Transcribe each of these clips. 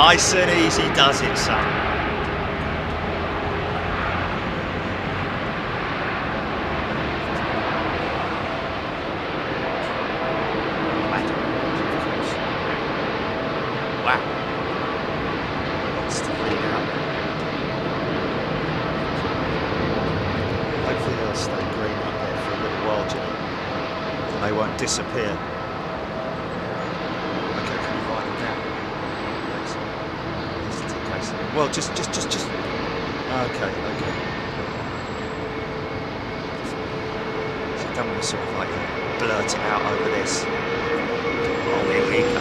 Nice and easy does it, son. Wow. Lots to read out. Hopefully they'll stay green up there for a little while, Jimmy. And they won't disappear. Okay, can you write them down? Thanks. Well, just. Okay. So I don't want to sort of like blurt it out over this. Oh, here we go.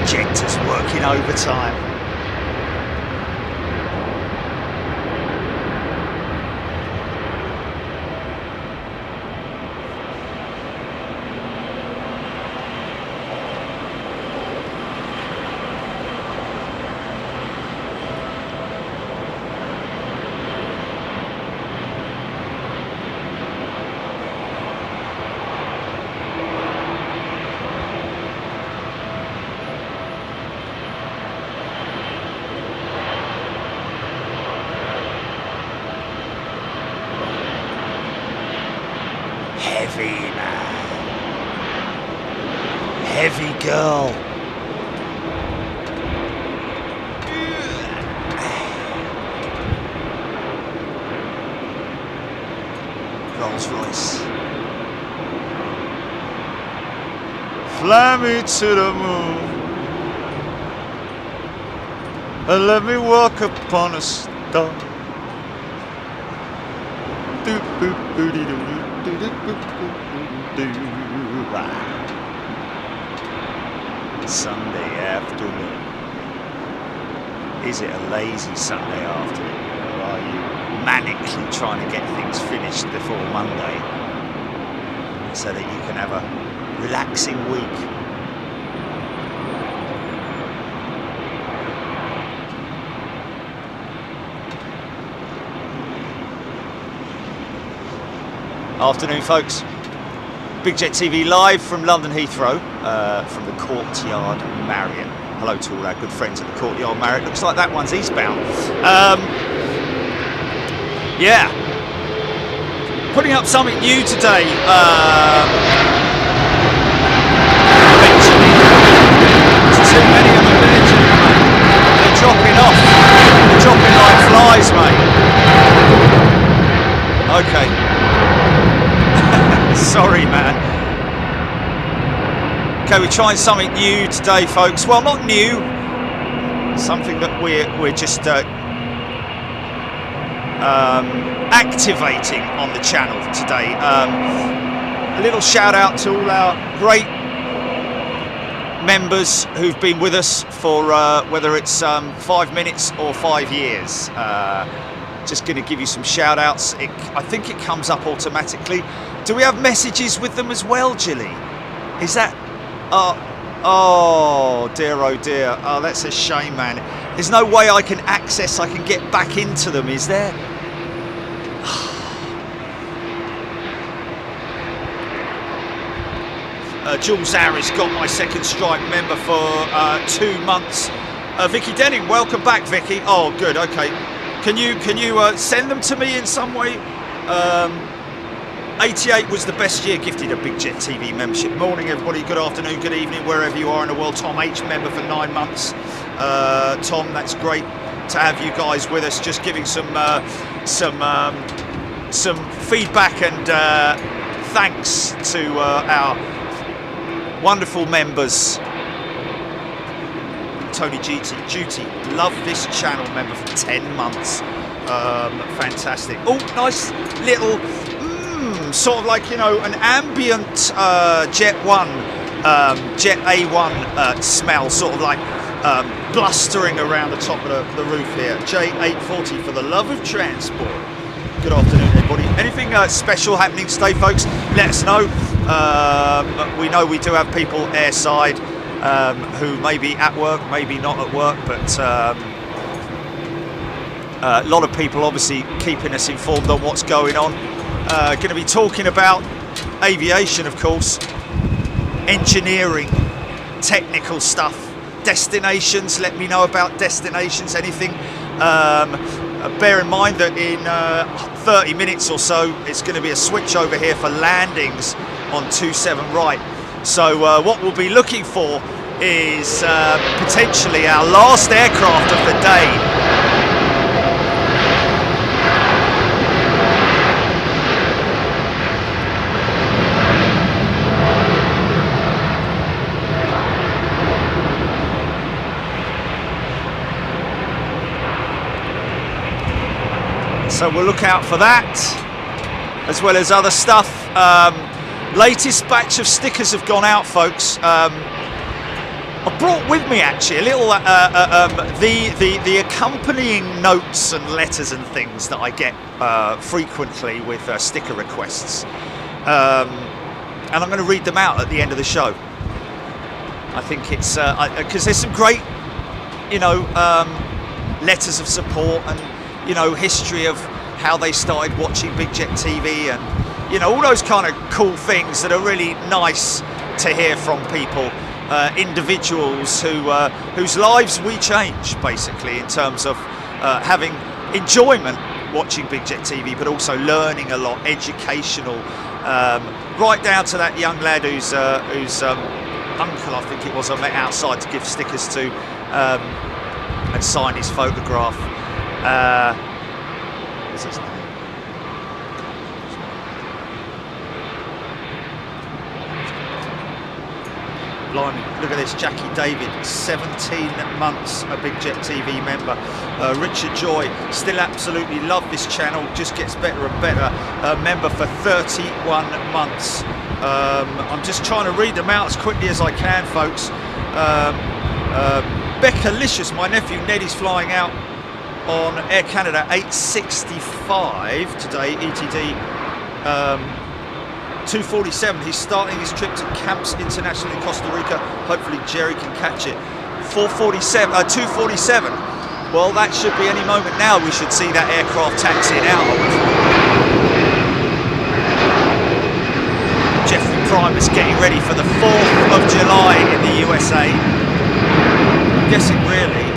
Injectors working overtime. Heavy man. Heavy girl. Rolls Royce. Fly me to the moon and let me walk upon a star. Sunday afternoon. Is it a lazy Sunday afternoon, or are you manically trying to get things finished before Monday so that you can have a relaxing week? Afternoon, folks. Big Jet TV live from London Heathrow, from the Courtyard Marriott. Hello to all our good friends at the Courtyard Marriott. Looks like that one's eastbound. Yeah. Putting up something new today. There's too many of them there, mate. They're dropping off. They're dropping like flies, mate. Okay. Sorry, man. Okay, we're trying something new today, folks. Well, not new. Something that we're just activating on the channel today. A little shout out to all our great members who've been with us for whether it's 5 minutes or 5 years. Just going to give you some shout outs. I think it comes up automatically. Do we have messages with them as well, Jilly? Is that... oh dear, oh dear. Oh, that's a shame, man. There's no way I can get back into them, is there? Jules Harris got my second Stripe member for 2 months. Vicky Denning, welcome back, Vicky. Oh, good, okay. Can you send them to me in some way? 88 was the best year, gifted a Big Jet TV membership. Morning, everybody. Good afternoon, good evening, wherever you are in the world. Tom H, member for 9 months. Tom, that's great to have you guys with us. Just giving some feedback and thanks to our wonderful members. Tony Duty, love this channel, member for 10 months. Fantastic. Oh, nice little sort of like, you know, an ambient Jet A1 smell, sort of like blustering around the top of the roof here. J840 for the love of transport. Good afternoon, everybody. Anything special happening today, folks? Let us know. We know we do have people airside who may be at work, maybe not at work, but A lot of people obviously keeping us informed on what's going on. Going to be talking about aviation, of course, engineering, technical stuff, destinations. Let me know about destinations, anything. Bear in mind that in 30 minutes or so, it's going to be a switch over here for landings on 27 right. So what we'll be looking for is potentially our last aircraft of the day. So we'll look out for that, as well as other stuff. Latest batch of stickers have gone out, folks. I brought with me actually a little the accompanying notes and letters and things that I get frequently with sticker requests, and I'm going to read them out at the end of the show. I think it's because there's some great, letters of support and history of how they started watching Big Jet TV and all those kind of cool things that are really nice to hear from people, individuals whose lives we change basically in terms of having enjoyment watching Big Jet TV, but also learning a lot, educational, right down to that young lad whose uncle, I think it was, I met outside to give stickers to and sign his photograph. What's his name? Blimey, look at this, Jackie David, 17 months a Big Jet TV member. Richard Joy, still absolutely love this channel, just gets better and better. Member for 31 months. I'm just trying to read them out as quickly as I can, folks. Becca Licious, my nephew Ned is flying out on Air Canada 865 today, ETD 247. He's starting his trip to Camps International in Costa Rica. Hopefully Jerry can catch it. 247. Well, that should be any moment now. We should see that aircraft taxiing out. Jeffrey Primus getting ready for the 4th of July in the USA. I'm guessing really.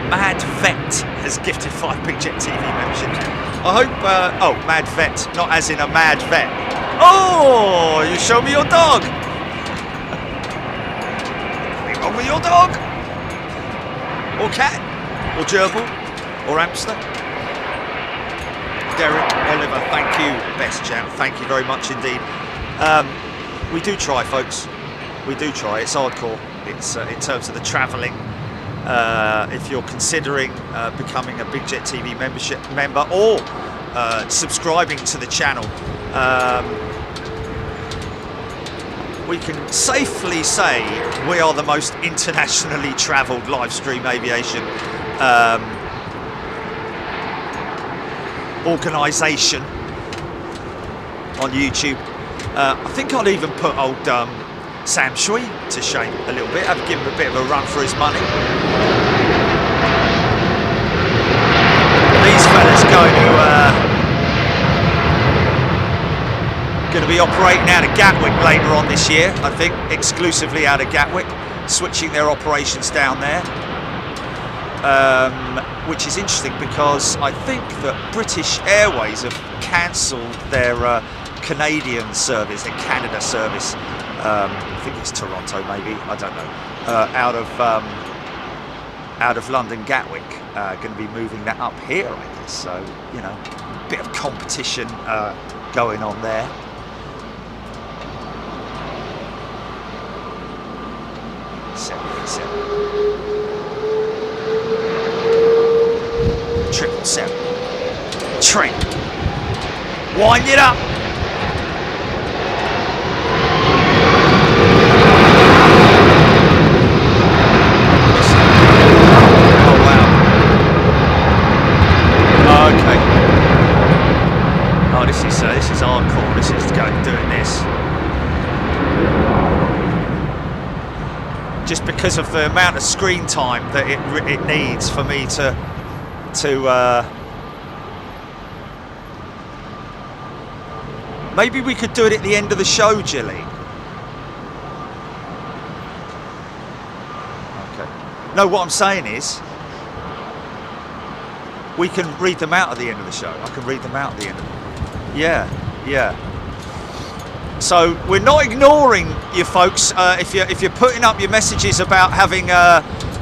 Mad Vet has gifted 5 Big Jet TV memberships. I hope, oh, Mad Vet, not as in a mad vet. Oh, you show me your dog. Anything wrong with your dog? Or cat? Or gerbil? Or hamster? Derek, Oliver, thank you, best champ. Thank you very much indeed. We do try, folks. We do try. It's hardcore. It's in terms of the travelling. If you're considering becoming a Big Jet TV member or subscribing to the channel, we can safely say we are the most internationally travelled live stream aviation organisation on YouTube. I think I'd even put old Sam Shui to shame a little bit. I've given him a bit of a run for his money. These fellas going to be operating out of Gatwick later on this year, I think, exclusively out of Gatwick, switching their operations down there, which is interesting because I think that British Airways have cancelled their Canadian service, their Canada service. I think it's Toronto, maybe, I don't know. Out of London Gatwick, going to be moving that up here, I guess. So a bit of competition going on there. Triple 7. Trent, wind it up. This is hardcore. This is doing this. just because of the amount of screen time that it needs for me to maybe we could do it at the end of the show, Jilly. Okay. No, what I'm saying is we can read them out at the end of the show. I can read them out at the end of it. Yeah. So we're not ignoring you folks. If you're putting up your messages about having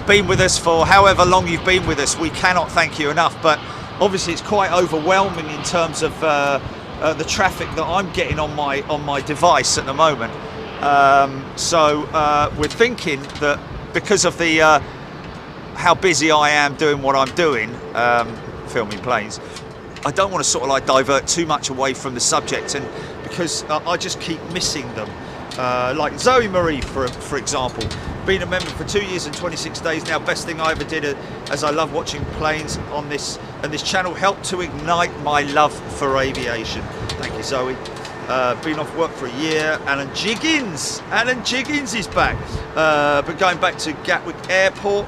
been with us for however long you've been with us, we cannot thank you enough. But obviously it's quite overwhelming in terms of the traffic that I'm getting on my device at the moment. So we're thinking that because of the how busy I am doing what I'm doing, filming planes, I don't want to sort of like divert too much away from the subject, and because I just keep missing them. Like Zoe Marie, for example, been a member for 2 years and 26 days now. Best thing I ever did, as I love watching planes on this, and this channel helped to ignite my love for aviation. Thank you, Zoe. Been off work for a year. Alan Jiggins is back, but going back to Gatwick Airport,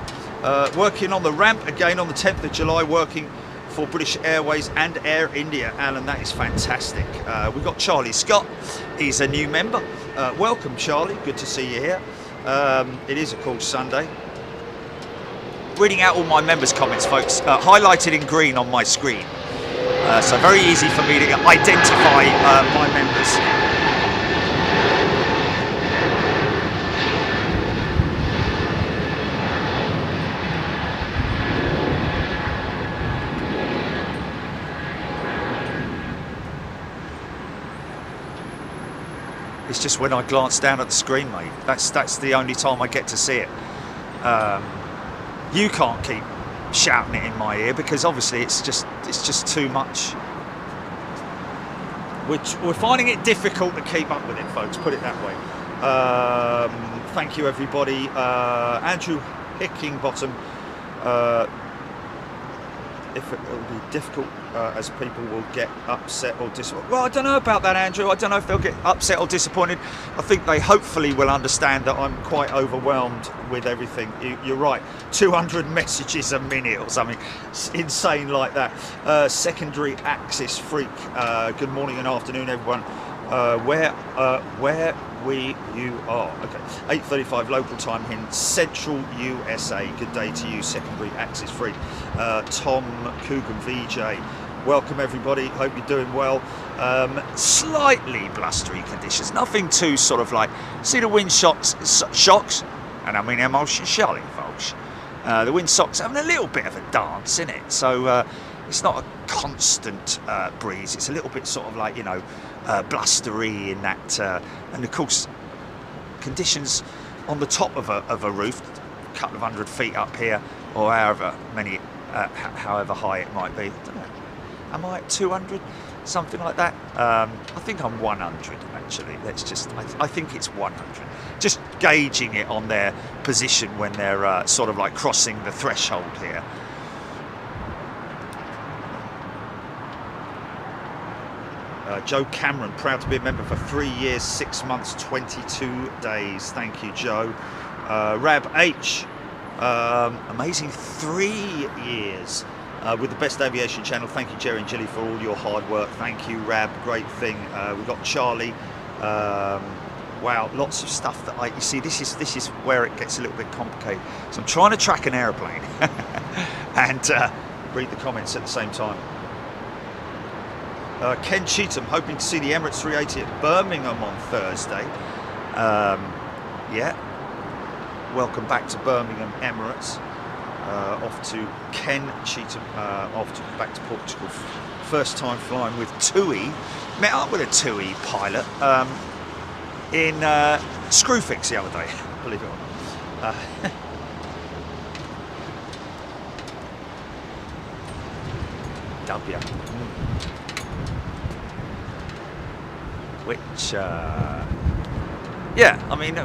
working on the ramp again on the 10th of July, working for British Airways and Air India. Alan, that is fantastic. We've got Charlie Scott. He's a new member. Welcome, Charlie. Good to see you here. It is, of course, Sunday. Reading out all my members' comments, folks, highlighted in green on my screen. So very easy for me to identify my members. It's just when I glance down at the screen, mate. That's the only time I get to see it. You can't keep shouting it in my ear because obviously it's just too much. We're finding it difficult to keep up with it, folks. Put it that way. Thank you, everybody. Andrew Hickingbottom. If it will be difficult as people will get upset or disappointed. Well, I don't know about that, Andrew. I don't know if they'll get upset or disappointed. I think they hopefully will understand that I'm quite overwhelmed with everything. You're right, 200 messages a minute or something insane like that. Secondary axis freak. Good morning and afternoon, everyone. Where you are. Okay, 8:35 local time in Central USA. Good day to you, secondary axis freak. Tom Coogan VJ. Welcome, everybody. Hope you're doing well. Slightly blustery conditions. Nothing too sort of like, see the wind shocks, and I mean emotion shelling, folks. The wind shocks having a little bit of a dance in it. So it's not a constant breeze. It's a little bit sort of like, you know, blustery in that, and of course conditions on the top of a roof, a couple of 100 feet up here, or however many, however high it might be. I don't know. Am I at 200? Something like that. I think I'm 100 actually. Let's just. I think it's 100. Just gauging it on their position when they're sort of like crossing the threshold here. Joe Cameron, proud to be a member for 3 years, 6 months, 22 days. Thank you, Joe. Rab H, amazing 3 years with the Best Aviation Channel. Thank you, Jerry and Jilly, for all your hard work. Thank you, Rab. Great thing. We've got Charlie. Wow, lots of stuff that you see. This is where it gets a little bit complicated. So I'm trying to track an aeroplane and read the comments at the same time. Ken Cheetham, hoping to see the Emirates 380 at Birmingham on Thursday. Yeah, welcome back to Birmingham Emirates. Off to Ken Cheetham, back to Portugal. First time flying with TUI. Met up with a TUI pilot in Screwfix the other day, believe it or not. W. Which, yeah, I mean,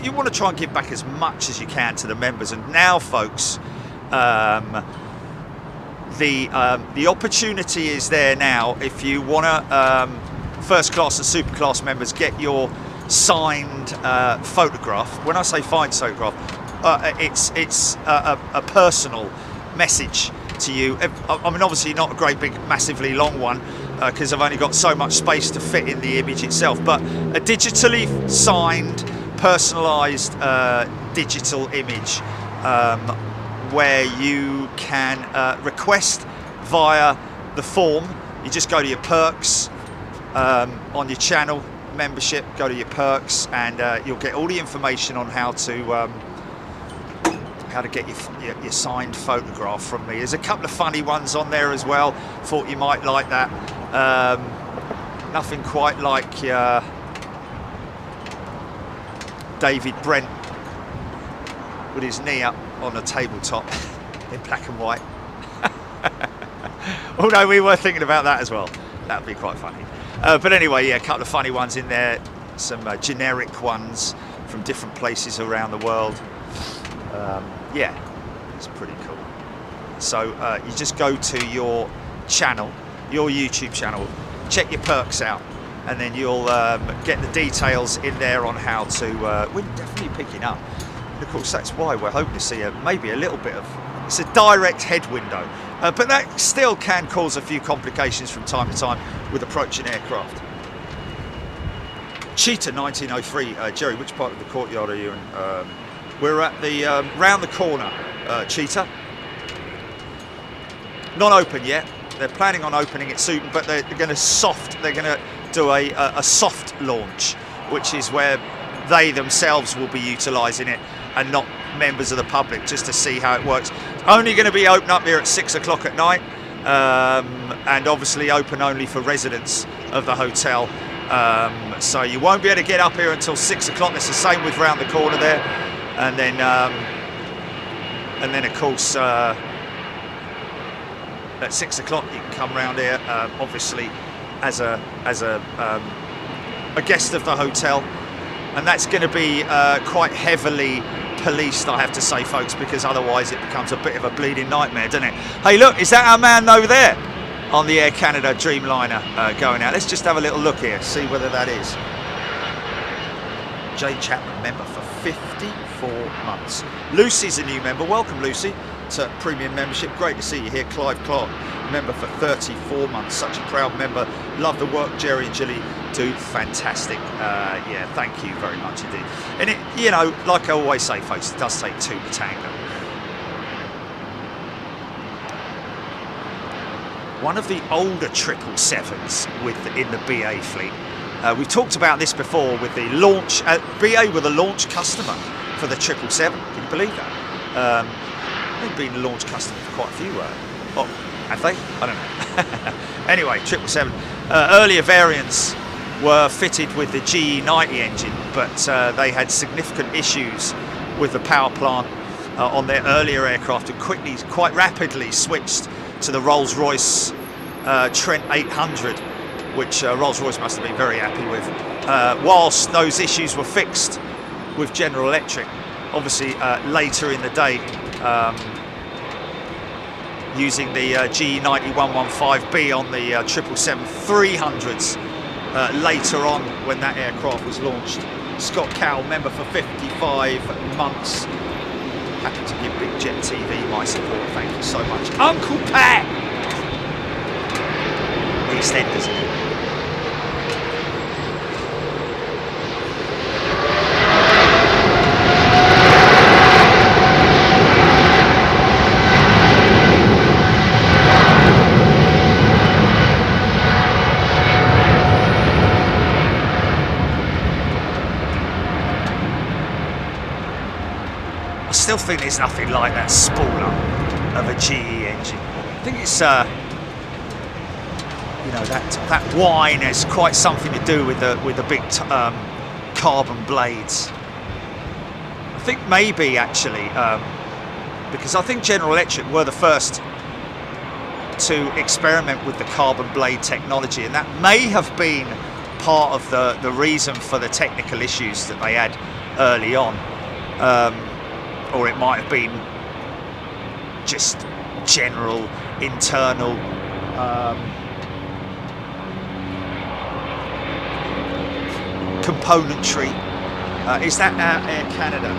you want to try and give back as much as you can to the members. And now, folks, the opportunity is there now. If you want to, first class and super class members, get your signed photograph. When I say signed photograph, it's a personal message to you. I mean, obviously not a great big massively long one, because I've only got so much space to fit in the image itself, but a digitally signed, personalized digital image, where you can request via the form. You just go to your perks on your channel membership, go to your perks, and you'll get all the information on how to get your signed photograph from me. There's a couple of funny ones on there as well. Thought you might like that. Nothing quite like David Brent with his knee up on a tabletop in black and white. Although we were thinking about that as well. That would be quite funny. But anyway, yeah, a couple of funny ones in there. Some generic ones from different places around the world. Yeah, it's pretty cool. So you just go to your channel, your YouTube channel, check your perks out, and then you'll get the details in there on how to. We're definitely picking up. And of course, that's why we're hoping to see maybe a little bit of. It's a direct head window, but that still can cause a few complications from time to time with approaching aircraft. Cheetah 1903, Jerry, which part of the courtyard are you in? We're at the round the corner, Cheetah. Not open yet. They're planning on opening it soon, but they're going to They're going to do a soft launch, which is where they themselves will be utilising it and not members of the public, just to see how it works. Only going to be open up here at 6 o'clock at night, and obviously open only for residents of the hotel. So you won't be able to get up here until 6 o'clock. It's the same with round the corner there. And then of course, at 6 o'clock you can come round here, obviously as a guest of the hotel, and that's going to be quite heavily policed, I have to say, folks, because otherwise it becomes a bit of a bleeding nightmare, doesn't it? Hey, look, is that our man over there on the Air Canada Dreamliner going out? Let's just have a little look here, see whether that is. Jay Chapman, member for 54 months. Lucy's a new member. Welcome, Lucy, to premium membership. Great to see you here. Clive Clark, member for 34 months. Such a proud member. Love the work Jerry and Gilly do. Fantastic. Yeah, thank you very much indeed. And it, you know, like I always say, folks, it does take two to tango. One of the older 777s in the BA fleet. We talked about this before with the launch. BA were the launch customer for the 777. Can you believe that? They've been a launch customer for quite a few. Oh, have they? I don't know. Anyway, 777. Earlier variants were fitted with the GE90 engine, but they had significant issues with the power plant on their earlier aircraft, and quite rapidly switched to the Rolls-Royce Trent 800. Which Rolls-Royce must have been very happy with. Whilst those issues were fixed with General Electric, obviously later in the day, using the GE90-115B on the 777-300s later on when that aircraft was launched. Scott Cowell, member for 55 months. Happy to give Big Jet TV my support, thank you so much. Uncle Pat! EastEnders. I still think there's nothing like that spooler of a GE engine. I think it's you know, that whine has quite something to do with the big carbon blades. I think maybe actually because I think General Electric were the first to experiment with the carbon blade technology, and that may have been part of the reason for the technical issues that they had early on, or it might have been just general internal componentry. Is that Air Canada?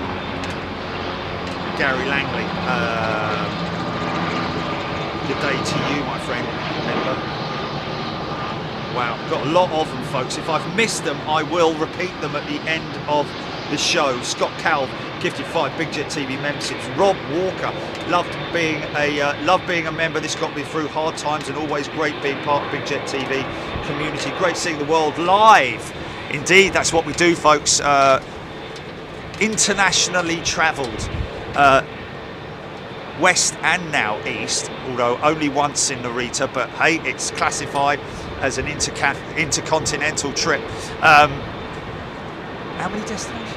Gary Langley. Good day to you, my friend. Member. Wow, got a lot of them, folks. If I've missed them, I will repeat them at the end of the show. Scott Calv gifted 5 Big Jet TV memberships. Rob Walker love being a member. This got me through hard times and always great being part of Big Jet TV community. Great seeing the world live. Indeed, that's what we do, folks. Internationally travelled, west and now east, although only once in Narita, but hey, it's classified as an intercontinental trip. How many destinations?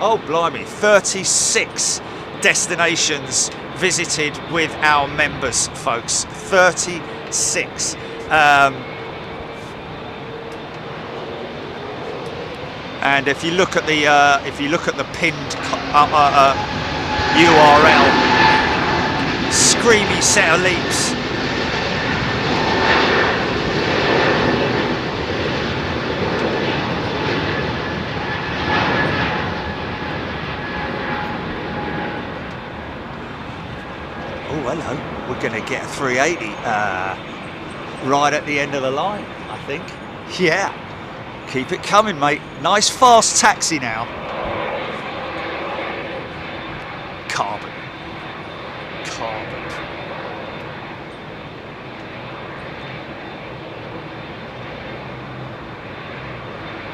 Oh, blimey, 36 destinations visited with our members, folks. 36. And if you look at the pinned URL, screamy set of leaps. Oh, hello. We're going to get a 380 right at the end of the line, I think. Yeah. Keep it coming, mate. Nice fast taxi now. Carbon.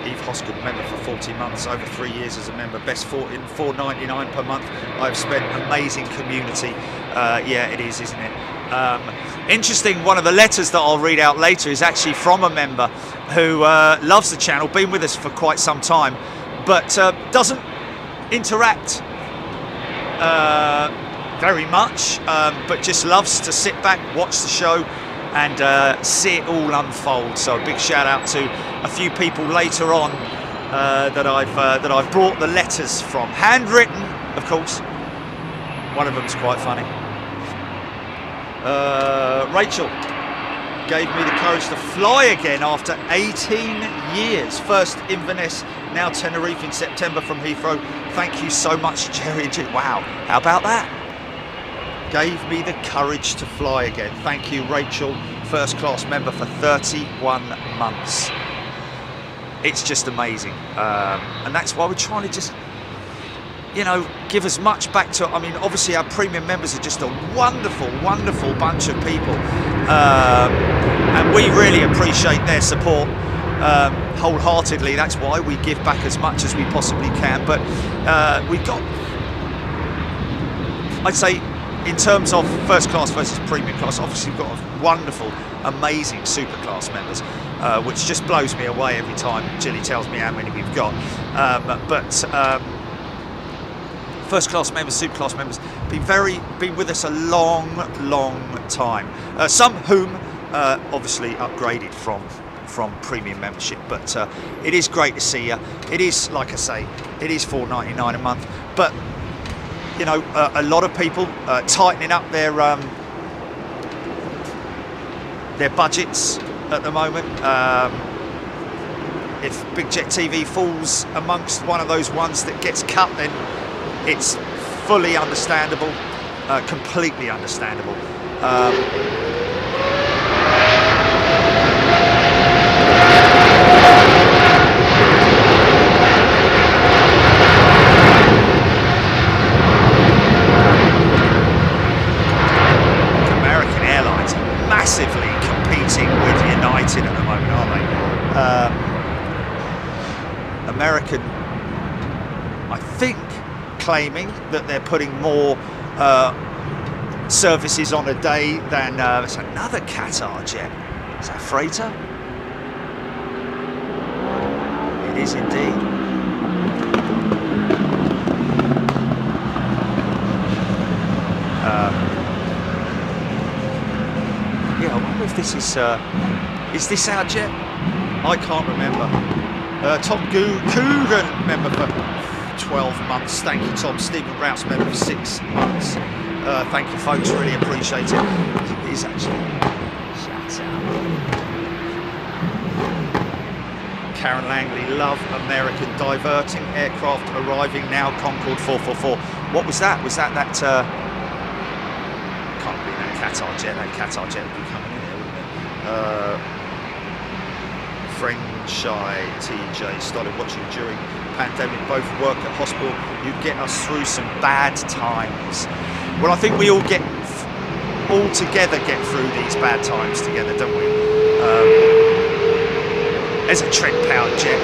Eve Hoskett, member for 40 months, over 3 years as a member, best $4.99 per month. I've spent amazing community. Yeah, it is, isn't it? Interesting, one of the letters that I'll read out later is actually from a member who loves the channel, been with us for quite some time, but doesn't interact very much, but just loves to sit back, watch the show and see it all unfold. So a big shout out to a few people later on that I've brought the letters from, handwritten, of course. One of them's quite funny. Rachel gave me the courage to fly again after 18 years. First Inverness, now Tenerife in September from Heathrow. Thank you so much, Jerry and G. Wow, how about that? Gave me the courage to fly again. Thank you, Rachel, first class member for 31 months. It's just amazing. And that's why we're trying to just, you know, give as much back to, I mean, obviously our premium members are just a wonderful, wonderful bunch of people. And we really appreciate their support wholeheartedly. That's why we give back as much as we possibly can. But we've got, I'd say, in terms of first class versus premium class, obviously we've got wonderful, amazing super class members, which just blows me away every time Jilly tells me how many we've got. First class members, super class members, been with us a long time. Some whom obviously upgraded from premium membership, but it is great to see you. It is, like I say, it is $4.99 a month, but you know, a lot of people tightening up their budgets at the moment. If Big Jet TV falls amongst one of those ones that gets cut, then it's fully understandable, completely understandable. American Airlines massively competing with United at the moment, aren't they? American, I think, claiming that they're putting more services on a day than it's another Qatar jet. Is that a freighter? It is indeed. Yeah, I wonder if this is this our jet? I can't remember. Tom Coogan, member for 12 months. Thank you, Tom. Stephen Rouse, member for 6 months. Thank you, folks. Really appreciate it. It is actually. Shut up. Karen Langley, love American diverting aircraft arriving now. Concorde 444. What was that? Was that can't be that Qatar jet. That Qatar jet would be coming in here, wouldn't it? Friendshire TJ started watching during pandemic. Both work at hospital. You get us through some bad times. Well, I think we all together get through these bad times together, don't we? There's a Trent-powered jet.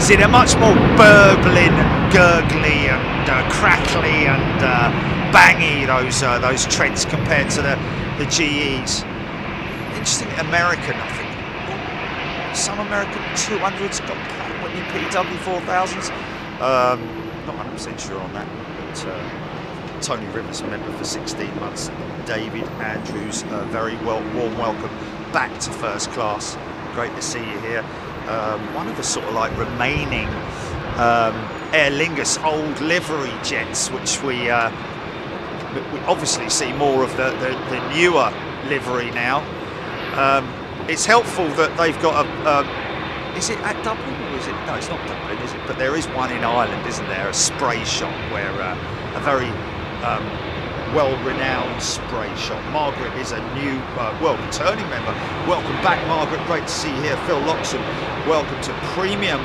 See, they're much more burbling and gurgly and crackly and bangy, those Trents, compared to the GEs. Interesting, American, I think. Some American 200s got Whitney PW 4000s. Not 100% sure on that, but Tony Rivers, member for 16 months. David Andrews, very warm welcome back to first class. Great to see you here. One of the sort of like remaining Aer Lingus old livery jets, which we obviously see more of the newer livery now. It's helpful that they've got a. Is it at Dublin or is it? No, it's not Dublin, is it? But there is one in Ireland, isn't there? A spray shop where a very well-renowned spray shop. Margaret is a new, returning member. Welcome back, Margaret. Great to see you here. Phil Loxon, welcome to Premium.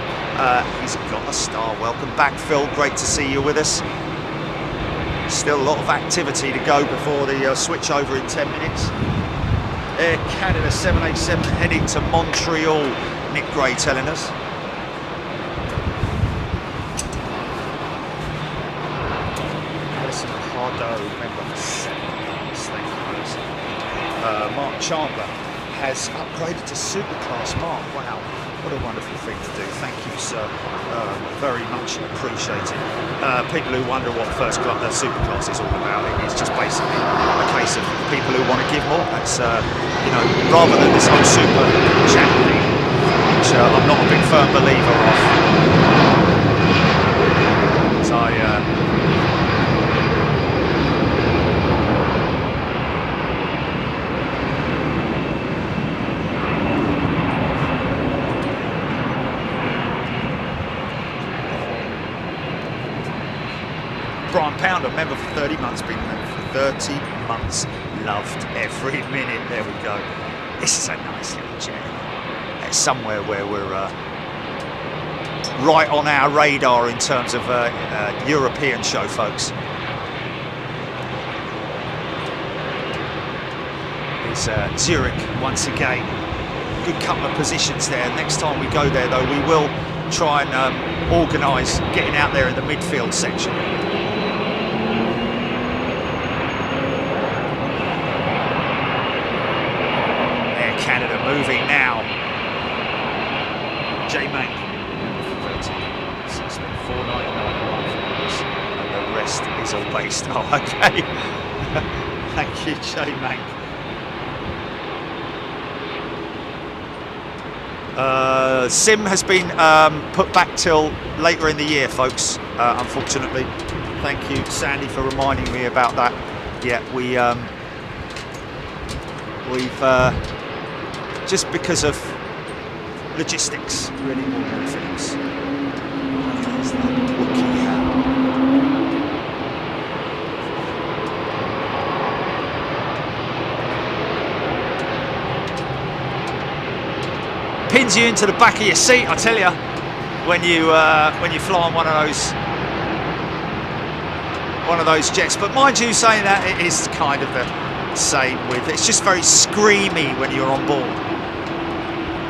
He's got a star. Welcome back, Phil. Great to see you with us. Still a lot of activity to go before the switch over in 10 minutes. Air Canada 787 heading to Montreal. Nick Gray telling us. Member for 7 months, thank you. Mark Chandler has upgraded to Superclass. Mark, wow, what a wonderful thing to do. Thank you, sir. Very much appreciated. People who wonder what Superclass is all about, it's just basically a case of people who want to give more. That's rather than this whole super chat thing, which I'm not a big firm believer of. So Brian Pounder, member for 30 months, been member for 30 months, loved every minute. There we go. This is a nice little jet. It's somewhere where we're right on our radar in terms of European show folks. It's Zurich once again. Good couple of positions there. Next time we go there, though, we will try and organise getting out there in the midfield section. Canada moving now. J Mank, 499 and the rest is all based. Oh, okay. Thank you, J Mank. Sim has been put back till later in the year, folks. Unfortunately. Thank you, Sandy, for reminding me about that. Yeah, we've. Just because of logistics, really, more than anything else. Pins you into the back of your seat, I tell you, when you fly on one of those jets. But mind you, saying that, it is kind of the same with. It's just very screamy when you're on board.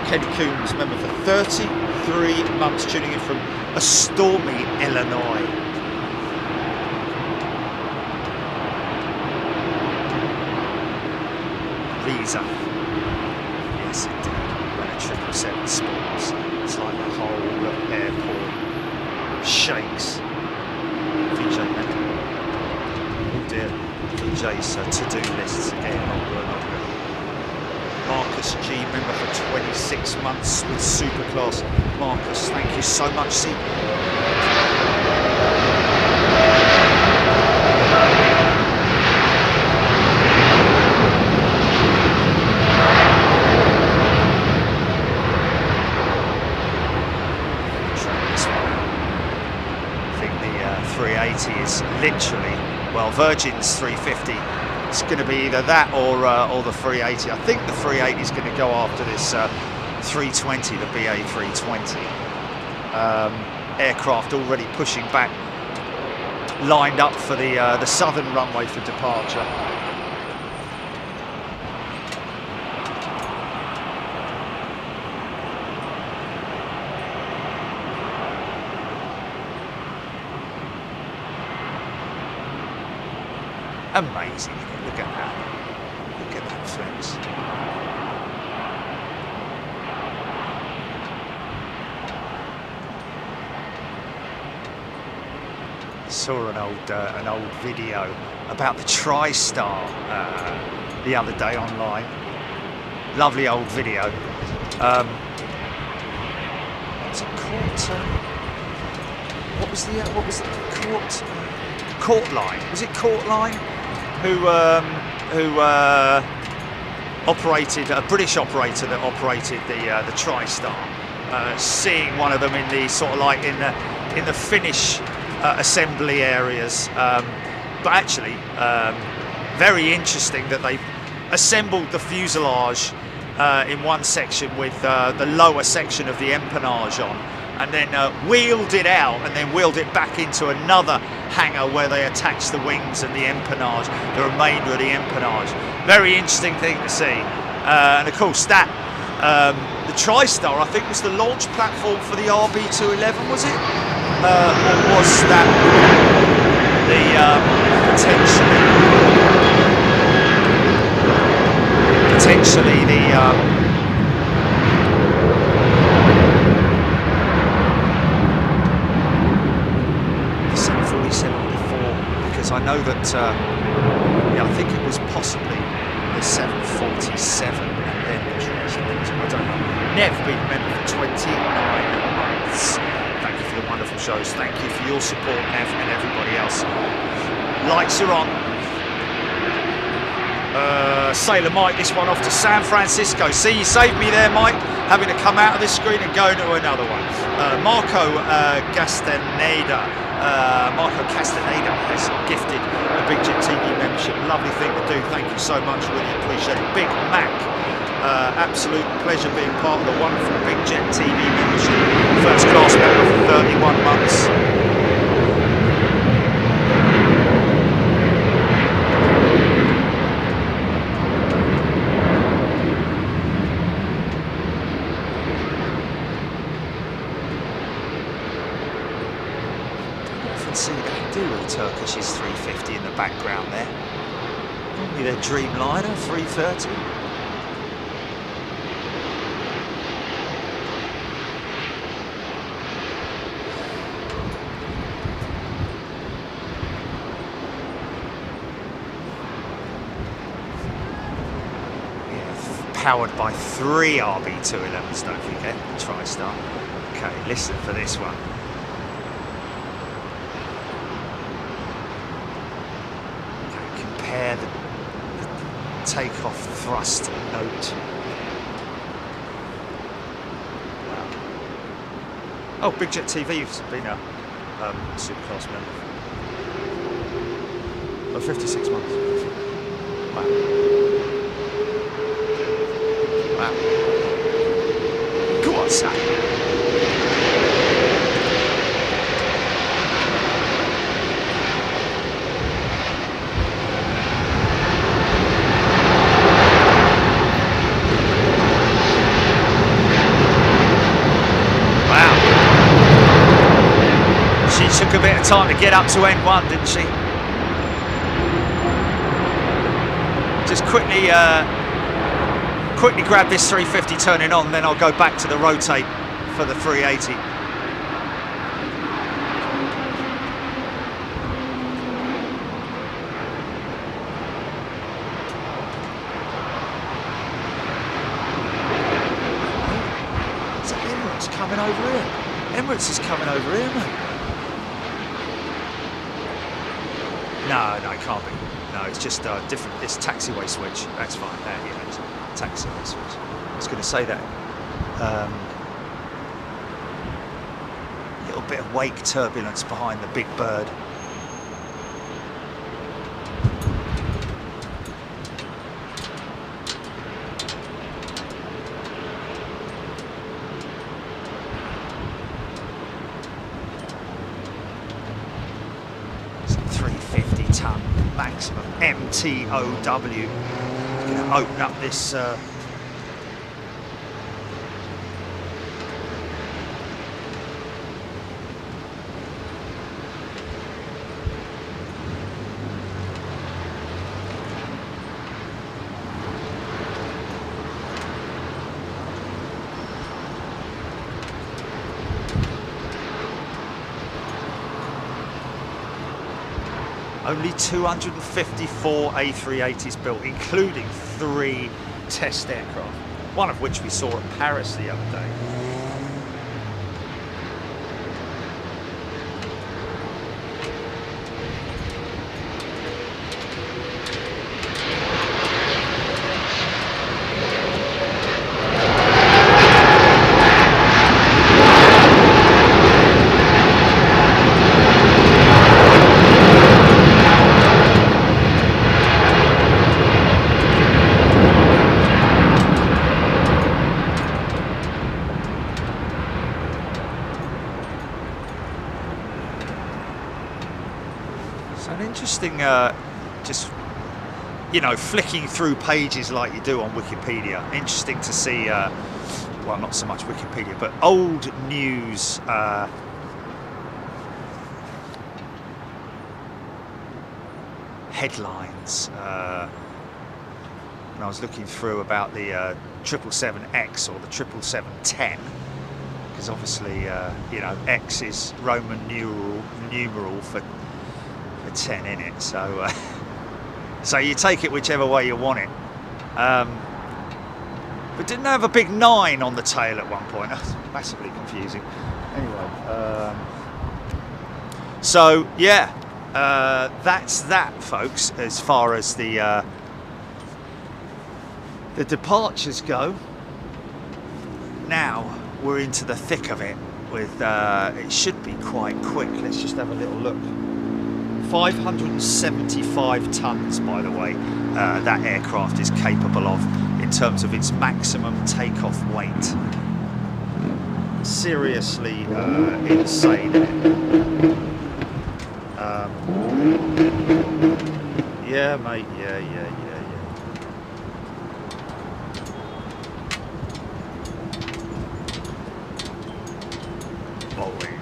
Kenny Coombs, member for 33 months, tuning in from a stormy Illinois. Visa. Yes, indeed. When a 777 spawns, it's like the whole airport shakes. VJ, oh dear. VJ's to-do lists again. Marcus Marcus G, member for 26 months with Superclass. Marcus, thank you so much. See. Is literally, well, Virgin's 350. It's going to be either that or the 380. I think the 380 is going to go after this 320, the BA 320. Aircraft already pushing back, lined up for the southern runway for departure. Amazing, look at that. Look at that flex. Saw an old video about the TriStar the other day online. Lovely old video. It's a what was the Court Line? Was it Court Line? Who operated, a British operator that operated the TriStar, seeing one of them in the sort of like in the Finnish assembly areas, but actually very interesting that they assembled the fuselage in one section with the lower section of the empennage on, and then wheeled it out and then wheeled it back into another hangar where they attached the wings and the empennage, the remainder of the empennage. Very interesting thing to see. And of course that, the TriStar I think was the launch platform for the RB211, was it? Or was that the potentially the 747 before, because I know that yeah, I think it was possibly the 747 and then the TriStar. I don't know. Nev been a member for 29 months. Thank you for the wonderful shows. Thank you for your support, Nev, and everybody else. Lights are on. Sailor Mike, this one off to San Francisco. See, you saved me there, Mike, having to come out of this screen and go to another one. Marco Castaneda. Marco Castaneda has gifted a Big Jet TV membership. Lovely thing to do. Thank you so much. Really appreciate it. Big Mac. Absolute pleasure being part of the wonderful Big Jet TV membership. First class member for 31 months. See that do with Turkish's 350 in the background there. Probably their Dreamliner 330. Yeah, powered by 3 RB211s, don't forget, the TriStar. Okay, listen for this one. The takeoff thrust note. Oh, Big Jet TV's been a Superclass member. Oh, 56 months. Wow. Wow. Go on, son. Took a bit of time to get up to N1, didn't she? Just quickly grab this 350 turning on, then I'll go back to the rotate for the 380. coming over here. Emirates is coming over here, mate. No, it can't be. No, it's just different. It's taxiway switch. That's fine. Yeah, it's taxiway switch. I was going to say that. Little bit of wake turbulence behind the big bird. Maximum MTOW. Going to open up this only 254 A380s built, including 3 test aircraft, one of which we saw at Paris the other day. Interesting, just, you know, flicking through pages like you do on Wikipedia. Interesting to see, well, not so much Wikipedia, but old news headlines. When I was looking through about the 777X or the 777-10, because obviously, you know, X is Roman numeral for 10 in it, so so you take it whichever way you want it. But didn't have a big 9 on the tail at one point. That's massively confusing. Anyway, so yeah, that's that, folks, as far as the departures go. Now we're into the thick of it with it should be quite quick. Let's just have a little look. 575 tons, by the way, that aircraft is capable of in terms of its maximum takeoff weight. Seriously insane. Yeah, mate, yeah. Boeing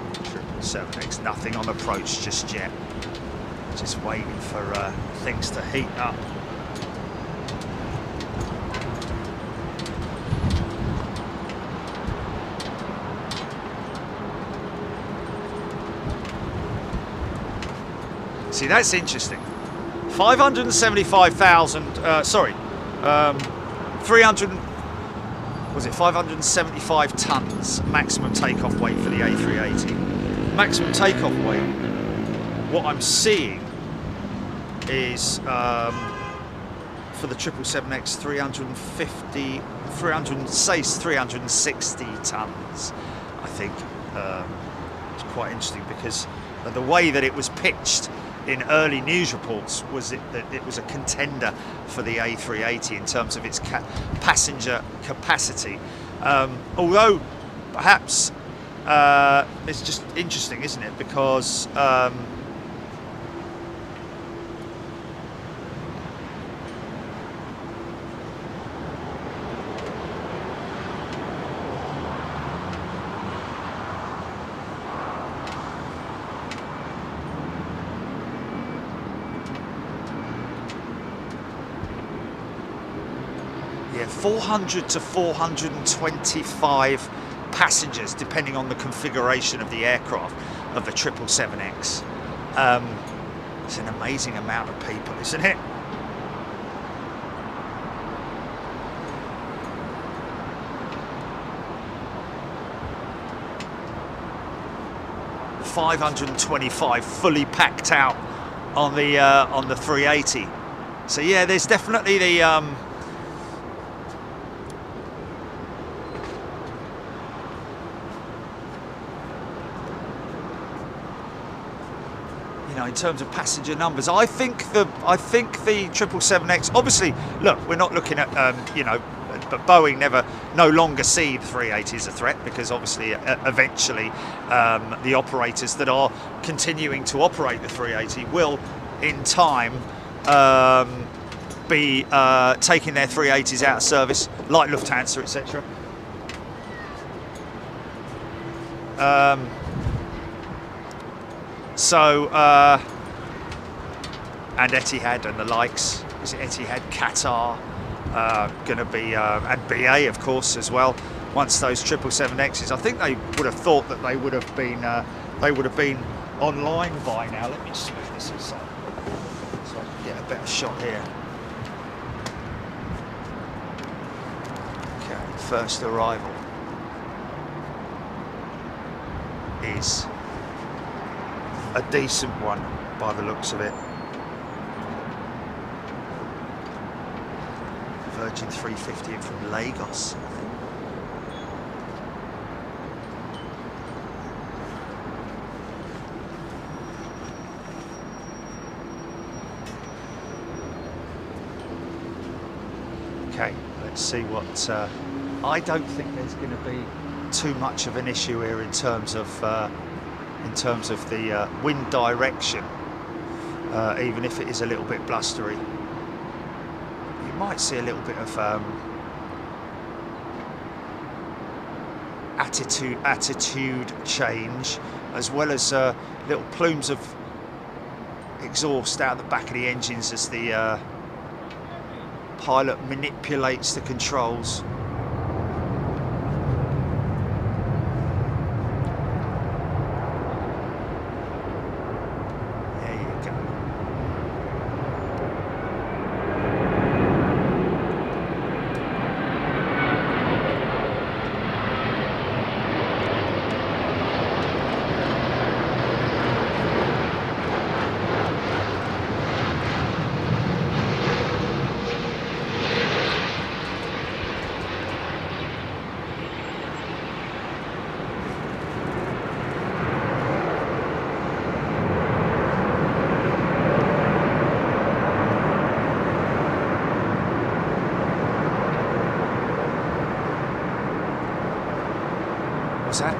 777X, nothing on approach just yet. Just waiting for things to heat up. See, that's interesting. 575,000. Sorry, 300. Was it 575 tons maximum takeoff weight for the A380? Maximum takeoff weight. What I'm seeing is for the 777X 360 tons. I think it's quite interesting because the way that it was pitched in early news reports was that it was a contender for the A380 in terms of its passenger capacity. Although perhaps it's just interesting, isn't it? Because yeah, 400 to 425 passengers, depending on the configuration of the aircraft of the 777X. It's an amazing amount of people, isn't it? 525 fully packed out on the 380. So yeah, there's definitely the you know, in terms of passenger numbers, I think the 777X. Obviously, look, we're not looking at you know, but Boeing no longer see the 380 as a threat, because obviously eventually the operators that are continuing to operate the 380 will in time be taking their 380s out of service, like Lufthansa, etc. And Etihad and the likes. Is it Etihad, Qatar, going to be, and BA of course as well. Once those 777Xs, I think they would have thought that they would have been online by now. Let me just move this aside so I can get a better shot here. Okay, first arrival is a decent one by the looks of it. Virgin 350 from Lagos, I think. Okay, let's see what. I don't think there's going to be too much of an issue here in terms of the wind direction, even if it is a little bit blustery. You might see a little bit of attitude change, as well as little plumes of exhaust out the back of the engines as the pilot manipulates the controls. What's that?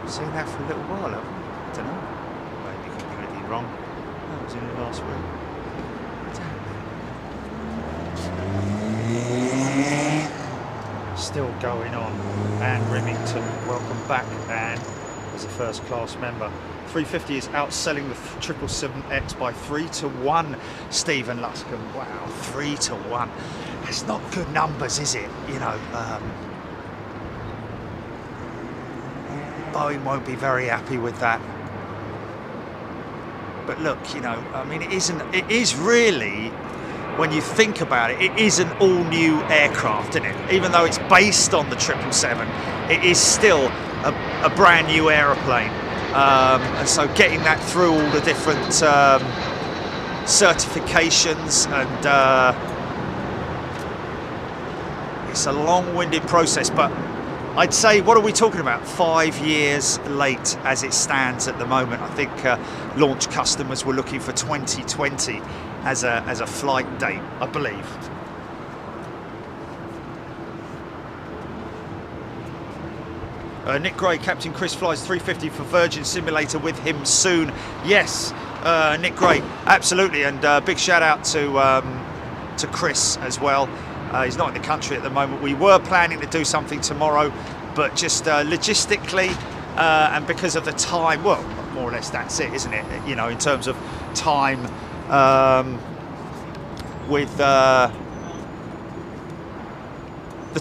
Seen that for a little while, haven't we? I don't know. Maybe completely wrong. That was in the last week. Still going on. And Remington, welcome back, Anne, as a first class member. 350 is outselling the 777X by 3-1, Stephen Luscombe. Wow, 3-1. That's not good numbers, is it? You know, Boeing won't be very happy with that. But look, you know, I mean, it is really, when you think about it, it is an all-new aircraft, isn't it? Even though it's based on the 777, it is still a brand new aeroplane. And so getting that through all the different certifications, and it's a long-winded process, but I'd say, what are we talking about? 5 years late as it stands at the moment. I think launch customers were looking for 2020 as a flight date, I believe. Nick Gray, Captain Chris flies 350 for Virgin Simulator with him soon. Yes, Nick Gray, absolutely, and big shout out to Chris as well. He's not in the country at the moment. We were planning to do something tomorrow, but just logistically, and because of the time, well, more or less that's it, isn't it? You know, in terms of time, with the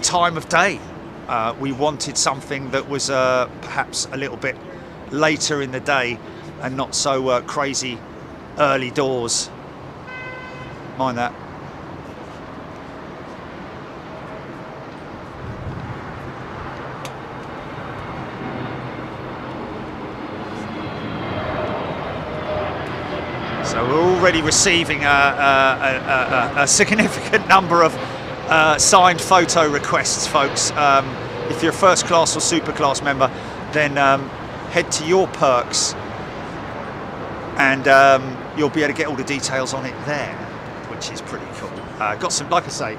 time of day, we wanted something that was perhaps a little bit later in the day and not so crazy early doors. Mind that. So we're already receiving a significant number of signed photo requests, folks. If you're a first class or super class member, then head to your perks and you'll be able to get all the details on it there, which is pretty cool. Got some, like I say,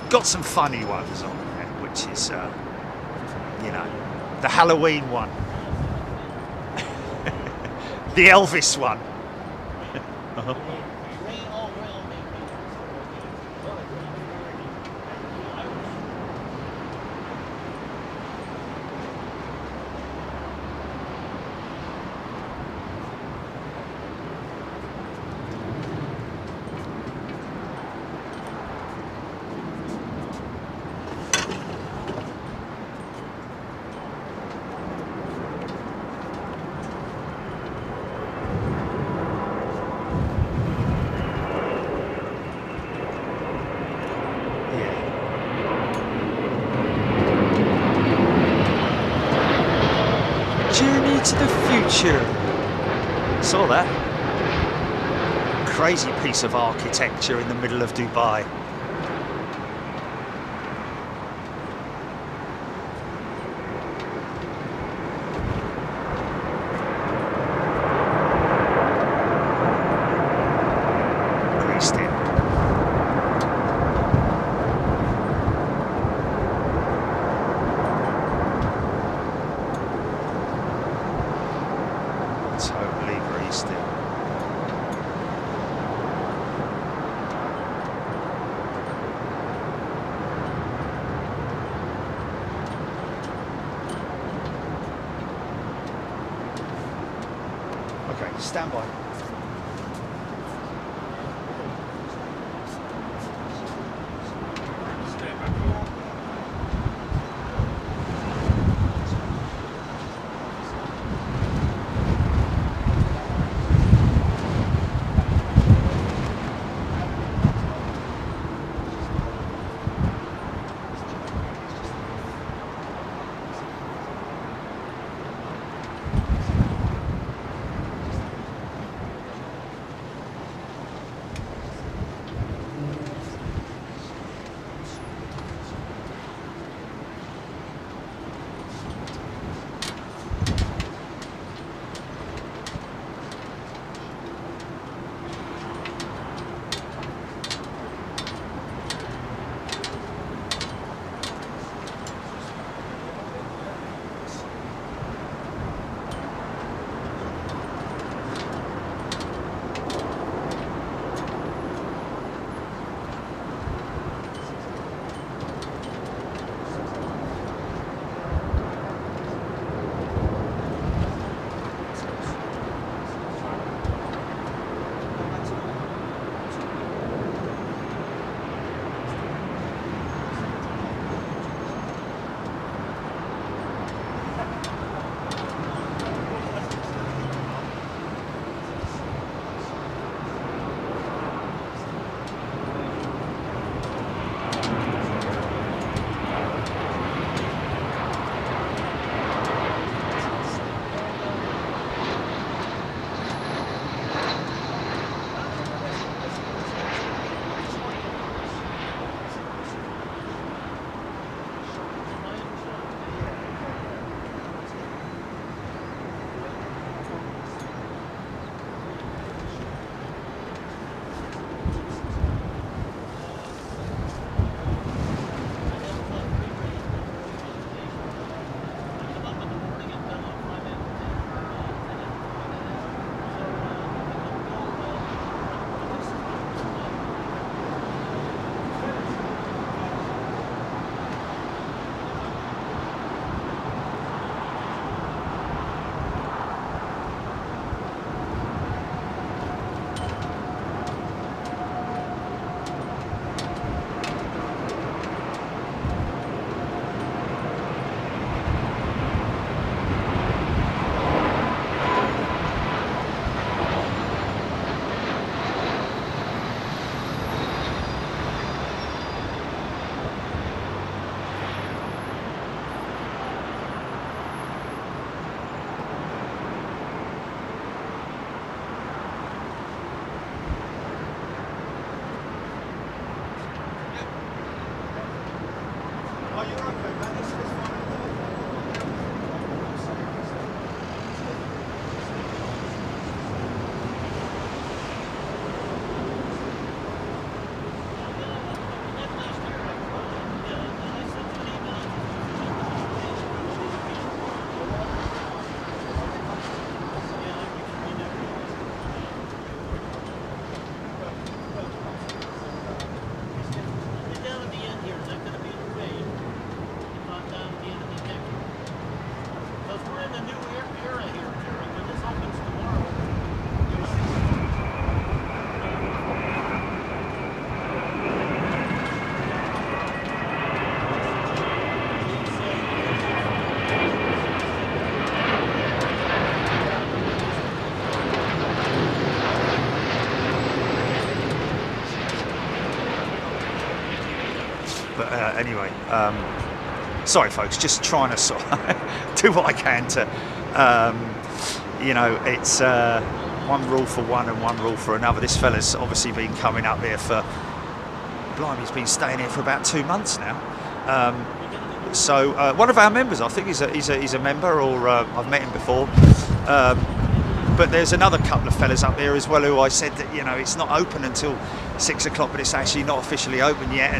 got some funny ones on there, which is, you know, the Halloween one, the Elvis one. Journey to the future. Saw that. Crazy piece of architecture in the middle of Dubai. Stand by. But anyway, sorry folks, just trying to sort of do what I can to, you know, it's one rule for one and one rule for another. This fella's obviously been coming up here for, blimey, he's been staying here for about 2 months now. So one of our members, I think he's a member, or I've met him before. But there's another couple of fellas up there as well who I said that, you know, it's not open until 6 o'clock, but it's actually not officially open yet,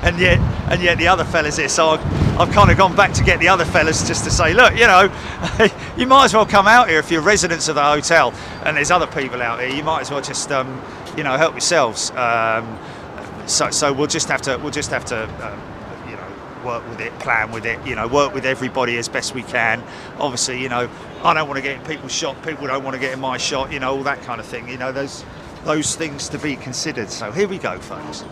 and yet the other fellas here. So I've kind of gone back to get the other fellas just to say, look, you know, you might as well come out here if you're residents of the hotel, and there's other people out here. You might as well just, you know, help yourselves. So we'll just have to. Work with it, plan with it, you know, work with everybody as best we can. Obviously, you know, I don't want to get in people's shot, people don't want to get in my shot, you know, all that kind of thing, you know, those things to be considered. So here we go, folks.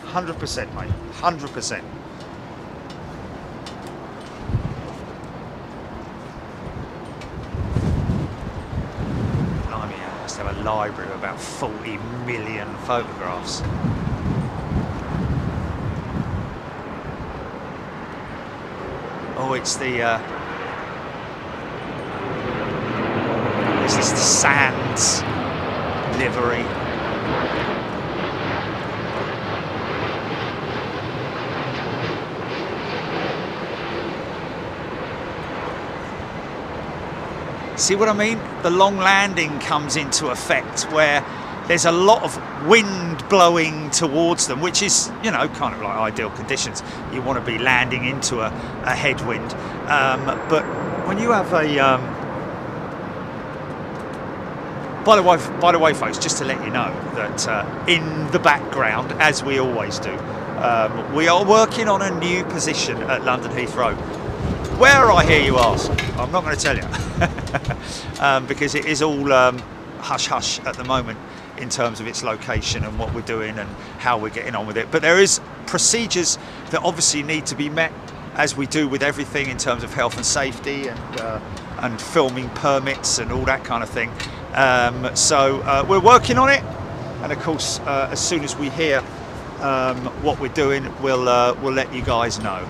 100%, mate, 100%. Have a library of about 40 million photographs. Oh, it's the Sands livery. See what I mean? The long landing comes into effect where there's a lot of wind blowing towards them, which is, you know, kind of like ideal conditions. You want to be landing into a headwind. But when you have a... By the way, folks, just to let you know that in the background, as we always do, we are working on a new position at London Heathrow. Where, I hear you ask? I'm not going to tell you because it is all hush-hush at the moment in terms of its location and what we're doing and how we're getting on with it. But there is procedures that obviously need to be met, as we do with everything in terms of health and safety and filming permits and all that kind of thing. So we're working on it, and of course as soon as we hear what we're doing, we'll let you guys know.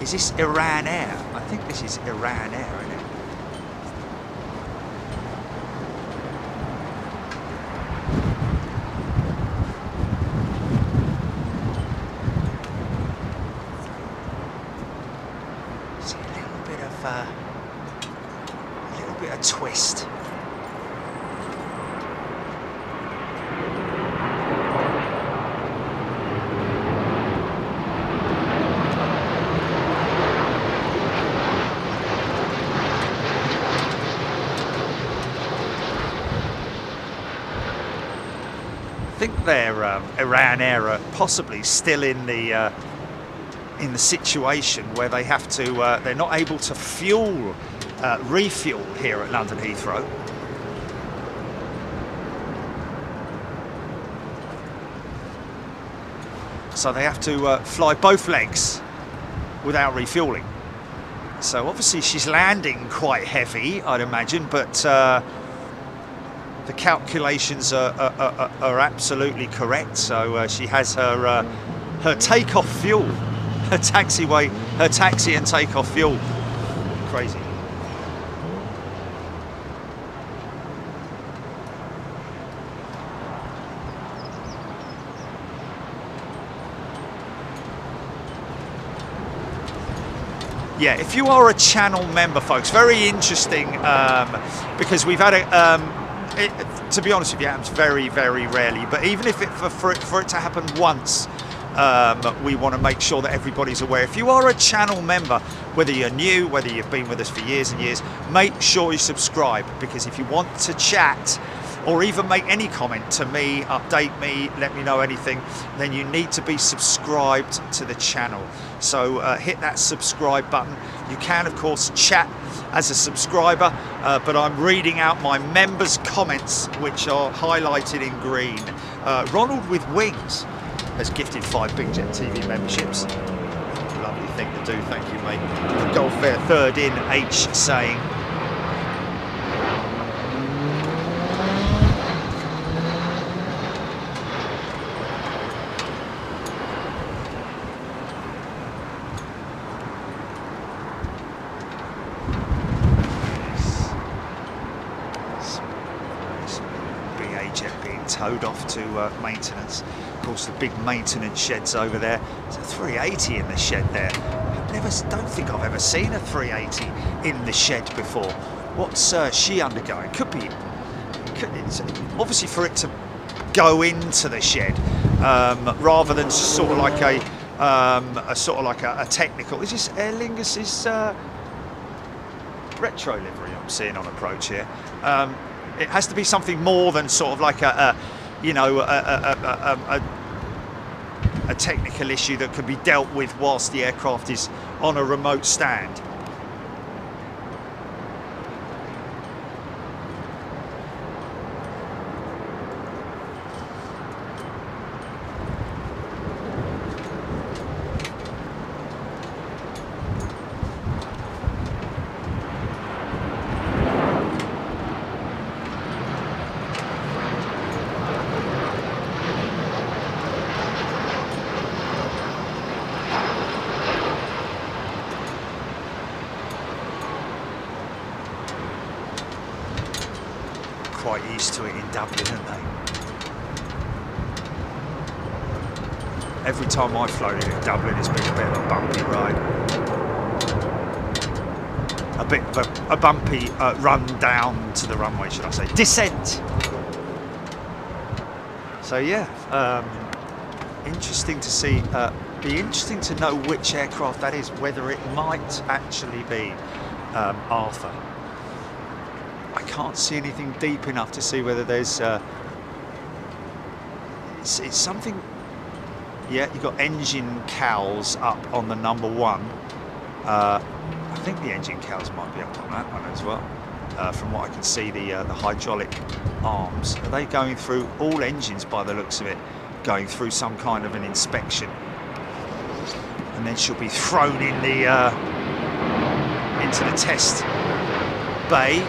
Is this Iran Air? I think this is Iran Air, isn't it? See a little bit of twist. I think their Iran Air are possibly still in the situation where they have to, they're not able to refuel here at London Heathrow. So they have to fly both legs without refueling. So obviously she's landing quite heavy, I'd imagine, but the calculations are absolutely correct. So she has her takeoff fuel, her taxi and takeoff fuel. Crazy. Yeah, if you are a channel member, folks, very interesting, because we've had a to be honest with you, it happens very, very rarely. But even if for it to happen once, we want to make sure that everybody's aware. If you are a channel member, whether you're new, whether you've been with us for years and years, make sure you subscribe, because if you want to chat or even make any comment to me, update me, let me know anything, then you need to be subscribed to the channel. So hit that subscribe button. You can, of course, chat as a subscriber, but I'm reading out my members' comments, which are highlighted in green. Ronald with Wings has gifted 5 Big Jet TV memberships. Lovely thing to do, thank you, mate. Golf Fair Third in H saying, code off to maintenance. Of course, the big maintenance shed's over there. There's a 380 in the shed there. Don't think I've ever seen a 380 in the shed before. What's she undergoing? Obviously for it to go into the shed rather than sort of like a technical. Is this Aer Lingus's retro livery I'm seeing on approach here? It has to be something more than sort of like a technical issue that can be dealt with whilst the aircraft is on a remote stand. Quite used to it in Dublin, aren't they? Every time I've flown in Dublin, it's been a bit of a bumpy ride. A bit of a bumpy run down to the runway, should I say. Descent! So yeah, interesting to see. Be interesting to know which aircraft that is, whether it might actually be Arthur. I can't see anything deep enough to see whether there's it's something. Yeah, you've got engine cowls up on the number one. I think the engine cowls might be up on that one as well. From what I can see, the hydraulic arms, are they going through all engines by the looks of it, going through some kind of an inspection, and then she'll be thrown in the into the test bay.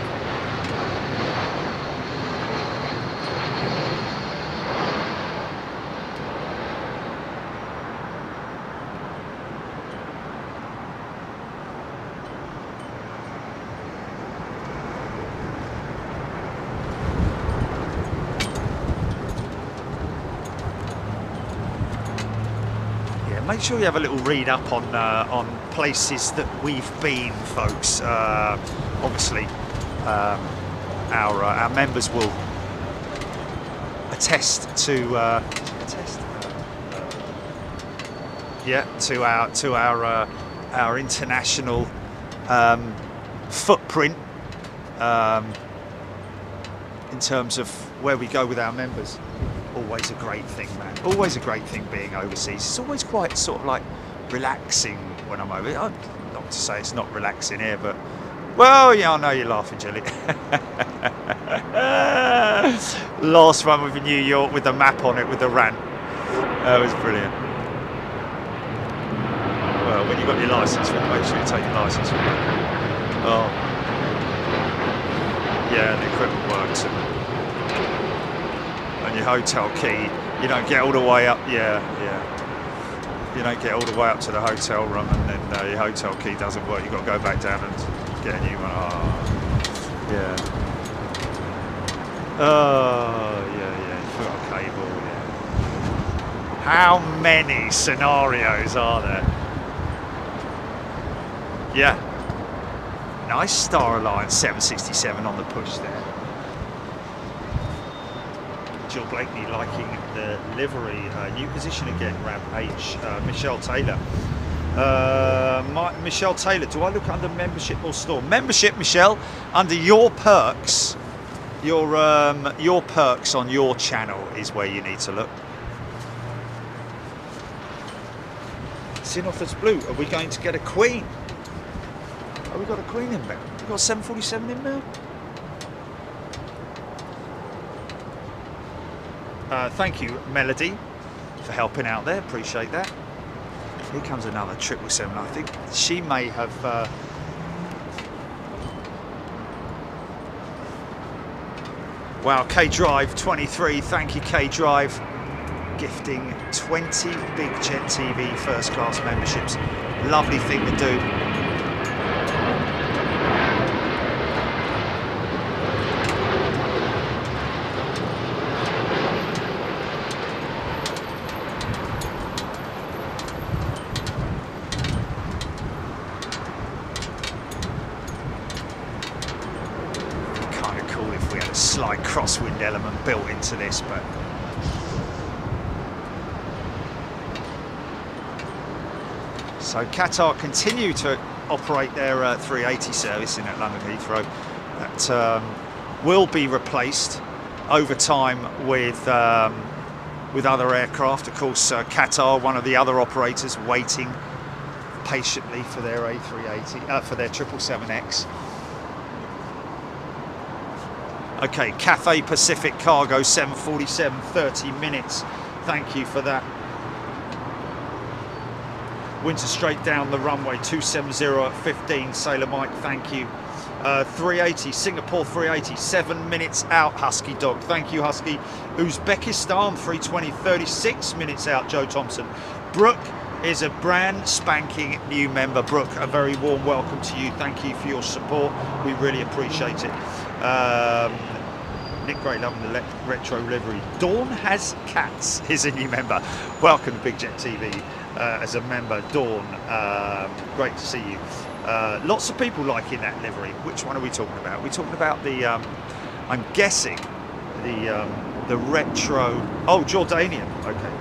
Make sure you have a little read up on places that we've been, folks. Obviously, our members will attest to our international footprint in terms of where we go with our members. Always a great thing, man. Always a great thing being overseas. It's always quite sort of like relaxing when I'm over. Not to say it's not relaxing here, but well, yeah, I know you're laughing, Jelly. Last run with New York with the map on it with the rant. That was brilliant. Well, when you've got your license, make sure you take your license with you. Oh, yeah, the equipment works. And your hotel key, you don't get all the way up. Yeah. You don't get all the way up to the hotel room, and then your hotel key doesn't work. You've got to go back down and get a new one. Oh, yeah. Oh, yeah. You forgot a cable. Yeah. How many scenarios are there? Yeah. Nice Star Alliance 767 on the push there. Jill Blakeney liking the livery. New position again, Rampage. Michelle Taylor. Michelle Taylor, do I look under membership or store? Membership, Michelle, under your perks. Your perks on your channel is where you need to look. Sinofers Blue, are we going to get a Queen? Oh, we got a Queen inbound. We got a 747 inbound. Thank you, Melody, for helping out there. Appreciate that. Here comes another 777. I think she may have. Wow, K Drive 23. Thank you, K Drive, gifting 20 Big Jet TV first class memberships. Lovely thing to do. crosswind element built into this, but so Qatar continue to operate their 380 service in at London Heathrow. That will be replaced over time with other aircraft. Of course, Qatar, one of the other operators, waiting patiently for their A380, for their 777X. Okay, Cathay Pacific Cargo 747, 30 minutes. Thank you for that. Winter straight down the runway 270 at 15. Sailor Mike, thank you. 380, Singapore 380, 7 minutes out, Husky Dog. Thank you, Husky. Uzbekistan 320, 36 minutes out, Joe Thompson. Brooke is a brand spanking new member. Brooke, a very warm welcome to you. Thank you for your support. We really appreciate it. Nick Gray, loving the retro livery. Dawn Has Cats is a new member. Welcome to Big Jet TV as a member, Dawn. Great to see you. Lots of people liking that livery. Which one are we talking about? We're talking about the, I'm guessing, the retro, oh, Jordanian, okay.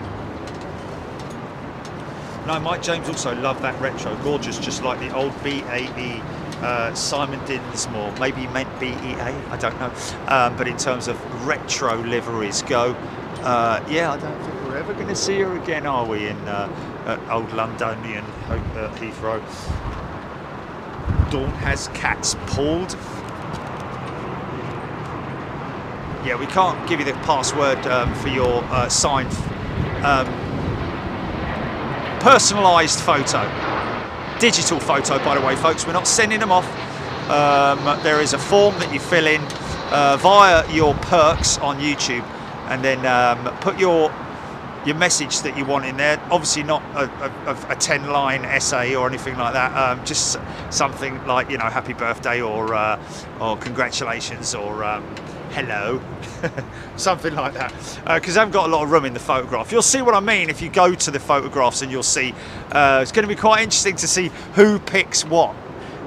No, Mike James also loved that retro, gorgeous, just like the old BAE Simon Dinsmore. Maybe he meant BEA, I don't know. But in terms of retro liveries go, yeah, I don't think we're ever going to see her again, are we, in old Londonian Heathrow. Dawn Has Cats pulled. Yeah, we can't give you the password for your signed personalised photo. Digital photo, by the way, folks. We're not sending them off. There is a form that you fill in via your perks on YouTube, and then put your message that you want in there. Obviously not a 10-line essay or anything like that. Just something like, you know, happy birthday or congratulations or hello, something like that. Because I haven't got a lot of room in the photograph. You'll see what I mean if you go to the photographs, and you'll see it's going to be quite interesting to see who picks what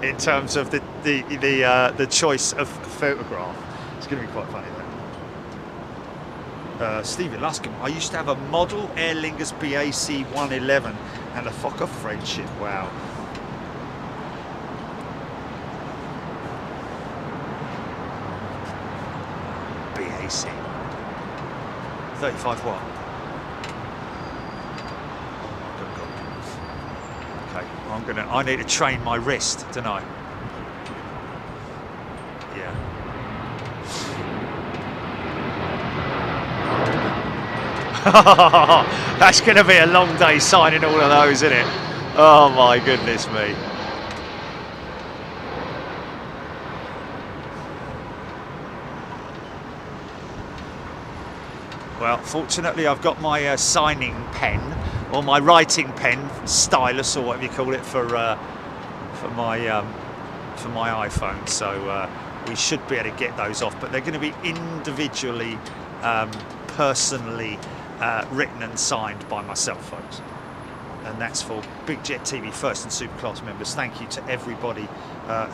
in terms of the choice of photograph. It's going to be quite funny. Stephen Luscombe, I used to have a model Aer Lingus BAC 111 and a Fokker Friendship. Wow. BAC 35 what? Okay, I need to train my wrist, don't I? Yeah. That's going to be a long day signing all of those, isn't it? Oh my goodness me. Well, fortunately I've got my signing pen, or my writing pen, stylus, or whatever you call it, for my iPhone. So we should be able to get those off, but they're going to be individually, personally written and signed by myself, folks. And that's for Big Jet TV First and Superclass members. Thank you to everybody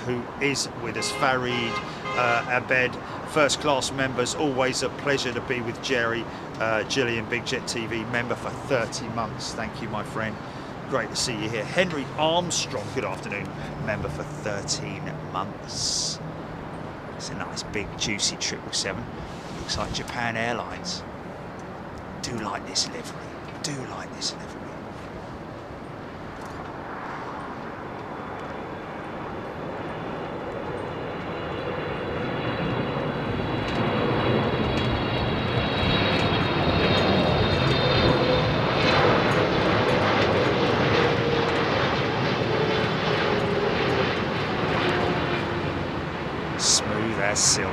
who is with us. Farid, Abed, First Class members, always a pleasure to be with Jerry. Gillian, Big Jet TV member for 30 months. Thank you, my friend. Great to see you here. Henry Armstrong, good afternoon, member for 13 months. It's a nice big juicy 777. Looks like Japan Airlines. Do like this livery. Do like this livery. Smooth as silk.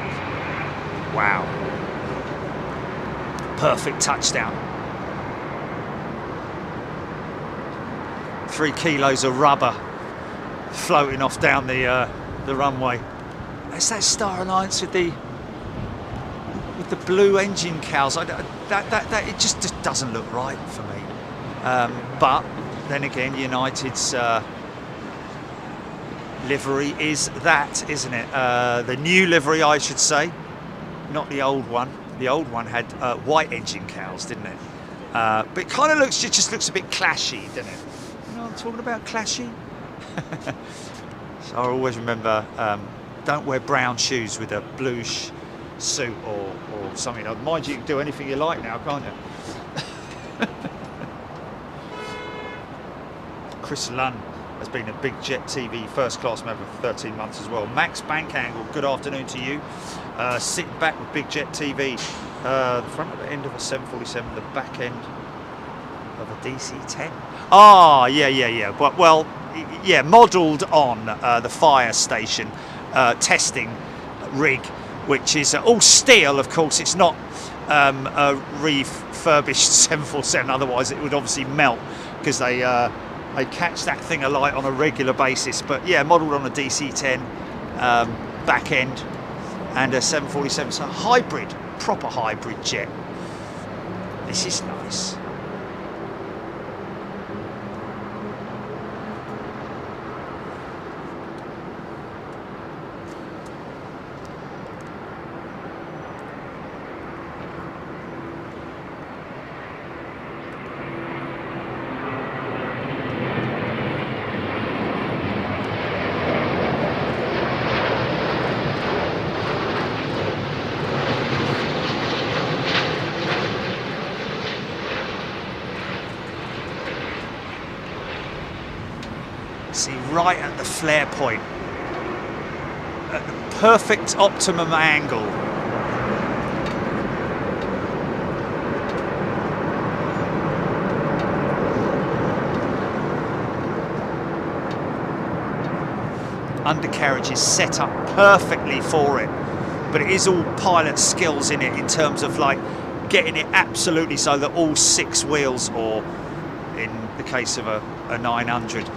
Wow. Perfect touchdown. 3 kilos of rubber floating off down the runway. It's that Star Alliance with the blue engine cowls. That it just doesn't look right for me. But then again, United's livery is that, isn't it? The new livery, I should say. not the old one. The old one had white engine cowls, didn't it? But it kind of looks, it just looks a bit clashy, doesn't it? You know what I'm talking about, clashy? So I always remember, don't wear brown shoes with a bluish suit or something. Mind you, can do anything you like now, can't you? Chris Lunn has been a Big Jet TV first class member for 13 months as well. Max Bankangle, good afternoon to you. Sitting back with Big Jet TV. The front of the end of a 747, the back end of a DC-10. Ah, yeah. But, well, yeah, modelled on the fire station testing rig, which is all steel, of course. It's not a refurbished 747, otherwise it would obviously melt, because they catch that thing alight on a regular basis. But yeah, modelled on a DC-10 back end and a 747, so hybrid, proper hybrid jet. This is nice. See, right at the flare point, at the perfect optimum angle. Undercarriage is set up perfectly for it, but it is all pilot skills in it, in terms of like getting it absolutely so that all 6 wheels, or in the case of a 900,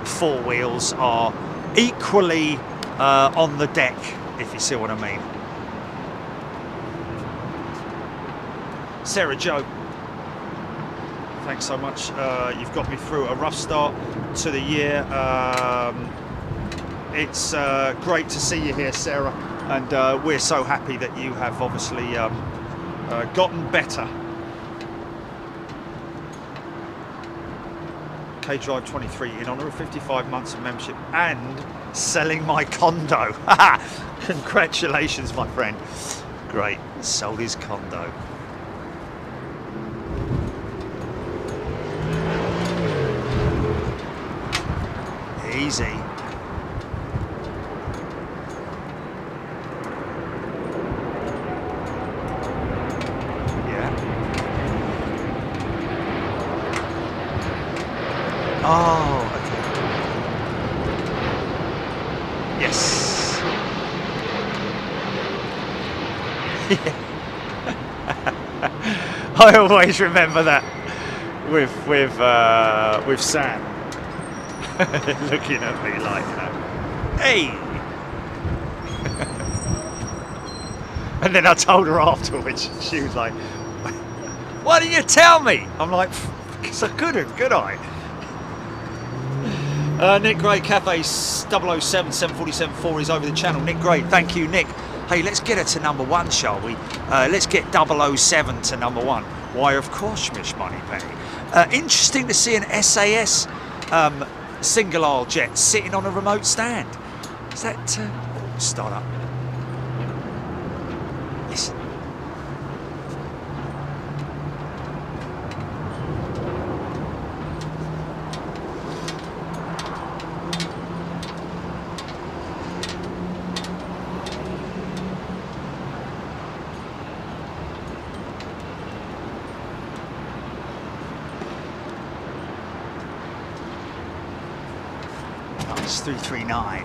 4 wheels are equally on the deck, if you see what I mean. Sarah Jo, thanks so much. You've got me through a rough start to the year. It's great to see you here, Sarah, and we're so happy that you have obviously gotten better. Drive 23 in honour of 55 months of membership and selling my condo. Congratulations, my friend. Great, sold his condo. Easy. Oh, okay. Yes. I always remember that with Sam looking at me like that. Hey. And then I told her afterwards. She was like, "Why didn't you tell me?" I'm like, "Because I couldn't, could I?" Nick Gray, Cafe 007 747-4 is over the channel. Nick Gray, thank you, Nick. Hey, let's get her to #1, shall we? Let's get 007 to #1. Why, of course, Miss Moneypenny. Interesting to see an SAS single aisle jet sitting on a remote stand. Is that start up? Listen. Nice, 339.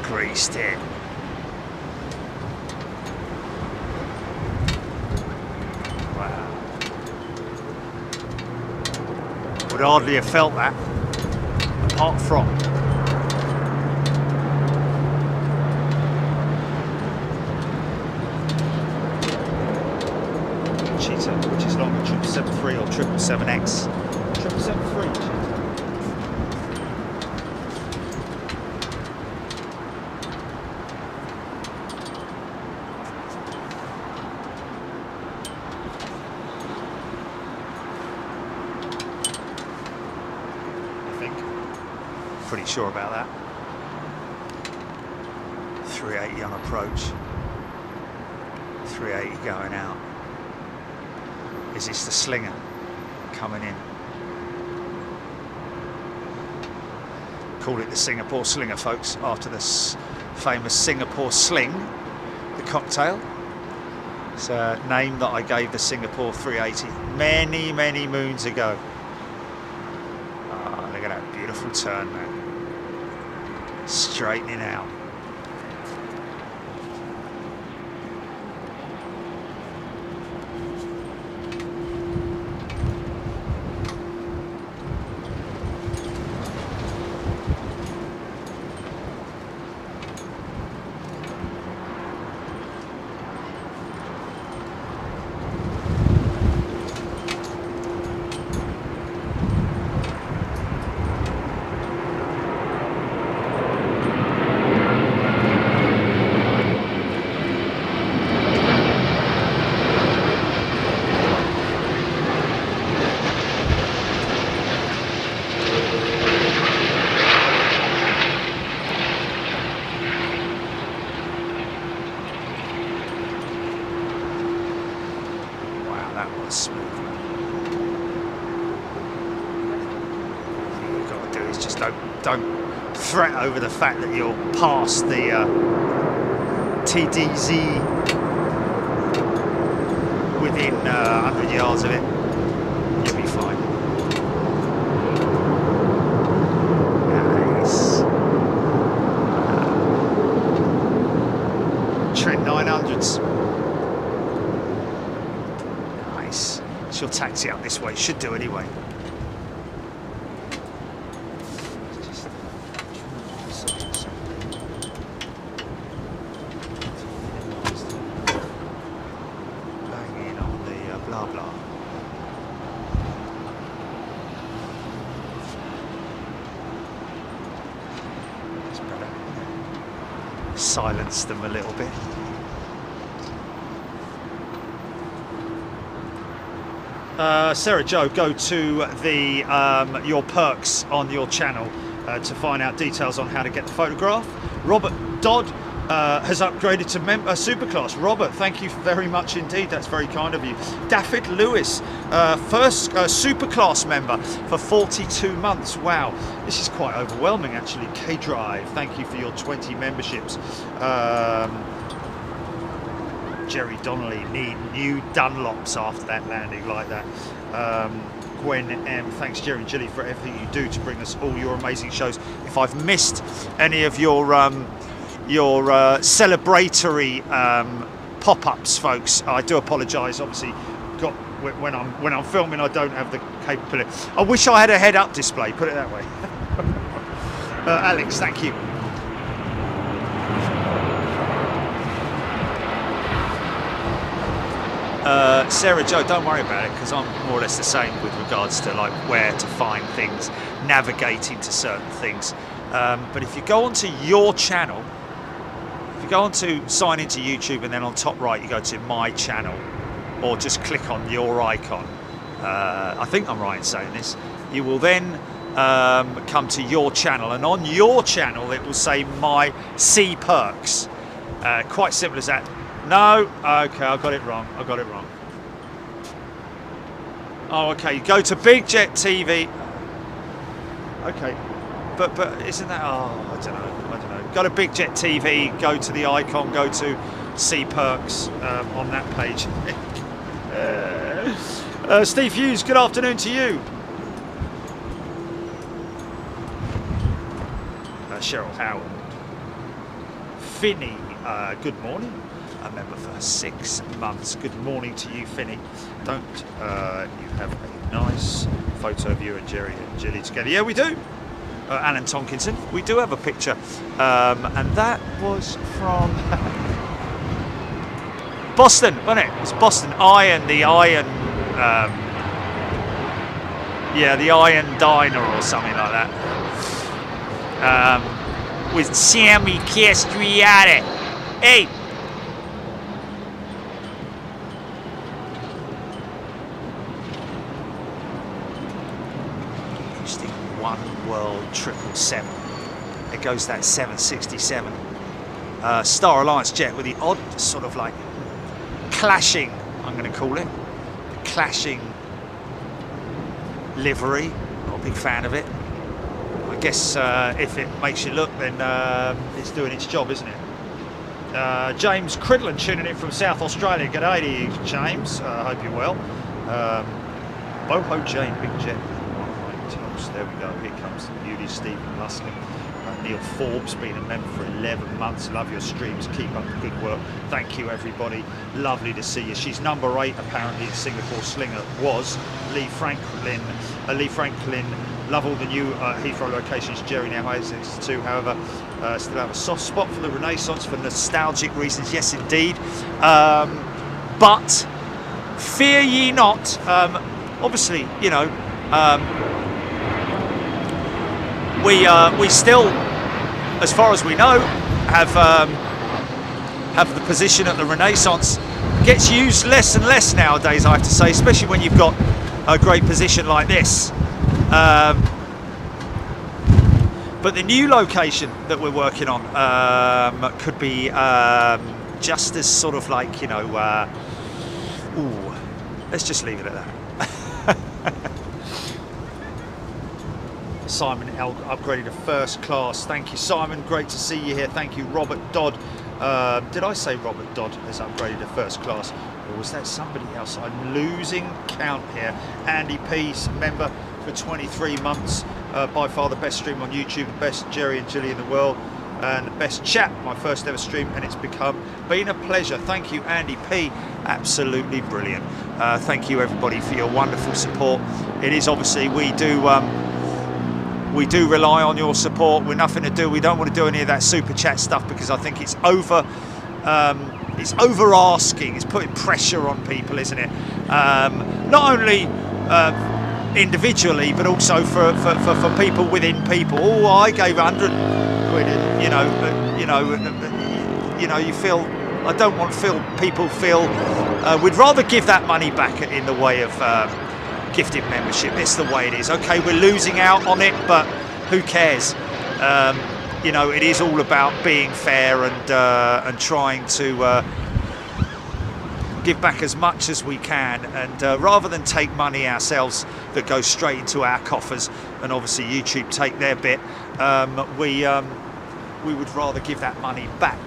Greased it. Wow. would hardly have felt that, apart from Cheetah, which is longer, 773 or 777X. 773 Cheetah. Pretty sure about that. 380 on approach, 380 going out. Is this the slinger coming in? Call it the Singapore Slinger, folks, after this famous Singapore Sling, the cocktail. It's a name that I gave the Singapore 380 many, many moons ago. Oh, look at that beautiful turn, man. Straightening out. Don't fret over the fact that you're past the TDZ within 100 yards of it. You'll be fine. Nice. Trent 900s. Nice. She'll taxi up this way. Should do anyway. Silence them a little bit. Sarah Joe, go to the your perks on your channel to find out details on how to get the photograph. Robert Dodd has upgraded to Superclass. Robert, thank you very much indeed. That's very kind of you. Daffyd Lewis, first Superclass member for 42 months. Wow, this is quite overwhelming actually. K-Drive, thank you for your 20 memberships. Jerry Donnelly, need new Dunlops after that landing like that. Gwen M, thanks Jerry and Gilly for everything you do to bring us all your amazing shows. If I've missed any of your celebratory pop-ups, folks, I do apologise. Obviously, when I'm filming, I don't have the capability. I wish I had a head-up display. Put it that way. Alex, thank you. Sarah Joe, don't worry about it, because I'm more or less the same with regards to like where to find things, navigating to certain things. But if you go onto your channel, if you go on to sign into YouTube and then on top right you go to my channel, or just click on your icon, I think I'm right in saying this, you will then come to your channel, and on your channel it will say my C perks. Quite simple as that. No, okay, I got it wrong. Oh, okay, you go to Big Jet TV. Okay, but isn't that? Oh, I don't know. Go to Big Jet TV. Go to the icon. Go to C perks on that page. Steve Hughes, good afternoon to you. Cheryl Howard, Finney. good morning. A member for 6 months. Good morning to you, Finny. Don't you have a nice photo of you and Jerry and Gilly together? Yeah, we do. Alan Tonkinson, we do have a picture, and that was from Boston, wasn't it? It was Boston Iron, the Iron, yeah, the Iron Diner or something like that, with Sammy Castriati. Hey. World 777. It goes that 767 Star Alliance jet with the odd sort of like clashing, I'm going to call it, the clashing livery. Not a big fan of it. I guess if it makes you look, then it's doing its job, isn't it? James Cridland tuning in from South Australia. G'day to you, James. I hope you're well. Boho Jane, big jet. There we go, here comes the beauty, Stephen Luskin. Neil Forbes, been a member for 11 months. Love your streams, keep up the good work. Thank you, everybody. Lovely to see you. She's number 8, apparently, in Singapore Slinger. Was Lee Franklin. Love all the new Heathrow locations. Jerry now has 2, however, still have a soft spot for the Renaissance for nostalgic reasons. Yes, indeed. But fear ye not. Obviously, you know, we still, as far as we know, have the position at the Renaissance. Gets used less and less nowadays, I have to say, especially when you've got a great position like this. But the new location that we're working on could be just as sort of like, you know, ooh, let's just leave it at that. Simon upgraded to first class. Thank you, Simon. Great to see you here. Thank you, Robert Dodd. Did I say Robert Dodd has upgraded to first class? Or was that somebody else? I'm losing count here. Andy P, member for 23 months. By far the best stream on YouTube, the best Jerry and Gilly in the world, and the best chat. My first ever stream, and it's been a pleasure. Thank you, Andy P. Absolutely brilliant. Thank you, everybody, for your wonderful support. It is obviously, we do rely on your support. We're nothing to do. We don't want to do any of that super chat stuff because I think it's over asking. It's putting pressure on people, isn't it? Not only individually, but also for people within people. Oh, I gave 100 quid. You know, you feel. I don't want people feel. We'd rather give that money back in the way of. Gifted membership. It's the way it is. Okay, we're losing out on it, but who cares? You know, it is all about being fair and trying to give back as much as we can, and rather than take money ourselves that goes straight into our coffers, and obviously YouTube take their bit, we would rather give that money back,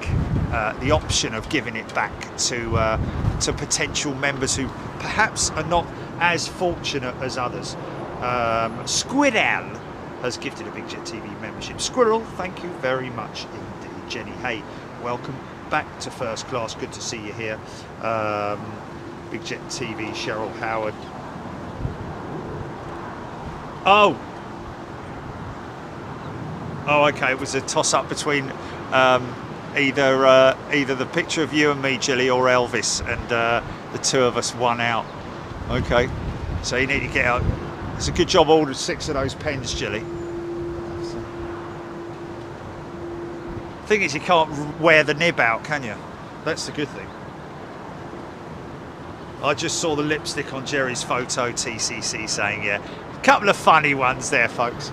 the option of giving it back to potential members who perhaps are not as fortunate as others. Squirrel has gifted a Big Jet TV membership. Squirrel, thank you very much indeed. Jenny, hey, welcome back to first class. Good to see you here. Big Jet TV, Cheryl Howard. Oh, okay. It was a toss-up between either the picture of you and me, Gilly, or Elvis, and the two of us won out. Okay, so you need to get out. It's a good job I ordered 6 of those pens, Gilly. Thing is, you can't wear the nib out, can you? That's the good thing. I just saw the lipstick on Jerry's photo, TCC saying, yeah. A couple of funny ones there, folks.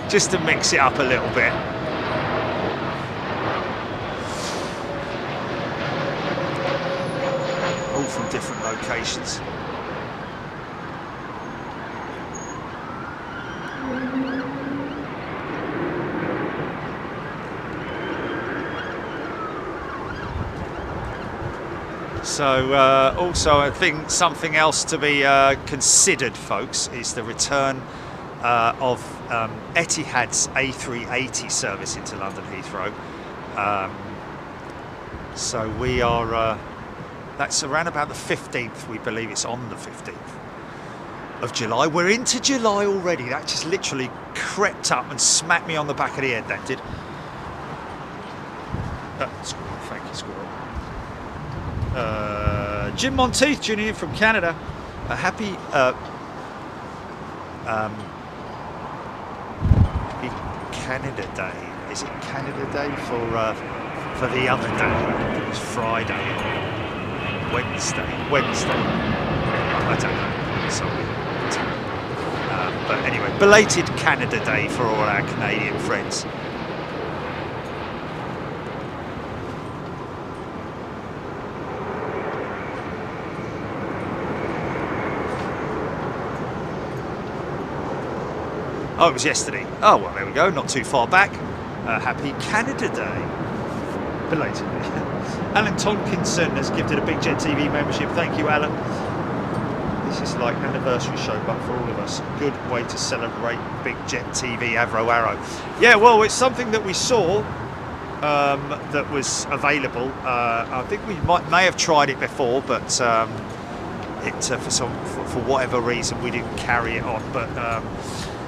Just to mix it up a little bit. All from different locations. So also I think something else to be considered, folks, is the return of Etihad's A380 service into London Heathrow. So we are, that's around about the 15th, we believe it's on the 15th of July. We're into July already. That just literally crept up and smacked me on the back of the head, that did. Squirrel, thank you, Squirrel. Jim Monteith tuning in from Canada. A happy Canada Day. Is it Canada Day for the other day? It was Friday, Wednesday. I don't know. Sorry. But anyway, belated Canada Day for all our Canadian friends. Oh, it was yesterday. Oh, well, there we go. Not too far back. Happy Canada Day. Belatedly. Alan Tonkinson has gifted a Big Jet TV membership. Thank you, Alan. This is like anniversary show, but for all of us. Good way to celebrate Big Jet TV, Avro Arrow. Yeah, well, it's something that we saw that was available. I think we may have tried it before, but for whatever reason we didn't carry it on. But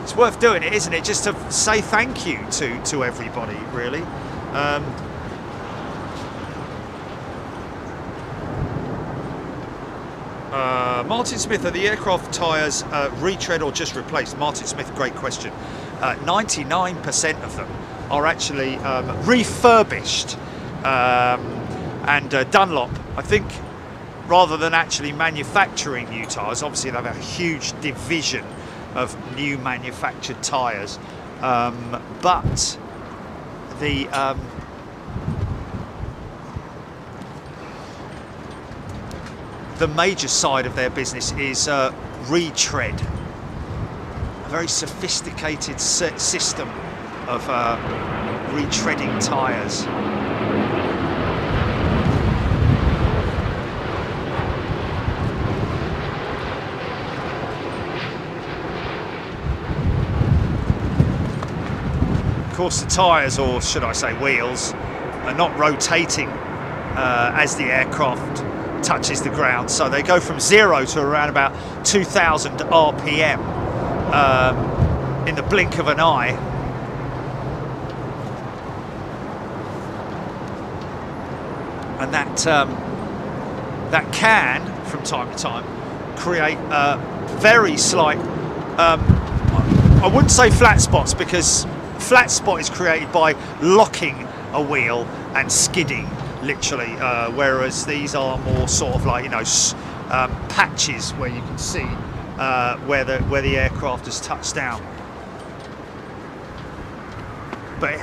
it's worth doing it, isn't it? Just to say thank you to everybody, really. Martin Smith, are the aircraft tyres retread or just replaced? Martin Smith, great question. 99% of them are actually refurbished. And Dunlop, I think, rather than actually manufacturing new tyres, obviously they have a huge division of new manufactured tyres, but the major side of their business is retread, a very sophisticated system of retreading tyres. Of course, the tyres, or should I say wheels, are not rotating as the aircraft touches the ground, so they go from 0 to around about 2,000 RPM in the blink of an eye. And that can, from time to time, create very slight, I wouldn't say flat spots, because flat spot is created by locking a wheel and skidding, literally, whereas these are more sort of like, you know, patches where you can see where the aircraft has touched down. But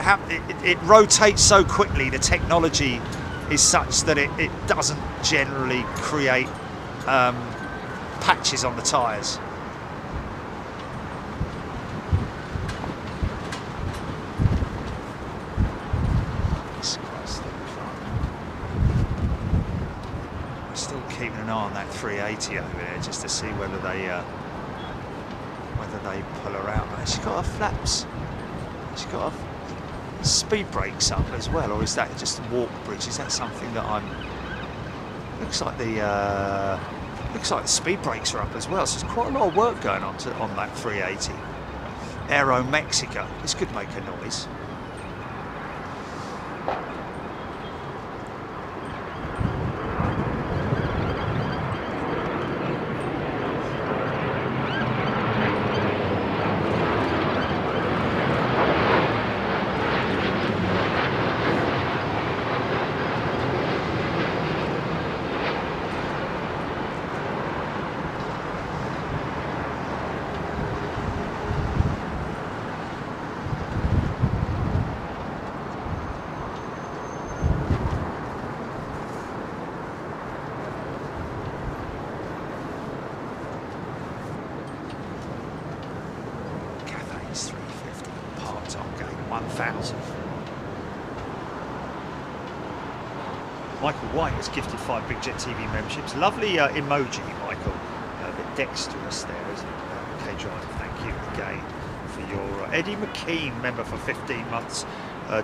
it rotates so quickly, the technology is such that it doesn't generally create patches on the tyres. Keeping an eye on that 380 over there just to see whether they pull her out. She's got her flaps. She's got her speed brakes up as well, or is that just a walk bridge? Is that something that I'm? Looks like the speed brakes are up as well. So there's quite a lot of work going on that 380. Aero Mexico. This could make a noise. Michael White has gifted 5 Big Jet TV memberships. Lovely emoji, Michael. A bit dexterous there, isn't it? Okay, driver, thank you again. your Eddie McKean, member for 15 months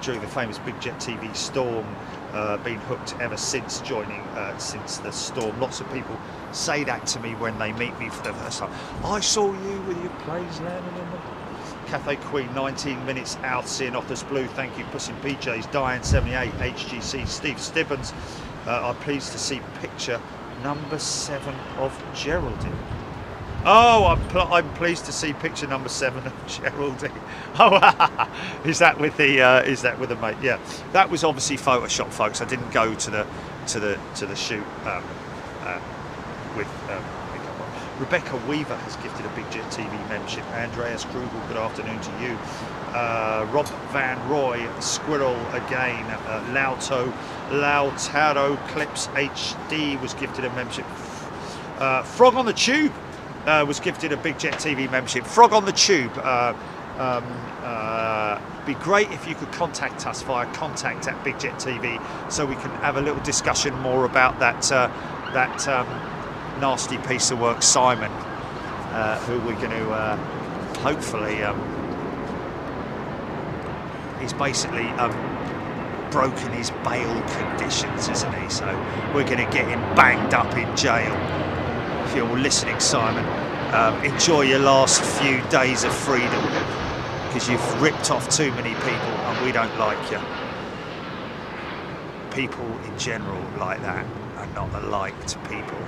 during the famous Big Jet TV storm. Been hooked ever since joining since the storm. Lots of people say that to me when they meet me for the first time. I saw you with your planes landing on the Cathay Queen. 19 minutes out, seeing off this blue. Thank you, Puss in PJs. Diane 78, HGC, Steve Stibbons. I'm pleased to see picture number 7 of Geraldine. Oh, I'm pleased to see picture number 7 of Geraldine. Oh, is that with the mate? Yeah, that was obviously Photoshop, folks. I didn't go to the shoot with. Rebecca Weaver has gifted a Big Jet TV membership. Andreas Krugel, good afternoon to you. Rob Van Roy, Squirrel again. Lautaro Clips HD was gifted a membership. Frog on the Tube was gifted a Big Jet TV membership. Frog on the Tube. Be great if you could contact us via contact@Big Jet TV so we can have a little discussion more about that nasty piece of work, Simon, who we're going to hopefully. He's basically broken his bail conditions, isn't he? So we're going to get him banged up in jail. If you're listening, Simon, enjoy your last few days of freedom because you've ripped off too many people and we don't like you. People in general like that are not a liked people.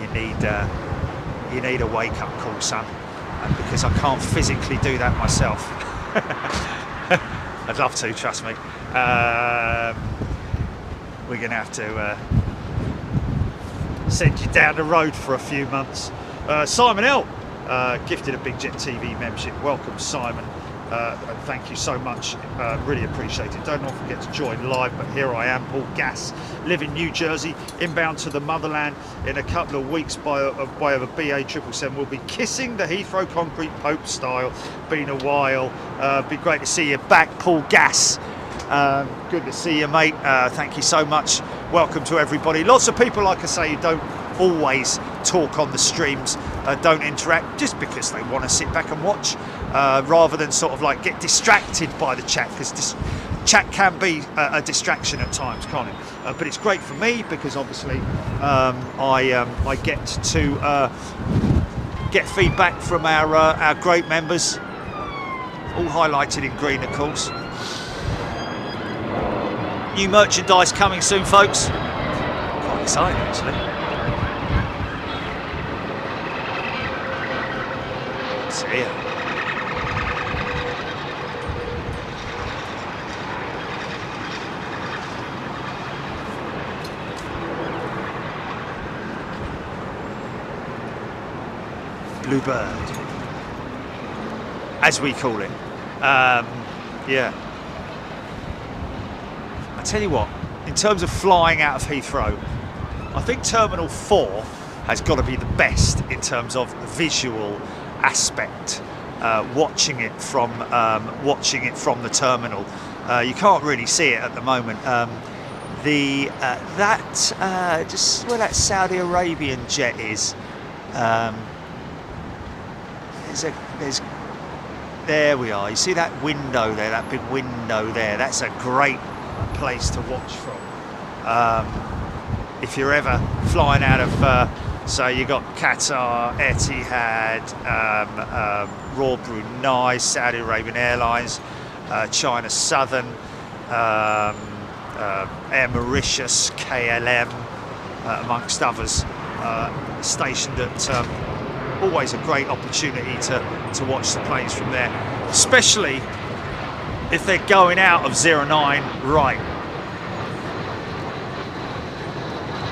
You need a wake-up call, son, and because I can't physically do that myself. I'd love to, trust me. We're going to have to send you down the road for a few months. Simon L gifted a Big Jet TV membership. Welcome, Simon. And thank you so much, really appreciate it. Don't forget to join live, but here I am, Paul Gass, live in New Jersey, inbound to the motherland in a couple of weeks by a BA 777. We'll be kissing the Heathrow concrete Pope style. Been a while, be great to see you back, Paul Gass. Good to see you, mate. Thank you so much. Welcome to everybody. Lots of people, like I say, don't always talk on the streams, don't interact just because they want to sit back and watch rather than sort of like get distracted by the chat, because chat can be a distraction at times, can't it? But it's great for me because obviously I get to get feedback from our great members, all highlighted in green, of course. New merchandise coming soon, folks. Quite exciting, actually. See ya. Bluebird, as we call it. Yeah. I tell you what, in terms of flying out of Heathrow, I think Terminal 4 has got to be the best in terms of visual aspect. Watching it from the terminal, you can't really see it at the moment. Just where that Saudi Arabian jet is, there we are. You see that window there, that big window there? That's a great place to watch from. If you're ever flying out of, so you got Qatar, Etihad, Royal Brunei, Saudi Arabian Airlines, China Southern, Air Mauritius, KLM, amongst others, stationed at. Always a great opportunity to watch the planes from there, especially if they're going out of 09 right,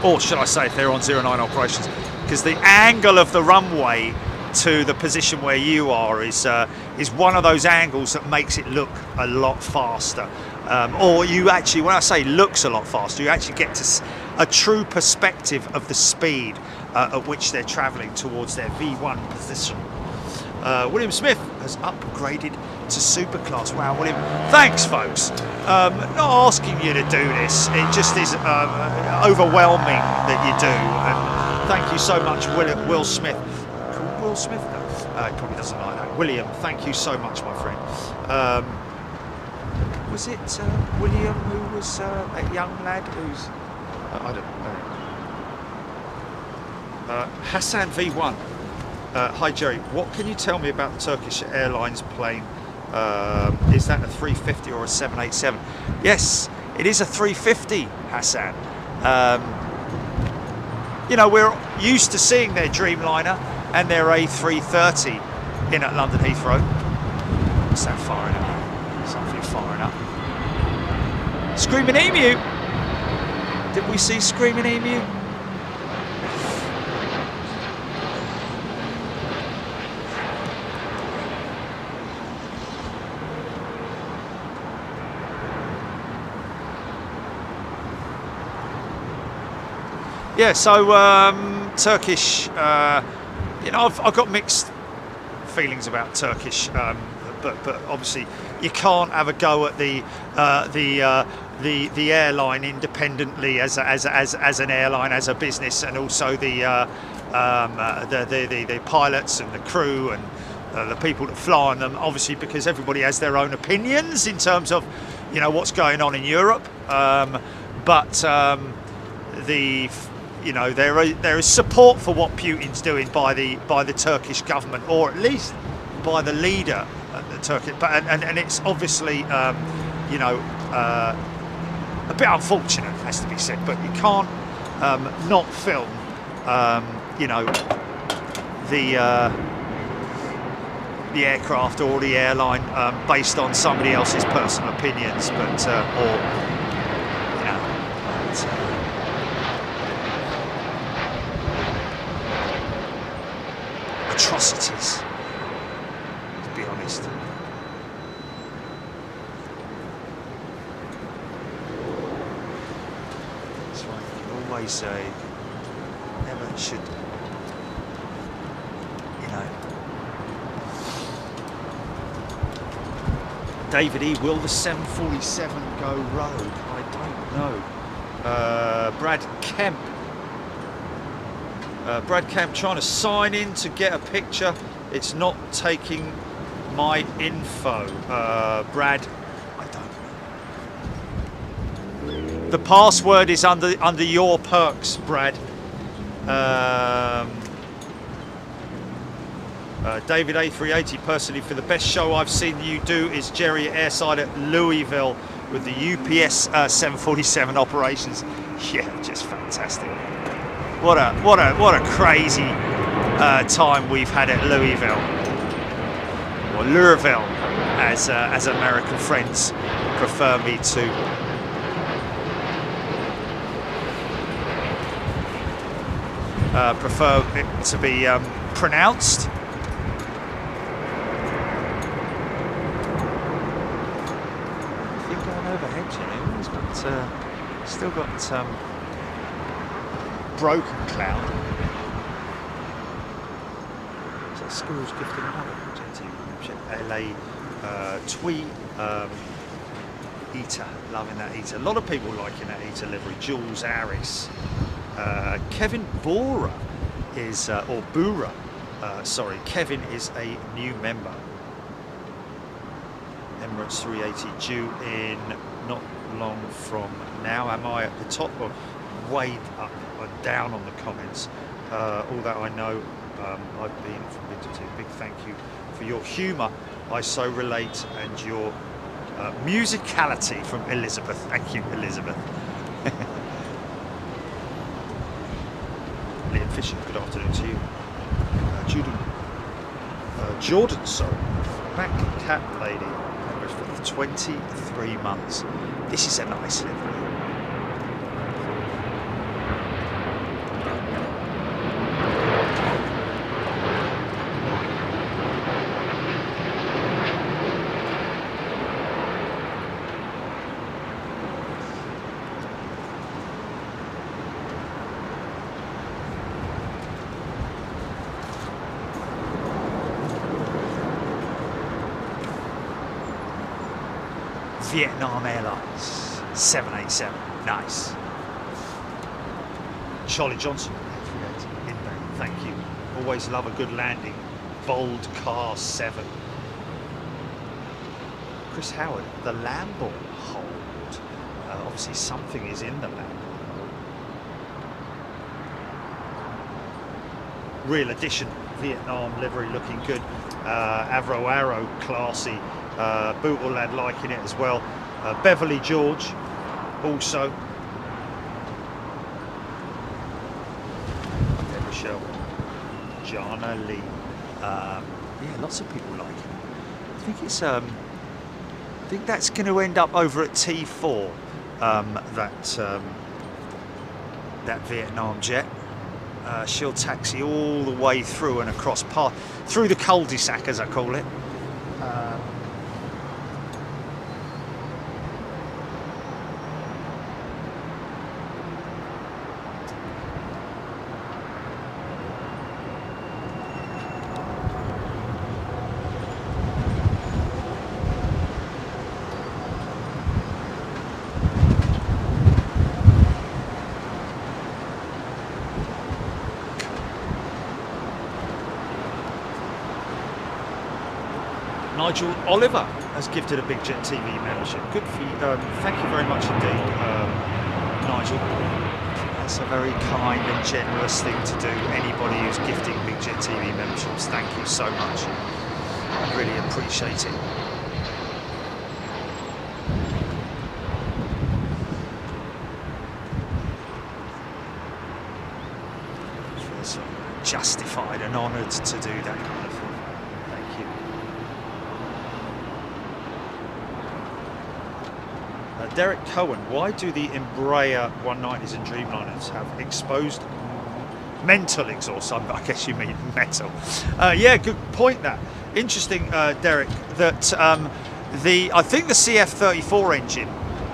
or should I say if they're on 09 operations, because the angle of the runway to the position where you are is one of those angles that makes it look a lot faster, or you actually, when I say looks a lot faster, you actually get to a true perspective of the speed at which they're travelling towards their V1 position. William Smith has upgraded to super class. Wow, William, thanks, folks. Not asking you to do this, it just is overwhelming that you do. And thank you so much, Will Smith. Will Smith, though. He probably doesn't like that. William, thank you so much, my friend. Was it William who was a young lad who's... I don't know. Hassan V1. Hi Jerry, what can you tell me about the Turkish Airlines plane? Is that a 350 or a 787? Yes, it is a 350, Hassan. You know, we're used to seeing their Dreamliner and their A330 in at London Heathrow. What's that firing up? Something firing up. Screaming Emu! Did we see Screaming Emu? Yeah, so Turkish, you know, I've got mixed feelings about Turkish, but obviously you can't have a go at the airline independently as an airline, as a business, and also the pilots and the crew and the people that fly on them. Obviously, because everybody has their own opinions in terms of, you know, what's going on in Europe, you know, there is support for what Putin's doing by the Turkish government, or at least by the leader of the Turkish. But and it's obviously you know, a bit unfortunate, has to be said. But you can't not film you know, the aircraft or the airline based on somebody else's personal opinions, but or you know. Atrocities, to be honest. That's right, you always say, never should, you know. David E, will the 747 go rogue? I don't know. Brad Kemp. Brad Camp trying to sign in to get a picture. It's not taking my info. Brad, I don't know. The password is under your perks, Brad. David A380, personally, for the best show I've seen you do is Jerry Airside at Louisville with the UPS 747 operations. Yeah, just fantastic. What a crazy time we've had at Louisville, or Louisville, as American friends prefer me to. Prefer it to be pronounced. I think going overhead, you know, he's got still got broken cloud. So school's gifting another LA Twee Eater, loving that Eater. A lot of people liking that Eater livery. Jules Harris, Kevin Bora is or Bura, sorry, Kevin is a new member. Emirates 380 due in not long from now. Am I at the top or way up and down on the comments? All that I know, I've been from Victor. Big thank you for your humour. I so relate, and your musicality, from Elizabeth. Thank you, Elizabeth. Liam Fisher, good afternoon to you. Jordan, sorry. Back cat lady for 23 months. This is a nice livery. Vietnam Airlines 787, nice. Charlie Johnson, inbound, thank you. Always love a good landing Bold Car 7. Chris Howard, the Lambo hold. Obviously something is in the Lambo. Real edition Vietnam livery, looking good. Avro Arrow, classy. Bootle lad liking it as well. Beverly George also. Michelle, Jana Lee. Yeah, lots of people like it. I think it's I think that's going to end up over at T4. That Vietnam jet. She'll taxi all the way through and across through the cul-de-sac, as I call it. Nigel Oliver has gifted a Big Jet TV membership. Good for you. Thank you very much indeed, Nigel. That's a very kind and generous thing to do. Anybody who's gifting Big Jet TV memberships, thank you so much. I really appreciate it. Feels justified and honoured to do that kind of thing. Thank you. Derek Cohen, why do the Embraer 190s and Dreamliners have exposed mental exhaust? I guess you mean metal. Yeah, good point. That interesting, Derek. That I think the CF-34 engine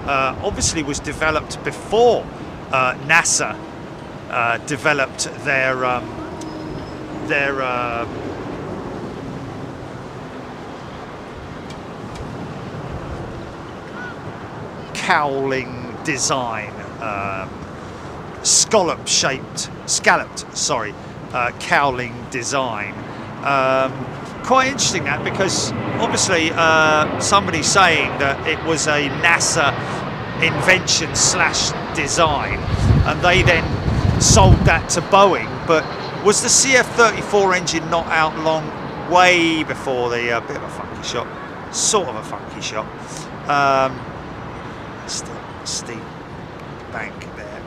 obviously was developed before NASA developed their cowling design, scalloped cowling design. Quite interesting that, because obviously somebody's saying that it was a NASA invention / design, and they then sold that to Boeing. But was the CF-34 engine not out way before the bit of a funky shot, sort of a funky shot? Still a steep bank there.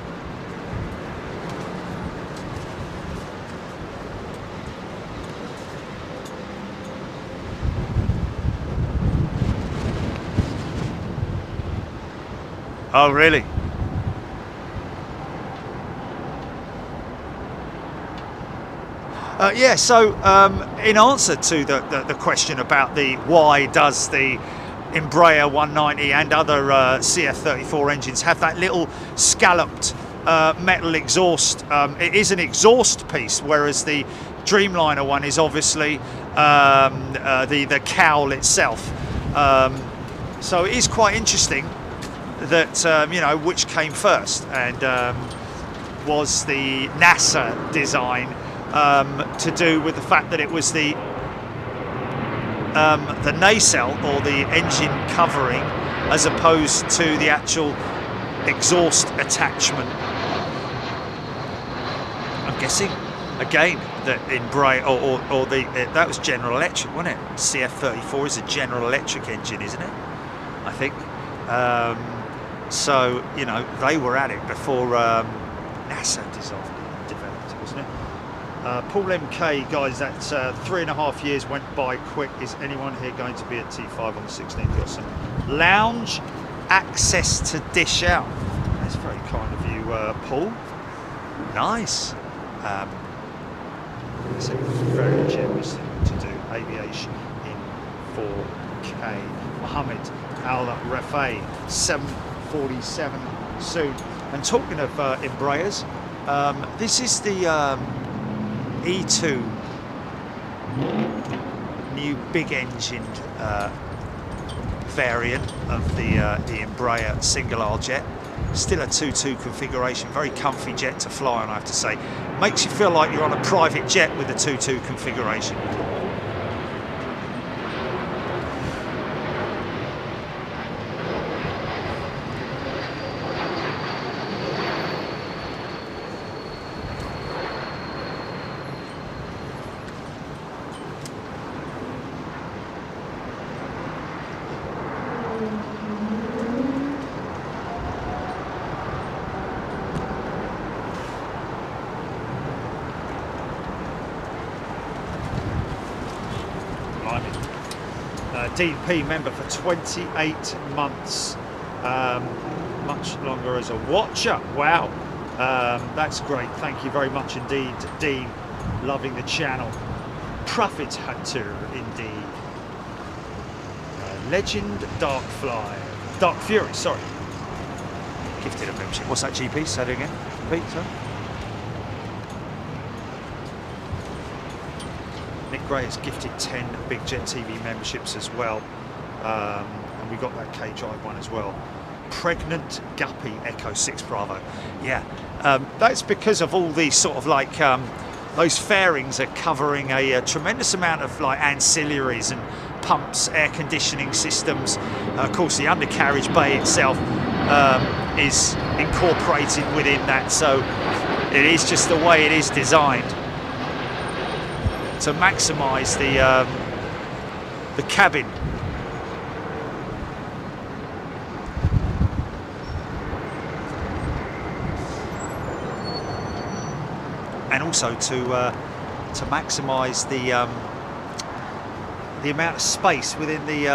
Oh, really? Yeah, so in answer to the question about why does the Embraer 190 and other CF-34 engines have that little scalloped metal exhaust, it is an exhaust piece, whereas the Dreamliner one is obviously the cowl itself. So it is quite interesting that you know, which came first, and was the NASA design to do with the fact that it was the nacelle, or the engine covering, as opposed to the actual exhaust attachment. I'm guessing again that Embraer or that was General Electric, wasn't it? CF-34 is a General Electric engine, isn't it? I think. So you know, they were at it before NASA developed it, wasn't it? Paul MK, guys, that's 3.5 years went by quick. Is anyone here going to be at T5 on the 16th? Got some lounge access to dish out. That's very kind of you, Paul. Nice. It's a very generous thing to do. Aviation in 4K. Mohammed Al Rafay, 747 soon. And talking of Embraers, this is the E2 new big engined variant of the Embraer single aisle jet. Still a 2.2 configuration, very comfy jet to fly on, I have to say. Makes you feel like you're on a private jet with the 2.2 configuration. DP member for 28 months. Much longer as a watcher. Wow, that's great. Thank you very much indeed, Dean. Loving the channel. Profit Hunter indeed. Legend Dark Fury, sorry. Gifted a membership. What's that, GP? Say it again. Pete, sorry. Nick Gray has gifted 10 Big Jet TV memberships as well. And we got that K-Drive one as well. Pregnant Guppy Echo 6 Bravo. Yeah, that's because of all these sort of like those fairings are covering a tremendous amount of like ancillaries and pumps, air conditioning systems. Of course, the undercarriage bay itself is incorporated within that, so it is just the way it is designed to maximise the cabin. And also to maximise the amount of space within the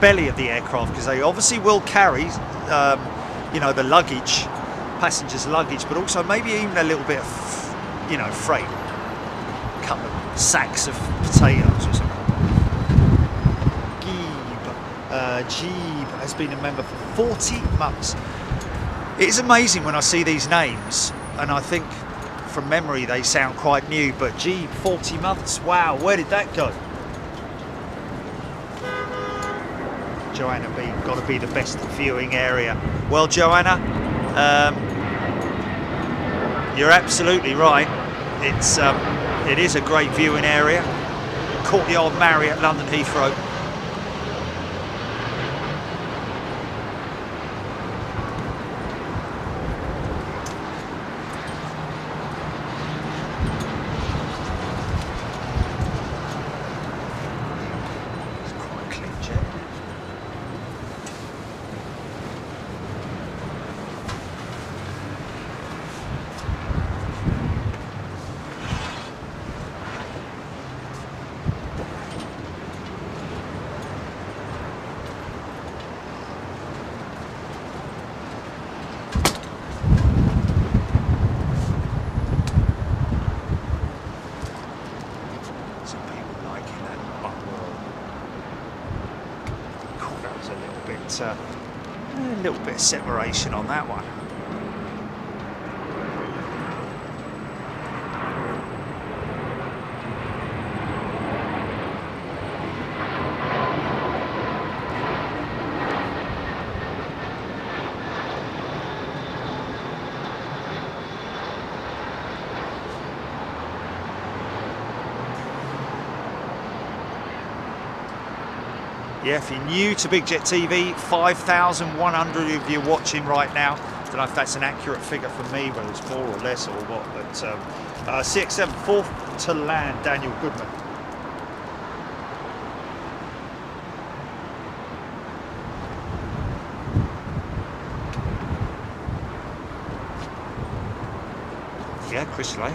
belly of the aircraft, because they obviously will carry, you know, the luggage, passengers' luggage, but also maybe even a little bit of, you know, freight, a couple of sacks of potatoes or something. Jeeb has been a member for 40 months. It is amazing when I see these names, and I think from memory they sound quite new, but Jeeb, 40 months, wow, where did that go? Joanna B, got to be the best viewing area. Well, Joanna, you're absolutely right. It is a great viewing area. Courtyard Marriott, London Heathrow. A little bit of separation on that one. Yeah, if you're new to Big Jet TV, 5,100 of you watching right now. Don't know if that's an accurate figure for me, whether it's more or less or what, but CX7 fourth to land, Daniel Goodman. Yeah, Chris Lane.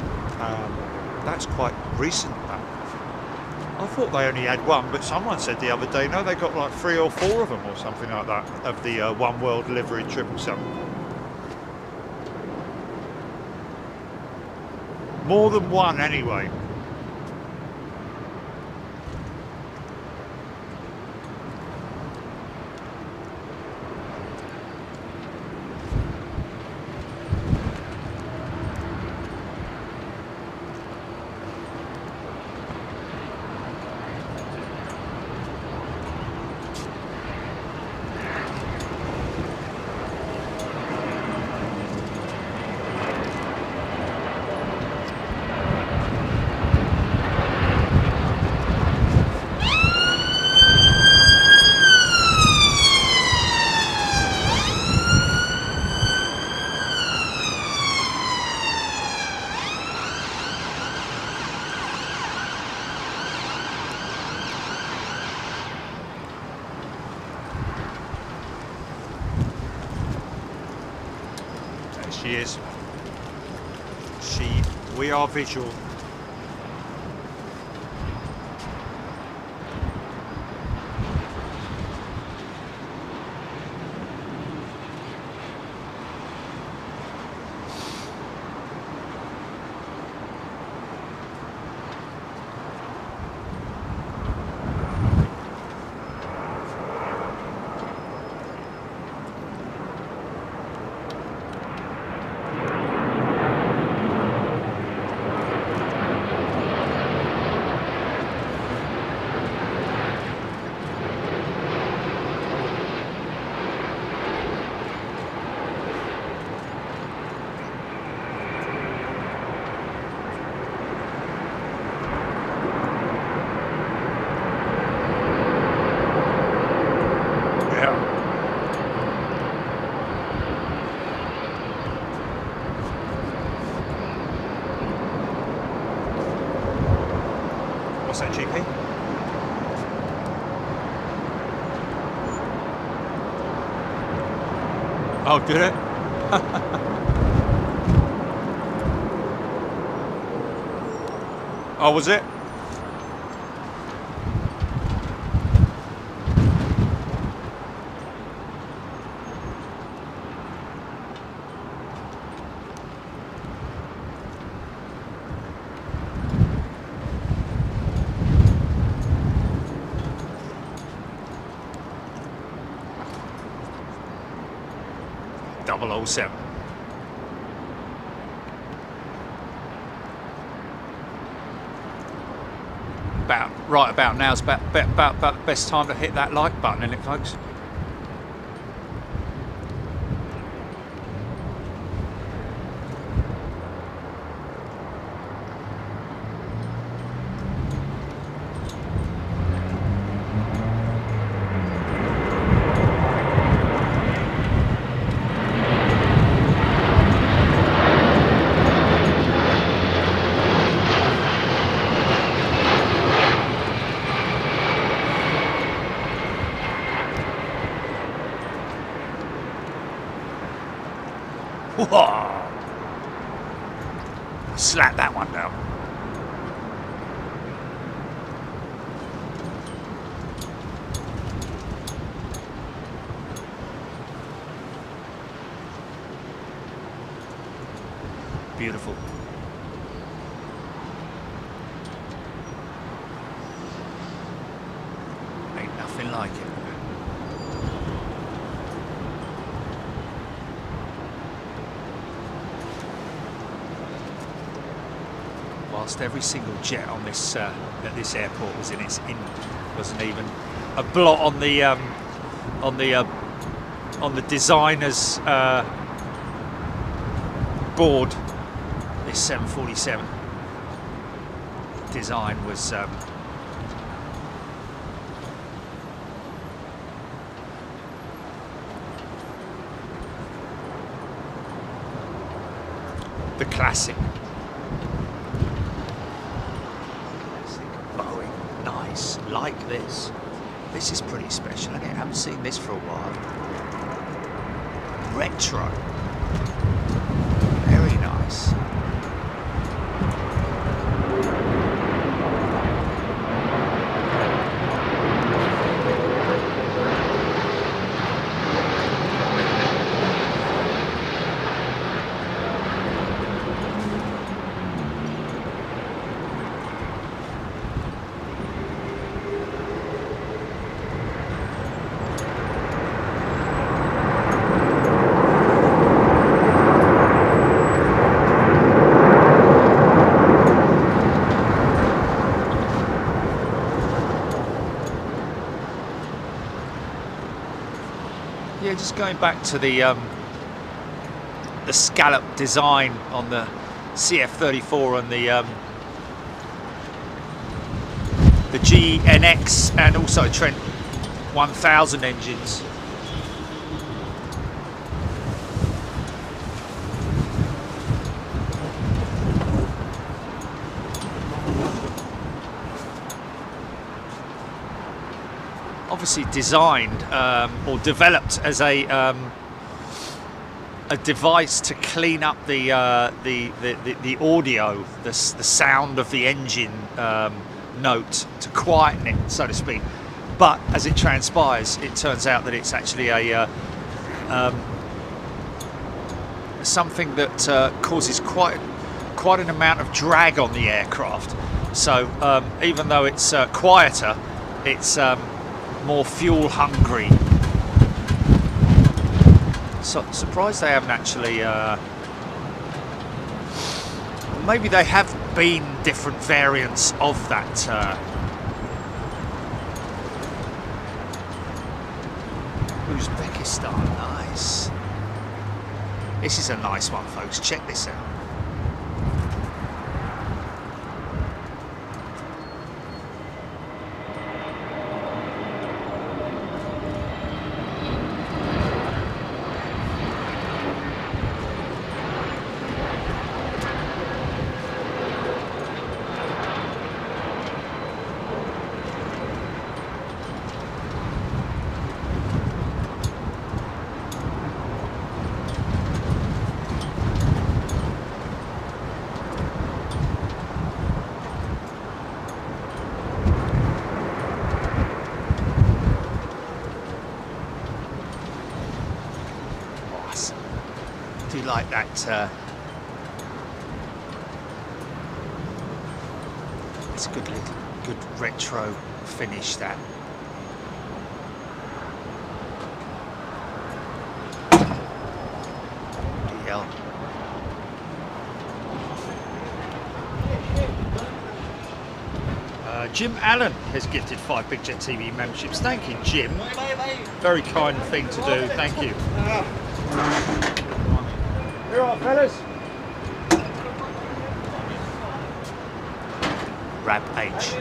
That's quite recent. I thought they only had one, but someone said the other day, no, they got like 3 or 4 of them or something like that, of the One World livery 777. More than one anyway. She is. We are visual. Oh, did it? Oh, was it? .007. Right about now is about the best time to hit that like button, isn't it, folks? Whoa. Slap that one down. Beautiful. Ain't nothing like it. Whilst every single jet on this at this airport was wasn't even a blot on the designer's board. This 747 design was the classic. Boeing, nice, like this. This is pretty special. I haven't seen this for a while. Retro. Very nice. Yeah, just going back to the scallop design on the CF34 and the GNX and also Trent 1000 engines. Obviously designed or developed as a device to clean up the audio, the sound of the engine note, to quieten it, so to speak. But as it transpires, it turns out that it's actually a something that causes quite an amount of drag on the aircraft. So even though it's quieter, it's more fuel hungry. So surprised they haven't actually maybe they have been different variants of that Uzbekistan. Nice. This is a nice one, folks. Check this out. like that. It's a good retro finish, that. DL. Jim Allen has gifted 5 Big Jet TV memberships. Thank you, Jim. Very kind thing to do. Thank you. Here are, fellas. Rab H.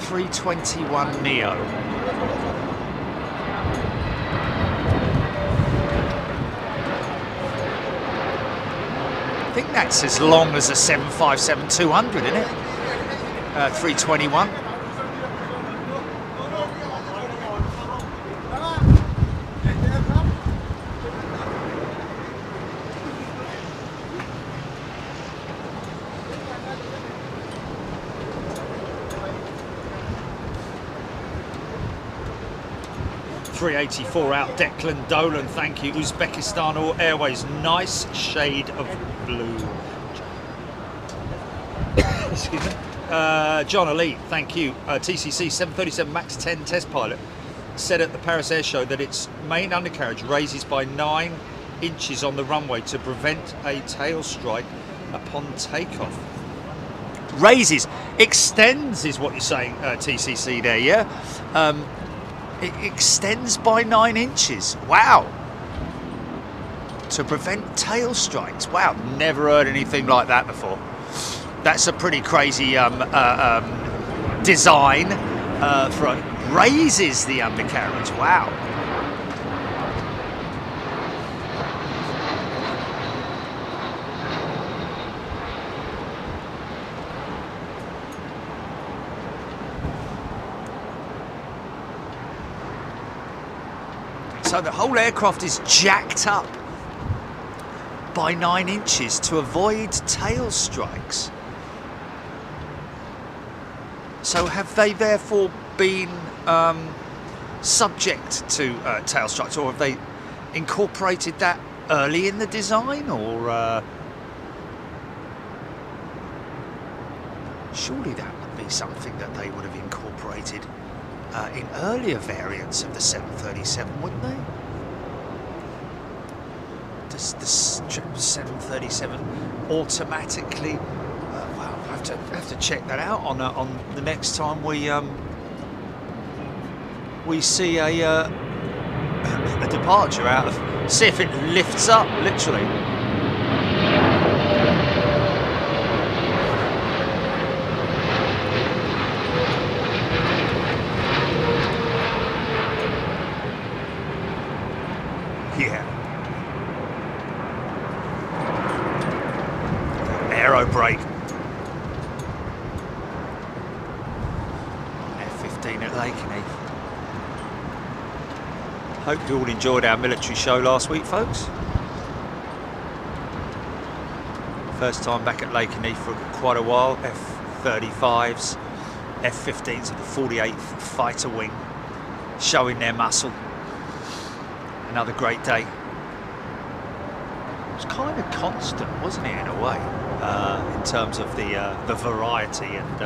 321 Neo. I think that's as long as a 757-200, isn't it? 321. .384 out, Declan Dolan, thank you. Uzbekistan Airways, nice shade of blue. Excuse me. John Ali, thank you. TCC 737 MAX 10 test pilot said at the Paris Air Show that its main undercarriage raises by 9 inches on the runway to prevent a tail strike upon takeoff. Raises, extends is what you're saying, TCC there, yeah? It extends by 9 inches. Wow. To prevent tail strikes. Wow, never heard anything like that before. That's a pretty crazy design for it. Raises the undercarriage. Wow. So the whole aircraft is jacked up by 9 inches to avoid tail strikes. So have they therefore been subject to tail strikes, or have they incorporated that early in the design, or surely that would be something that they would have incorporated in earlier variants of the 737, wouldn't they? Does the 737 automatically? Well, I have to check that out on the next time we see a departure out of. See if it lifts up, literally. Yeah. Aero brake. F-15 at Lakenheath. Hope you all enjoyed our military show last week, folks. First time back at Lakenheath for quite a while. F-35s, F-15s of the 48th Fighter Wing, showing their muscle. Another great day. It was kind of constant, wasn't it, in a way, in terms of the variety and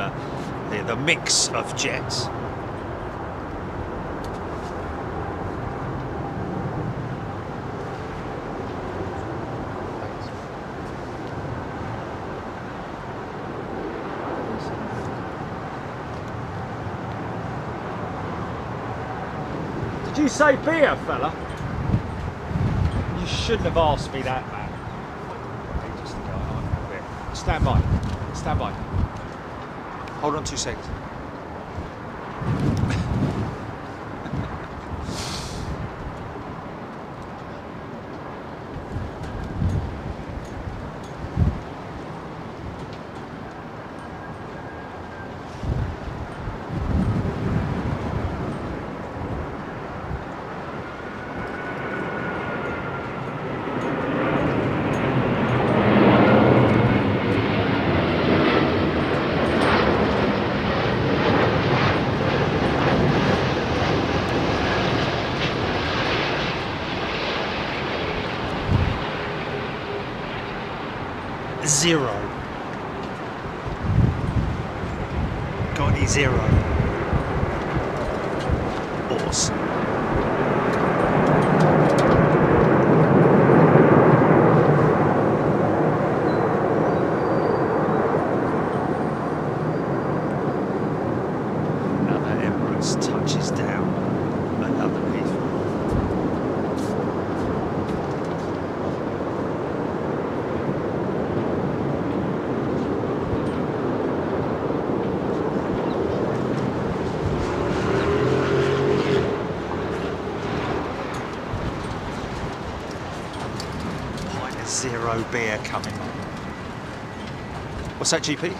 the mix of jets. Did you say beer, fella? You shouldn't have asked me that, man. Stand by. Stand by. Hold on 2 seconds. zero. Got any zero? Awesome. Another Emirates touches down. Another Heathrow. Zero beer coming. What's that, GP?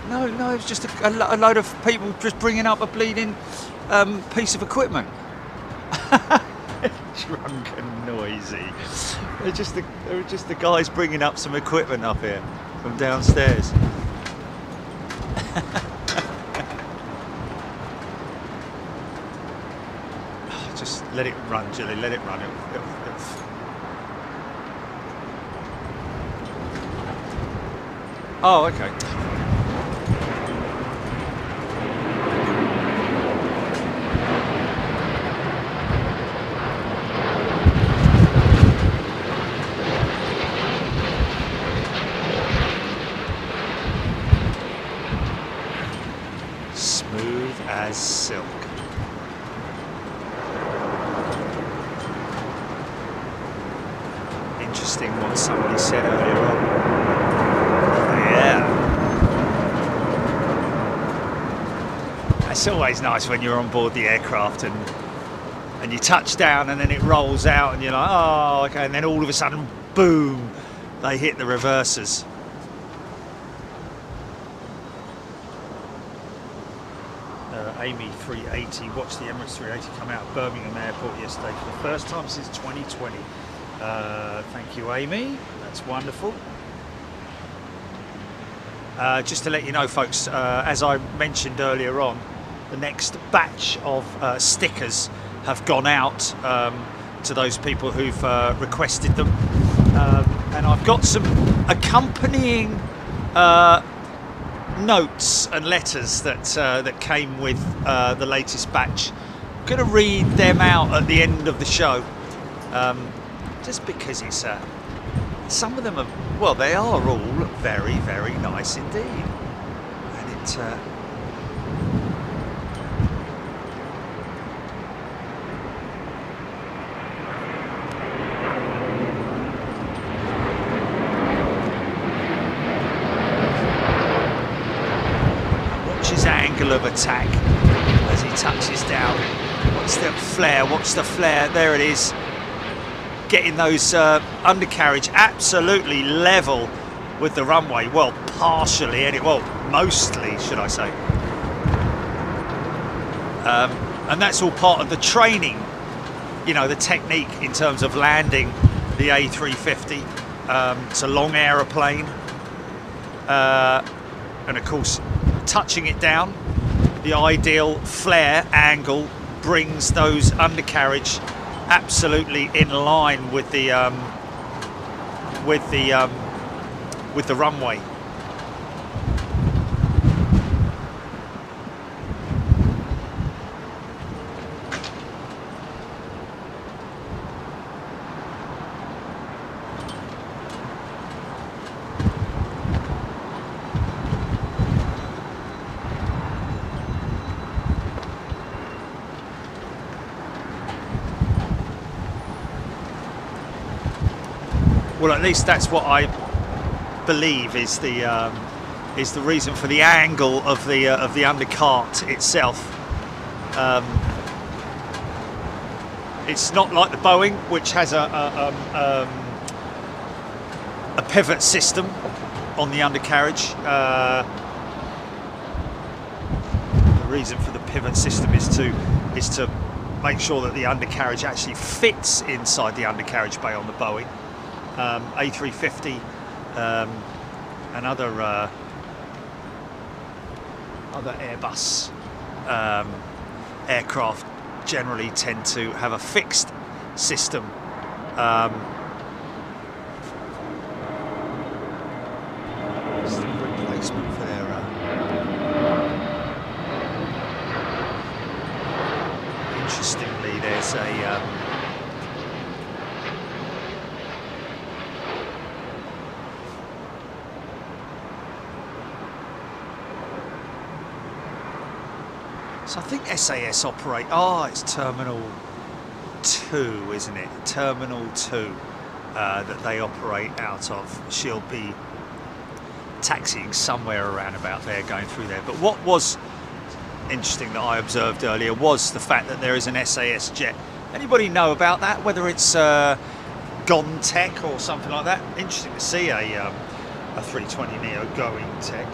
No, it's just a load of people just bringing up a bleeding piece of equipment. Drunk and noisy. They're just the guys bringing up some equipment up here from downstairs. Just let it run, Jilly. Let it run. Oh, okay. Smooth as silk. Interesting what somebody said earlier on. Yeah. It's always nice when you're on board the aircraft and you touch down and then it rolls out and you're like, oh, okay, and then all of a sudden, boom, they hit the reversers. Amy 380 watched the Emirates 380 come out of Birmingham Airport yesterday for the first time since 2020. Thank you, Amy. That's wonderful. Just to let you know, folks, as I mentioned earlier on, the next batch of stickers have gone out to those people who've requested them, and I've got some accompanying notes and letters that came with the latest batch. I'm going to read them out at the end of the show, just because it's some of them are, well, they are all very, very nice indeed, and it angle of attack as he touches down. What's the flare? What's the flare? There it is. Getting those undercarriage absolutely level with the runway. Well, partially, well, mostly, should I say. And that's all part of the training, you know, the technique in terms of landing the A350. It's a long aeroplane. And of course, touching it down, the ideal flare angle brings those undercarriage absolutely in line with the runway. Well, at least that's what I believe is the reason for the angle of the undercart itself. It's not like the Boeing, which has a pivot system on the undercarriage. The reason for the pivot system is to make sure that the undercarriage actually fits inside the undercarriage bay on the Boeing. A350 and other Airbus aircraft generally tend to have a fixed system. It's the replacement for their interestingly, there's a so I think SAS operate. It's Terminal 2, isn't it? Terminal 2 that they operate out of. She'll be taxiing somewhere around about there, going through there. But what was interesting that I observed earlier was the fact that there is an SAS jet. Anybody know about that? Whether it's gone tech or something like that? Interesting to see a 320neo going tech.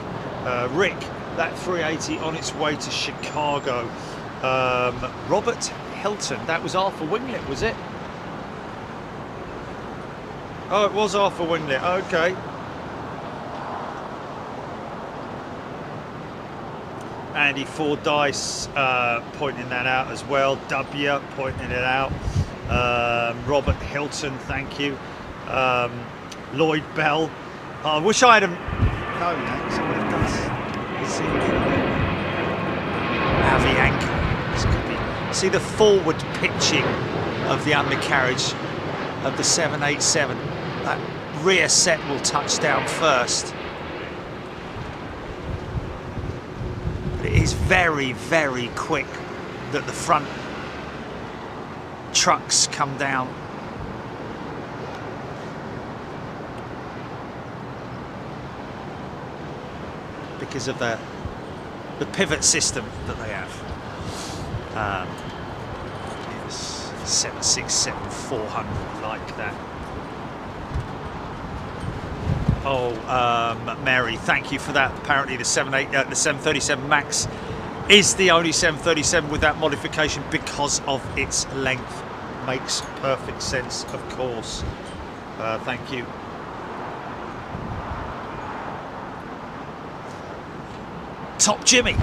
Rick, that 380 on its way to Chicago. Robert Hilton, that was Arthur Winglet, was it? Oh, it was Arthur Winglet, okay. Andy Fordyce pointing that out as well. W pointing it out. Robert Hilton, thank you. Lloyd Bell. I wish I had known that, because I would have done AVIATION. This could be. See the forward pitching of the undercarriage of the 787. That rear set will touch down first. But it is very, very quick that the front trucks come down. Because of the pivot system that they have. Yes, 767-400 like that. Oh, Mary, thank you for that. Apparently the 737 MAX is the only 737 with that modification because of its length. Makes perfect sense, of course. Thank you. Top Jimmy.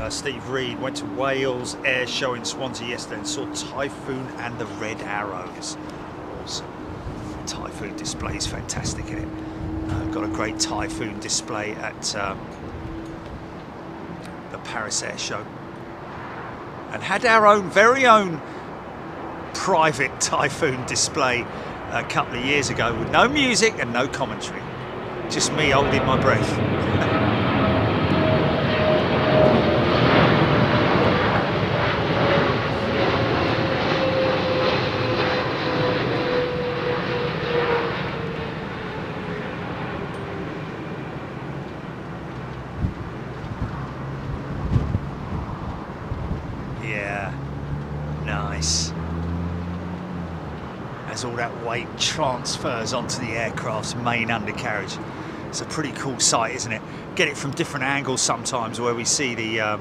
Steve Reed went to Wales Air Show in Swansea yesterday and saw Typhoon and the Red Arrows. Awesome. Typhoon display is fantastic, isn't it? Got a great Typhoon display at the Paris Air Show. And had our own very own private Typhoon display a couple of years ago with no music and no commentary. Just me holding my breath. Yeah, nice. As all that weight transfers onto the aircraft's main undercarriage. It's a pretty cool sight, isn't it? Get it from different angles sometimes, where we see the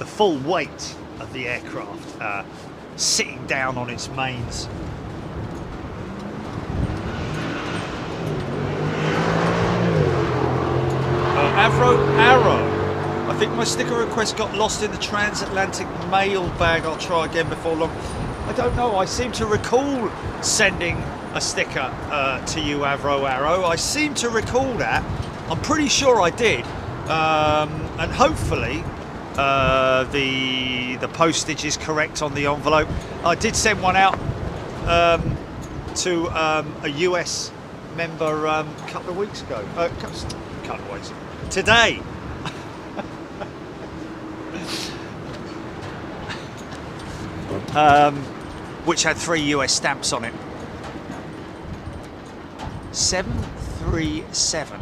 full weight of the aircraft sitting down on its mains. Arrow. I think my sticker request got lost in the transatlantic mail bag. I'll try again before long. I don't know, I seem to recall sending a sticker to you, Arrow. I seem to recall that. I'm pretty sure I did. And hopefully the postage is correct on the envelope. I did send one out to a US member a couple of weeks ago. Couple of weeks. Today. Which had 3 US stamps on it. 737.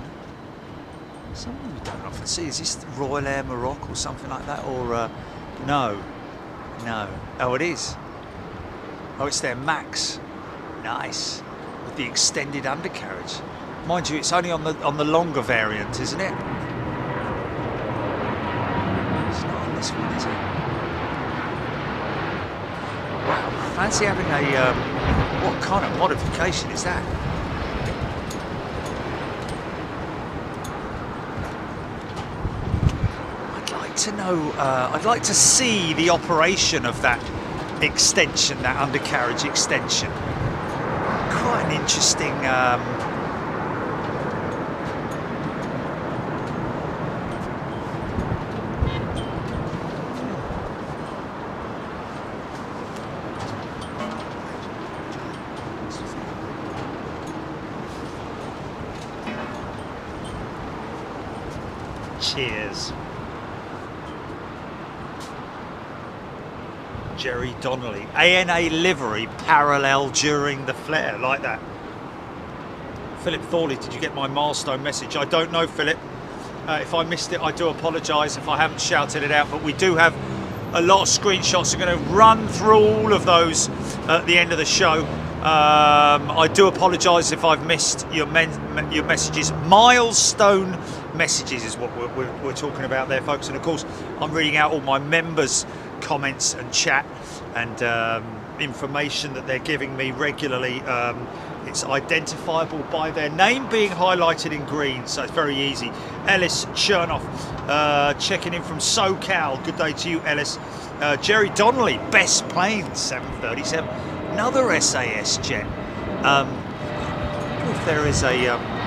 Something we don't often see. Is this Royal Air Maroc or something like that? Or no. Oh, it is. Oh, it's their MAX. Nice. With the extended undercarriage. Mind you, it's only on the longer variant, isn't it? It's not on this one, is it? Fancy having a, what kind of modification is that? I'd like to know, I'd like to see the operation of that extension, that undercarriage extension. Quite an interesting, cheers. Jerry Donnelly, ANA livery parallel during the flare, like that. Philip Thorley, did you get my milestone message? I don't know, Philip. If I missed it, I do apologise if I haven't shouted it out, but we do have a lot of screenshots. I'm going to run through all of those at the end of the show. I do apologise if I've missed your messages. Milestone messages is what we're talking about there, folks. And of course, I'm reading out all my members' comments and chat and information that they're giving me regularly. It's identifiable by their name being highlighted in green, so it's very easy. Ellis Chernoff checking in from SoCal. Good day to you, Ellis. Jerry Donnelly, best plane, 737. Another SAS jet. I wonder if there is a...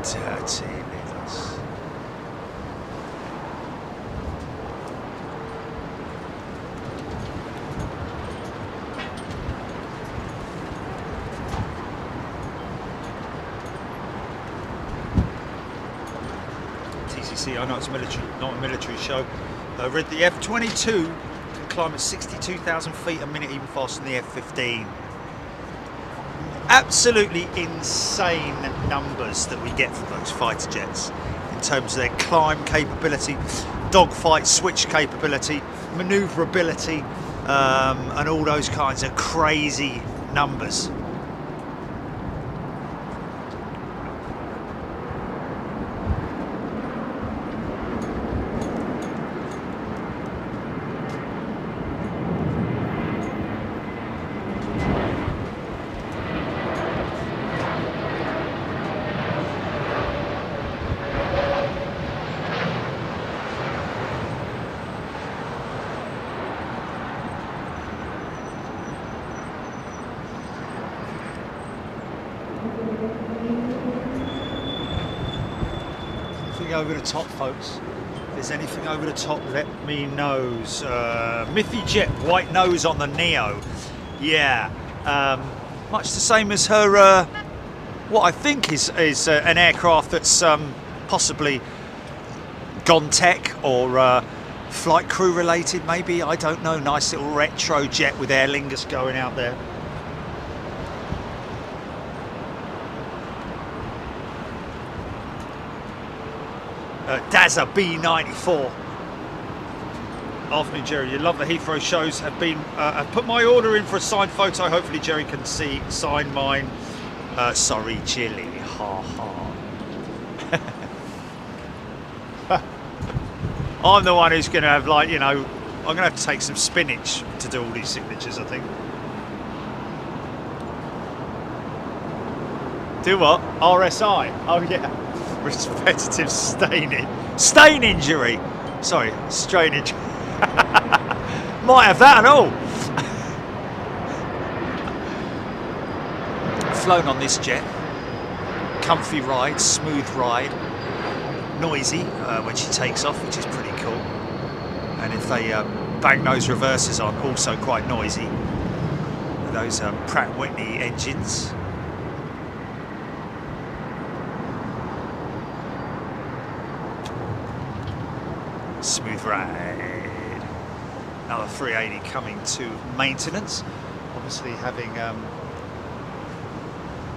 dirty little... TCC, I know it's military, not a military show. Read the F-22 can climb at 62,000 feet a minute, even faster than the F-15. Absolutely insane numbers that we get from those fighter jets in terms of their climb capability, dogfight switch capability, manoeuvrability, and all those kinds of crazy numbers. Over the top, folks. If there's anything over the top, let me know. Miffy Jet, white nose on the Neo. Yeah, much the same as her. What I think is an aircraft that's possibly gone tech or flight crew related, maybe. I don't know. Nice little retro jet with Aer Lingus going out there. Dazza B94. Afternoon, Jerry. You love the Heathrow shows. I've put my order in for a signed photo. Hopefully, Jerry can sign mine. Sorry, Chili. Ha ha. I'm the one who's going to have, like, you know, I'm going to have to take some spinach to do all these signatures, I think. Do what? RSI. Oh yeah. Repetitive stain injury. Sorry, strain injury. Might have that and all. Flown on this jet. Comfy ride, smooth ride. Noisy when she takes off, which is pretty cool. And if they bang those reversers on, also quite noisy. Those Pratt & Whitney engines. Smooth ride. Another 380 coming to maintenance. Obviously having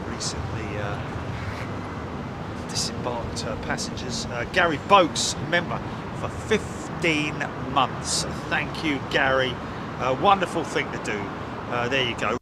recently disembarked passengers. Gary Boakes, member for 15 months. Thank you, Gary. Wonderful thing to do. There you go.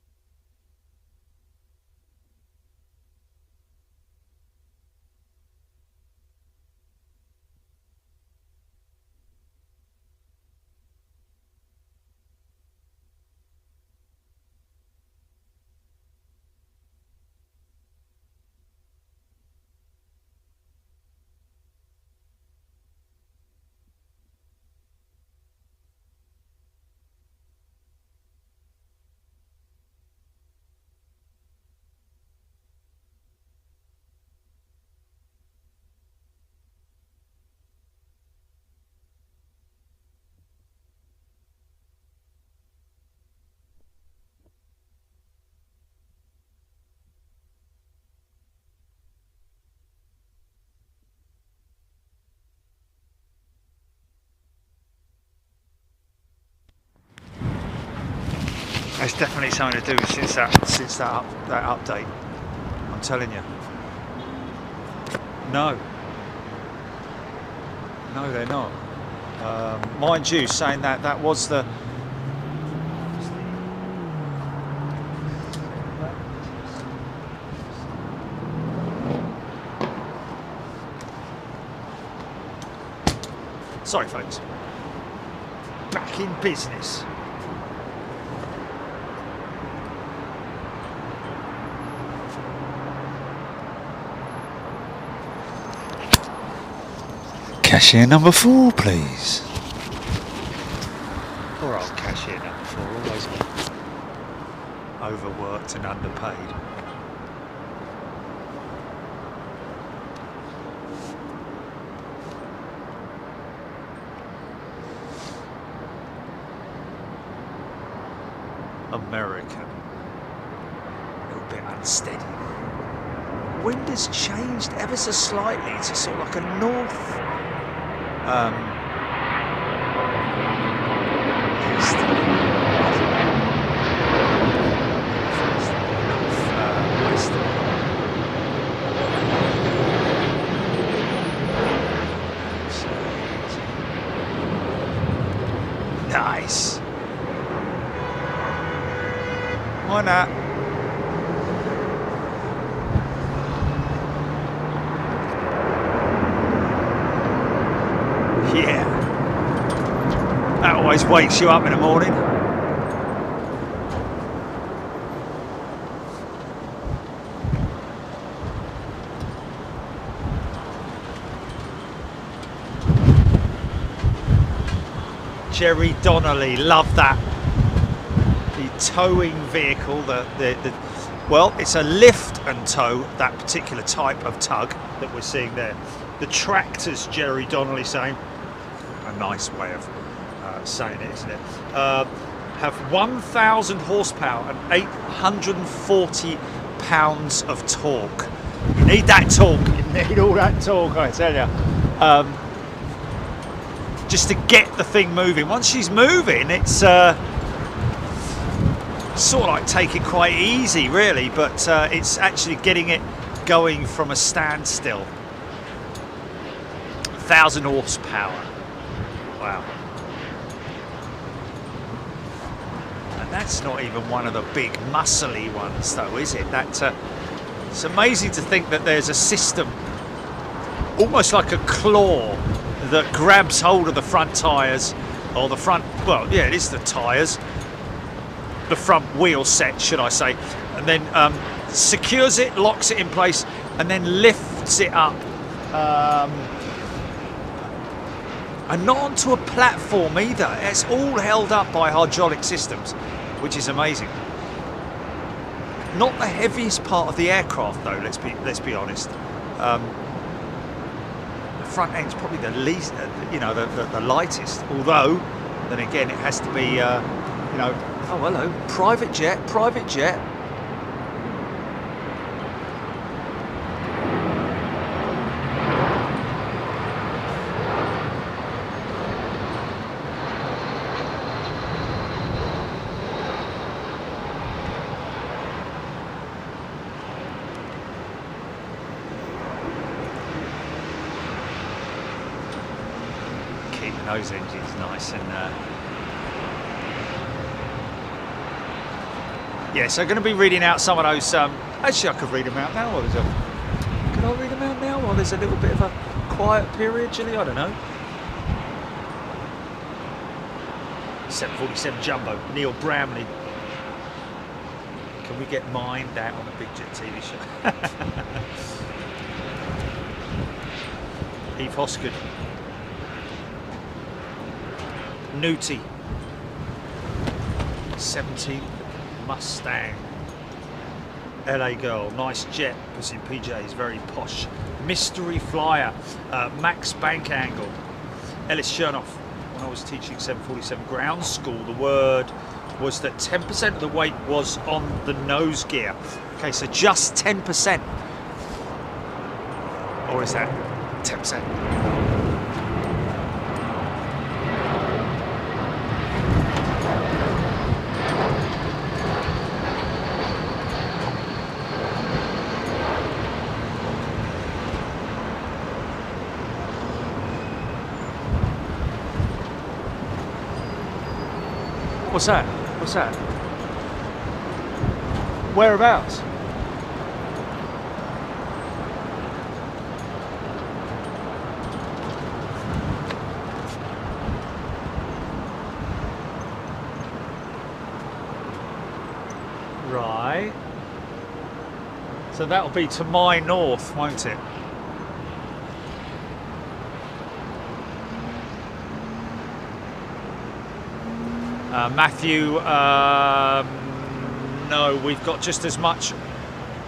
It's definitely something to do since that update. I'm telling you. No, they're not. Mind you, saying that was the. Sorry, folks. Back in business. Cashier number 4, please. Poor old cashier number 4, always overworked and underpaid. American. A little bit unsteady. Wind has changed ever so slightly to sort of like a north. Nice. Why not? Yeah. That always wakes you up in the morning. Jerry Donnelly, love that. The towing vehicle, well, it's a lift and tow, that particular type of tug that we're seeing there. The tractors, Jerry Donnelly saying. A nice way of saying it, isn't it? Have 1,000 horsepower and 840 pounds of torque. You need that torque. You need all that torque, I tell you. Just to get the thing moving. Once she's moving, it's sort of like take it quite easy, really. But it's actually getting it going from a standstill. 1,000 horsepower. Wow. And that's not even one of the big muscly ones though, is it? It's amazing to think that there's a system almost like a claw that grabs hold of the front tyres, or the front, well, yeah, it is the tyres, the front wheel set, should I say, and then secures it, locks it in place, and then lifts it up. And not onto a platform either. It's all held up by hydraulic systems, which is amazing. Not the heaviest part of the aircraft, though. Let's be honest. The front end's probably the least, the lightest. Although, then again, it has to be, Oh, hello, private jet. those engines nice and yeah, so I'm going to be reading out some of those. Actually, I could read them out now. Could I read them out now while there's a little bit of a quiet period, Gilly? I don't know. 747 Jumbo, Neil Bramley. Can we get mined out on a Big Jet TV show? Eve Hoskard. Newty. 17th Mustang. LA Girl, nice jet, was in PJs, very posh. Mystery Flyer, Max Bank Angle. Ellis Chernoff, when I was teaching 747 ground school, the word was that 10% of the weight was on the nose gear. Okay, so just 10%. Or is that 10%? What's that? What's that? Whereabouts? Right. So that'll be to my north, won't it? Matthew, no, we've got just as much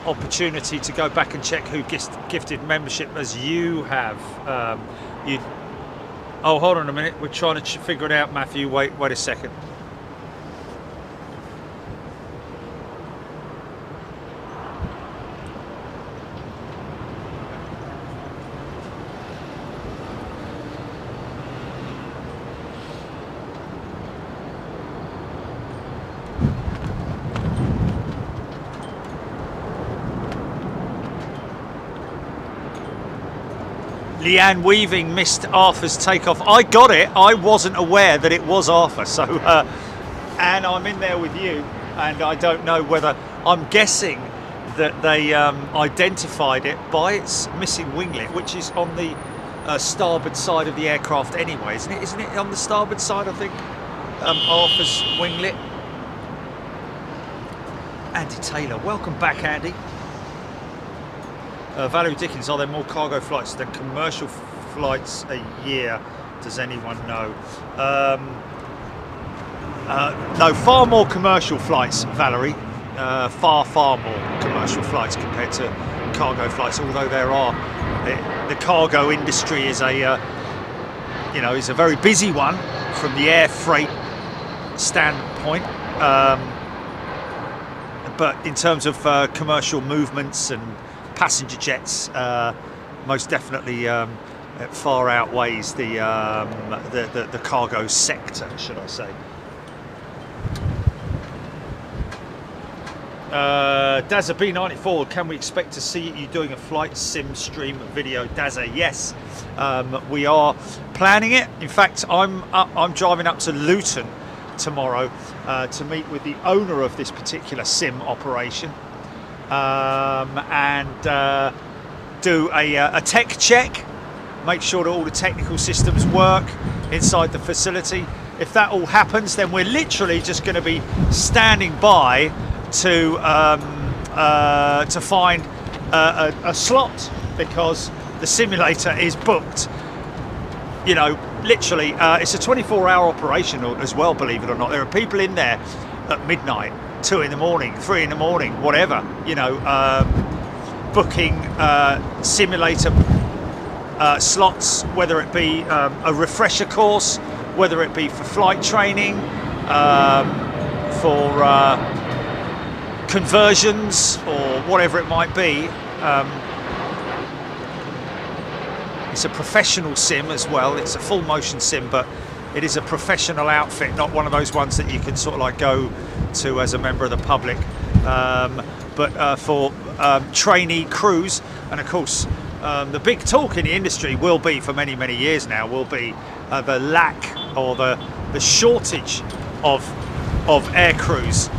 opportunity to go back and check who gifted membership as you have. Oh, hold on a minute. We're trying to figure it out, Matthew. Wait a second. Leanne Weaving missed Arthur's takeoff. I got it. I wasn't aware that it was Arthur. So, and I'm in there with you, and I don't know whether. I'm guessing that they identified it by its missing winglet, which is on the starboard side of the aircraft anyway, isn't it? Isn't it on the starboard side, I think? Arthur's winglet. Andy Taylor, welcome back, Andy. Valerie Dickens, are there more cargo flights than commercial flights a year? Does anyone know? No, far more commercial flights, Valerie. Far more commercial flights compared to cargo flights. Although there are, the cargo industry is is a very busy one from the air freight standpoint. But in terms of commercial movements and passenger jets, most definitely far outweighs the cargo sector, should I say. Dazza B94, can we expect to see you doing a flight sim stream video? Dazza, yes, we are planning it. In fact, I'm driving up to Luton tomorrow to meet with the owner of this particular sim operation. And do a tech check, make sure that all the technical systems work inside the facility. If that all happens, then we're literally just going to be standing by to find a slot, because the simulator is booked. You know, literally, it's a 24-hour operation as well, believe it or not. There are people in there at midnight, 2 in the morning, 3 in the morning, whatever, booking simulator slots, whether it be a refresher course, whether it be for flight training, for conversions, or whatever it might be. It's a professional sim as well. It's a full motion sim, but it is a professional outfit, not one of those ones that you can sort of like go to as a member of the public, but for trainee crews. And of course, the big talk in the industry will be, for many years now, will be the lack or the shortage of air crews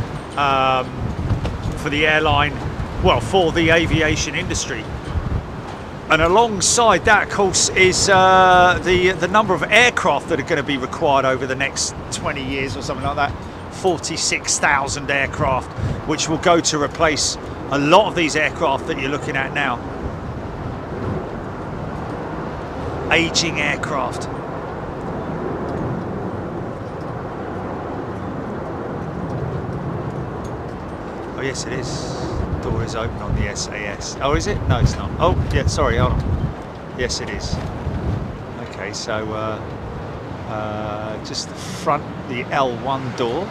for the airline, well, for the aviation industry. And alongside that, of course, is the number of aircraft that are going to be required over the next 20 years or something like that. 46,000 aircraft, which will go to replace a lot of these aircraft that you're looking at now. Aging aircraft. Oh yes, it is. Door is open on the SAS. Oh, is it? No, it's not. Oh, yeah, sorry, hold on. Yes, it is. Okay, so just the front, the L1 door.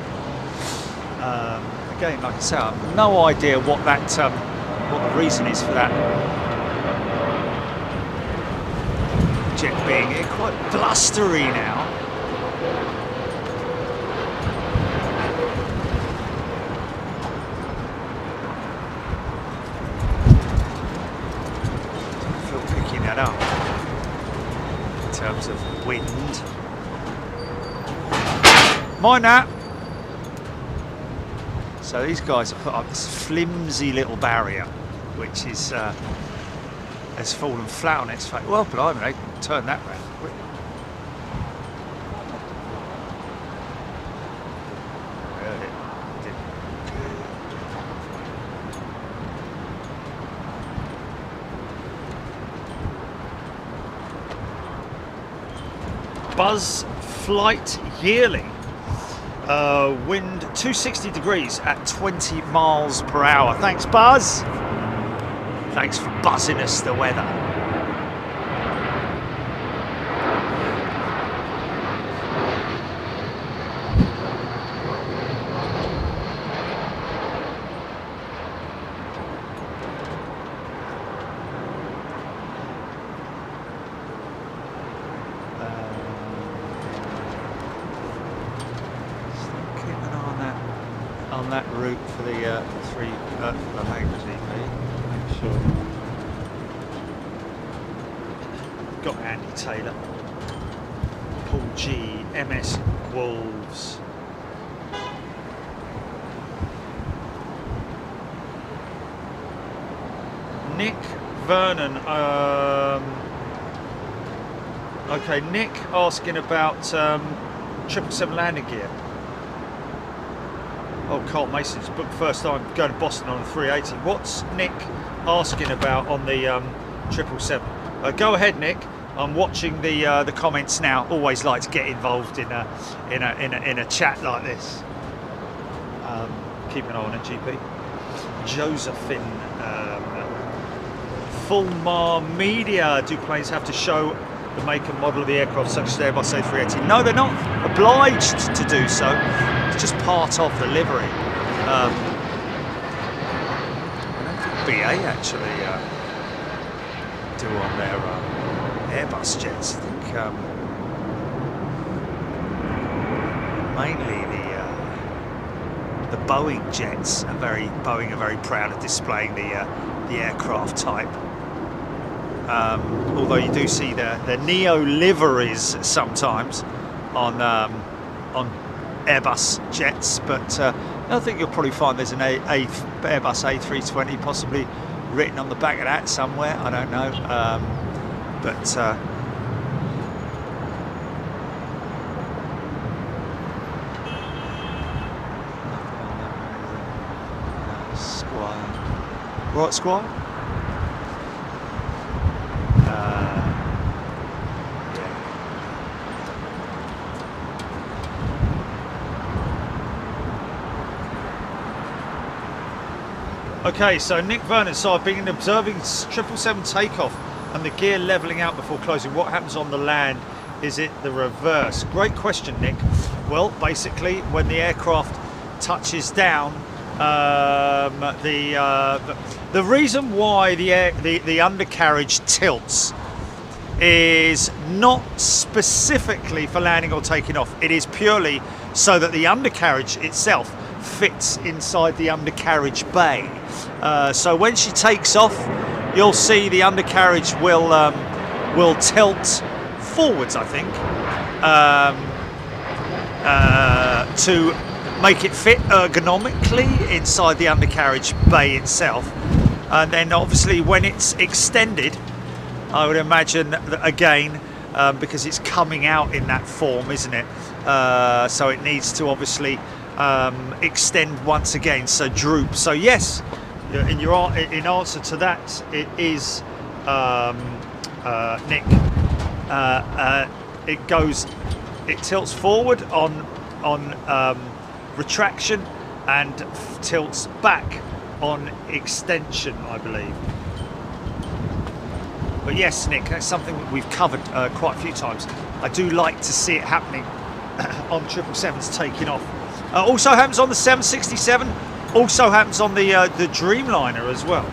Again, like I say, I have no idea what that, what the reason is for that jet being here. Quite blustery now. Up in terms of wind. Mind that. So these guys have put up this flimsy little barrier, which is has fallen flat on its face. Well, but I mean, they can turn that round quickly. Buzz flight yearly. Wind 260 degrees at 20 miles per hour. Thanks, Buzz. Thanks for buzzing us the weather. On that route for the the language EP. Make sure. Got Andy Taylor, Paul G, MS Wolves. Nick Vernon. Okay, Nick asking about 777 landing gear. Oh, Carl Mason's booked first time going to Boston on a 380. What's Nick asking about on the 777? Go ahead, Nick. I'm watching the comments now. Always like to get involved in a chat like this. Keep an eye on it, GP. Josephine. Fulmar Media. Do planes have to show the make and model of the aircraft, such as the Airbus A380? No, they're not obliged to do so. It's just part of the livery. I don't think BA actually do on their Airbus jets. I think mainly the Boeing jets are Boeing are very proud of displaying the aircraft type. Although you do see the Neo liveries sometimes on Airbus jets, but I think you'll probably find there's an Airbus A320 possibly written on the back of that somewhere. I don't know, but Squire. Right, Squire? Okay, so Nick Vernon, so I've been observing 777 takeoff and the gear levelling out before closing. What happens on the land? Is it the reverse? Great question, Nick. Well, basically, when the aircraft touches down, the reason why the undercarriage tilts is not specifically for landing or taking off. It is purely so that the undercarriage itself fits inside the undercarriage bay. So when she takes off, you'll see the undercarriage will tilt forwards, I think, to make it fit ergonomically inside the undercarriage bay itself. And then obviously when it's extended, I would imagine that again, because it's coming out in that form, isn't it? So it needs to obviously extend once again, so droop. So yes, in answer to that, it is Nick. It tilts forward on retraction and tilts back on extension, I believe. But yes, Nick, that's something that we've covered quite a few times. I do like to see it happening on 777s taking off. Also happens on the 767, also happens on the Dreamliner as well.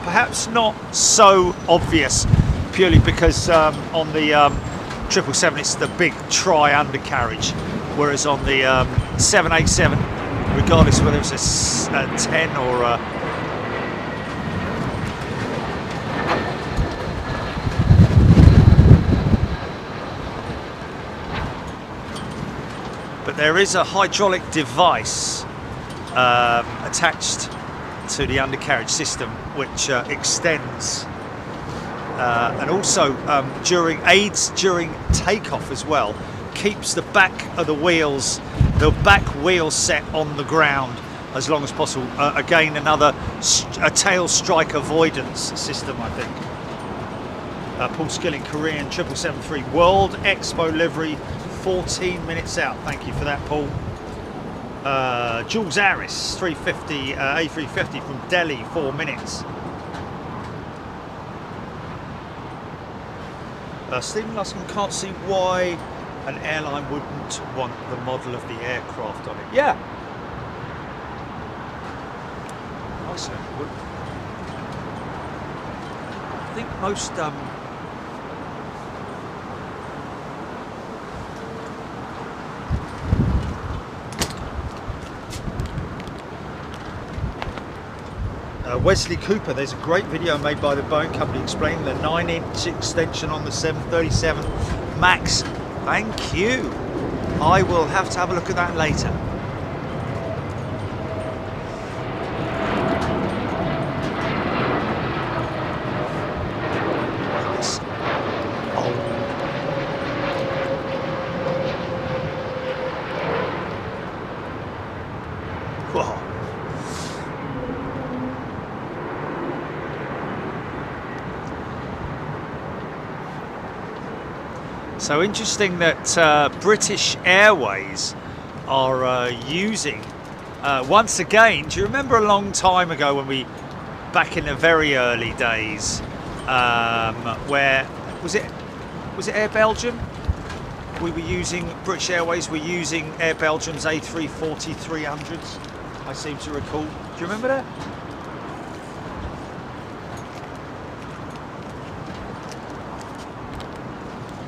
Perhaps not so obvious, purely because on the 777 it's the big tri-undercarriage, whereas on the 787, regardless whether it's a 10 or a but there is a hydraulic device attached to the undercarriage system which extends and also aids during takeoff as well, keeps the back of the back wheel set on the ground as long as possible. Again, a tail strike avoidance system, I think. Paul Skilling, Korean 7773 World Expo livery, 14 minutes out. Thank you for that, Paul. Jules Harris 350 A350 from Delhi, 4 minutes. Stephen Luscombe can't see why an airline wouldn't want the model of the aircraft on it. Yeah, I certainly would. I think most Wesley Cooper, there's a great video made by the Boeing company explaining the 9-inch extension on the 737 MAX. Thank you. I will have to have a look at that later. So interesting that British Airways are using, once again, do you remember a long time ago when back in the very early days, where, was it Air Belgium? British Airways were using Air Belgium's A340-300s, I seem to recall. Do you remember that?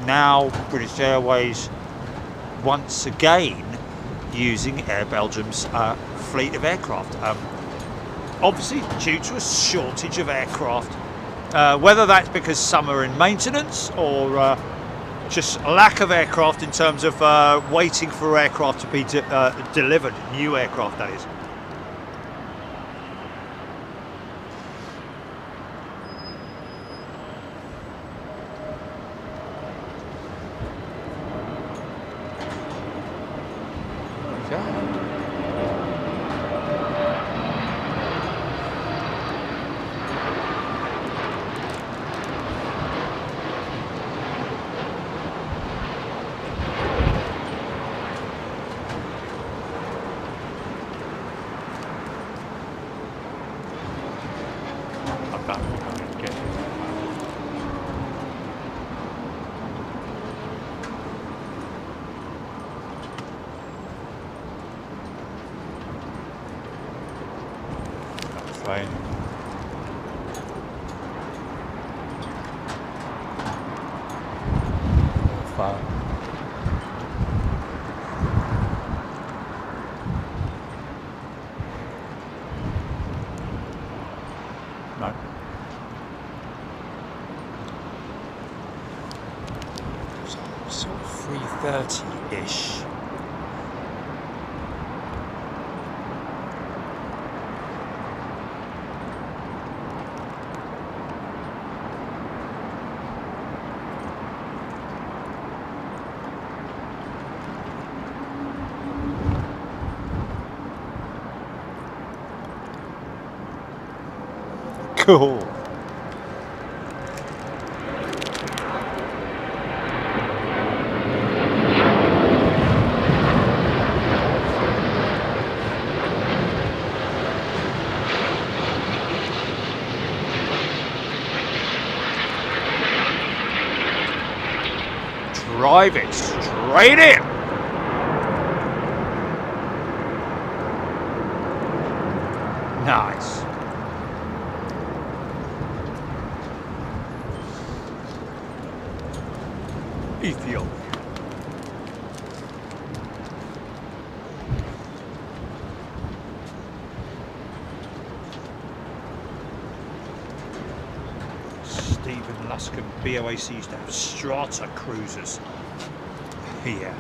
Now British Airways once again using Air Belgium's fleet of aircraft, obviously due to a shortage of aircraft, whether that's because some are in maintenance or just a lack of aircraft in terms of waiting for aircraft to be delivered, new aircraft that is. Fine. Fine. No. So 30-ish. Cool. Drive it straight in. Nice. Ethiopia. Stephen Luscombe, BOAC used to have strata cruisers here.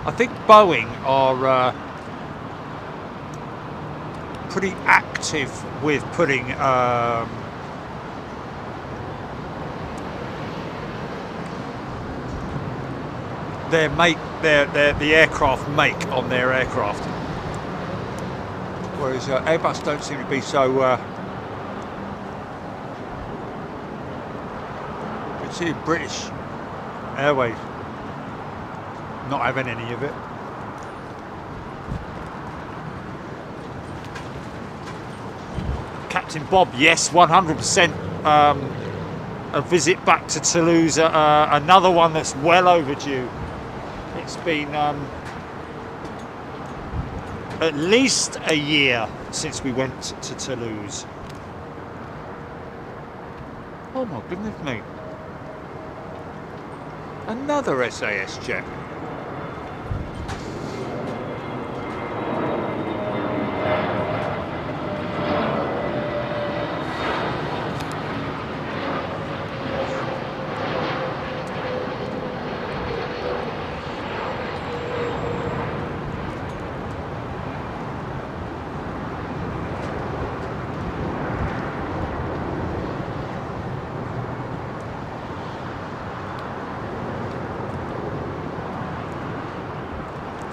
I think Boeing are pretty active with putting the aircraft make on their aircraft, whereas Airbus don't seem to be so. You can see British Airways not having any of it. Captain Bob, yes, 100%. A visit back to Toulouse, another one that's well overdue. It's been at least a year since we went to Toulouse. Oh my goodness me. Another SAS jet.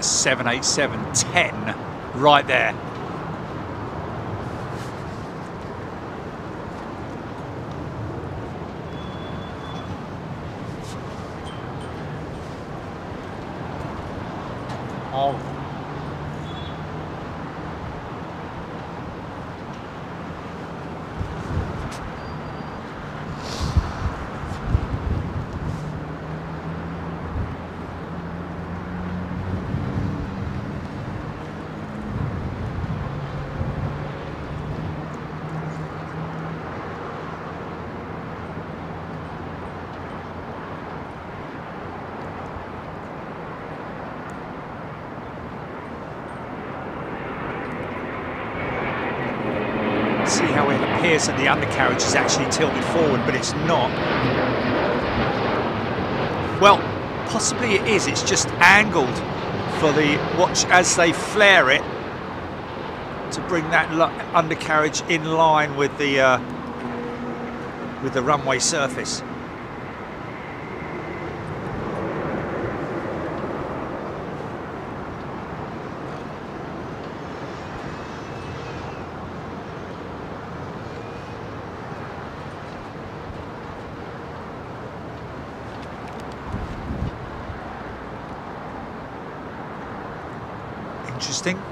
.787-10 right there. Oh. See how it appears that the undercarriage is actually tilted forward, but it's not. Well, possibly it is. It's just angled for the watch as they flare it to bring that undercarriage in line with the runway surface. Interesting.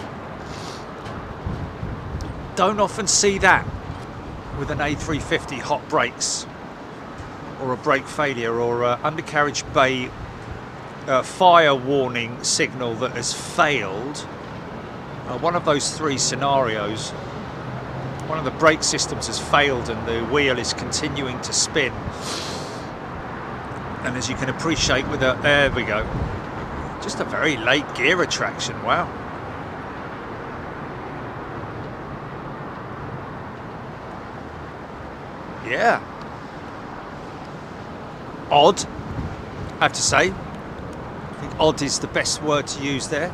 Don't often see that with an A350 hot brakes or a brake failure or undercarriage bay fire warning signal that has failed. One of those three scenarios, one of the brake systems has failed and the wheel is continuing to spin. And as you can appreciate with a, there we go, just a very late gear retraction, wow. Yeah. Odd, I have to say. I think odd is the best word to use there.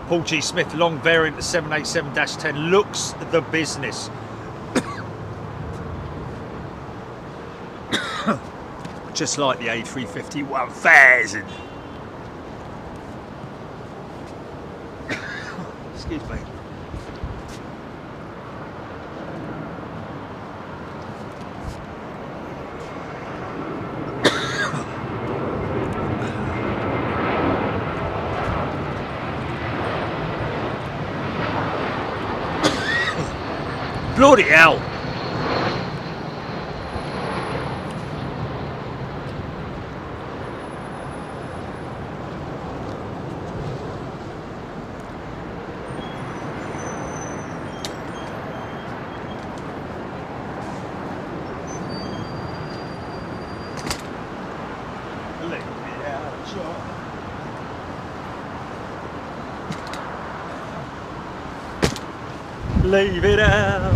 Paul G. Smith, long variant, the 787-10 looks the business. Just like the A350 1000. Excuse me. Bloody hell. Leave it out.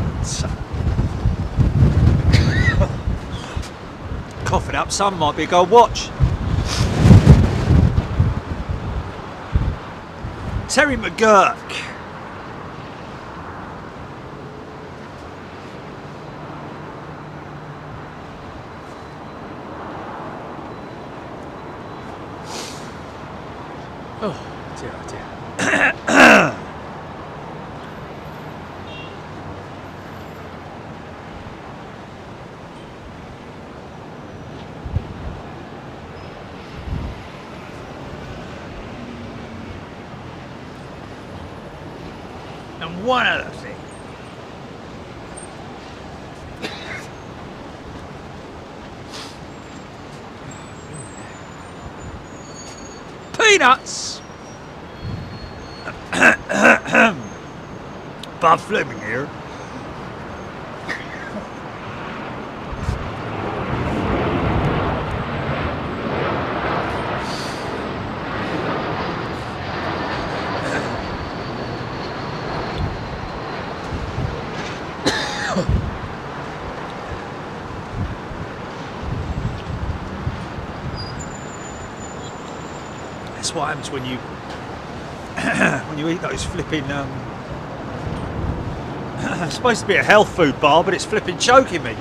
Coughing up some might be a gold watch. Terry McGurk. Oh dear, oh dear. And one other thing. Peanuts! Bob Fleming here. That's what happens when you when you eat those flipping it's supposed to be a health food bar, but it's flipping choking me.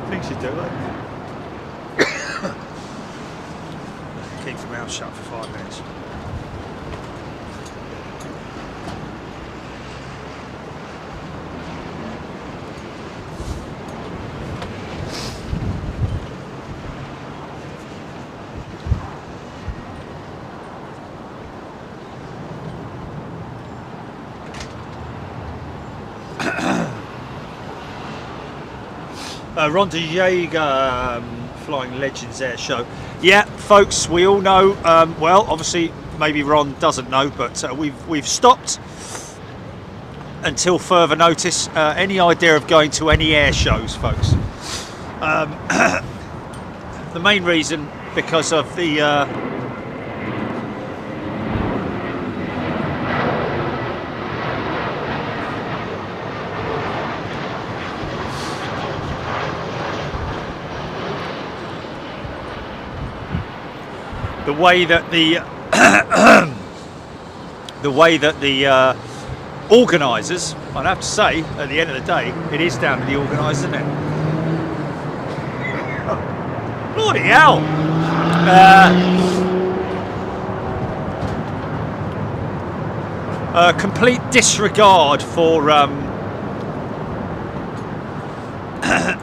Things you do, keep your mouth shut for 5 minutes. Ron Jaeger, Flying Legends Air Show. Yeah, folks, we all know. Well, obviously, maybe Ron doesn't know, but we've stopped until further notice. Any idea of going to any air shows, folks? The main reason because of the. The way that the organisers, I'd have to say, at the end of the day, it is down to the organisers, isn't it? Bloody hell! Complete disregard for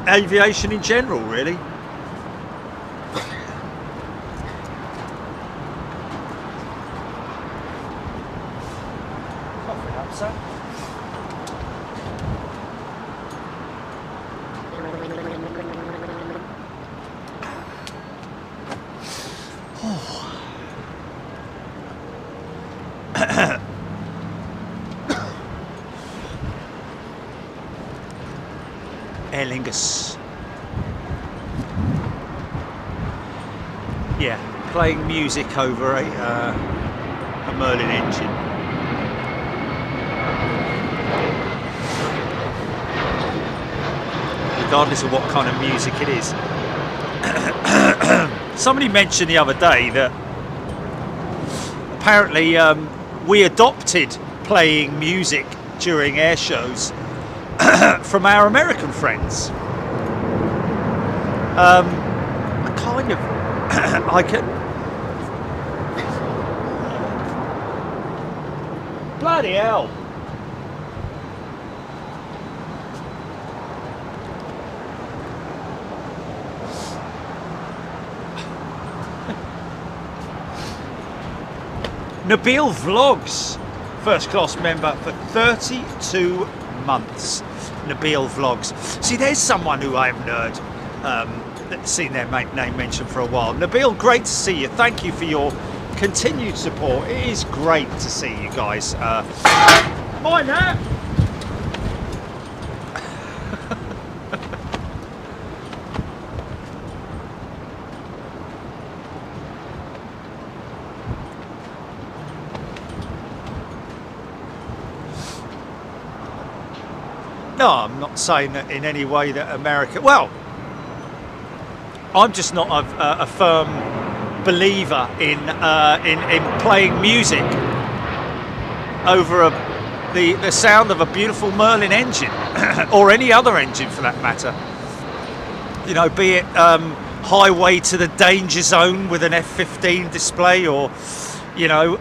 aviation in general, really. Aer Lingus. Yeah, playing music over a Merlin engine. Regardless of what kind of music it is. Somebody mentioned the other day that apparently we adopted playing music during air shows from our American friends. I kind of I can bloody hell. Nabil Vlogs, first class member for 32 months. Nabil Vlogs. See, there's someone who I haven't heard, seen their name mentioned for a while. Nabil, great to see you. Thank you for your continued support. It is great to see you guys. Mine now. No, I'm not saying that in any way that America... Well, I'm just not a firm believer in playing music over the sound of a beautiful Merlin engine, or any other engine for that matter. You know, be it Highway to the Danger Zone with an F-15 display, or, you know,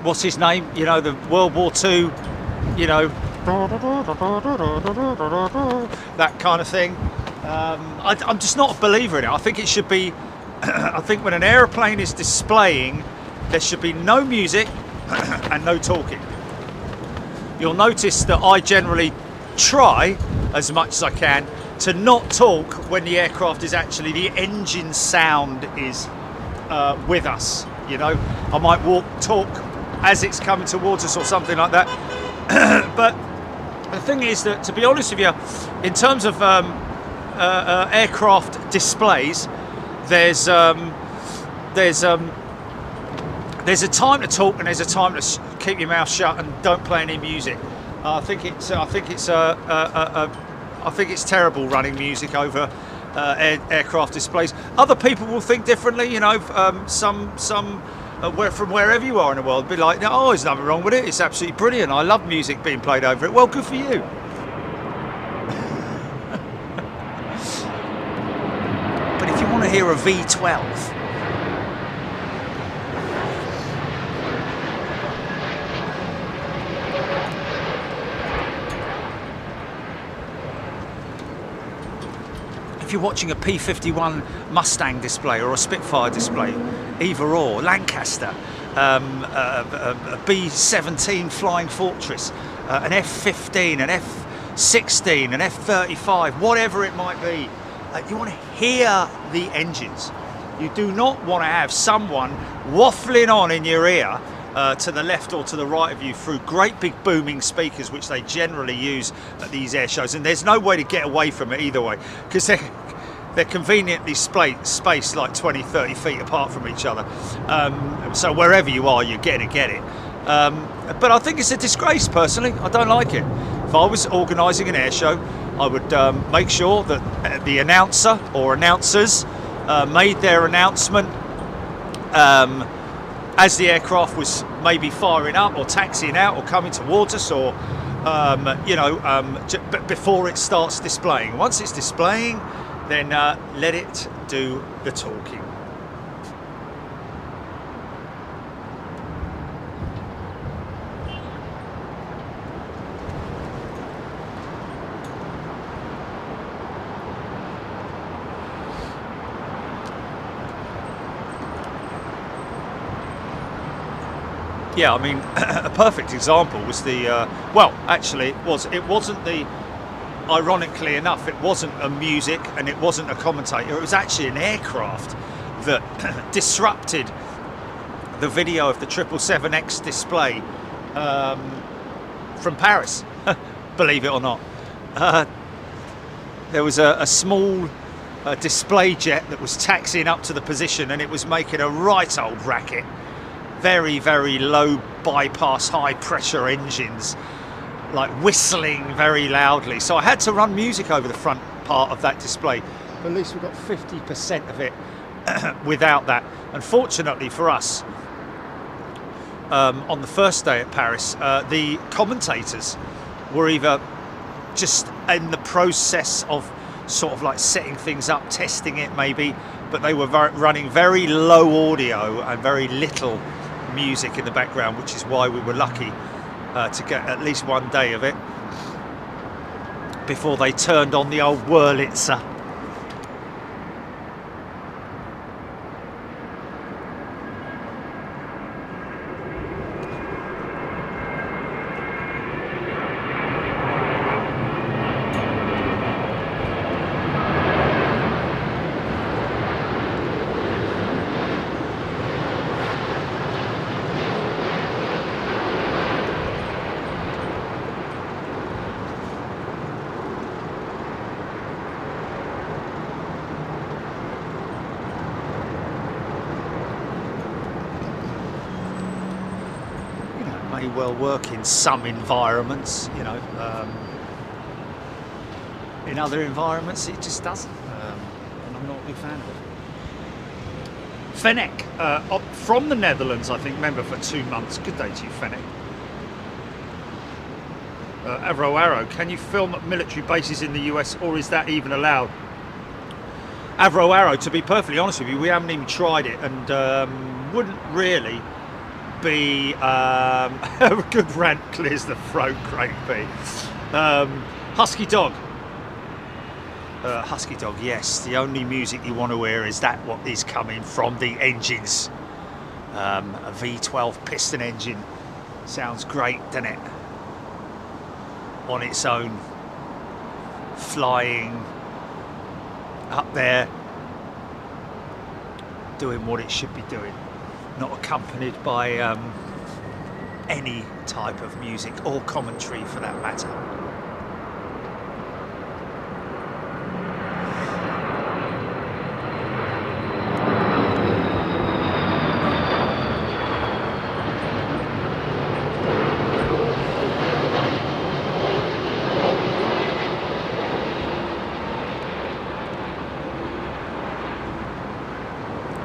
what's his name? You know, the World War II, you know, that kind of thing. I'm just not a believer in it. I think it should be, I think when an aeroplane is displaying, there should be no music and no talking. You'll notice that I generally try as much as I can to not talk when the aircraft is actually, the engine sound is with us. You know, I might talk as it's coming towards us or something like that. But the thing is that, to be honest with you, in terms of aircraft displays, there's a time to talk and there's a time to keep your mouth shut and don't play any music. I think it's terrible running music over aircraft displays. Other people will think differently. You know, some from wherever you are in the world, be like, oh, there's nothing wrong with it. It's absolutely brilliant. I love music being played over it. Well, good for you. But if you want to hear a V12, if you're watching a P-51 Mustang display or a Spitfire display, either or, Lancaster, a B-17 Flying Fortress, an F-15, an F-16, an F-35, whatever it might be, you want to hear the engines. You do not want to have someone waffling on in your ear to the left or to the right of you through great big booming speakers, which they generally use at these air shows, and there's no way to get away from it either way, because they're conveniently spaced like 20-30 feet apart from each other, so wherever you are, you're going to get it. But I think it's a disgrace. Personally, I don't like it. If I was organising an air show, I would make sure that the announcer or announcers made their announcement as the aircraft was maybe firing up or taxiing out or coming towards us, or before it starts displaying. Once it's displaying, then let it do the talking. Yeah, I mean, a perfect example was the, well, actually it wasn't the, ironically enough, it wasn't a music and it wasn't a commentator, it was actually an aircraft that disrupted the video of the 777X display from Paris, believe it or not. There was a small display jet that was taxiing up to the position, and it was making a right old racket. Very, very low bypass, high pressure engines, like whistling very loudly. So I had to run music over the front part of that display. But at least we got 50% of it without that. Unfortunately for us, on the first day at Paris, the commentators were either just in the process of sort of like setting things up, testing it maybe, but they were running very low audio and very little music in the background, which is why we were lucky to get at least one day of it before they turned on the old Wurlitzer. May well work in some environments, you know. In other environments it just doesn't, and I'm not a big fan of it. Fennec, from the Netherlands, I think, member for 2 months. Good day to you, Fennec. Avro, can you film at military bases in the US, or is that even allowed? Avro, to be perfectly honest with you, we haven't even tried it, and wouldn't really be a good rant clears the throat, Craig B. Husky Dog. Husky Dog, yes, the only music you want to hear is that what is coming from the engines. A V12 piston engine sounds great, doesn't it? On its own, flying up there, doing what it should be doing, not accompanied by any type of music or commentary for that matter.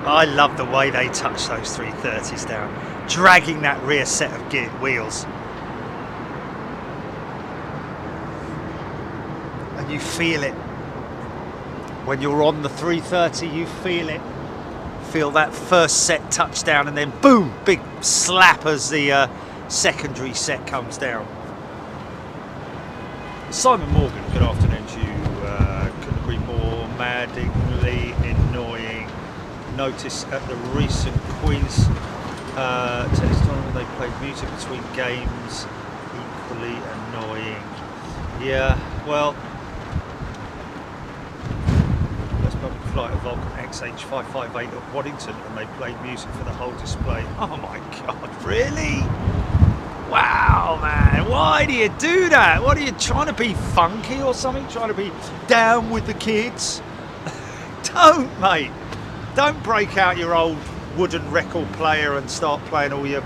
I love the way they touch those 330s down, dragging that rear set of wheels. And you feel it. When you're on the 330, you feel it. Feel that first set touch down, and then boom, big slap as the secondary set comes down. Simon Morgan, good afternoon to you. Couldn't agree more. Maddeningly annoying. Notice at the recent Queen's tennis tournament they played music between games, equally annoying. Yeah, well, first public flight of Vulcan XH558 at Waddington, and they played music for the whole display. Oh my god, really? Wow, man, why do you do that? What are you trying to be funky or something? Trying to be down with the kids? Don't, mate. Don't break out your old wooden record player and start playing all your...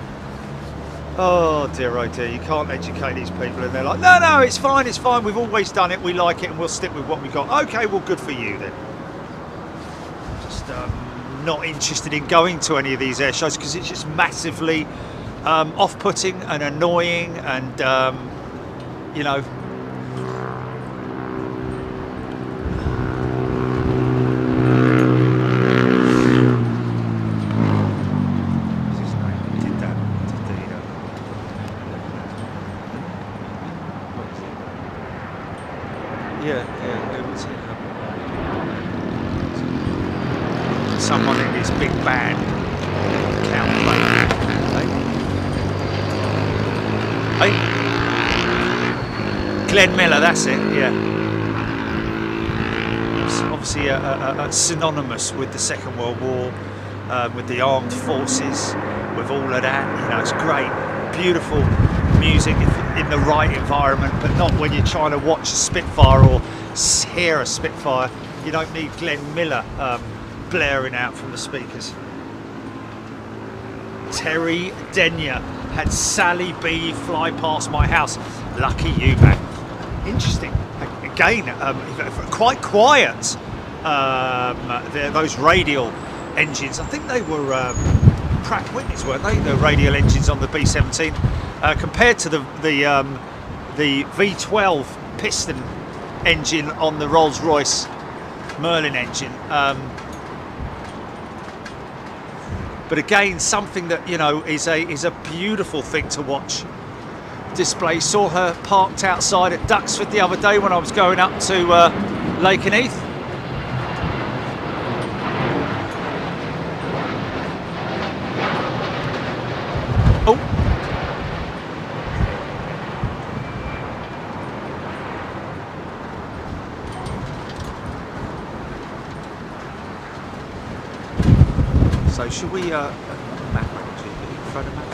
Oh dear, you can't educate these people, and they're like, no, it's fine, we've always done it, we like it, and we'll stick with what we got. Okay, well, good for you then. Just not interested in going to any of these air shows because it's just massively off-putting and annoying, and you know, someone in his big band. Count Hey? Glenn Miller, that's it, yeah. It's obviously a synonymous with the Second World War, with the armed forces, with all of that. You know, it's great, beautiful music in the right environment, but not when you're trying to watch a Spitfire or hear a Spitfire. You don't need Glenn Miller blaring out from the speakers. Terry Denyer had Sally B fly past my house. Lucky you, man. Interesting. Again, quite quiet. Those radial engines. I think they were Pratt Whitneys, weren't they? The radial engines on the B-17, compared to the V12 piston engine on the Rolls-Royce Merlin engine. But again, something that, you know, is a beautiful thing to watch. Display. Saw her parked outside at Duxford the other day when I was going up to Lakenheath. Oh. So should we map in front of map?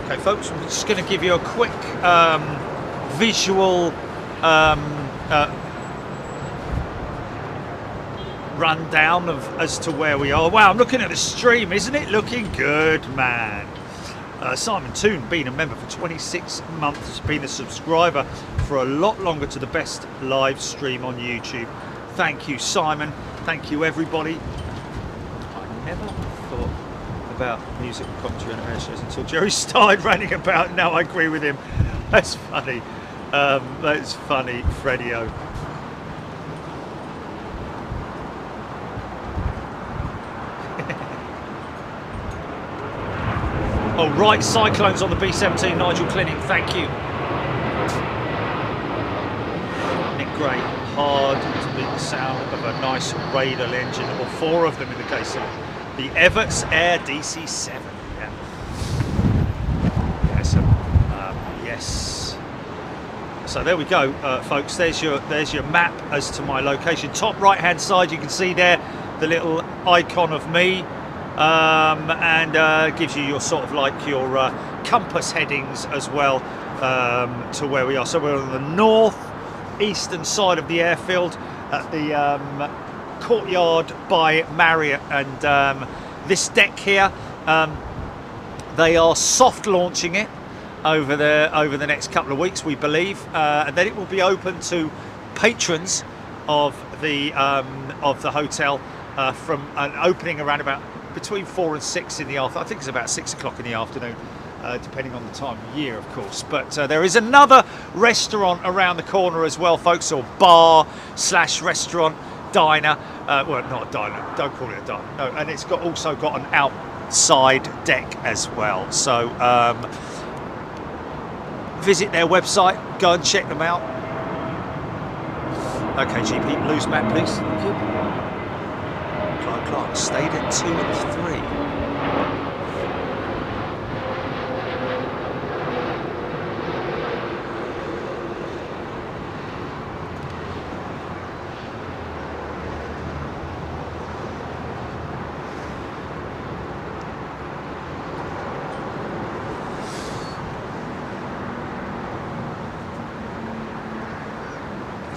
Okay, folks, I'm just going to give you a quick visual rundown as to where we are. Wow, I'm looking at the stream. Isn't it looking good, man? Simon Toon, been a member for 26 months, been a subscriber for a lot longer to the best live stream on YouTube. Thank you, Simon. Thank you, everybody. I never thought about music and commentary on air shows until Jerry started ranting about. Now I agree with him. That's funny. That's funny, Freddie-O. Oh, right, Cyclones on the B-17, Nigel Clinning, thank you. Nick Gray, hard to beat the sound of a nice radial engine, or four of them in the case of the Everts Air DC-7. Yeah. Yeah, so, yes. So there we go, folks. There's your map as to my location. Top right-hand side, you can see there the little icon of me, and gives you your sort of like your compass headings as well, to where we are. So we're on the north-eastern side of the airfield at the courtyard by Marriott, and this deck here, they are soft launching it over the next couple of weeks, we believe, and then it will be open to patrons of the hotel from an opening around about between 4 and 6 in the afternoon. I think it's about 6 o'clock in the afternoon, depending on the time of year, of course. But there is another restaurant around the corner as well, folks, or bar/restaurant, diner. Well, not a diner, don't call it a diner. No, and it's also got an outside deck as well. So visit their website, go and check them out. Okay, GP, lose map, please. Thank you. Clark stayed at 2 and 3.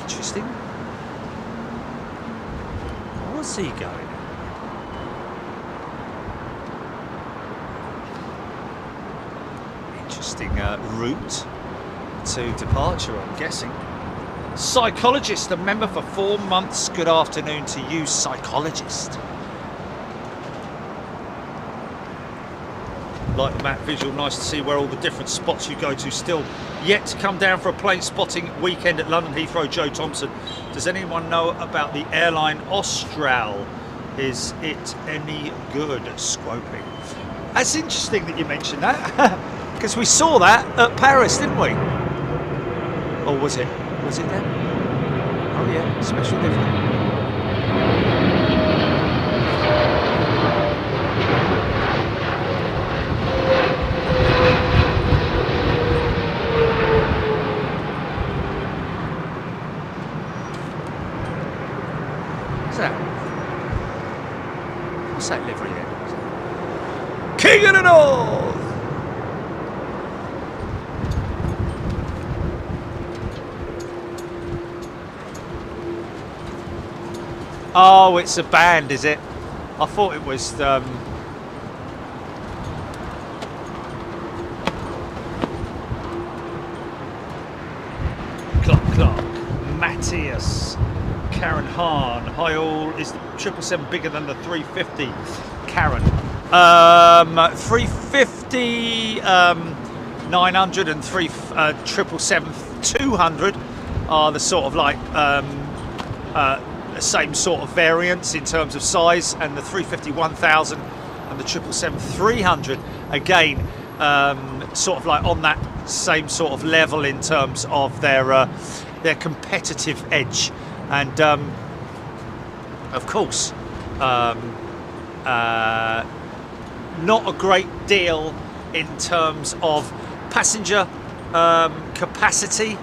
Interesting. What's he going? Interesting route to departure, I'm guessing. Psychologist, a member for 4 months. Good afternoon to you, psychologist. Like the map visual, nice to see where all the different spots you go to. Still yet to come down for a plane spotting weekend at London Heathrow. Joe Thompson, does anyone know about the airline Austral? Is it any good? Scoping. That's interesting that you mentioned that. Because we saw that at Paris, didn't we? Or was it? Was it then? Oh yeah, special different. What's that? What's that livery then? King of the North! Oh, it's a band, is it? I thought it was. Clark, Matthias, Karen Hahn. Hi all. Is the 777 bigger than the 350? Karen. 350, 900 and 777 200 are the sort of like the same sort of variants in terms of size, and the 350 1000 and the 777 300 again sort of like on that same sort of level in terms of their competitive edge. And of course not a great deal in terms of passenger capacity,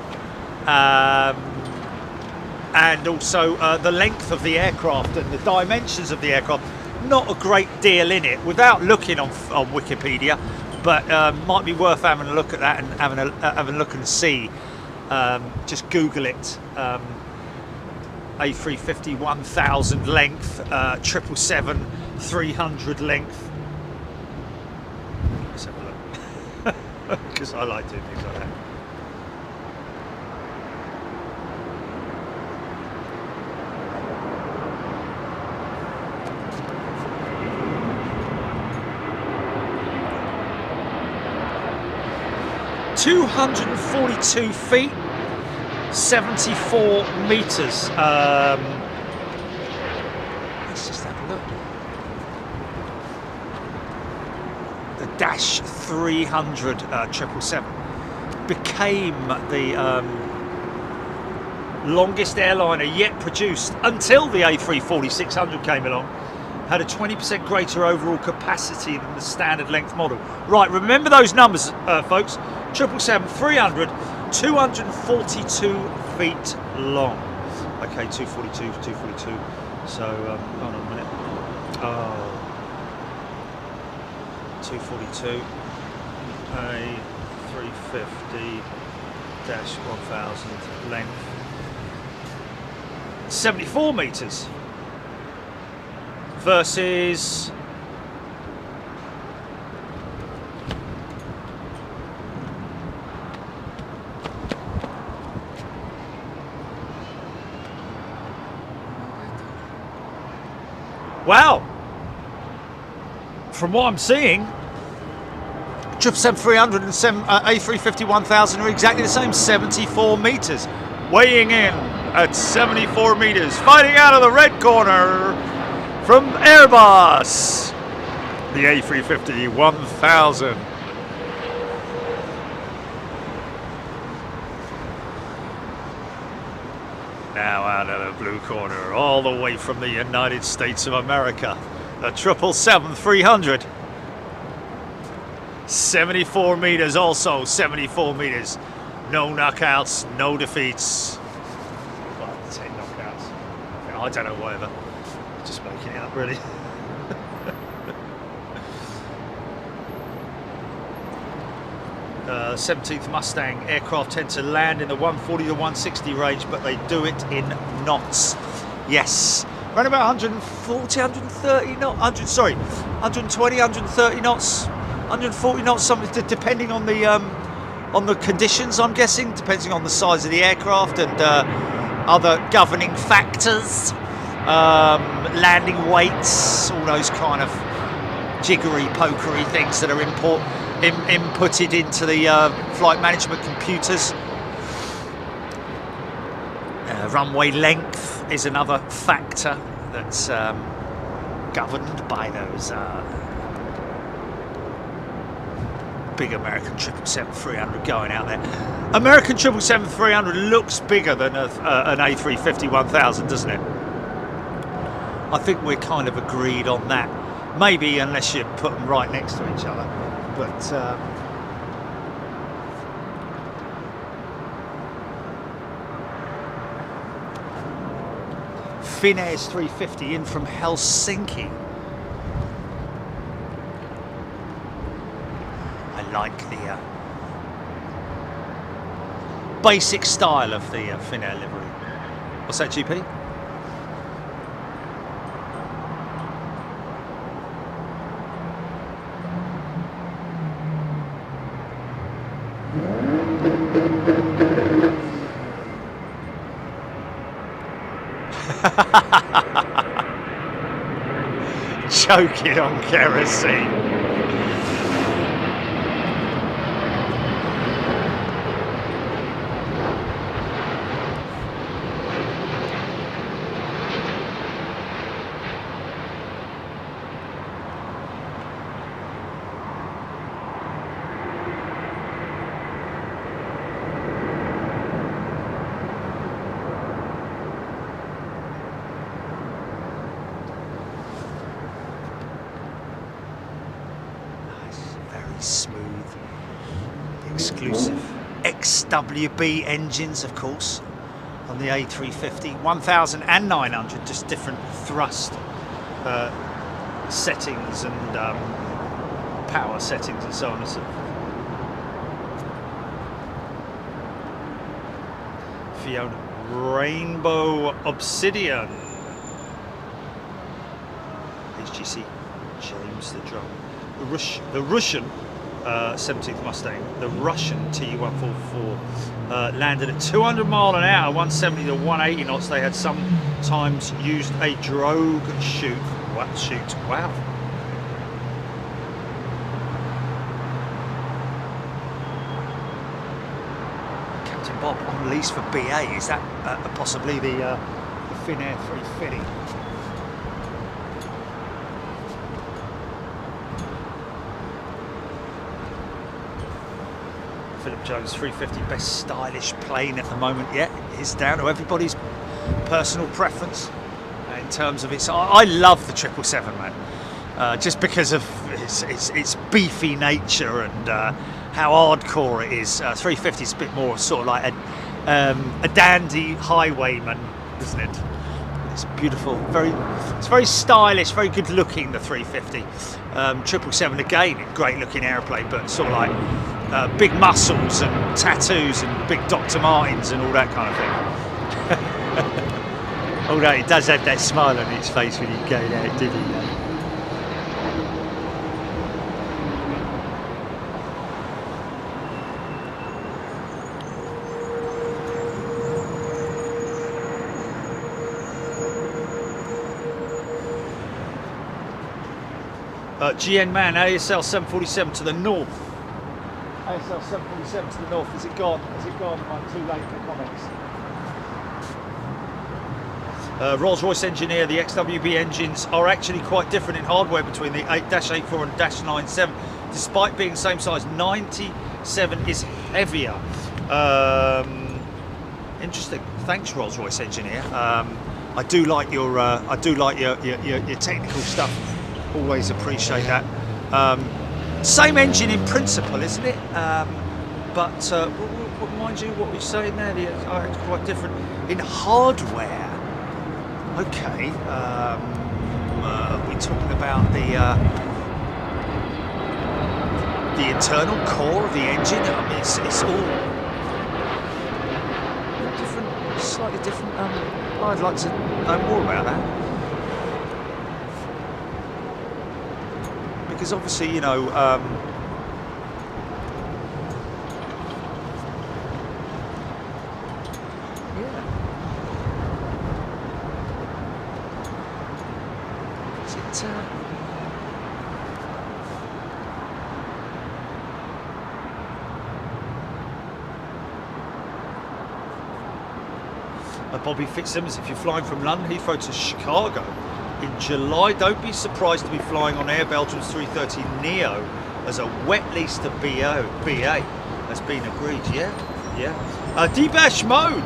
and also the length of the aircraft and the dimensions of the aircraft. Not a great deal in it without looking on Wikipedia, but might be worth having a look at that and having a look and see. Just Google it. A350 1000 length, 777 300 length. Let's have a look, because I like doing things like that. (242 feet, 74 meters. Let's just have a look. The Dash 300 777 became the longest airliner yet produced until the A340-600 came along. Had a 20% greater overall capacity than the standard length model. Right, remember those numbers, folks. 777-300, 242 feet long. Okay, 242. So, hold on a minute. Oh, 242. A350-1000 length. 74 meters. Versus wow, from what I'm seeing, 777-300 and A350-1000 are exactly the same, 74 meters. Weighing in at 74 meters, fighting out of the red corner from AIRBUS, the A350-1000. Now out of the blue corner, all the way from the United States of America, the 777-300. 74 meters also, 74 meters. No knockouts, no defeats. Well, 10 knockouts. I don't know, whatever. Just making it up, really. 17th Mustang aircraft tend to land in the 140 to 160 range, but they do it in knots. Yes, around about 140, 130 knots. 120, 130 knots, 140 knots. Something depending on the conditions. I'm guessing, depending on the size of the aircraft and other governing factors. Landing weights, all those kind of jiggery pokery things that are inputted into the flight management computers. Runway length is another factor that's governed by those big American 777-300 going out there. American 777-300 looks bigger than an A350-1000, doesn't it? I think we're kind of agreed on that. Maybe unless you put them right next to each other. But Finnair's 350 in from Helsinki. I like the basic style of the Finnair livery. What's that, GP? Choking on kerosene. Smooth, exclusive XWB engines, of course, on the A350, 1900, just different thrust settings and power settings and so on and so forth. Fiona Rainbow Obsidian, HGC James the Drum. The Russian 17th Mustang, the Russian TU-144 landed at 200 mile an hour, 170 to 180 knots. They had sometimes used a drogue chute. Wow. Captain Bob on lease for BA. Is that possibly the Finnair 350? Philip Jones 350, best stylish plane at the moment. Yeah, it's down to everybody's personal preference in terms of its. I love the 777, man, just because of its beefy nature and how hardcore it is. 350 is a bit more sort of like a dandy highwayman, isn't it? It's beautiful, it's very stylish, very good looking, the 350. 777 again, great looking aeroplane, but sort of like big muscles and tattoos and big Dr. Martens and all that kind of thing. Although it does have that smile on its face when you go there, did he? GN Man, ASL 747 to the north. ASL 747 to the north. Is it gone? Is it gone? Am I too late for comments? Rolls-Royce engineer, the XWB engines are actually quite different in hardware between the 8-84 and -97. Despite being the same size, 97 is heavier. Interesting. Thanks, Rolls-Royce engineer. I do like your technical stuff. Always appreciate that. Same engine in principle, isn't it? But mind you, what we're saying there, it's quite different in hardware. Okay. We're talking about the internal core of the engine. I mean, it's all different, slightly different. I'd like to know more about that. Because obviously, you know, yeah. Is it, Bobby Fitzsimmons, if you're flying from London Heathrow to Chicago in July, don't be surprised to be flying on Air Belgium's 330 Neo as a wet lease to BA has been agreed. Yeah. D-Bash Mode,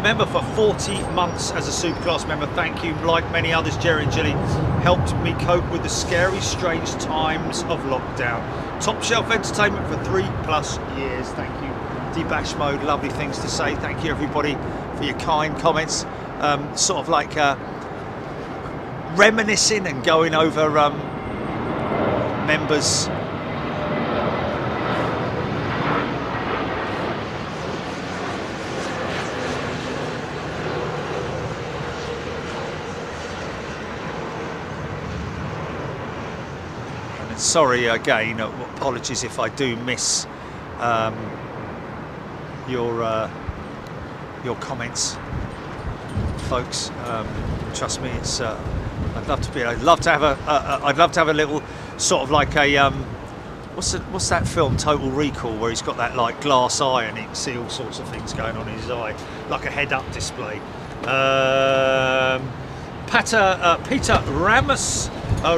member for 40 months as a Superclass member. Thank you. Like many others, Jerry and Jilly helped me cope with the scary, strange times of lockdown. Top shelf entertainment for 3+ years. Thank you, D-Bash Mode. Lovely things to say. Thank you, everybody, for your kind comments. Sort of like reminiscing and going over members. And sorry again, apologies if I do miss your comments, folks. Trust me, it's I'd love to have a little sort of like a what's that film Total Recall, where he's got that like glass eye and he can see all sorts of things going on in his eye, like a head-up display. Peter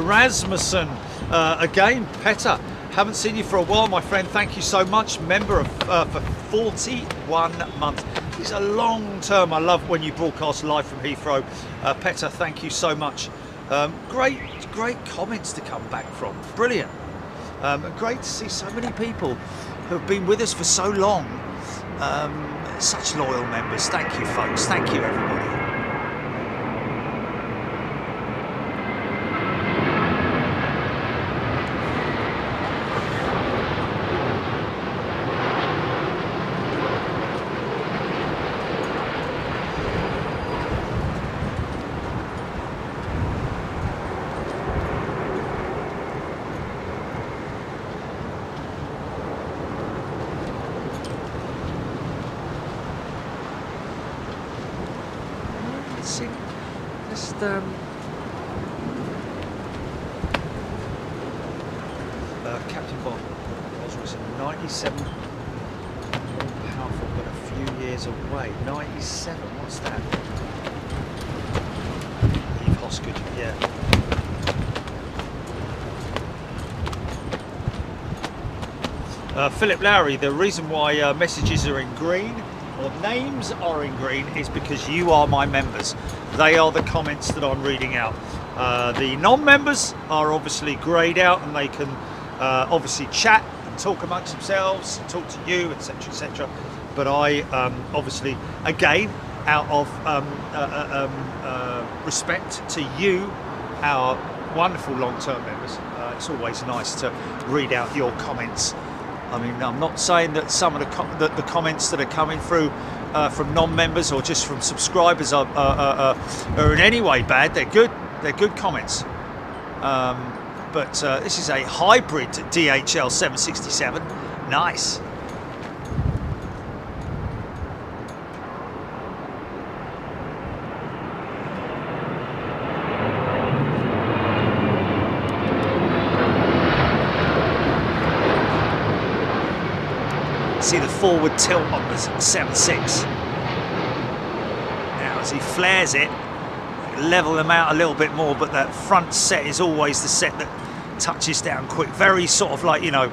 Rasmussen again. Peter, haven't seen you for a while, my friend. Thank you so much. Member for 41 months. It's a long term. I love when you broadcast live from Heathrow. Peter, thank you so much. Great comments to come back from. Brilliant. Great to see so many people who have been with us for so long. Such loyal members. Thank you, folks. Thank you, everybody. Captain Bond, Rolls-Royce in 97, more powerful but a few years away. 97, what's that? Eve Hosgood, yeah. Philip Lowry, the reason why messages are in green or names are in green is because you are my members. They are the comments that I'm reading out. The non-members are obviously greyed out, and they can obviously chat and talk amongst themselves, and talk to you, etc., etc. But I obviously, again, out of respect to you, our wonderful long-term members, it's always nice to read out your comments. I mean, I'm not saying that some of the comments that are coming through from non-members or just from subscribers are in any way bad. They're good. They're good comments. But this is a hybrid DHL 767. Nice. See the forward tilt on the 7.6. Now as he flares it, level them out a little bit more, but that front set is always the set that touches down quick. Very sort of like, you know,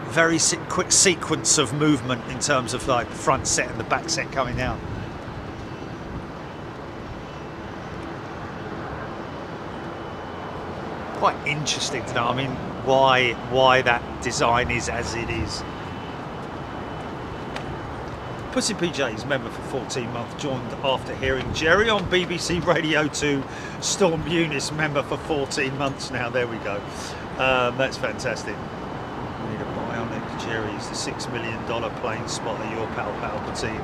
very quick sequence of movement in terms of like the front set and the back set coming down. Quite interesting to know, I mean, why that design is as it is. Pussy PJ's member for 14 months, joined after hearing Jerry on BBC Radio 2. Storm Eunice, member for 14 months now. There we go. That's fantastic. We need a bionic. Jerry's the $6 million plane spotter, your pal Palpatine.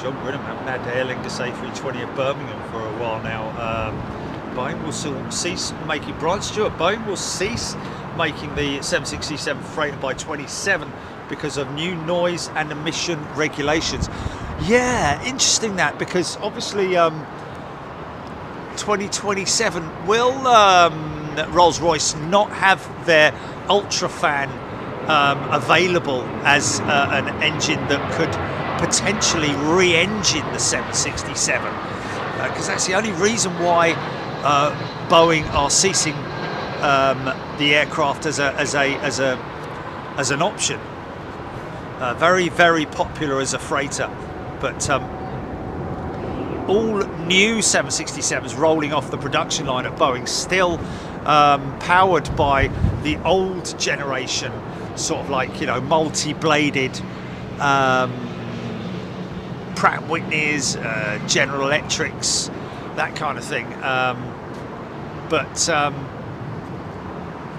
John Brennan, haven't had Aer Lingus A320 at Birmingham for a while now. Boeing will cease making, Brian Stewart, Boeing will cease making the 767 freighter by 27 because of new noise and emission regulations. Yeah, interesting that, because obviously 2027 will Rolls-Royce not have their Ultrafan available as an engine that could potentially re-engine the 767, because that's the only reason why Boeing are ceasing the aircraft as an option. Very, very popular as a freighter, but all new 767s rolling off the production line at Boeing, still powered by the old generation, sort of like, you know, multi-bladed Pratt & Whitney's, General Electrics, that kind of thing. But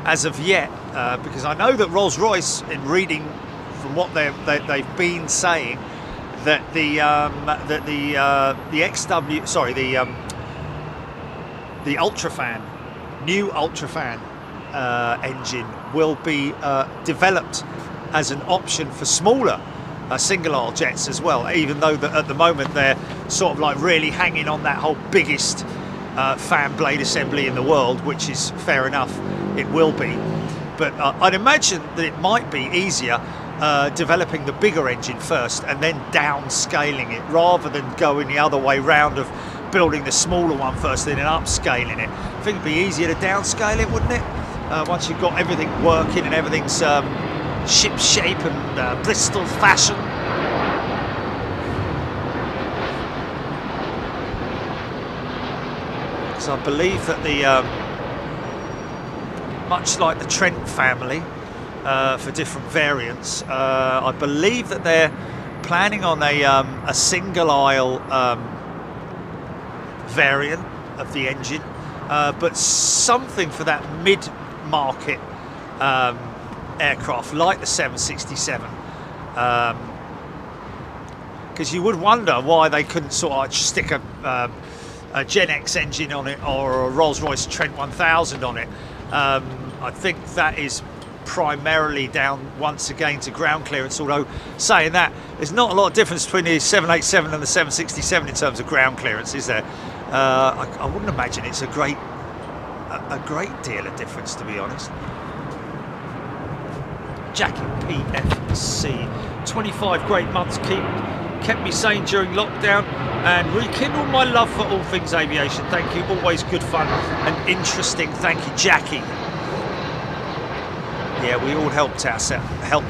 as of yet, because I know that Rolls-Royce, in reading from what they've been saying, that the XW, sorry, the Ultrafan, new Ultrafan engine will be developed as an option for smaller single aisle jets as well, even though at the moment they're sort of like really hanging on that whole biggest fan blade assembly in the world, which is fair enough, it will be. But I'd imagine that it might be easier developing the bigger engine first and then downscaling it, rather than going the other way round of building the smaller one first and then upscaling it. I think it'd be easier to downscale it, wouldn't it? Once you've got everything working and everything's ship shape and Bristol fashion. Because I believe that the much like the Trent family for different variants, I believe that they're planning on a single aisle variant of the engine, but something for that mid-market aircraft like the 767, because you would wonder why they couldn't sort of stick a Gen X engine on it or a Rolls-Royce Trent 1000 on it. I think that is primarily down once again to ground clearance, although saying that, there's not a lot of difference between the 787 and the 767 in terms of ground clearance, is there? I wouldn't imagine it's a great deal of difference, to be honest. Jackie PFC, 25 great months kept me sane during lockdown and rekindled my love for all things aviation. Thank you, always good fun and interesting. Thank you, Jackie. Yeah, we all helped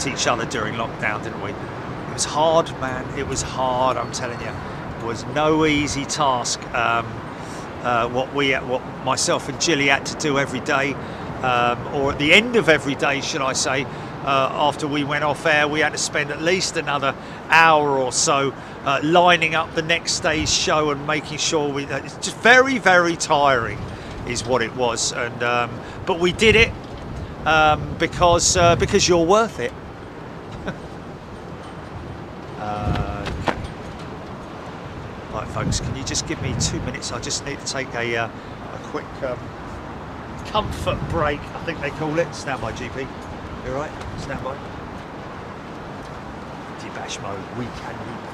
each other during lockdown, didn't we? It was hard, man. It was hard, I'm telling you. It was no easy task. What myself and Gilly had to do every day, or at the end of every day, should I say. After we went off air, we had to spend at least another hour or so lining up the next day's show and making sure it's just very, very tiring is what it was. And but we did it because you're worth it. Right, folks, can you just give me 2 minutes? I just need to take a quick comfort break, I think they call it. Stand by, GP. You all right? Stand by. Debash mode, we can leave.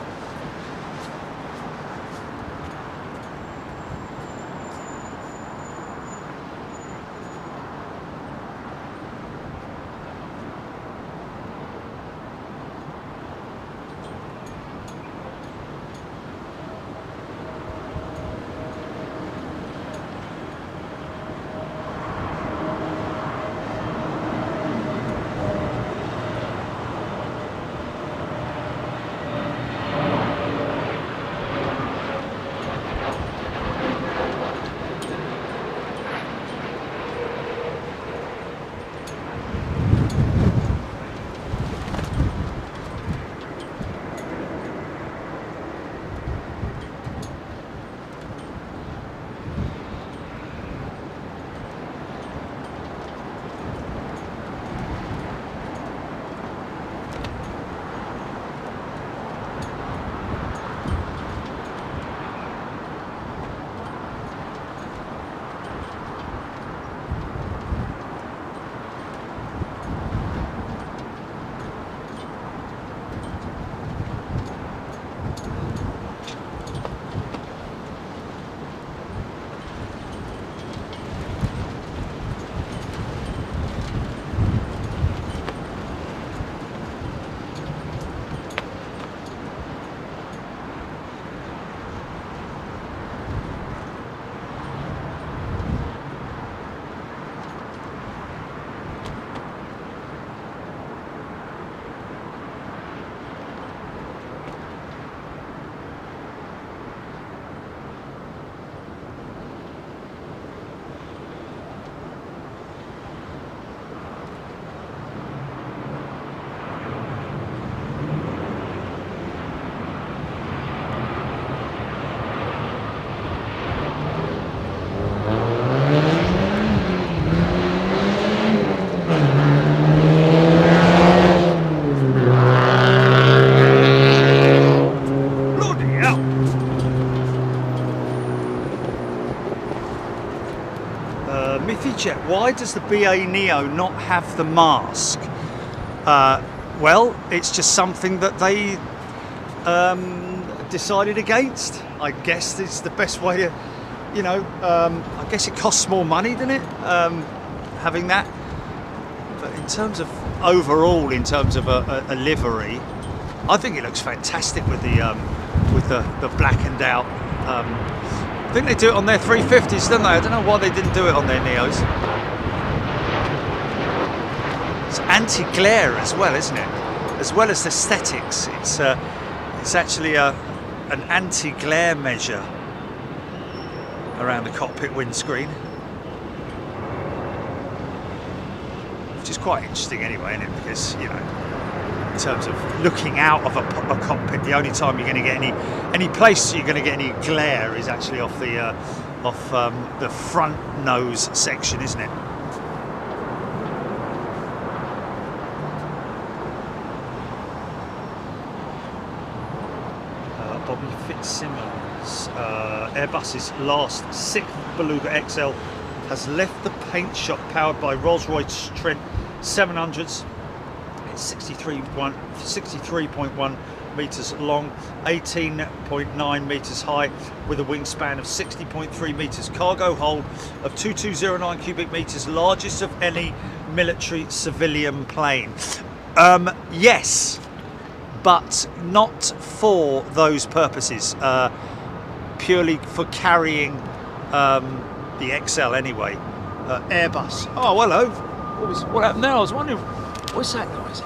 jet. Why does the BA Neo not have the mask? Well, it's just something that they decided against. I guess it's the best way to, you know, I guess it costs more money, doesn't it, having that? But in terms of overall, in terms of a livery, I think it looks fantastic with the blackened out. I think they do it on their 350s, don't they? I don't know why they didn't do it on their Neos. It's anti-glare as well, isn't it? As well as aesthetics, it's actually an anti-glare measure around the cockpit windscreen, which is quite interesting anyway, isn't it? Because, you know, in terms of looking out of a cockpit, the only time you're going to get any place you're going to get any glare is actually off the front nose section, isn't it? Bobby Fitzsimmons, Airbus's last 6th Beluga XL has left the paint shop powered by Rolls-Royce Trent 700s. It's 63.1 metres long, 18.9 metres high, with a wingspan of 60.3 metres. Cargo hold of 2209 cubic metres, largest of any military civilian plane. Yes, but not for those purposes. Purely for carrying the XL anyway. Airbus. Oh, hello. What happened there? I was wondering. What's that noise?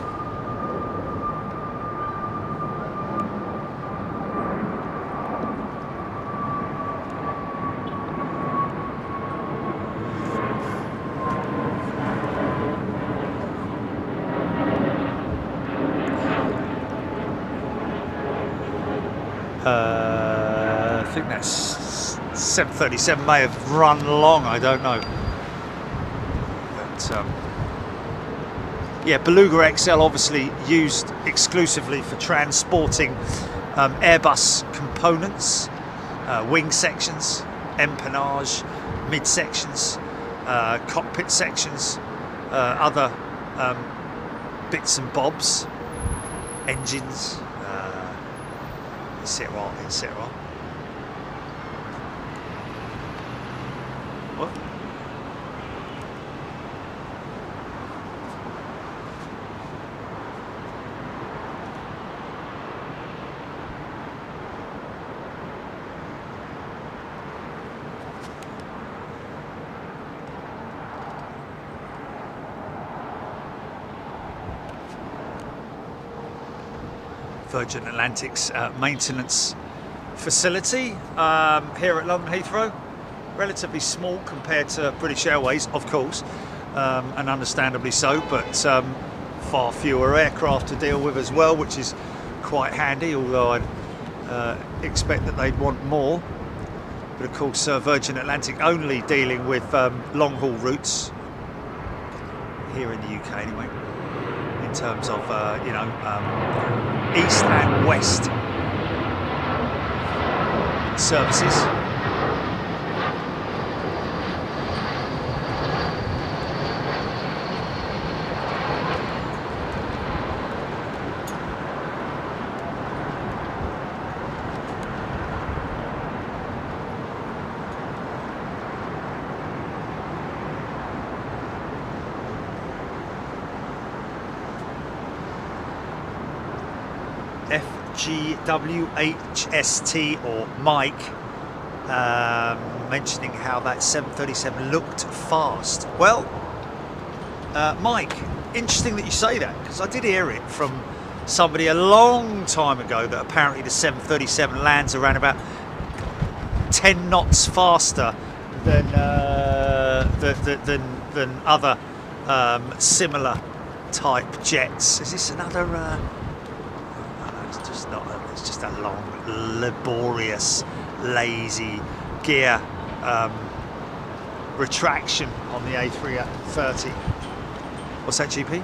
I think that's 737 may have run long, I don't know. But yeah, Beluga XL obviously used exclusively for transporting Airbus components, wing sections, empennage, mid-sections, cockpit sections, other bits and bobs, engines, etc. What? Virgin Atlantic's maintenance facility here at London Heathrow. Relatively small compared to British Airways, of course, and understandably so, but far fewer aircraft to deal with as well, which is quite handy, although I'd expect that they'd want more. But of course, Virgin Atlantic only dealing with long-haul routes here in the UK anyway, in terms of you know, east and west services. GWHST or Mike mentioning how that 737 looked fast. Well, Mike, interesting that you say that, because I did hear it from somebody a long time ago that apparently the 737 lands around about 10 knots faster than other similar type jets. Is this another? It's just a long, laborious, lazy gear retraction on the A330. What's that, GP?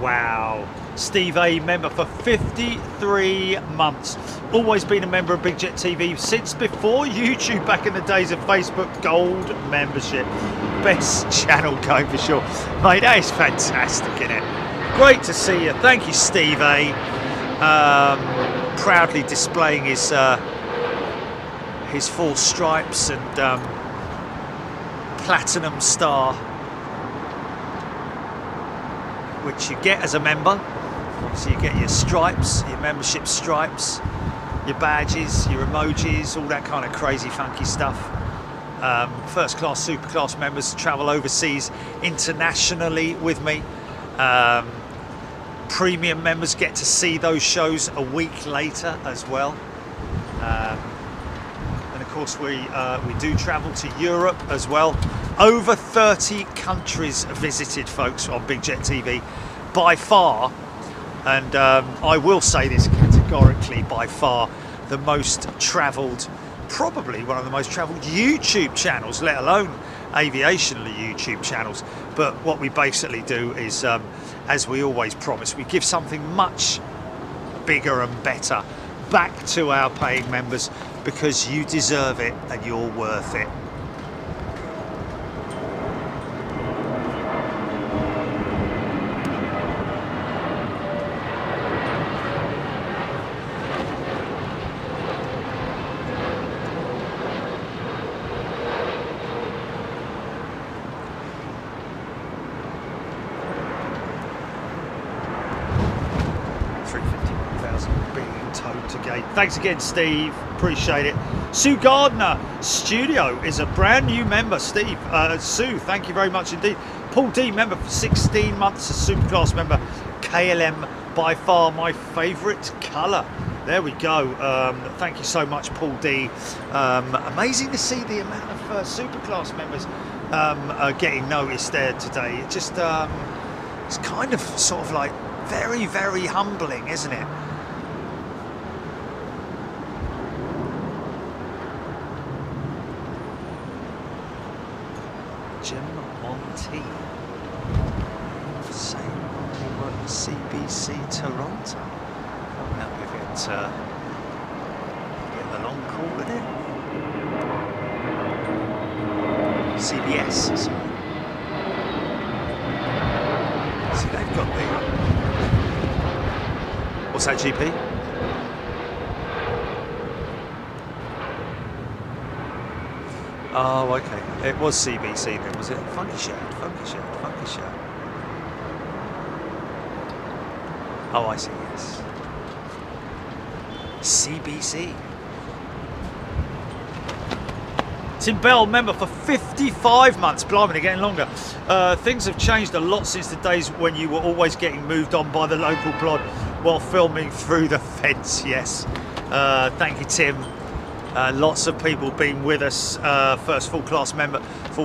Wow. Steve A, member for 53 months. Always been a member of Big Jet TV since before YouTube, back in the days of Facebook Gold membership. Best channel going for sure. Mate, that is fantastic, isn't it? Great to see you. Thank you, Steve A. Proudly displaying his 4 stripes and platinum star, which you get as a member. So you get your stripes, your membership stripes, your badges, your emojis, all that kind of crazy funky stuff. First class, super class members travel overseas internationally with me. Premium members get to see those shows a week later as well. And of course we do travel to Europe as well. Over 30 countries visited, folks, on Big Jet TV by far. And I will say this categorically, by far the most travelled, probably one of the most travelled YouTube channels, let alone aviation YouTube channels. But what we basically do is, as we always promise, we give something much bigger and better back to our paying members, because you deserve it and you're worth it. Thanks again, Steve. Appreciate it. Sue Gardner Studio is a brand new member. Steve, Sue, thank you very much indeed. Paul D, member for 16 months, a superclass member. KLM, by far my favourite colour. There we go. Thank you so much, Paul D. Amazing to see the amount of superclass members getting noticed there today. It just, it's kind of sort of like very, very humbling, isn't it? Jim Monty, same over at CBC Toronto. Now we get the long call in it. CBS, sorry. See, they've got the. What's that, GP? Oh, okay. It was CBC then, was it? Funky shirt, funky shirt, funky shirt. Oh, I see, yes. CBC. Tim Bell, member for 55 months. Blimey, they're getting longer. Things have changed a lot since the days when you were always getting moved on by the local plod while filming through the fence, yes. Thank you, Tim. Lots of people been with us, full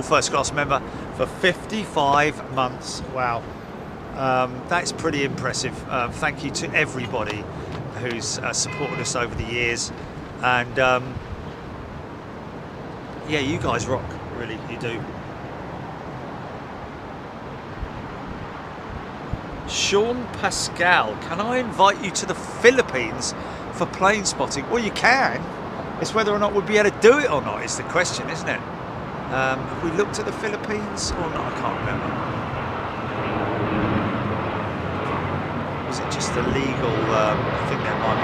first class member for 55 months. Wow, that's pretty impressive. Thank you to everybody who's supported us over the years, and yeah, you guys rock, really, you do. Sean Pascal, can I invite you to the Philippines for plane spotting? Well, you can. It's whether or not we'll be able to do it or not is the question, isn't it? Have we looked at the Philippines or not? I can't remember. Was it just the legal? I think there might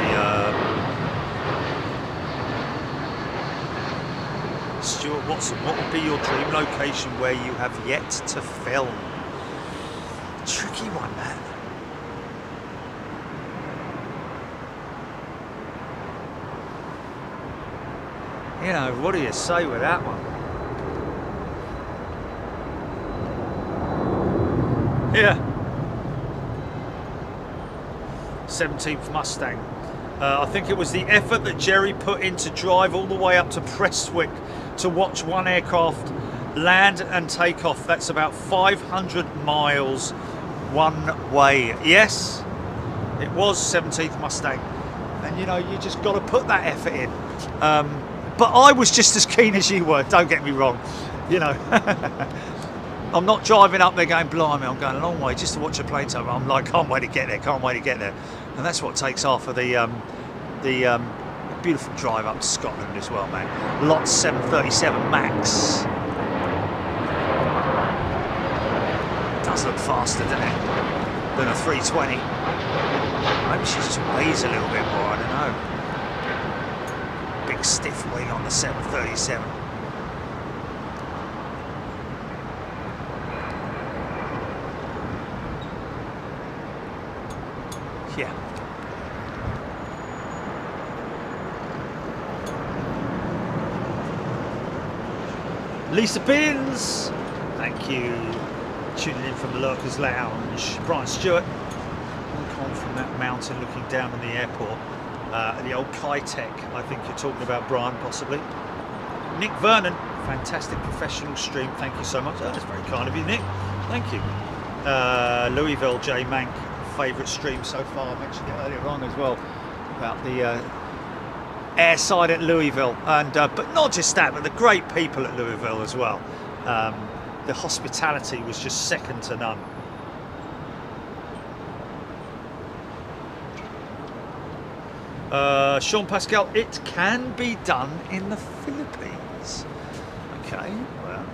be. Stuart Watson, what would be your dream location where you have yet to film? Tricky one, man. You know, what do you say with that one? Yeah. 17th Mustang. I think it was the effort that Jerry put in to drive all the way up to Prestwick to watch one aircraft land and take off. That's about 500 miles one way. Yes, it was 17th Mustang. And you know, you just got to put that effort in. But I was just as keen as you were, don't get me wrong, you know. I'm not driving up there going, blimey, I'm going a long way just to watch a plane take. I'm like, can't wait to get there, can't wait to get there. And that's what takes half of the beautiful drive up to Scotland as well, man. Lot 737 Max. Does look faster, doesn't it, than a 320. Maybe she just weighs a little bit more, I don't know. Big stiff wing on the 737. Yeah. Lisa Pins, thank you. Tuning in from the Lurkers Lounge. Brian Stewart, look on from that mountain looking down on the airport. The old Kitech, I think you're talking about, Brian, possibly. Nick Vernon, fantastic professional stream, thank you so much. Oh, that's very kind of you, Nick, thank you. Louisville, J Mank, favourite stream so far. I mentioned it earlier on as well about the airside at Louisville, and but not just that, but the great people at Louisville as well. The hospitality was just second to none. Sean Pascal, it can be done in the Philippines. Okay, well.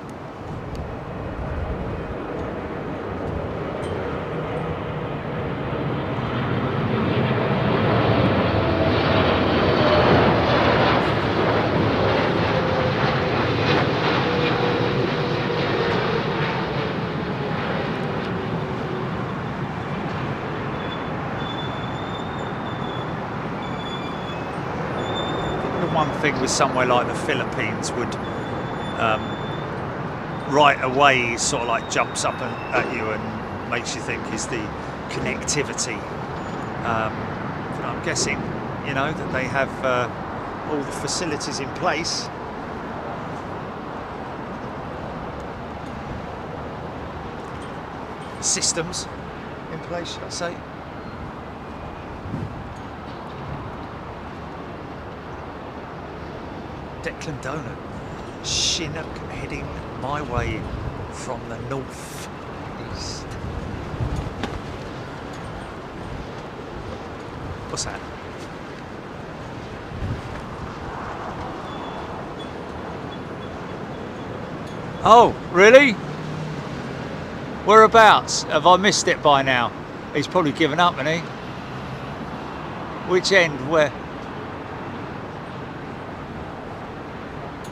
Thing with somewhere like the Philippines would right away sort of like jumps up at you and makes you think is the connectivity. But I'm guessing, you know, that they have all the facilities in place. Systems in place, should I say. Declan Donut, Chinook heading my way from the north east. What's that? Oh, really? Whereabouts? Have I missed it by now? He's probably given up, hasn't he? Which end? Where?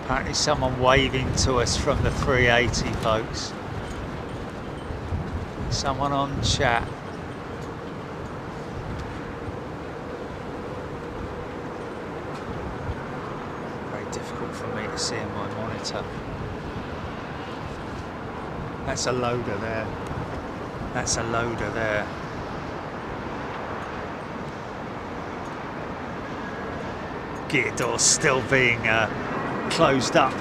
Apparently someone waving to us from the 380, folks. Someone on chat. Very difficult for me to see in my monitor. That's a loader there. That's a loader there. Gear doors still being closed up.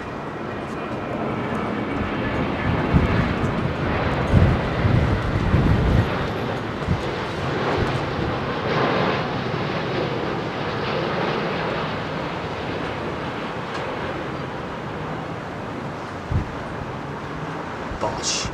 Bosh.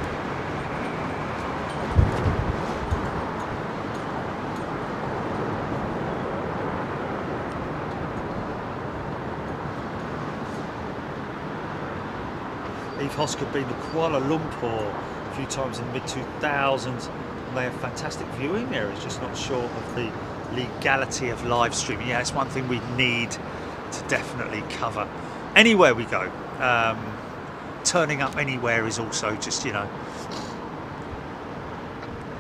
Eve Hosker been to Kuala Lumpur a few times in the mid-2000s, and they have fantastic viewing areas, just not sure of the legality of live streaming. Yeah, it's one thing we need to definitely cover. Anywhere we go, turning up anywhere is also just, you know,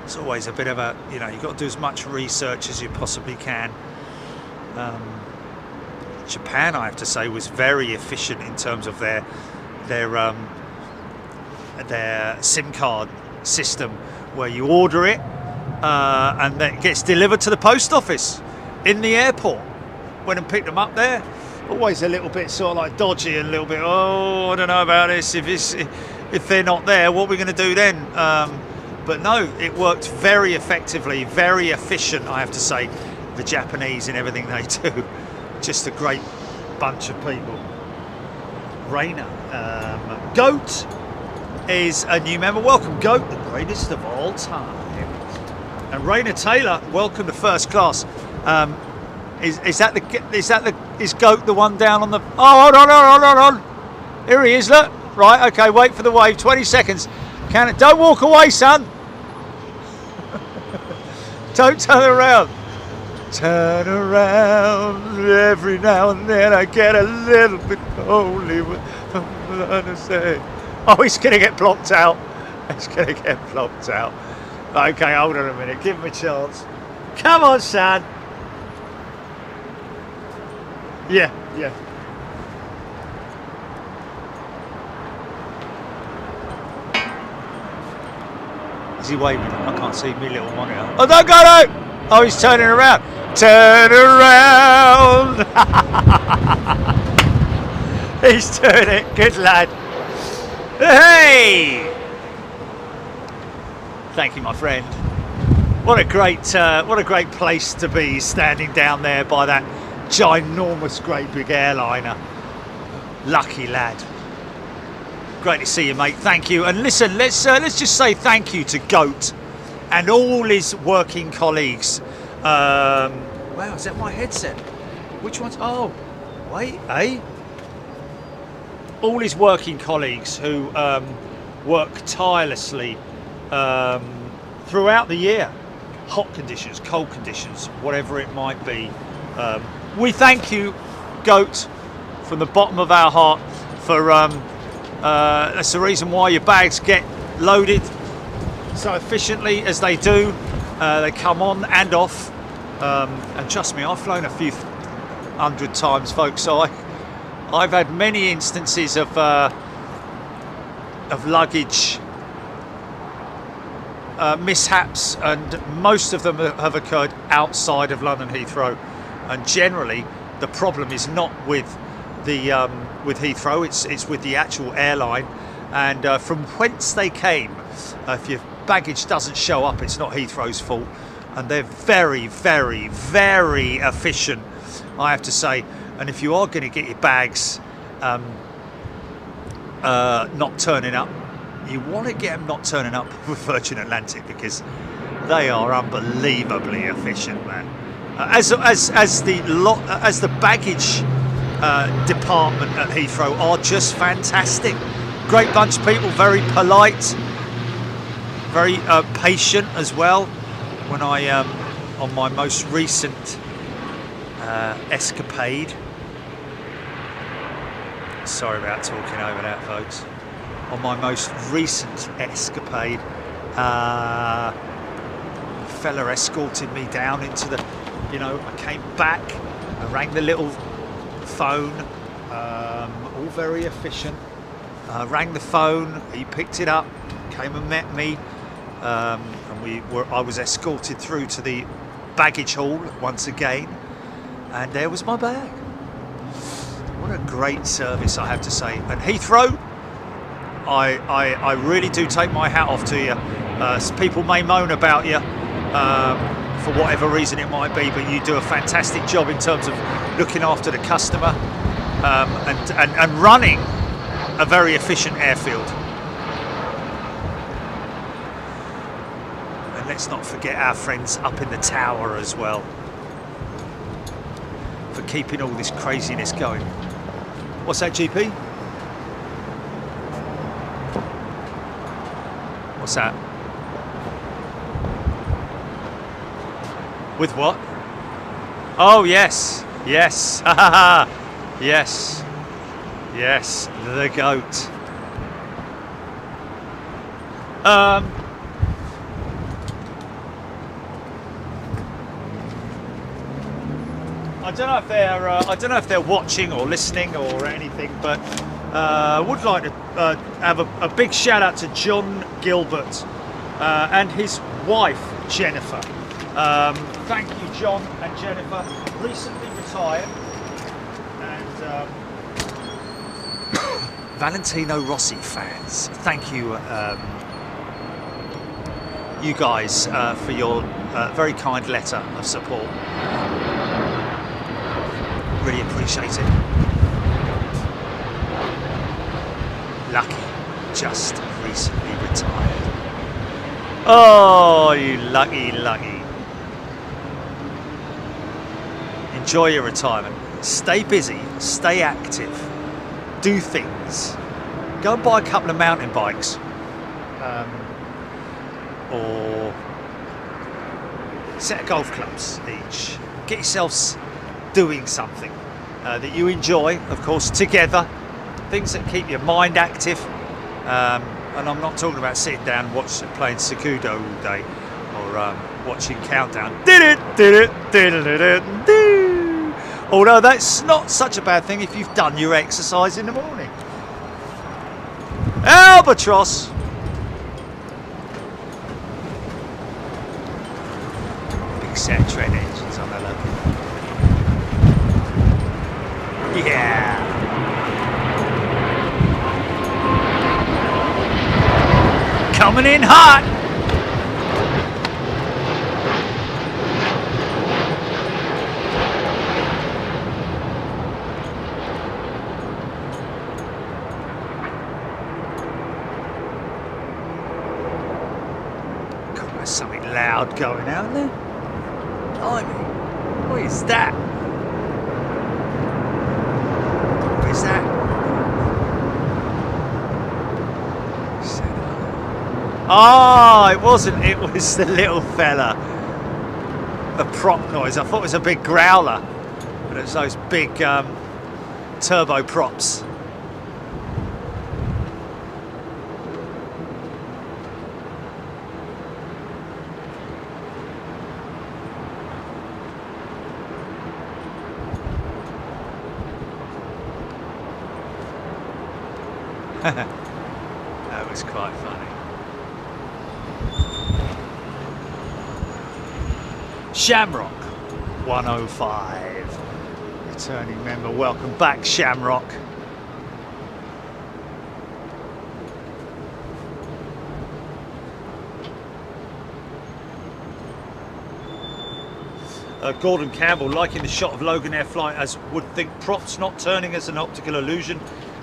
it's always a bit of a, you know, you've got to do as much research as you possibly can. Japan, I have to say, was very efficient in terms of their SIM card system, where you order it and then it gets delivered to the post office in the airport. Went and picked them up there. Always a little bit sort of like dodgy and a little bit, oh, I don't know about this. If they're not there, what are we going to do then? But no, it worked very effectively, very efficient, I have to say. The Japanese and everything they do, just a great bunch of people. Rainer, Goat, is a new member. Welcome, Goat, the greatest of all time. And Raina Taylor, welcome to first class. Is Goat the one down on the? Oh, hold on. Here he is. Look. Right. Okay. Wait for the wave. 20 seconds. Don't walk away, son. Don't turn around. Turn around. Every now and then I get a little bit lonely. Oh, he's going to get blocked out. Okay, hold on a minute. Give him a chance. Come on, son. Yeah. Is he waving? I can't see me little monitor. Oh, don't go no! Oh, he's turning around. Turn around! He's doing it. Good lad. Hey! Thank you, my friend. What a great place to be, standing down there by that ginormous, great big airliner. Lucky lad. Great to see you, mate. Thank you. And listen, let's just say thank you to Goat and all his working colleagues. Wow, is that my headset? Which one's? Oh, wait, eh? All his working colleagues who work tirelessly throughout the year, hot conditions, cold conditions, whatever it might be. We thank you, Goat, from the bottom of our heart for. That's the reason why your bags get loaded so efficiently as they do. They come on and off, and trust me, I've flown a few hundred times, folks. So I've had many instances of luggage mishaps, and most of them have occurred outside of London Heathrow. And generally, the problem is not with with Heathrow, it's with the actual airline, and from whence they came. If your baggage doesn't show up, it's not Heathrow's fault, and they're very, very, very efficient, I have to say. And if you are going to get your bags not turning up, you want to get them not turning up with Virgin Atlantic, because they are unbelievably efficient, man. As the baggage department at Heathrow are just fantastic. Great bunch of people, very polite, very patient as well. When I on my most recent escapade, sorry about talking over that, folks. On my most recent escapade, a fella escorted me down into the, I came back, I rang the little phone, all very efficient. Rang the phone, he picked it up, came and met me, and I was escorted through to the baggage hall once again, and there was my bag. What a great service, I have to say. And Heathrow, I really do take my hat off to you. People may moan about you for whatever reason it might be, but you do a fantastic job in terms of looking after the customer and running a very efficient airfield. And let's not forget our friends up in the tower as well, for keeping all this craziness going. What's that, GP? What's that? With what? Oh, yes. Yes. Yes. Yes. The goat. I don't know if they're watching or listening or anything, but I would like to have a big shout out to John Gilbert and his wife Jennifer. Thank you, John and Jennifer, recently retired, and Valentino Rossi fans. Thank you, you guys, for your very kind letter of support. Really appreciate it. Lucky, just recently retired. Oh, you lucky, lucky. Enjoy your retirement. Stay busy, stay active, do things. Go and buy a couple of mountain bikes. Or set of golf clubs each. Get yourselves doing something that you enjoy, of course, together. Things that keep your mind active. And I'm not talking about sitting down playing Sudoku all day or watching Countdown. Although that's not such a bad thing if you've done your exercise in the morning. Albatross! Big set of tread engines on the look. Yeah! Coming in hot! God, there's something loud going out there. Blimey, what is that? What is that? Oh, it wasn't. It was the little fella. The prop noise. I thought it was a big growler, but it was those big turbo props. That was quite funny. Shamrock 105, returning member. Welcome back, Shamrock. Gordon Campbell liking the shot of Logan Air flying as would think props not turning as an optical illusion.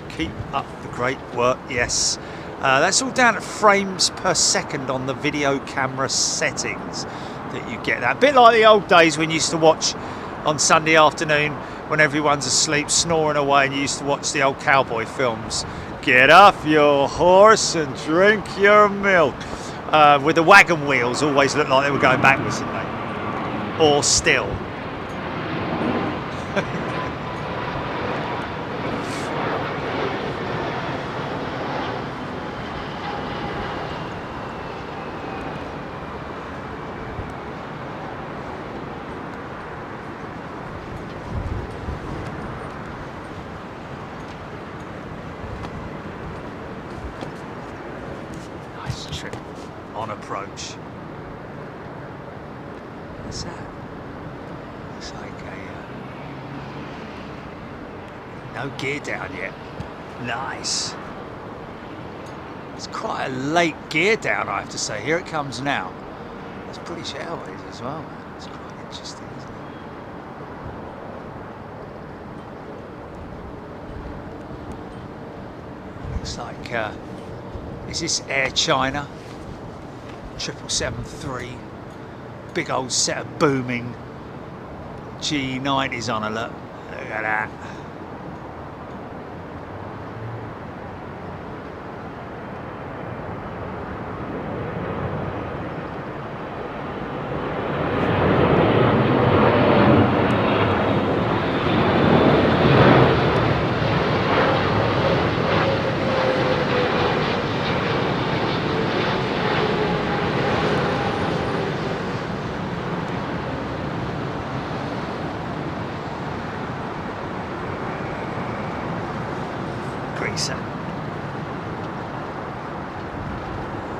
Keep up the great work. Yes, that's all down at frames per second on the video camera settings that you get that. A bit like the old days when you used to watch on Sunday afternoon when everyone's asleep snoring away and you used to watch the old cowboy films. Get off your horse and drink your milk. With the wagon wheels always looked like they were going backwards, didn't they? Or still. On approach. What's that? It's like a no gear down yet. Nice. It's quite a late gear down, I have to say. Here it comes now. It's British Airways as well, man. It's quite interesting, isn't it? Looks like is this Air China? 773, big old set of booming G90s on alert. Look at that.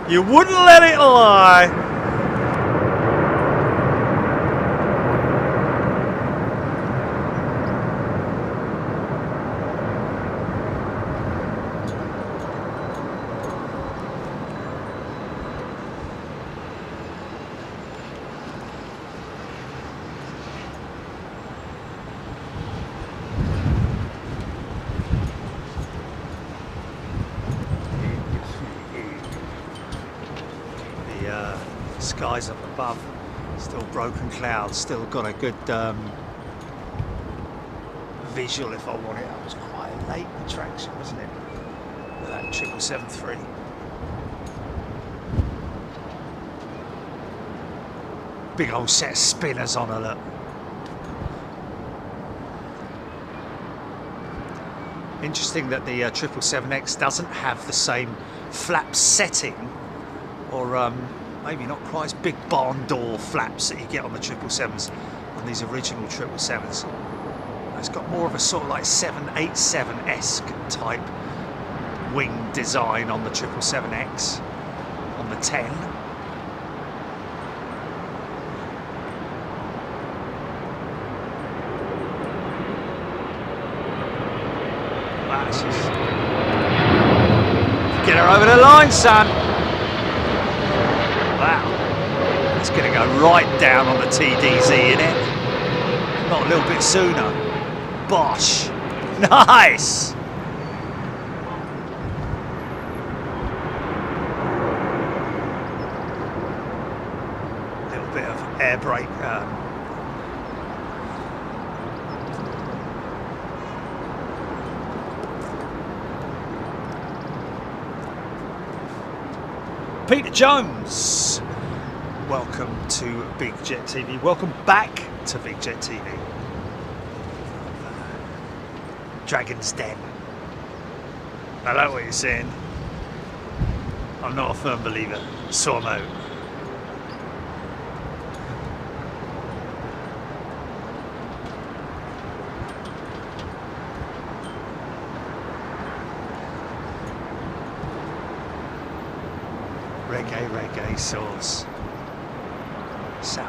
You wouldn't let it lie. skies up above. Still broken clouds. Still got a good visual if I want it. That was quite a late attraction, wasn't it? That 777-3. Big old set of spinners on her, look. Interesting that the 777X doesn't have the same flap setting, or maybe not quite as big barn door flaps that you get on the 777s, on these original 777s. It's got more of a sort of like 787-esque type wing design on the 777X, on the 10. Get her over the line, son. Wow. It's going to go right down on the TDZ, innit? Not a little bit sooner. Bosh. Nice. A little bit of air brake. Peter Jones, welcome to Big Jet TV. Welcome back to Big Jet TV. Dragon's Den. I like what you're saying. I'm not a firm believer, so I'm out. Reggae sauce. Sour.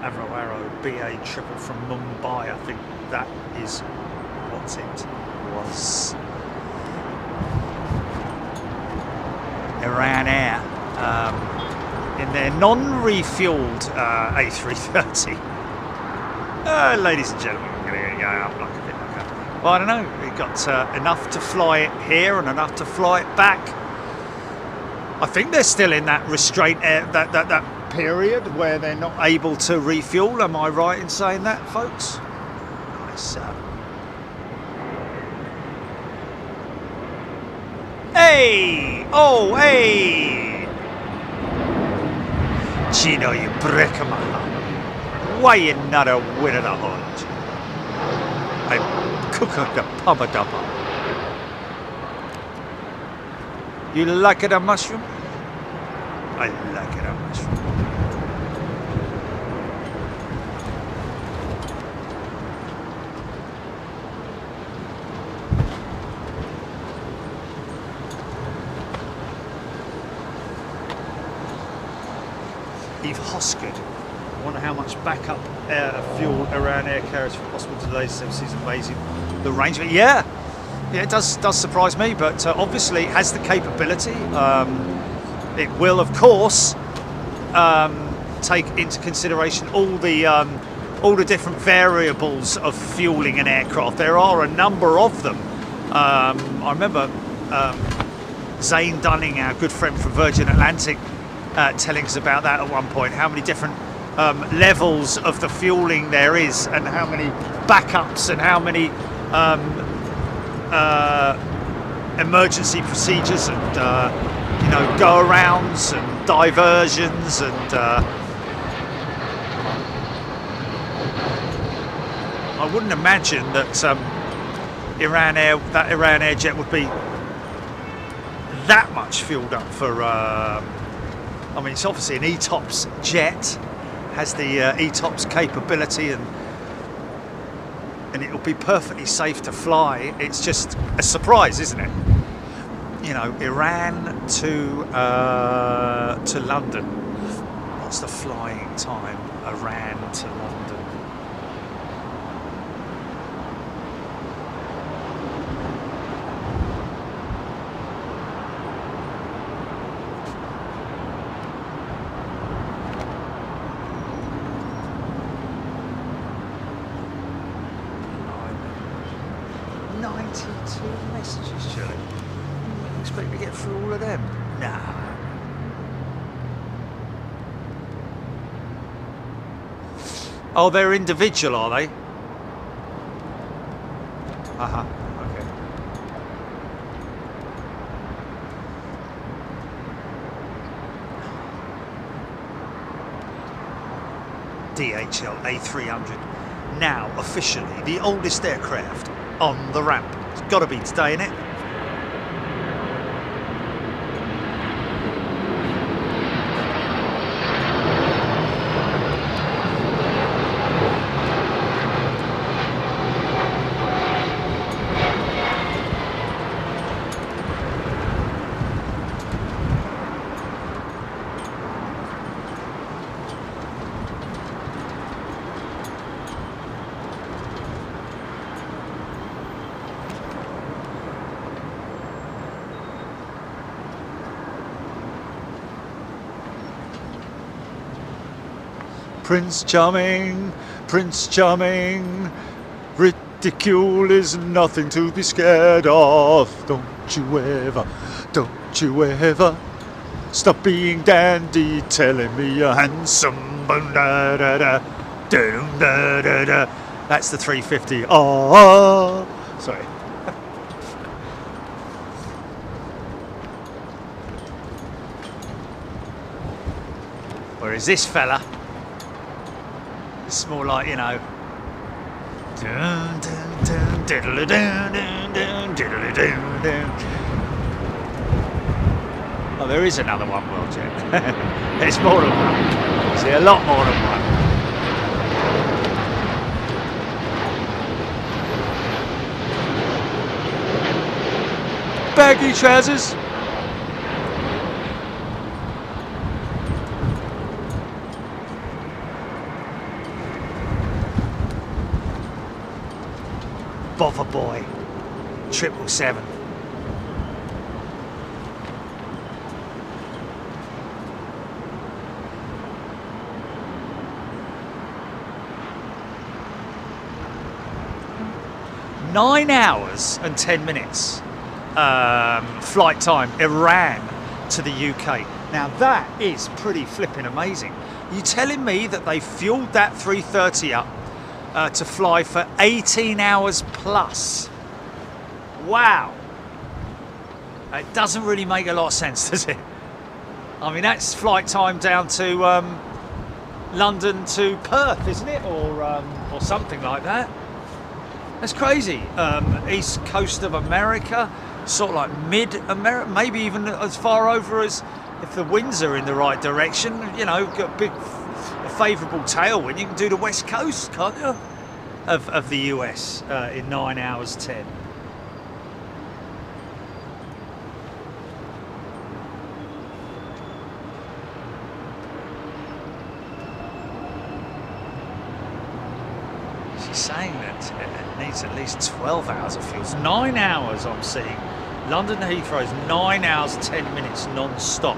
Arrow BA triple from Mumbai. I think that is what it was. Iran Air in their non-refueled A330. Ladies and gentlemen, we're going to go up like a bit. Well, I don't know, we got enough to fly it here and enough to fly it back. I think they're still in that restraint, that period where they're not able to refuel. Am I right in saying that, folks? Nice. Hey! Oh, hey! Gino, you brick of my heart. Why you not a win of the hunt? I'm cook up the pubba dubba. You like it a mushroom? I like it a mushroom. Eve Hoskard. I wonder how much backup fuel around air carriers for possible delays. Services amazing. The range of it, yeah, it does surprise me, but obviously it has the capability. It will, of course, take into consideration all the different variables of fueling an aircraft. There are a number of them. I remember Zane Dunning, our good friend from Virgin Atlantic, telling us about that at one point. How many different levels of the fueling there is, and how many backups, and how many emergency procedures, and you know, go-arounds and diversions, and I wouldn't imagine that Iran Air jet would be that much fueled up for. I mean, it's obviously an ETOPS jet, has the ETOPS capability, and it'll be perfectly safe to fly. It's just a surprise, isn't it? You know, Iran to London. What's the flying time? Iran to London. 82 messages, surely. You expect to get through all of them? Nah. Oh, they're individual, are they? Uh-huh. Okay. DHL A300. Now officially the oldest aircraft on the ramp. It's got to be today, innit? Prince Charming, Prince Charming, ridicule is nothing to be scared of. Don't you ever stop being dandy, telling me you're handsome. Boom, da, da, da, doom, da, da, da. That's the 350. Oh, sorry. Whereas this fella, it's more like, you know, oh, there is another one, World Jet. There's more than one. See, a lot more than one. Baggy trousers. Bother boy, 777. Nine hours and 10 minutes flight time, Iran to the UK. Now that is pretty flipping amazing. You telling me that they fueled that 330 up to fly for 18 hours plus? Wow. It doesn't really make a lot of sense, does it? I mean, that's flight time down to London to Perth, isn't it? Or something like that. That's crazy. East coast of America, sort of like mid-America, maybe even as far over as, if the winds are in the right direction, you know, got a favourable tailwind, you can do the west coast, can't you, of the US in 9 hours 10. She's saying that it needs at least 12 hours of fuel. It's 9 hours I'm seeing. London Heathrow is 9 hours 10 minutes non-stop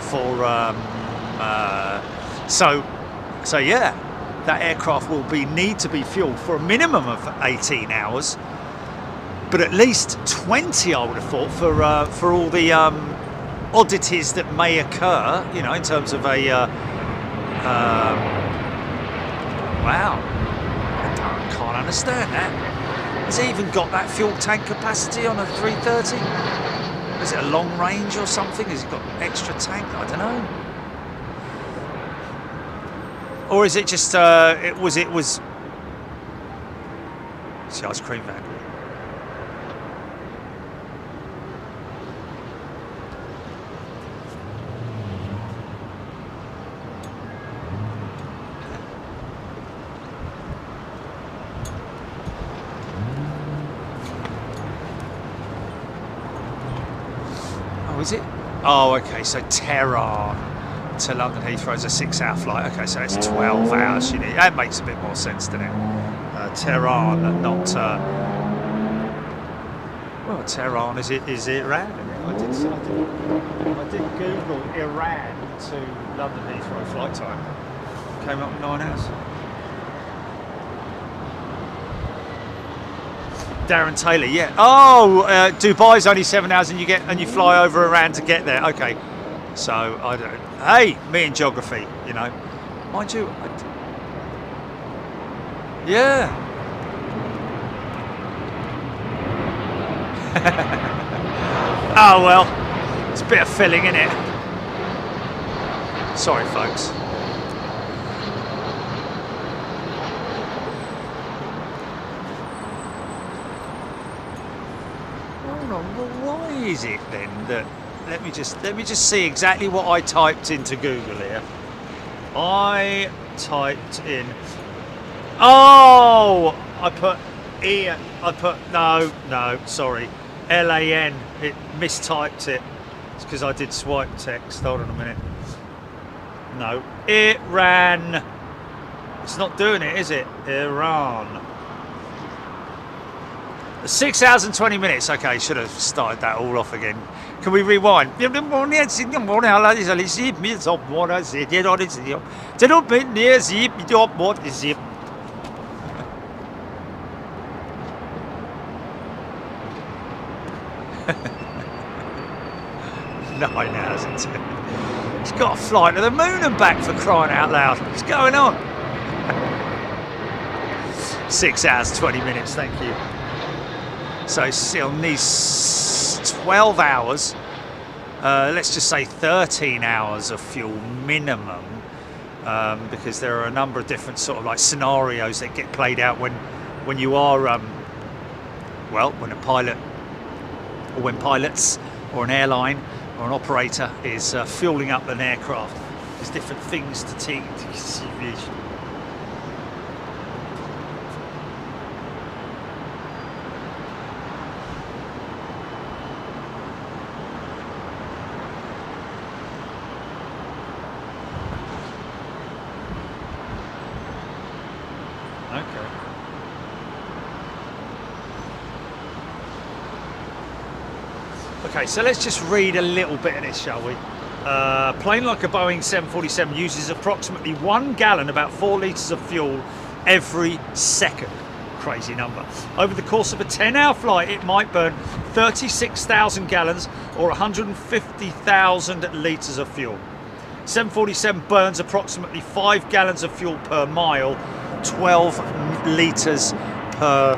for so yeah, that aircraft will need to be fueled for a minimum of 18 hours, but at least 20 I would have thought for all the oddities that may occur, you know, in terms of a wow, I can't understand that. Has he even got that fuel tank capacity on a 330? Is it a long range or something? Has he got extra tank? I don't know. Or is it just it was it's the ice cream van. Oh, is it? Oh, okay, so Tehran to London Heathrow is a 6-hour flight. Okay, so it's 12 hours you need. That makes a bit more sense, doesn't it? Tehran, not well, Tehran is Iran. I did Google Iran to London Heathrow flight time. Came up with 9 hours. Darren Taylor, yeah. Oh, Dubai's only 7 hours, and you fly over Iran to get there. Okay, so I don't. Hey, me and geography, you know, mind you. Yeah. Oh well, it's a bit of filling, isn't it? Sorry, folks. Why is it then that let me just see exactly what I typed into Google here. I typed in I put sorry, LAN. It mistyped it. It's because I did swipe text. Hold on a minute. No, Iran. It's not doing it, is it? Iran. 6 hours and 20 minutes. Okay, should have started that all off again. Can we rewind? Nine hours and 10. It's got a flight to the moon and back, for crying out loud. What's going on? 6 hours, 20 minutes, thank you. So still needs 12 hours, let's just say 13 hours of fuel minimum, because there are a number of different sort of like scenarios that get played out when you are, when a pilot, or when pilots or an airline or an operator is fueling up an aircraft. There's different things to take into consideration. Okay, so let's just read a little bit of this, shall we? A plane like a Boeing 747 uses approximately 1 gallon, about 4 litres of fuel every second. Crazy number. Over the course of a 10-hour flight, it might burn 36,000 gallons or 150,000 litres of fuel. 747 burns approximately 5 gallons of fuel per mile, 12 litres per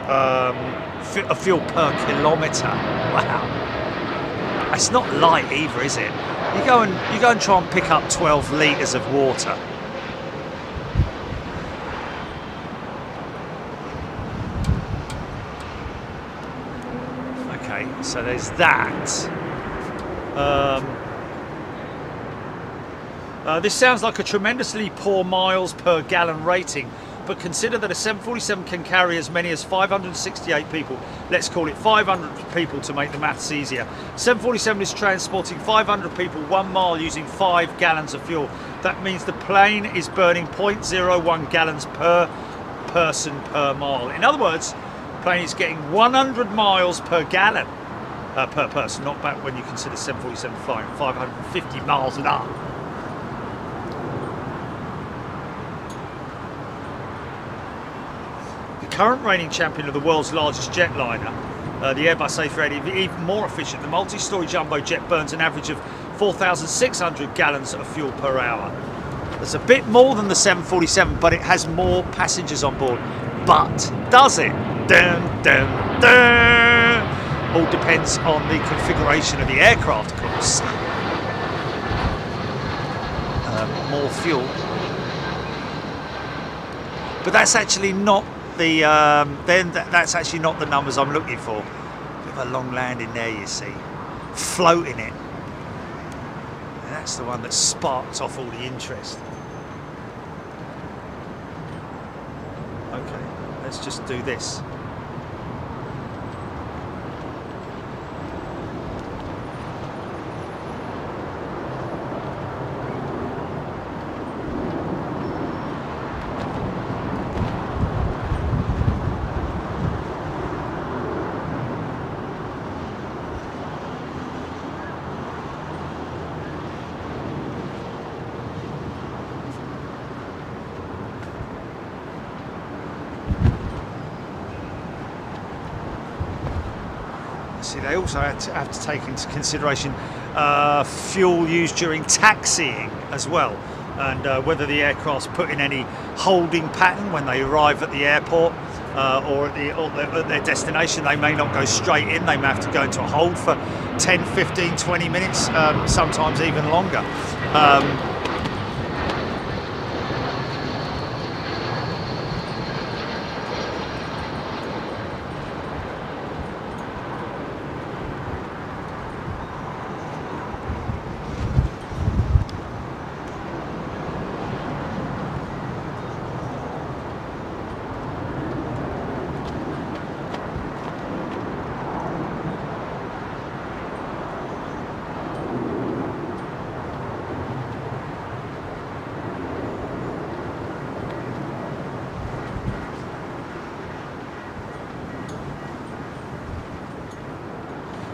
of fuel per kilometre. Wow. It's not light either, is it? You go and try and pick up 12 litres of water. Okay, so there's that. This sounds like a tremendously poor miles per gallon rating, but consider that a 747 can carry as many as 568 people. Let's call it 500 people to make the maths easier. 747 is transporting 500 people 1 mile using 5 gallons of fuel. That means the plane is burning 0.01 gallons per person per mile. In other words, the plane is getting 100 miles per gallon per person. Not bad when you consider 747 flying 550 miles an hour. Current reigning champion of the world's largest jetliner, the Airbus A380, even more efficient. The multi-story jumbo jet burns an average of 4,600 gallons of fuel per hour. That's a bit more than the 747, but it has more passengers on board. But does it? Dun, dun, dun. All depends on the configuration of the aircraft, of course. More fuel, but that's actually not the that's actually not the numbers I'm looking for. Bit of a long landing there, you see, floating it, and that's the one that sparked off all the interest. Okay, let's just do this. see, they also have to take into consideration fuel used during taxiing as well, and whether the aircraft's put in any holding pattern when they arrive at the airport or at their destination. They may not go straight in, they may have to go into a hold for 10, 15, 20 minutes, sometimes even longer.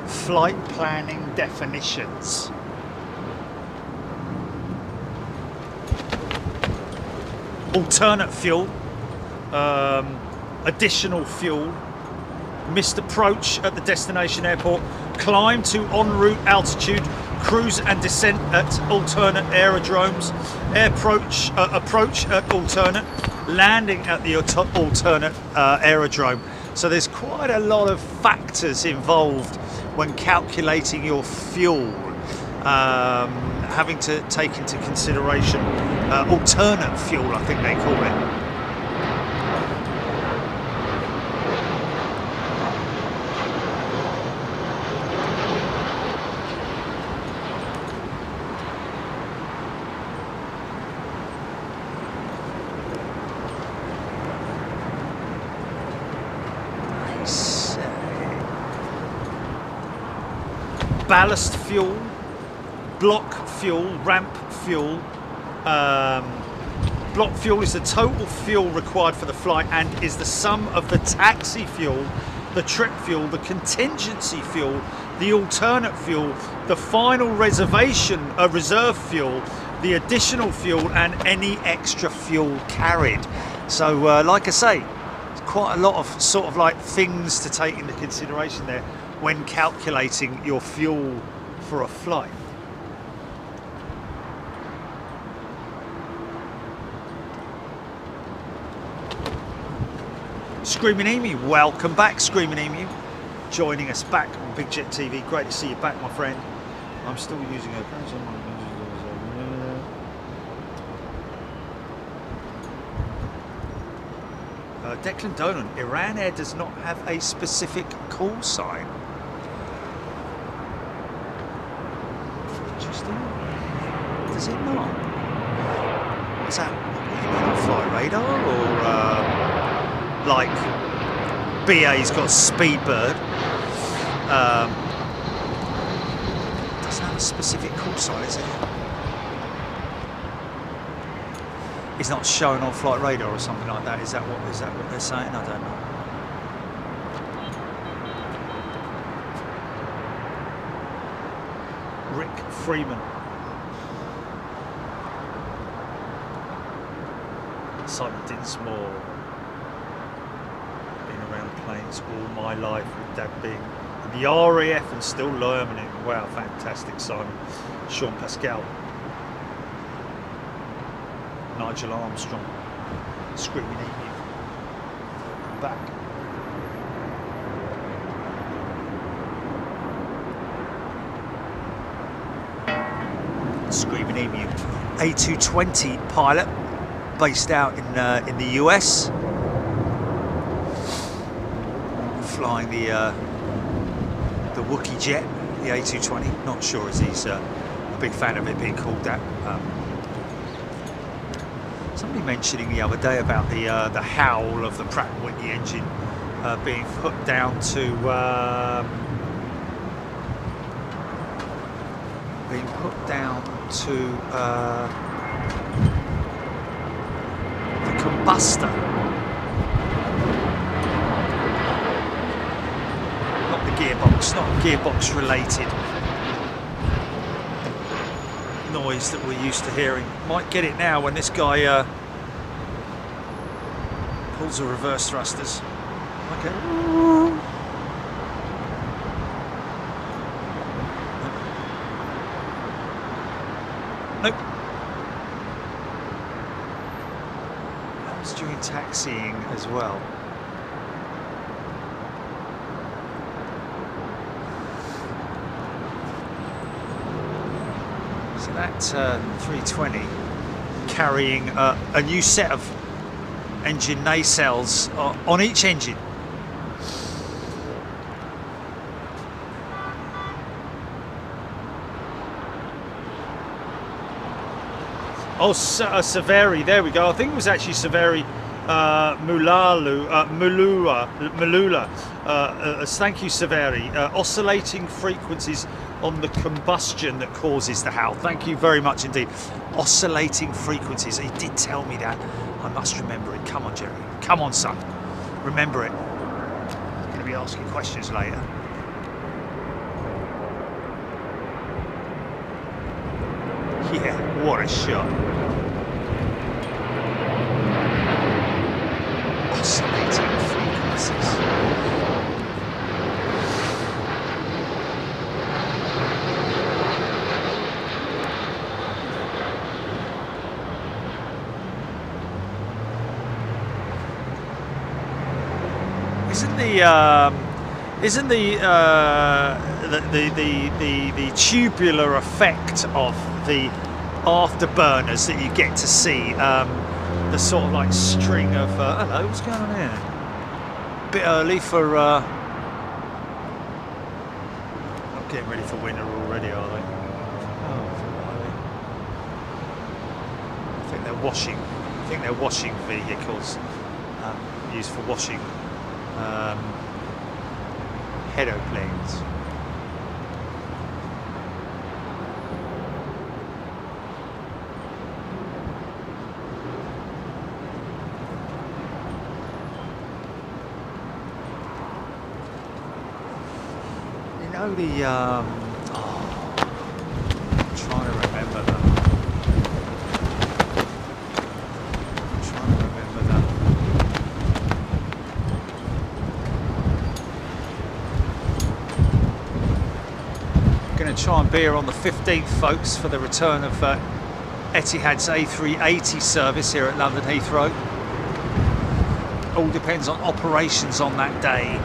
Flight planning definitions. Alternate fuel, additional fuel, missed approach at the destination airport, climb to en route altitude, cruise and descent at alternate aerodromes, approach at alternate, landing at the alternate aerodrome. So there's quite a lot of factors involved when calculating your fuel, having to take into consideration alternate fuel, I think they call it. Ballast fuel, block fuel, ramp fuel. Block fuel is the total fuel required for the flight and is the sum of the taxi fuel, the trip fuel, the contingency fuel, the alternate fuel, the final reserve fuel, the additional fuel, and any extra fuel carried. So like I say, it's quite a lot of sort of like things to take into consideration there when calculating your fuel for a flight. Screaming Emu, welcome back, Screaming Emu. Joining us back on Big Jet TV. Great to see you back, my friend. I'm still using a Declan Dolan, Iran Air does not have a specific call sign. Interesting. Does it not? Is that what you mean on flight radar, or like BA's got Speedbird? Doesn't have a specific call sign, is it? It's not shown on flight radar or something like that. Is that what they're saying? I don't know. Rick Freeman. Simon Dinsmore. Been around planes all my life, with Dad being in the RAF and still learning. Wow, fantastic, Simon. Sean Pascal. Nigel Armstrong, Screaming Emu, back. Screaming Emu, A220 pilot, based out in the US, flying the Wookiee jet, the A220. Not sure as he's a big fan of it being called that. Somebody mentioning the other day about the howl of the Pratt & Whitney engine being put down to the combustor, not the gearbox, not gearbox related noise that we're used to hearing. Might get it now when this guy pulls the reverse thrusters. Okay. taxiing as well. So that 320 carrying a new set of engine nacelles on each engine. Oh, Saveri, there we go. I think it was actually Saveri Mulula. Thank you, Saveri. Oscillating frequencies on the combustion that causes the howl. Thank you very much indeed. Oscillating frequencies. He did tell me that. I must remember it. Come on, Jerry. Come on, son. Remember it. I'm going to be asking questions later. Yeah, what a shot. Oscillating frequencies. Isn't the tubular effect of the afterburners that you get to see, the sort of like string of hello, what's going on here? A bit early for not getting ready for winter already, are they? Oh, I think they're washing. I think they're washing vehicles, used for washing headoplanes. You know the I'm trying to remember them. Try and be here on the 15th, folks, for the return of Etihad's A380 service here at London Heathrow. All depends on operations on that day.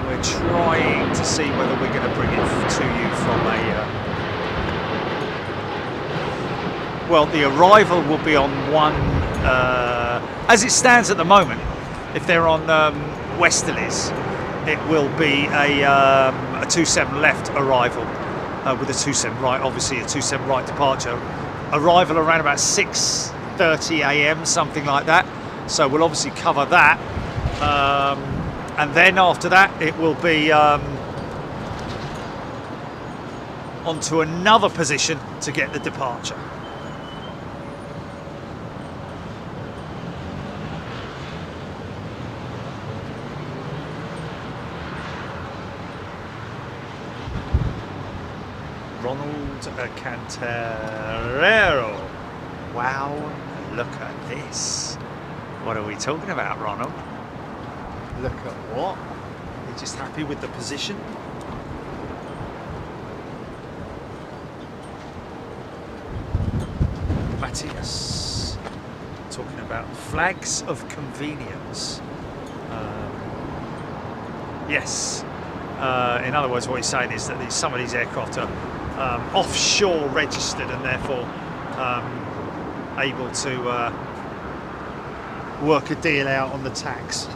We're trying to see whether we're going to bring it to you from well, the arrival will be on one, as it stands at the moment, if they're on Westerlies, it will be a 27 left arrival. With a 27 right, obviously a 27 right departure. Arrival around about 6:30 a.m, something like that. So we'll obviously cover that. And then after that, it will be onto another position to get the departure. Cantarero. Wow, look at this. What are we talking about, Ronald? Look at what? You're just happy with the position? Matthias talking about flags of convenience. Yes. In other words, what he's saying is that some of these aircraft are offshore registered and therefore able to work a deal out on the tax.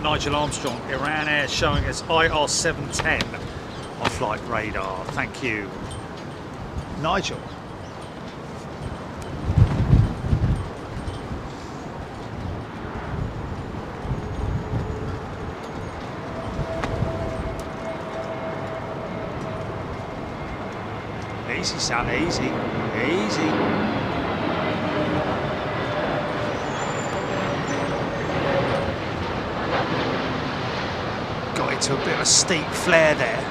Nigel Armstrong, Iran Air showing us IR710 on flight radar. Thank you, Nigel. Easy, son, easy, easy. Got into a bit of a steep flare there.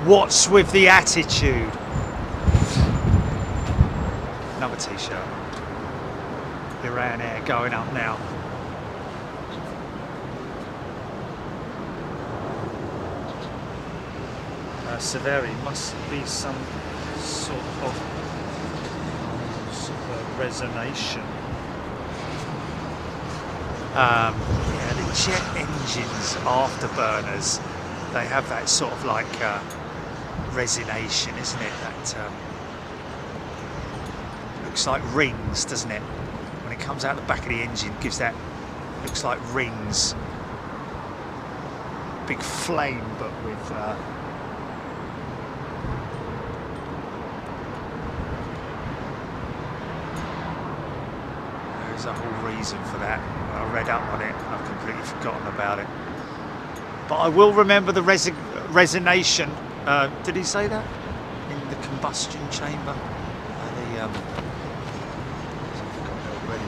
What's with the attitude? Another t-shirt. Iran Air going up now. Severi must be some sort of resonation. Yeah, the jet engines, afterburners, they have that sort of like resonation, isn't it? That looks like rings, doesn't it? When it comes out the back of the engine, gives that, looks like rings. Big flame, but with there's a whole reason for that. I read up on it and I've completely forgotten about it. But I will remember the resonation. Did he say that? In the combustion chamber? I've forgotten it already.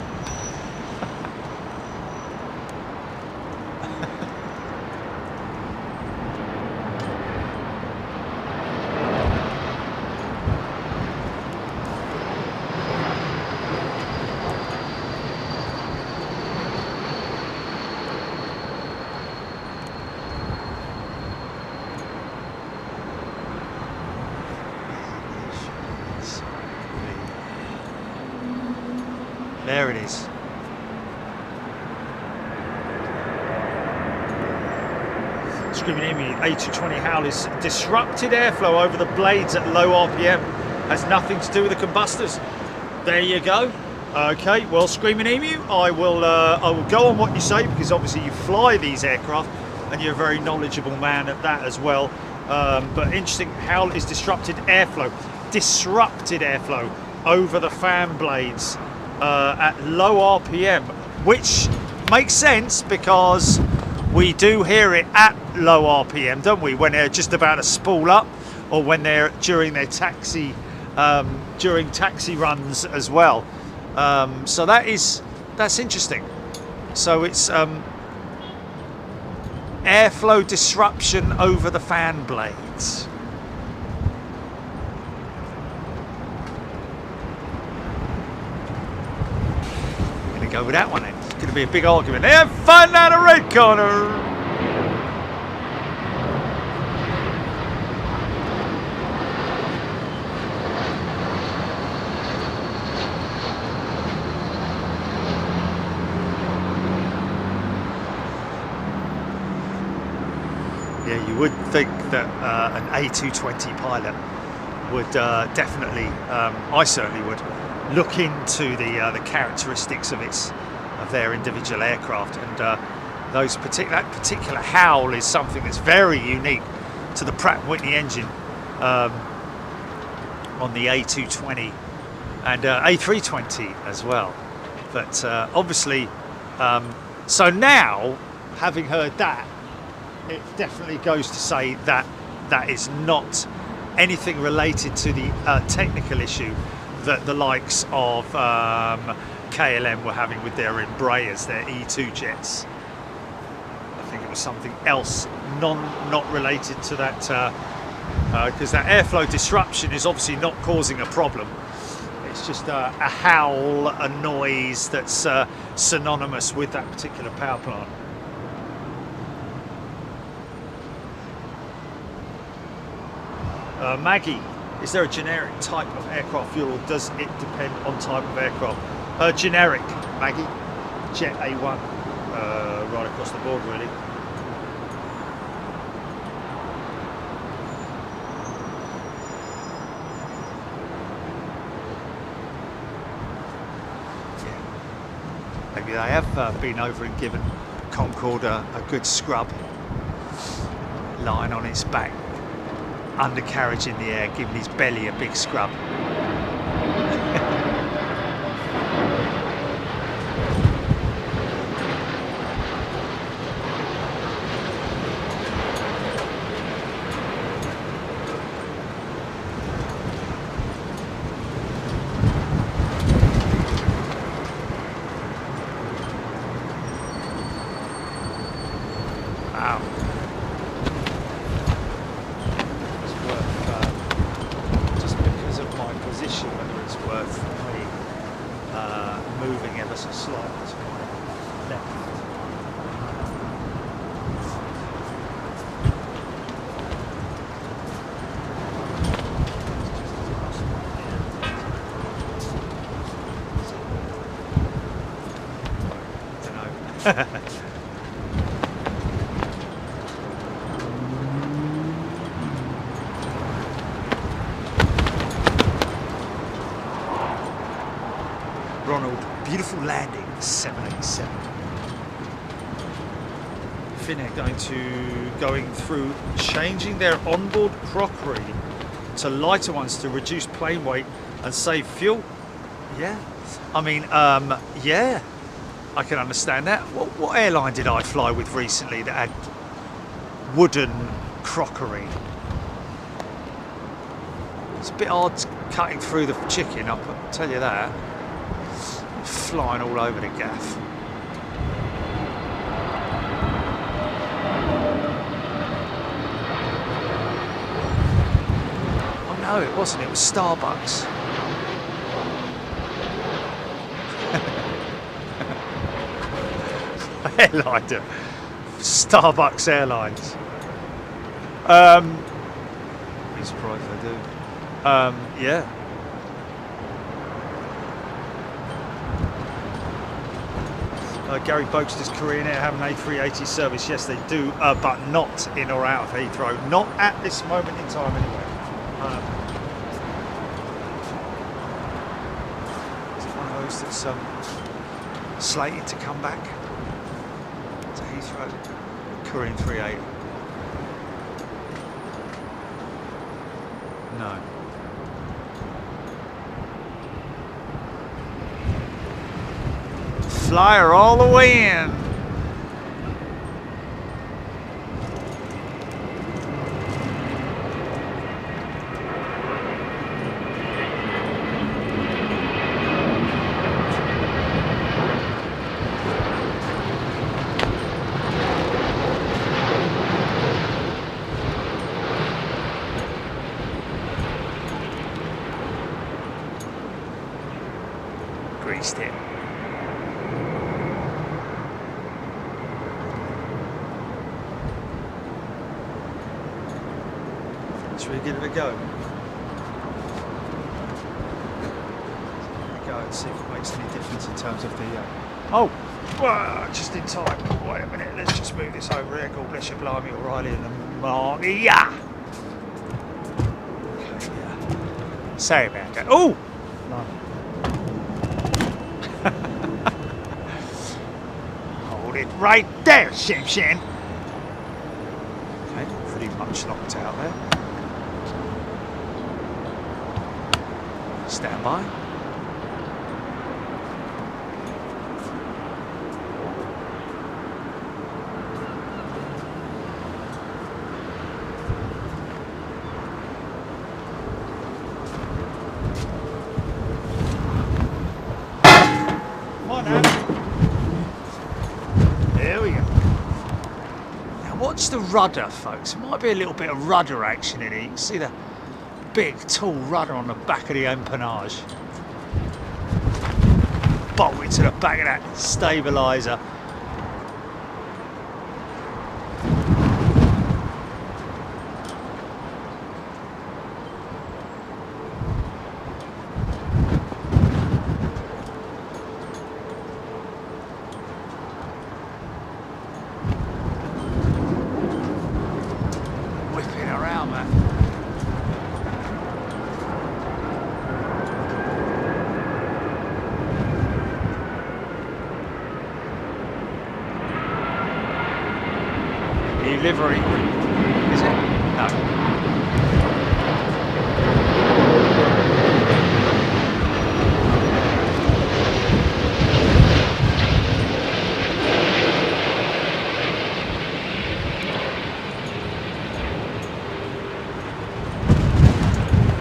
There it is. Screaming Emu, A220 howl is disrupted airflow over the blades at low RPM. Has nothing to do with the combustors. There you go. Okay, well, Screaming Emu, I will go on what you say, because obviously you fly these aircraft and you're a very knowledgeable man at that as well. But interesting, howl is disrupted airflow. Disrupted airflow over the fan blades at low RPM, which makes sense because we do hear it at low RPM, don't we, when they're just about to spool up, or when they're during their taxi runs as well. So that's interesting. So it's airflow disruption over the fan blades. Go with that one then. It's going to be a big argument there. Find out a red corner. Yeah, you would think that an A220 pilot would definitely, I certainly would, look into the characteristics of their individual aircraft, and that particular howl is something that's very unique to the Pratt & Whitney engine on the A220 and A320 as well. But obviously, so now, having heard that, it definitely goes to say that that is not anything related to the technical issue that the likes of KLM were having with their Embraers, their E2 jets. I think it was something else, not related to that, because that airflow disruption is obviously not causing a problem. It's just a howl, a noise that's synonymous with that particular power plant. Maggie, is there a generic type of aircraft fuel, or does it depend on type of aircraft? Generic, Maggie. Jet A1, right across the board, really. Yeah. Maybe they have been over and given Concorde a good scrub, lying on its back, undercarriage in the air, giving his belly a big scrub. Wow. Just because of my Ronald, beautiful landing, 787. Finnair going through changing their onboard crockery to lighter ones to reduce plane weight and save fuel. Yeah, I mean, yeah, I can understand that. What airline did I fly with recently that had wooden crockery? It's a bit hard cutting through the chicken, I'll tell you that. Flying all over the gaff. Oh no, it wasn't, it was Starbucks. Airliner. Starbucks Airlines. I'm surprised they do. Yeah. Gary Boakster's Korean Air have an A380 service. Yes, they do, but not in or out of Heathrow. Not at this moment in time, anyway. It's one of those that's slated to come back to Heathrow. Korean 380. No. Flyer all the way in. Greased it. Should we give it a go? Give it a go and see if it makes any difference in terms of the... Oh! Well, just in time. Wait a minute, let's just move this over here. God bless you, blimey, O'Reilly and the Mark. Yeah! Sorry about that. Oh! No. Hold it right there, Shimshin. Okay, pretty much locked out there. Stand by. Come on now. There we go. Now watch the rudder, folks. There might be a little bit of rudder action in it. You can see the big tall rudder on the back of the empennage. Bolted to the back of that stabiliser. Whipping around, man. Livery, is it? No.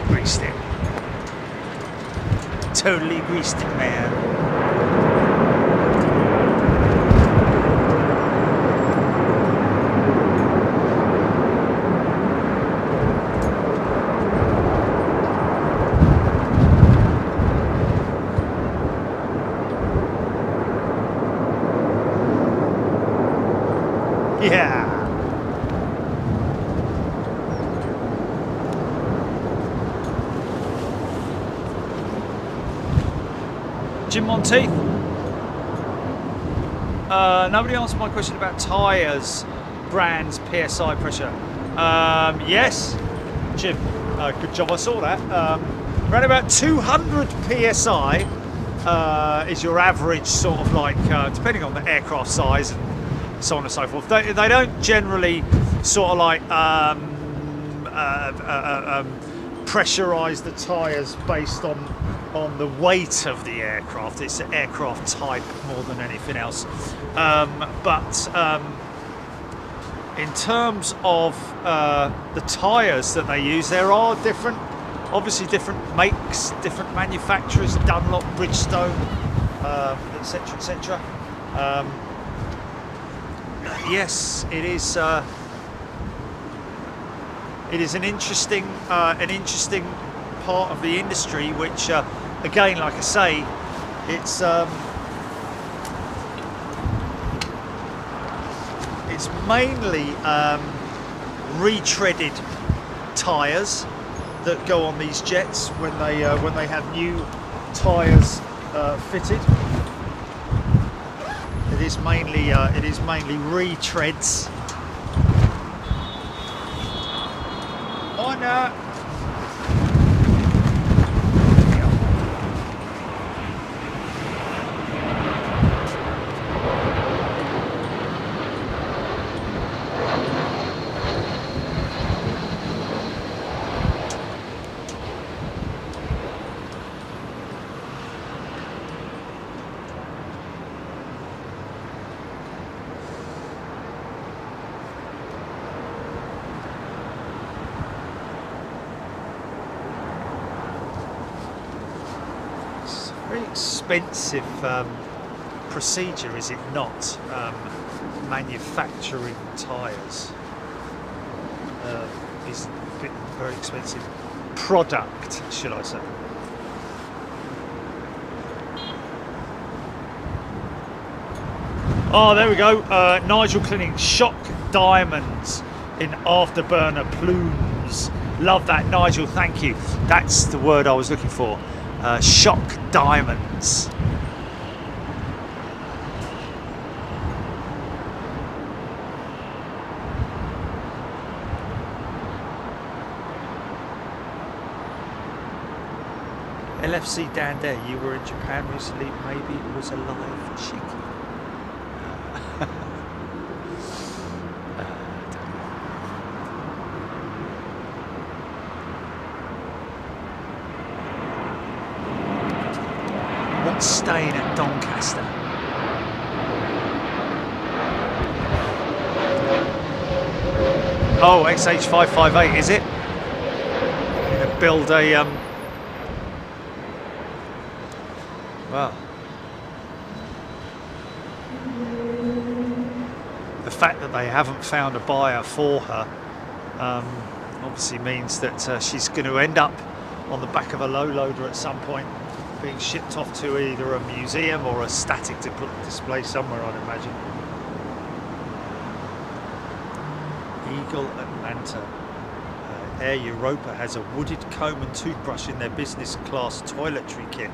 Greased it. Totally greased it, man. Yeah. Jim Monteith. Nobody answered my question about tyres, brands, PSI pressure. Yes, Jim. Good job. I saw that. Around about 200 PSI is your average sort of like, depending on the aircraft size and so on and so forth. They don't generally sort of like pressurize the tyres based on the weight of the aircraft. It's the aircraft type more than anything else. In terms of the tyres that they use, there are obviously different makes, different manufacturers, Dunlop, Bridgestone, etc., etc. Yes, it is an interesting part of the industry, which again, like I say, it's mainly retreaded tyres that go on these jets when they have new tyres fitted. It is mainly retreads. On expensive procedure, is it not? Manufacturing tyres is a very expensive product, should I say. Oh, there we go. Nigel cleaning shock diamonds in afterburner plumes. Love that, Nigel. Thank you. That's the word I was looking for. Shock diamonds. LFC down there, you were in Japan recently, maybe it was a live chicken. What's staying at Doncaster? Oh, XH558, is it? Gonna build a well, the fact that they haven't found a buyer for her obviously means that she's going to end up on the back of a low loader at some point, being shipped off to either a museum or a static display somewhere, I'd imagine. Eagle Atlanta. Air Europa has a wooded comb and toothbrush in their business class toiletry kit.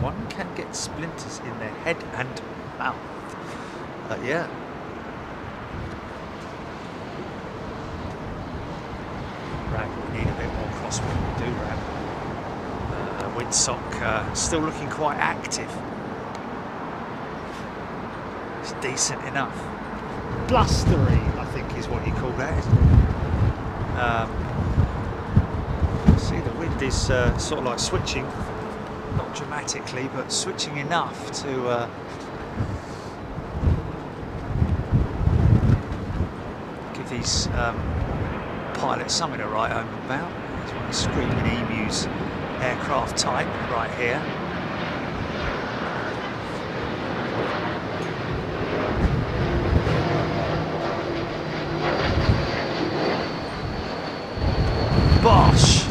One can get splinters in their head and mouth. Yeah. Rag, we need a bit more crosswind. We do, Rag. Windsock still looking quite active. It's decent enough. Blustery, I think, is what you call that, isn't it? See, the wind is sort of like switching. Not dramatically, but switching enough to give these pilots something to write home about. It's one of the Screaming Emus aircraft type right here. Bosh!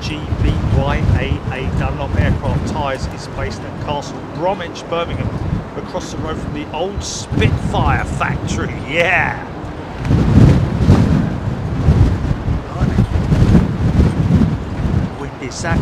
GBYAA Dunlop Aircraft Tyres is based at Castle Bromwich, Birmingham. across the road from the old Spitfire factory. Yeah. Wind is that.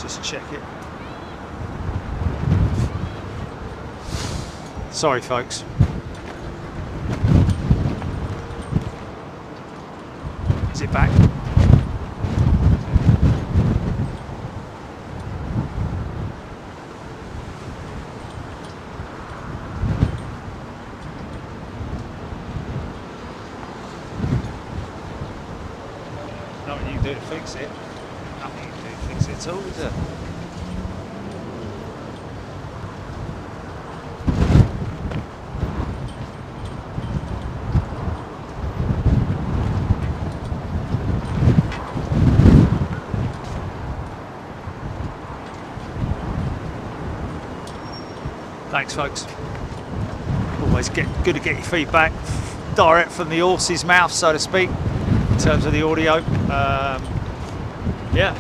Just check it. Sorry, folks. Is it back? Nothing you can do to fix it. Nothing you can do to fix it at all, is there? Thanks, folks. Always good to get your feedback direct from the horse's mouth, so to speak, in terms of the audio. Yeah,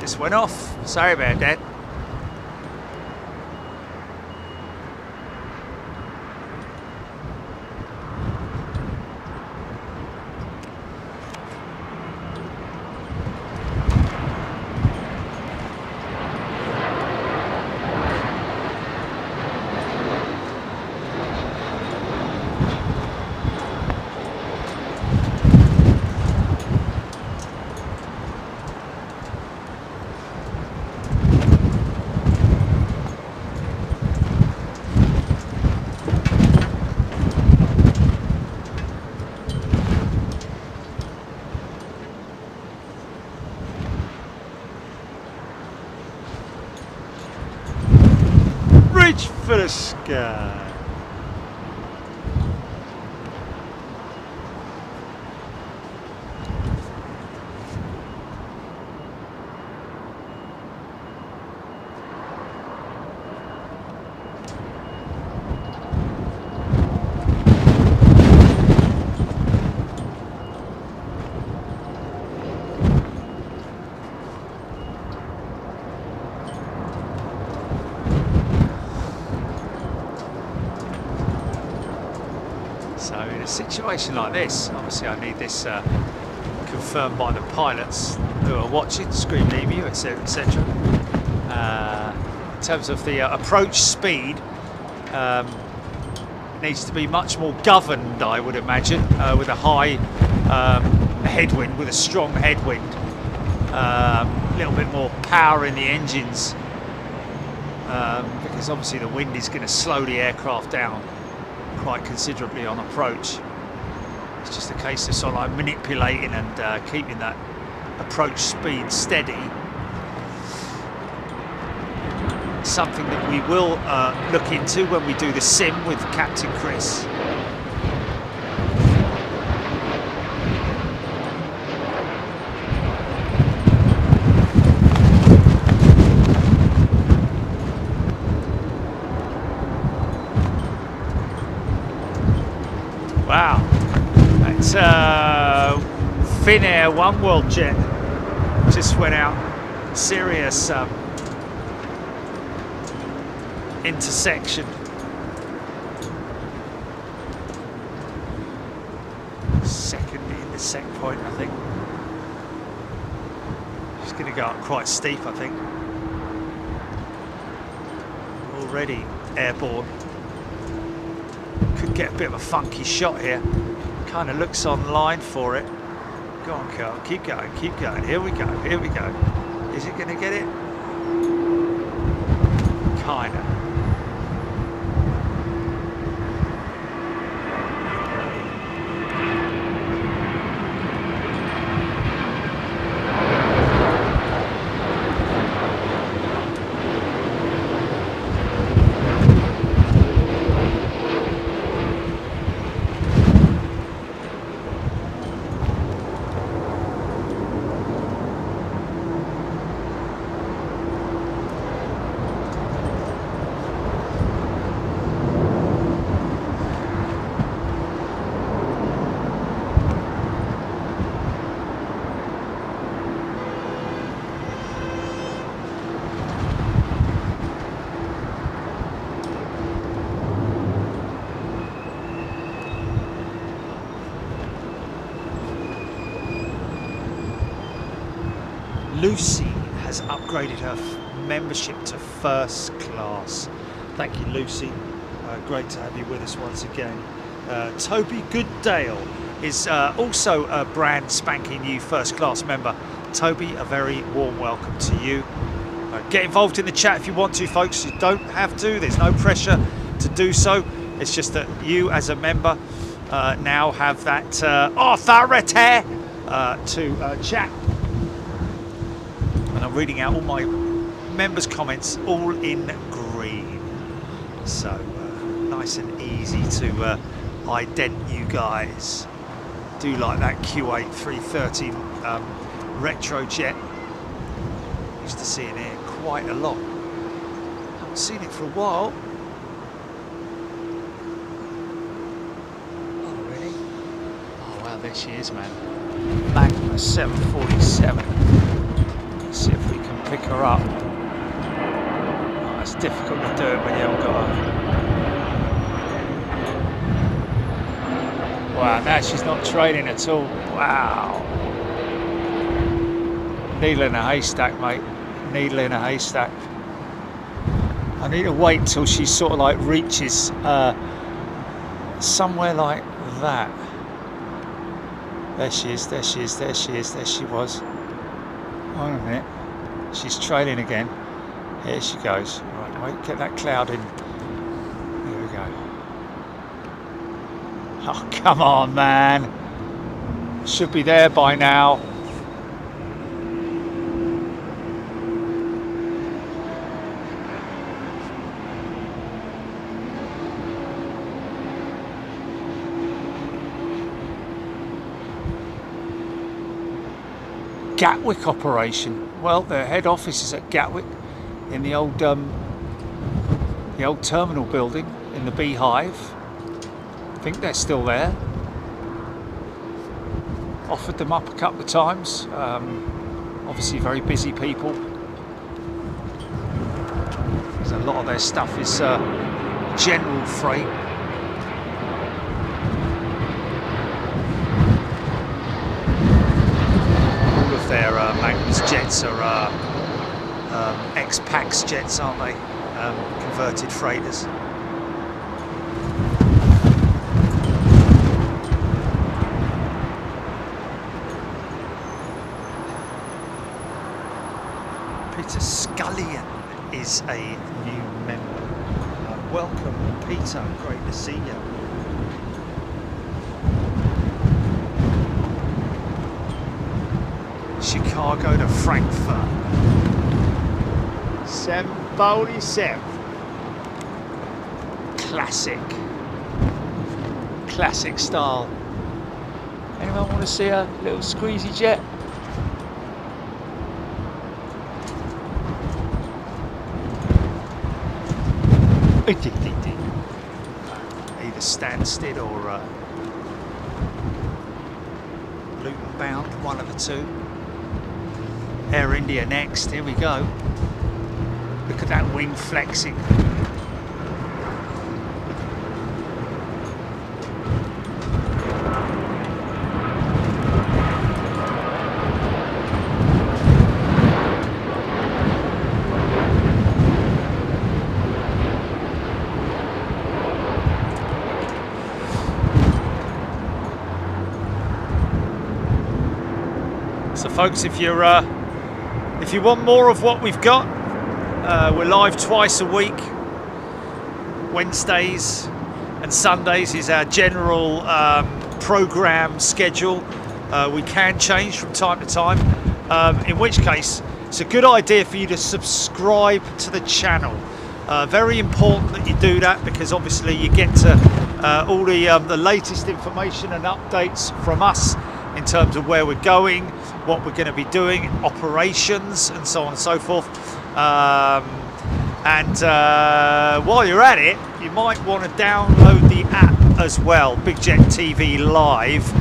just went off. Sorry about that. Reach for the sky. So in a situation like this, obviously I need this confirmed by the pilots who are watching, screen review, etc, etc. In terms of the approach speed, needs to be much more governed, I would imagine, with a high headwind, with a strong headwind, a little bit more power in the engines, because obviously the wind is going to slow the aircraft down quite considerably on approach. It's just a case of sort of like manipulating and keeping that approach speed steady. Something that we will look into when we do the sim with Captain Chris. Wow, that's Finnair One World jet just went out. Serious intersection. Second in the set point, I think. It's going to go up quite steep, I think. Already airborne. Could get a bit of a funky shot here. Kind of looks online for it. Go on, Carl. Keep going, keep going. Here we go, here we go. Is it going to get it? Kind of. Lucy has upgraded her membership to first class. Thank you, Lucy. Great to have you with us once again. Toby Gooddale is also a brand spanking new first class member. Toby, a very warm welcome to you. Get involved in the chat if you want to, folks. You don't have to. There's no pressure to do so. It's just that you, as a member, now have that authority to chat. And I'm reading out all my members' comments, all in green. So nice and easy to ident you guys. Do like that Q8 313 retro jet. Used to see it here quite a lot. Haven't seen it for a while. Oh really? Oh wow, there she is, man. Magma 747. Let's see if we can pick her up. Oh, it's difficult to do it when you haven't got her. Wow, now she's not trailing at all. Wow. Needle in a haystack, mate. Needle in a haystack. I need to wait till she sort of like reaches somewhere like that. There she is, there she is, there she is, there she was. Hold on a minute. She's trailing again. Here she goes. Right, wait, get that cloud in. Here we go. Oh, come on, man. Should be there by now. Gatwick operation. Well, their head office is at Gatwick in the old terminal building in the Beehive. I think they're still there. Offered them up a couple of times. Obviously very busy people. Because a lot of their stuff is general freight. Their Magnus jets are ex-Pax jets, aren't they? Converted freighters. Peter Scullion is a new member. Welcome, Peter. Great to see you. Chicago to Frankfurt. 747. Classic style. Anyone want to see a little squeezy jet? Either stand still or Luton bound, one of the two. Air India next, here we go. Look at that wing flexing. So folks, if you want more of what we've got, we're live twice a week. Wednesdays and Sundays is our general program schedule. We can change from time to time, in which case it's a good idea for you to subscribe to the channel. Very important that you do that, because obviously you get to all the latest information and updates from us in terms of where we're going, what we're going to be doing, operations, and so on and so forth. While you're at it, you might want to download the app as well, Big Jet TV Live,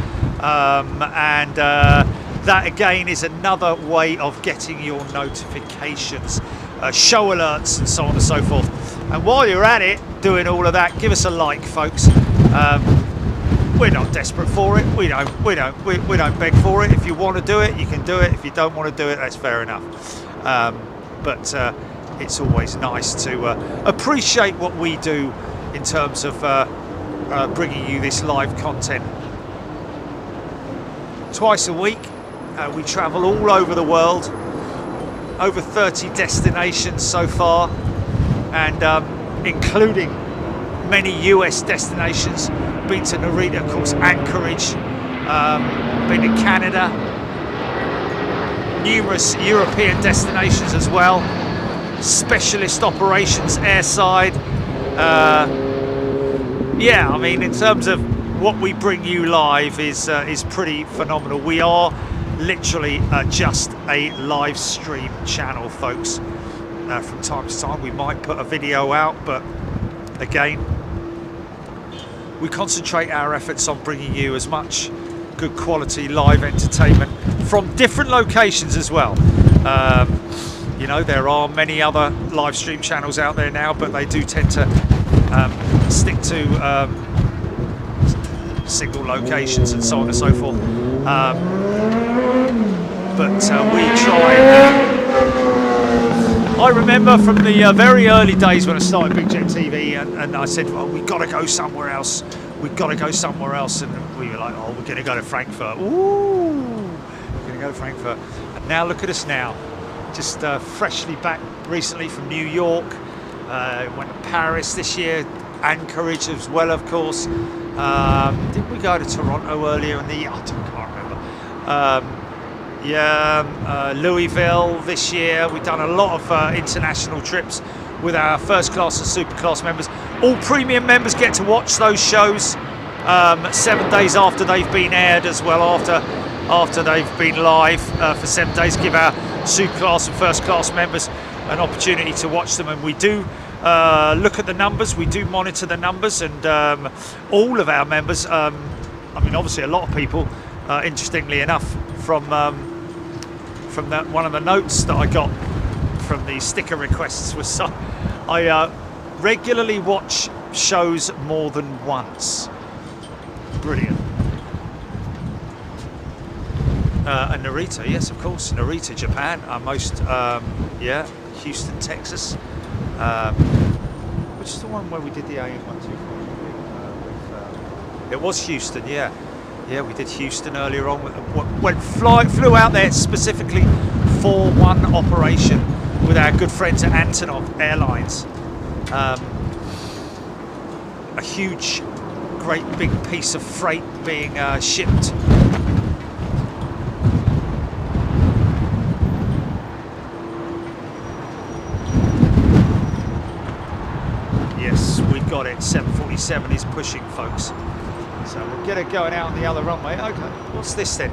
that again is another way of getting your notifications, show alerts, and so on and so forth. And while you're at it, doing all of that, give us a like, folks. We're not desperate for it. We don't beg for it. If you want to do it, you can do it. If you don't want to do it, that's fair enough. But it's always nice to appreciate what we do in terms of bringing you this live content. Twice a week, we travel all over the world, over 30 destinations so far, and including many US destinations. Been to Narita, of course, Anchorage, been to Canada, numerous European destinations as well, specialist operations airside. Yeah, I mean, in terms of what we bring you live is pretty phenomenal. We are literally just a live stream channel, folks. From time to time we might put a video out, but again, we concentrate our efforts on bringing you as much good quality live entertainment from different locations as well. You know, there are many other live stream channels out there now, but they do tend to stick to single locations and so on and so forth. We try. I remember from the very early days when I started Big Jet TV, and I said, well, we've got to go somewhere else. We've got to go somewhere else. And we were like, oh, we're going to go to Frankfurt. Ooh, we're going to go to Frankfurt. And now look at us now. Just freshly back recently from New York. Went to Paris this year. Anchorage as well, of course. Didn't we go to Toronto earlier in the year? I can't remember. Louisville this year. We've done a lot of international trips with our first class and super class members. All premium members get to watch those shows 7 days after they've been aired as well, after they've been live for 7 days. Give our super class and first class members an opportunity to watch them, and we do look at the numbers, we do monitor the numbers, and all of our members, I mean, obviously a lot of people, interestingly enough, from that one of the notes that I got from the sticker requests was, I regularly watch shows more than once. Brilliant. And Narita, yes, of course, Narita, Japan. Houston, Texas, which is the one where we did the AN124. It was Houston, yeah. Yeah, we did Houston earlier on. Flew out there specifically for one operation with our good friends at Antonov Airlines. A huge, great big piece of freight being shipped. Yes, we've got it. 747 is pushing, folks. So we'll get it going out on the other runway. Okay, what's this then?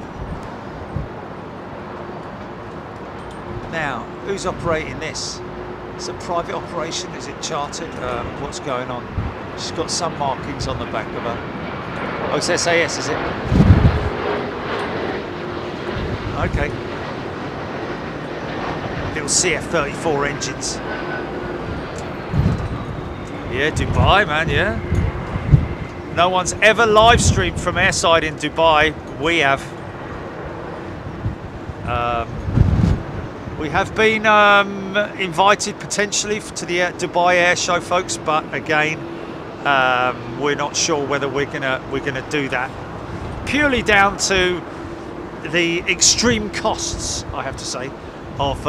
Now, who's operating this? Is it a private operation? Is it chartered? What's going on? She's got some markings on the back of her. Oh, it's SAS, is it? Okay. Little CF-34 engines. Yeah, Dubai, man, yeah. No one's ever live streamed from airside in Dubai. We have. We have been invited potentially to the Dubai Air Show, folks, but again, we're not sure whether we're gonna do that. Purely down to the extreme costs, I have to say, of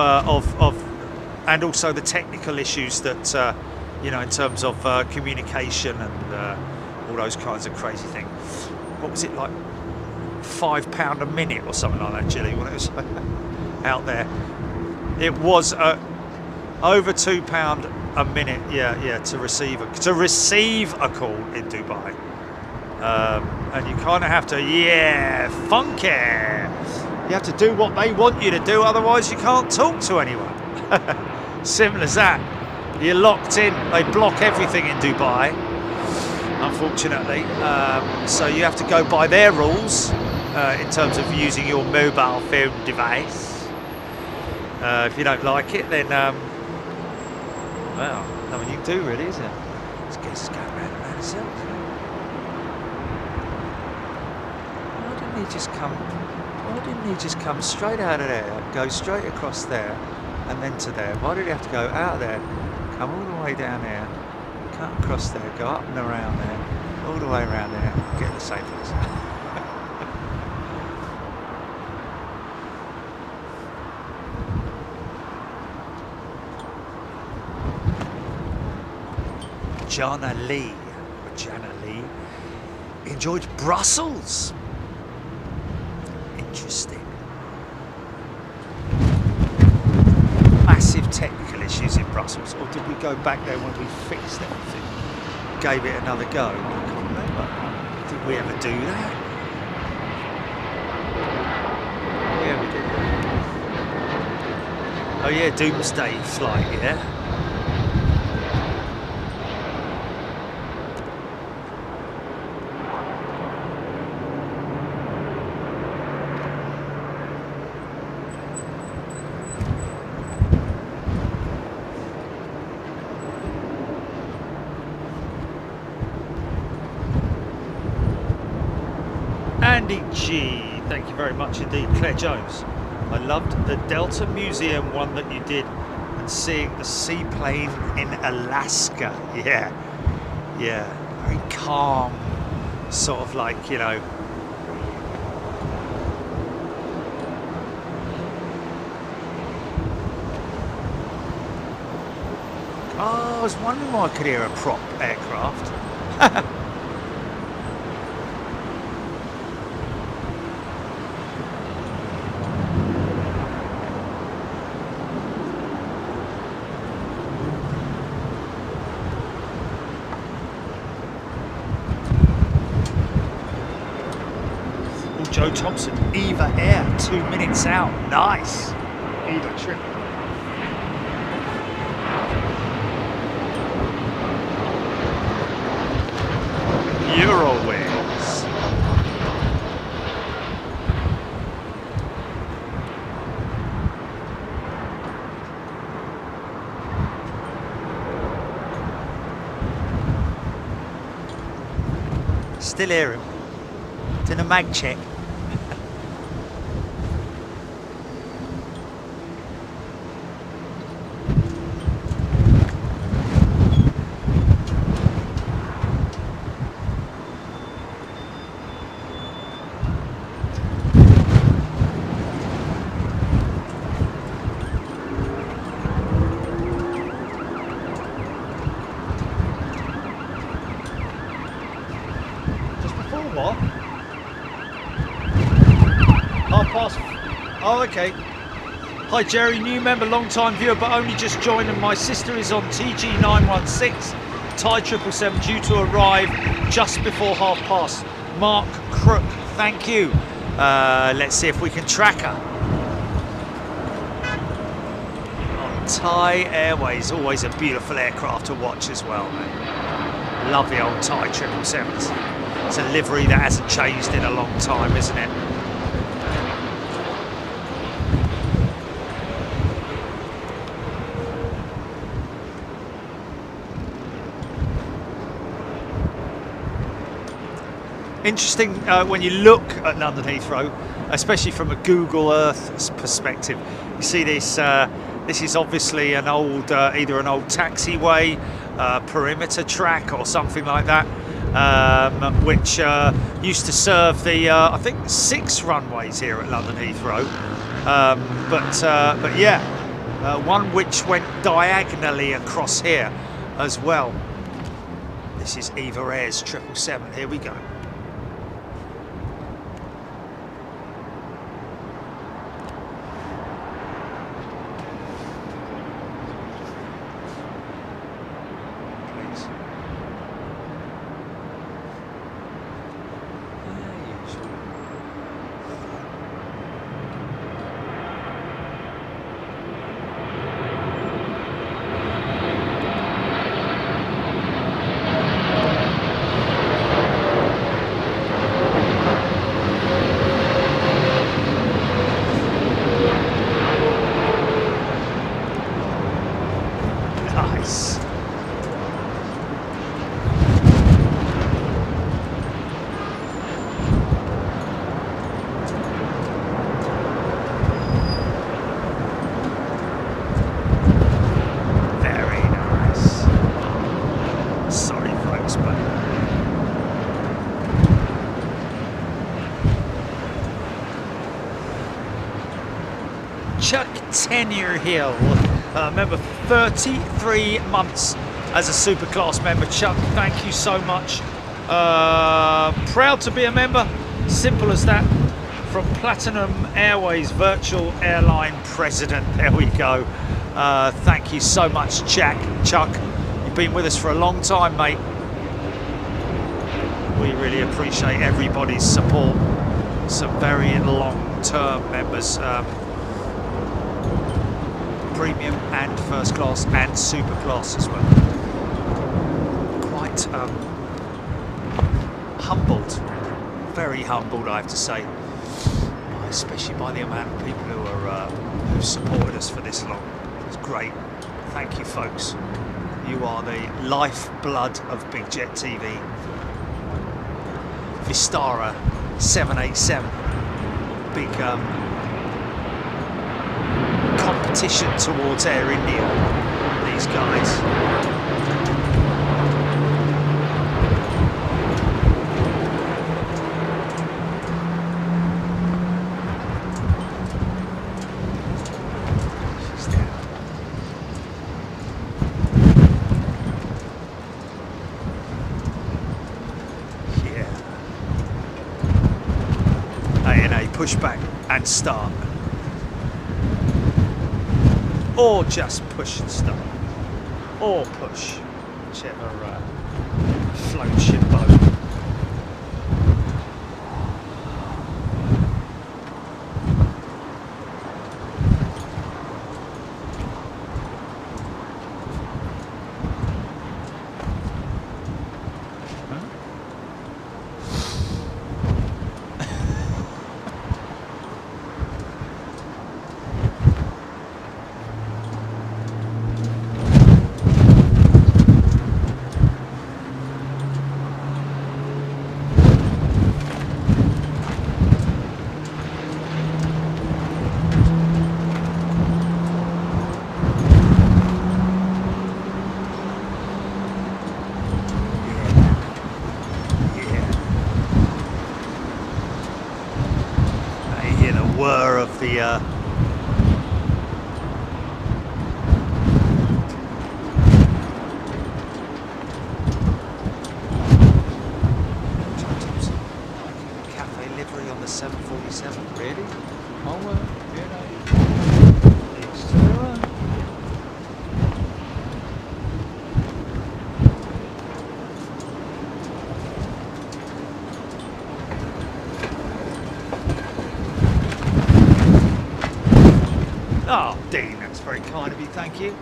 and also the technical issues that you know, in terms of communication and all those kinds of crazy things. What was it, like £5 a minute or something like that, Gilly, when it was out there? It was over £2 a minute, yeah, to receive a call in Dubai, and you kind of have to, funky. You have to do what they want you to do, otherwise you can't talk to anyone. Simple as that. You're locked in. They block everything in Dubai, unfortunately. So you have to go by their rules in terms of using your mobile phone device. If you don't like it, then well, nothing you can do, really, is it? This guy's going round and round himself. Why didn't he just come straight out of there, go straight across there, and then to there? Why did he have to go out of there, come all the way down there, cut across there, go up and around there, all the way around there, get the same place? Jana Lee enjoyed Brussels. Interesting. Massive technical issues in Brussels, or did we go back there when we fixed everything? Gave it another go? I can't remember. Did we ever do that? Yeah, we did. Oh yeah, Doomsday flight, yeah. Andy G, thank you very much indeed. Claire Jones, I loved the Delta Museum one that you did, and seeing the seaplane in Alaska. Yeah, very calm, sort of like, you know. Oh, I was wondering why I could hear a prop aircraft. Joe Thompson, Eva Air, 2 minutes out. Nice. Eva trip. Eurowings. Still hear him. Did a mag check. Oh, okay. Hi Jerry, new member, long time viewer, but only just joined, and my sister is on TG916, Thai 777, due to arrive just before past. Mark Crook, thank you. Let's see if we can track her. On Thai Airways, always a beautiful aircraft to watch as well, mate. Love the old Thai 777s. It's a livery that hasn't changed in a long time, isn't it? Interesting when you look at London Heathrow, especially from a Google Earth perspective. You see this. This is obviously an old, either an old taxiway, perimeter track, or something like that, which used to serve the, I think, 6 runways here at London Heathrow. But yeah, one which went diagonally across here as well. This is Eva Air's 777. Here we go. Nice. Very nice. Sorry, folks, but Chuck Tenure Hill. Member 33 months as a Superclass member. Chuck, thank you so much. Proud to be a member. Simple as that. From Platinum Airways Virtual Airline President. There we go. Thank you so much, Chuck. You've been with us for a long time, mate. We really appreciate everybody's support. Some very long-term members. Premium and first class and super class as well. Quite humbled, very humbled, I have to say, especially by the amount of people who are who've supported us for this long. It's great. Thank you, folks. You are the lifeblood of Big Jet TV. Vistara 787, big competition towards Air India, these guys. Push back and start, or just push and start, or push, whichever floats your boat. Whir of the cafe livery on the 747, really? Oh well, you know, it's to their own. Oh, Dean, that's very kind of you, thank you.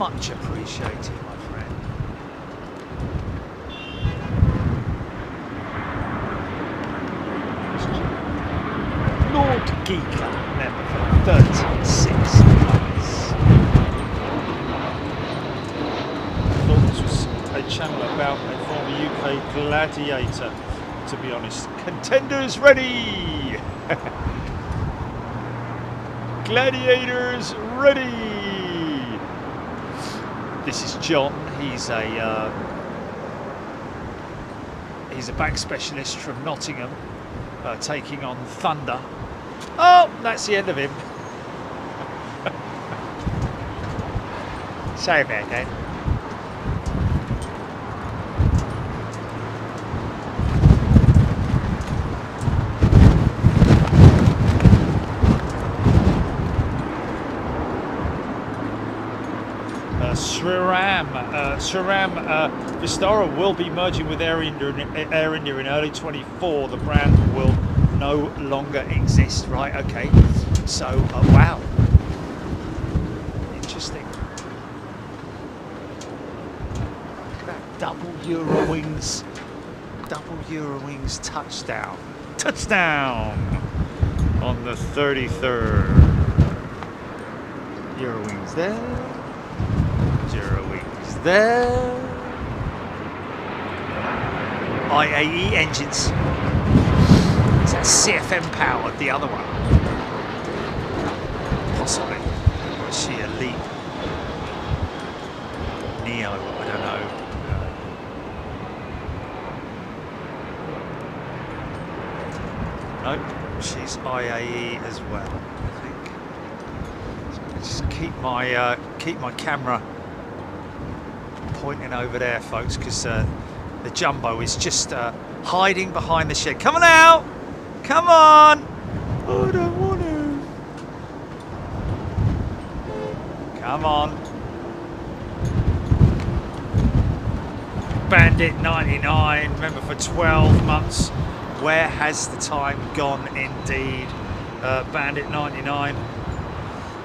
Much appreciated, my friend. Lord Geeker, member for 36 months. I thought this was a channel about a former UK gladiator, to be honest. Contenders ready! Gladiators ready! This is John. He's a back specialist from Nottingham, taking on Thunder. Oh, that's the end of him. Sorry about that. SRAM Vistara will be merging with Air India in early 24. The brand will no longer exist. Right, okay. So, wow. Interesting. Look at that double Eurowings touchdown. Touchdown on the 33rd. Eurowings there. Eurowings there. IAE engines. Is that CFM powered, the other one? Possibly. Or is she a LEAP? Neo, I don't know. Nope, she's IAE as well, I think. So just keep my camera pointing over there, folks, because the jumbo is just hiding behind the shed. Come on out! Come on! Oh, I don't want to. Come on. Bandit 99, member for 12 months. Where has the time gone indeed? Bandit 99,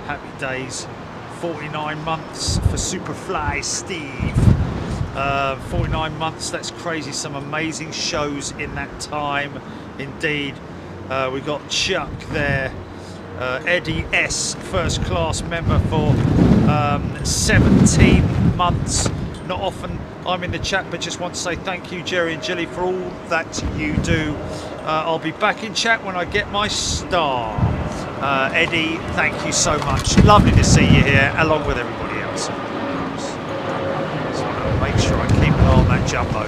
happy days. 49 months for Superfly Steve. 49 months, that's crazy. Some amazing shows in that time indeed. We got Chuck there. Eddie S, first class member for 17 months. Not often I'm in the chat, but just want to say thank you, Jerry and Jilly, for all that you do. I'll be back in chat when I get my star. Eddie, thank you so much. Lovely to see you here, along with everybody else. Just want to make sure I keep an eye on that jumbo.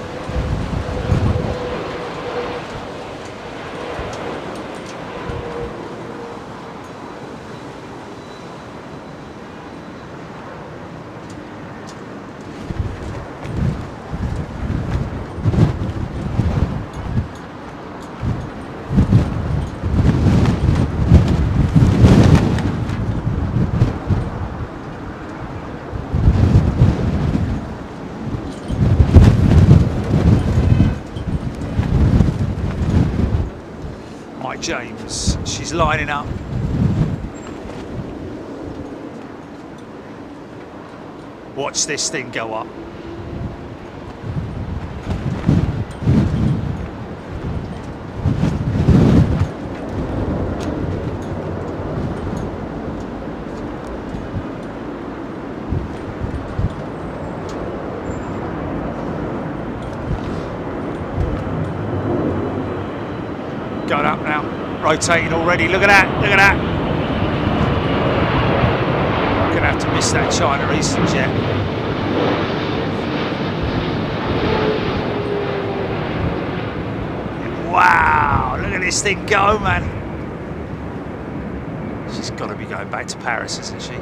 James, she's lining up. Watch this thing go up. Going up now, rotating already. Look at that, look at that. Gonna have to miss that China Eastern jet. Wow, look at this thing go, man. She's got to be going back to Paris, isn't she?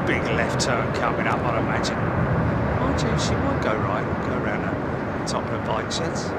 Big left turn coming up, I'd imagine. She might go right, go around the top of the bike sheds.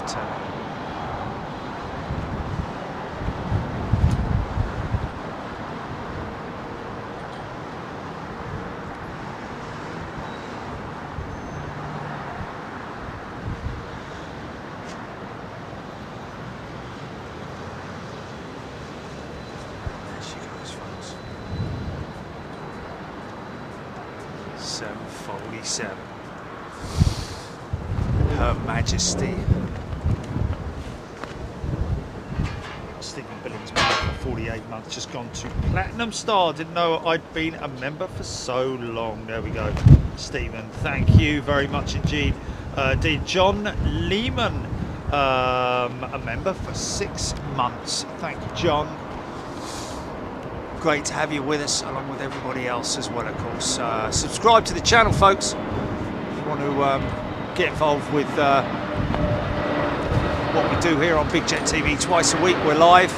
turn. There she goes, folks. 747. Her Majesty. Stephen Billings, member for 48 months, just gone to Platinum Star. Didn't know I'd been a member for so long. There we go. Stephen, thank you very much indeed. John Lehman, a member for 6 months. Thank you, John. Great to have you with us, along with everybody else as well, of course. Subscribe to the channel, folks, if you want to get involved with what we do here on Big Jet TV twice a week. We're live.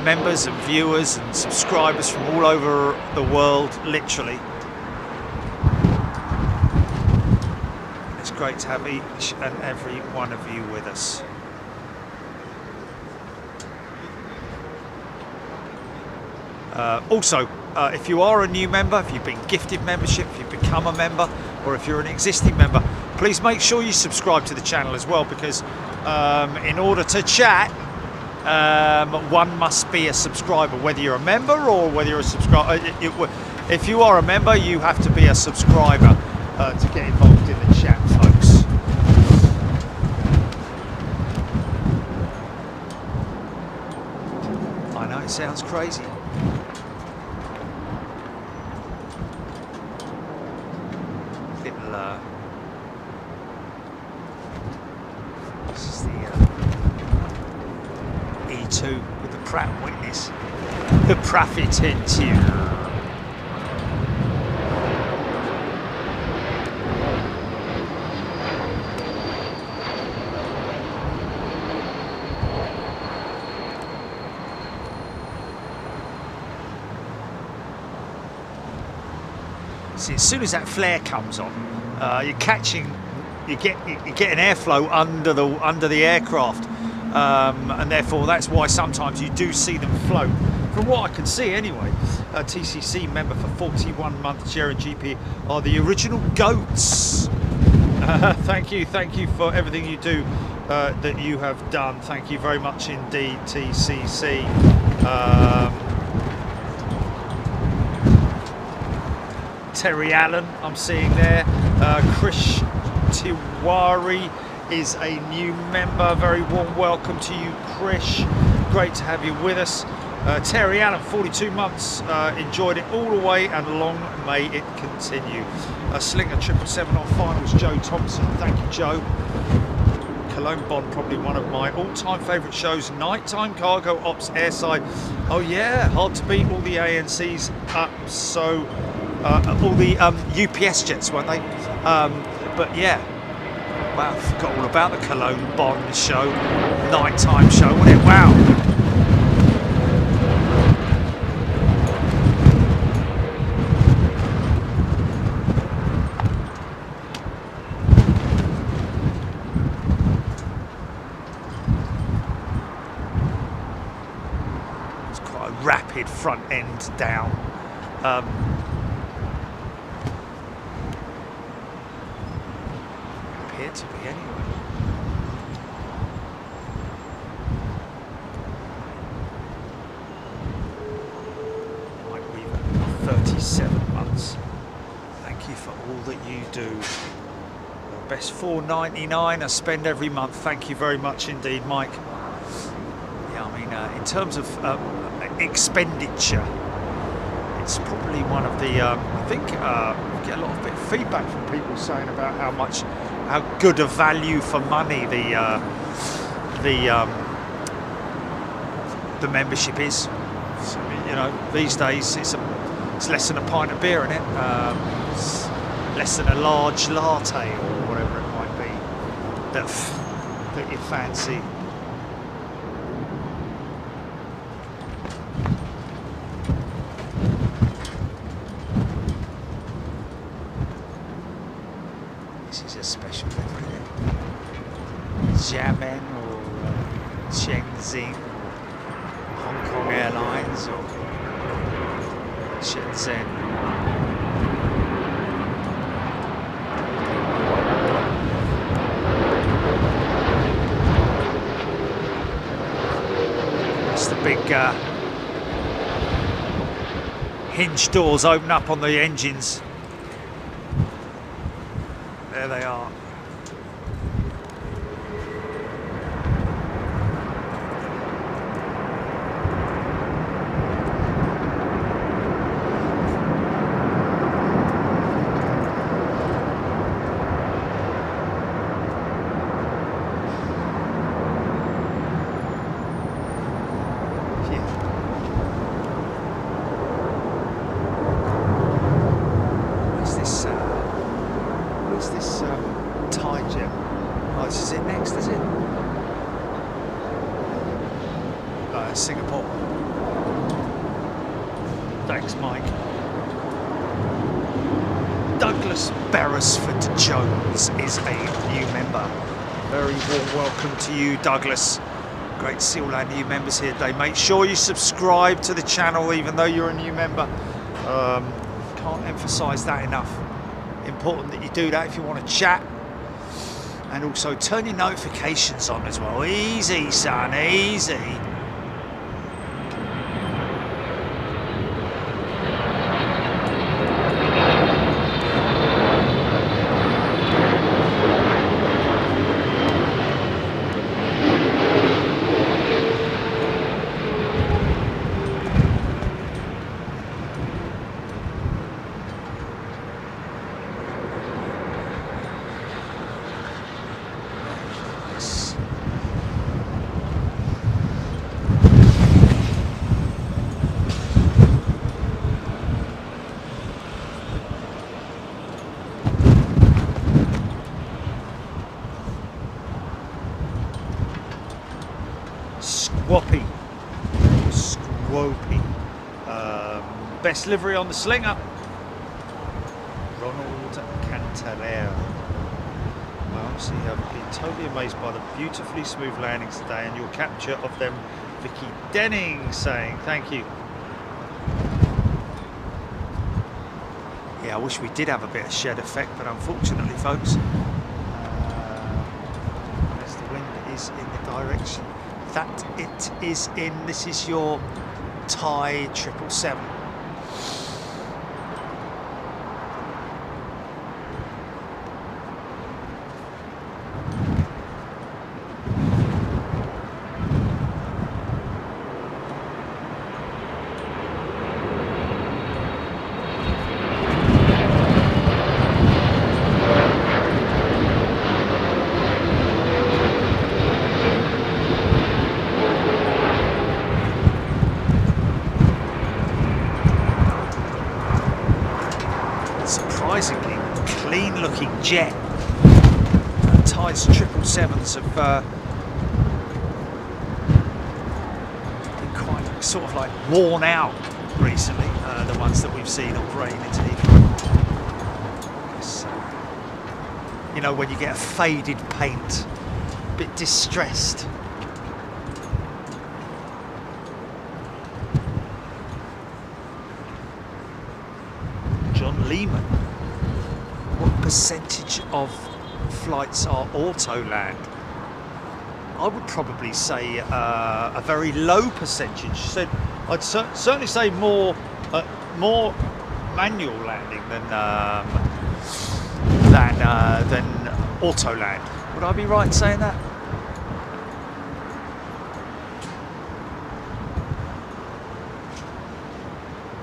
Members and viewers and subscribers from all over the world, literally. It's great to have each and every one of you with us. Also, if you are a new member, if you've been gifted membership, if you've become a member, or if you're an existing member, please make sure you subscribe to the channel as well, because in order to chat, one must be a subscriber, whether you're a member or whether you're a subscriber. If you are a member, you have to be a subscriber to get involved in the chat, folks. I know it sounds crazy. This is the E2 with the Pratt & Whitney's, the Prafitin. See, as soon as that flare comes on, you're catching. You get an airflow under the aircraft, and therefore that's why sometimes you do see them float. From what I can see, anyway, TCC member for 41 months, Jared GP are the original goats. Thank you for everything you do, that you have done. Thank you very much indeed, TCC. Terry Allen, I'm seeing there. Krish Tiwari is a new member. Very warm welcome to you, Krish. Great to have you with us. Terry Allen, 42 months, enjoyed it all the way, and long may it continue. Slinger 777 on finals, Joe Thompson. Thank you, Joe. Cologne Bond, probably one of my all-time favourite shows. Nighttime cargo ops airside. Oh yeah, hard to beat. All the ANCs up. So all the UPS jets, weren't they? But yeah, wow, I forgot all about the Cologne Bond show, nighttime show, wasn't it? Wow. It's quite a rapid front end down. To be anyway. Mike Weaver, 37 months. Thank you for all that you do. The best $4.99 I spend every month. Thank you very much indeed, Mike. Yeah, I mean, in terms of expenditure, it's probably one of the. I think we get a lot of bit of feedback from people saying about how good a value for money the membership is. So, you know, these days it's less than a pint of beer in it. It's less than a large latte or whatever it might be that you fancy. This is a special livery then. Xiamen or Shenzhen or Hong Kong Airlines or Shenzhen. It's the big hinge doors open up on the engines. There they are. Singapore. Thanks, Mike. Douglas Beresford Jones is a new member. Very warm welcome to you, Douglas. Great to see all our new members here today. Make sure you subscribe to the channel even though you're a new member. Can't emphasise that enough. Important that you do that if you want to chat. And also turn your notifications on as well. Easy, son, easy. Squopy. Best livery on the Slinger. Ronald Cantalera. I honestly have been totally amazed by the beautifully smooth landings today and your capture of them. Vicky Denning saying thank you. Yeah, I wish we did have a bit of shed effect, but unfortunately, folks, as the wind is in the direction that it is in. This is your Thai 777. Surprisingly clean looking jet. Thai's 777s have been quite sort of like worn out recently, the ones that we've seen operating into Heathrow. You know, when you get a faded paint, a bit distressed. John Lehman, what percentage of flights are auto-land? I would probably say a very low percentage. So I'd certainly say more manual landing than auto-land. Would I be right in saying that?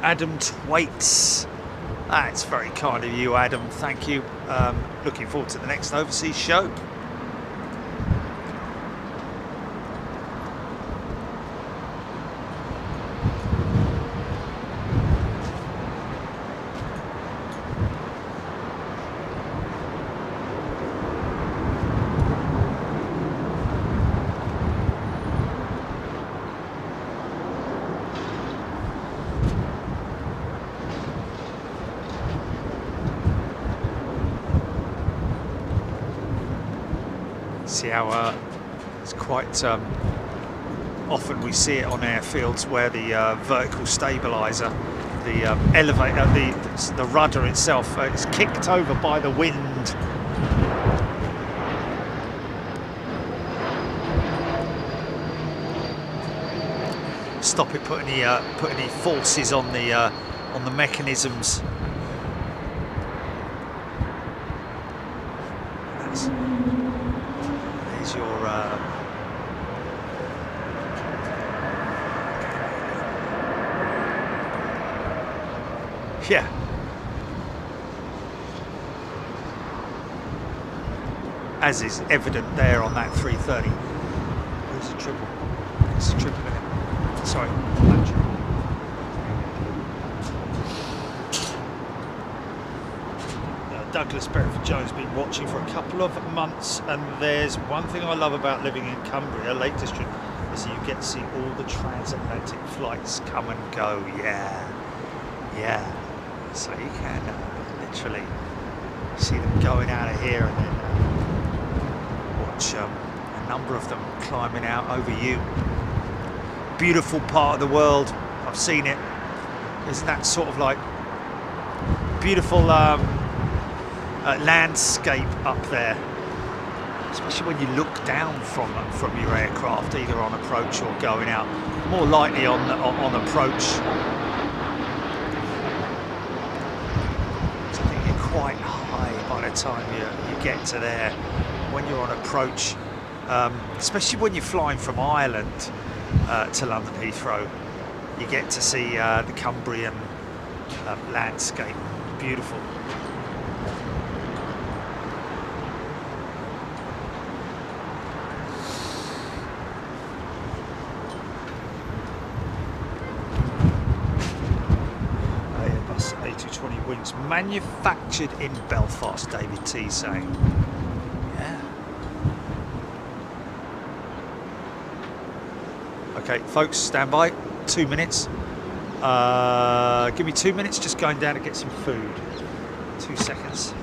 Adam Twaits. That's very kind of you, Adam. Thank you. Looking forward to the next overseas show. See how it's quite often we see it on airfields where the vertical stabilizer, the elevator, the rudder itself is kicked over by the wind. Stop it put any forces on the mechanisms. There's your yeah. As is evident there on that 330. It's a triple. It's a triple minute. Sorry, Douglas Bereford-Jones been watching for a couple of months, and there's one thing I love about living in Cumbria, Lake District, is you get to see all the transatlantic flights come and go. Yeah. So you can literally see them going out of here and then watch a number of them climbing out over you. Beautiful part of the world. I've seen it. Isn't that sort of like beautiful landscape up there? Especially when you look down from your aircraft, either on approach or going out. More likely on approach. So I think you're quite high by the time you get to there. When you're on approach, especially when you're flying from Ireland to London Heathrow, you get to see the Cumbrian landscape. Beautiful. AIRBUS A220 wings manufactured in Belfast, David T saying. Okay, folks, stand by. 2 minutes. Give me 2 minutes, just going down to get some food. 2 seconds.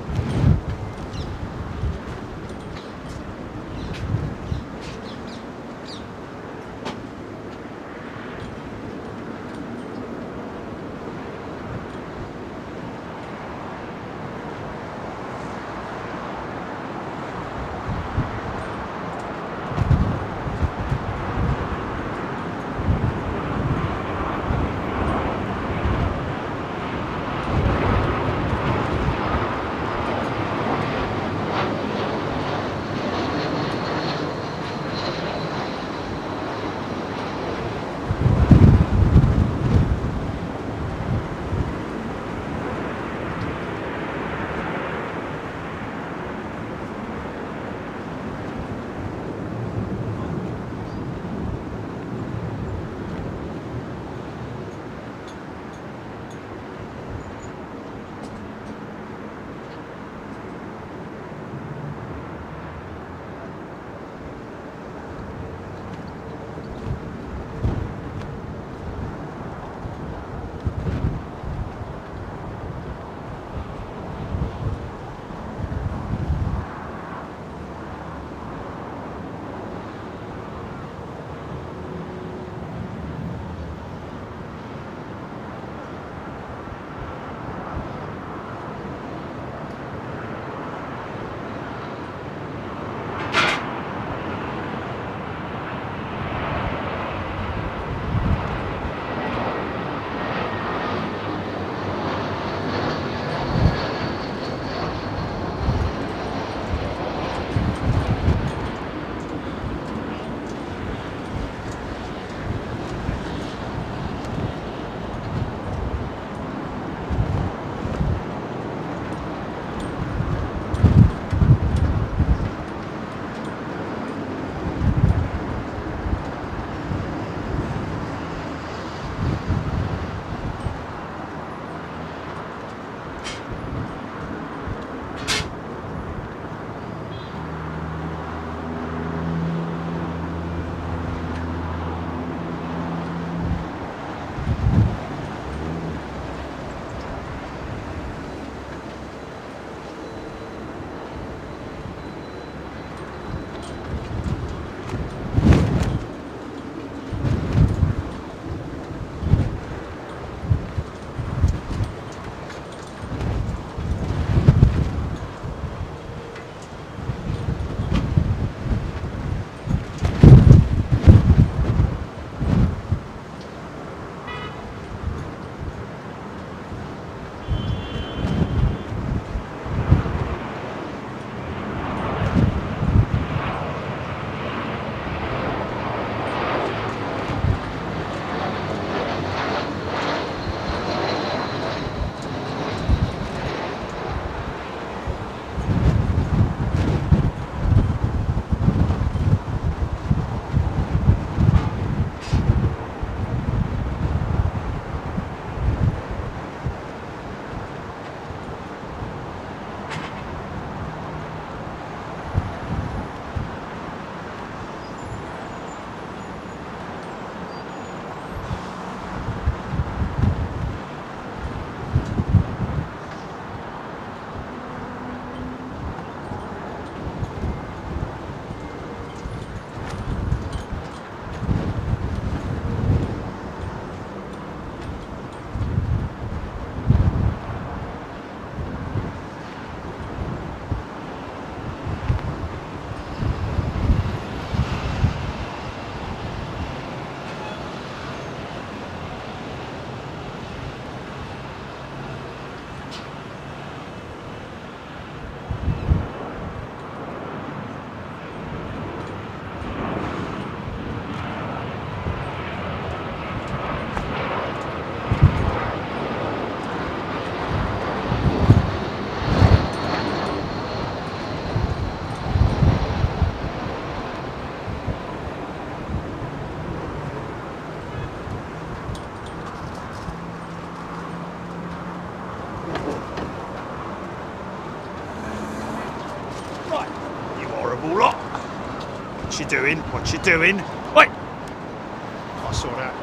terrible lot. What you doing? What you doing? Wait! I saw that.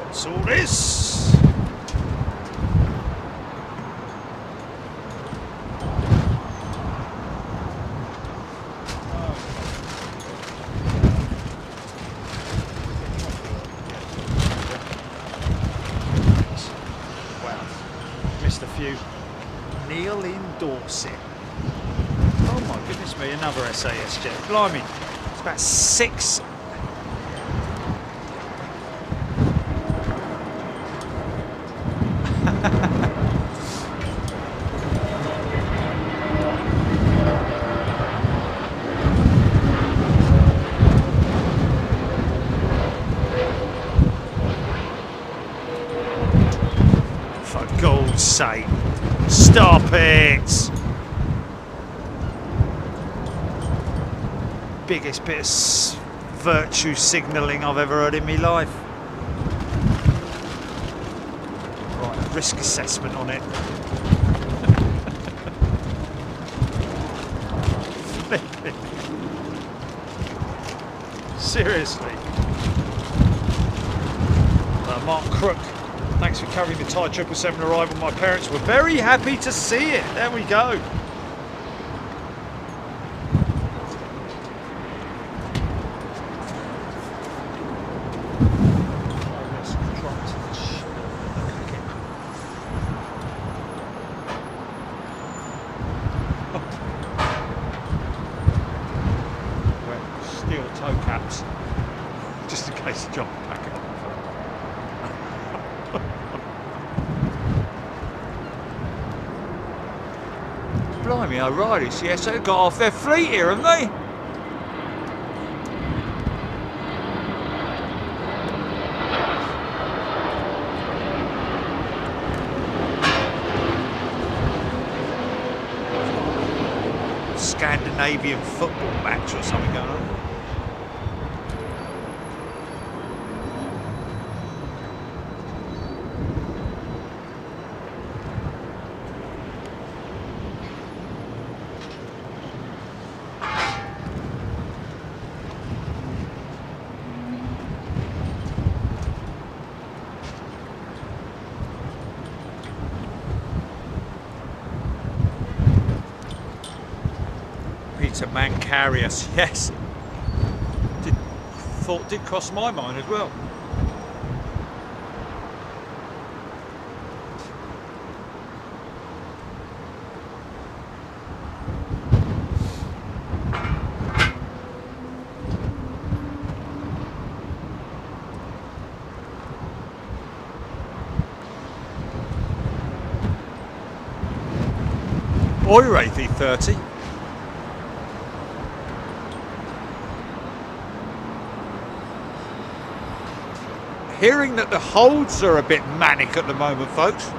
What's all this? Neil in Dorset. Oh my goodness me, another SAS jet. Blimey, it's about 6. For God's sake. Stop it! Biggest bit of virtue signalling I've ever heard in my life. Right, a risk assessment on it. Seriously. Mark Crook. Thanks for covering the Thai 777 arrival. My parents were very happy to see it. There we go. Steel toe caps, just in case the jump pack up. Blimey, O'Reilly's, yes, they've got off their fleet here, haven't they? Scandinavian football match or something going on. Peter Mancarius, yes. Thought did cross my mind as well. Oire V30. Hearing that the holds are a bit manic at the moment, folks.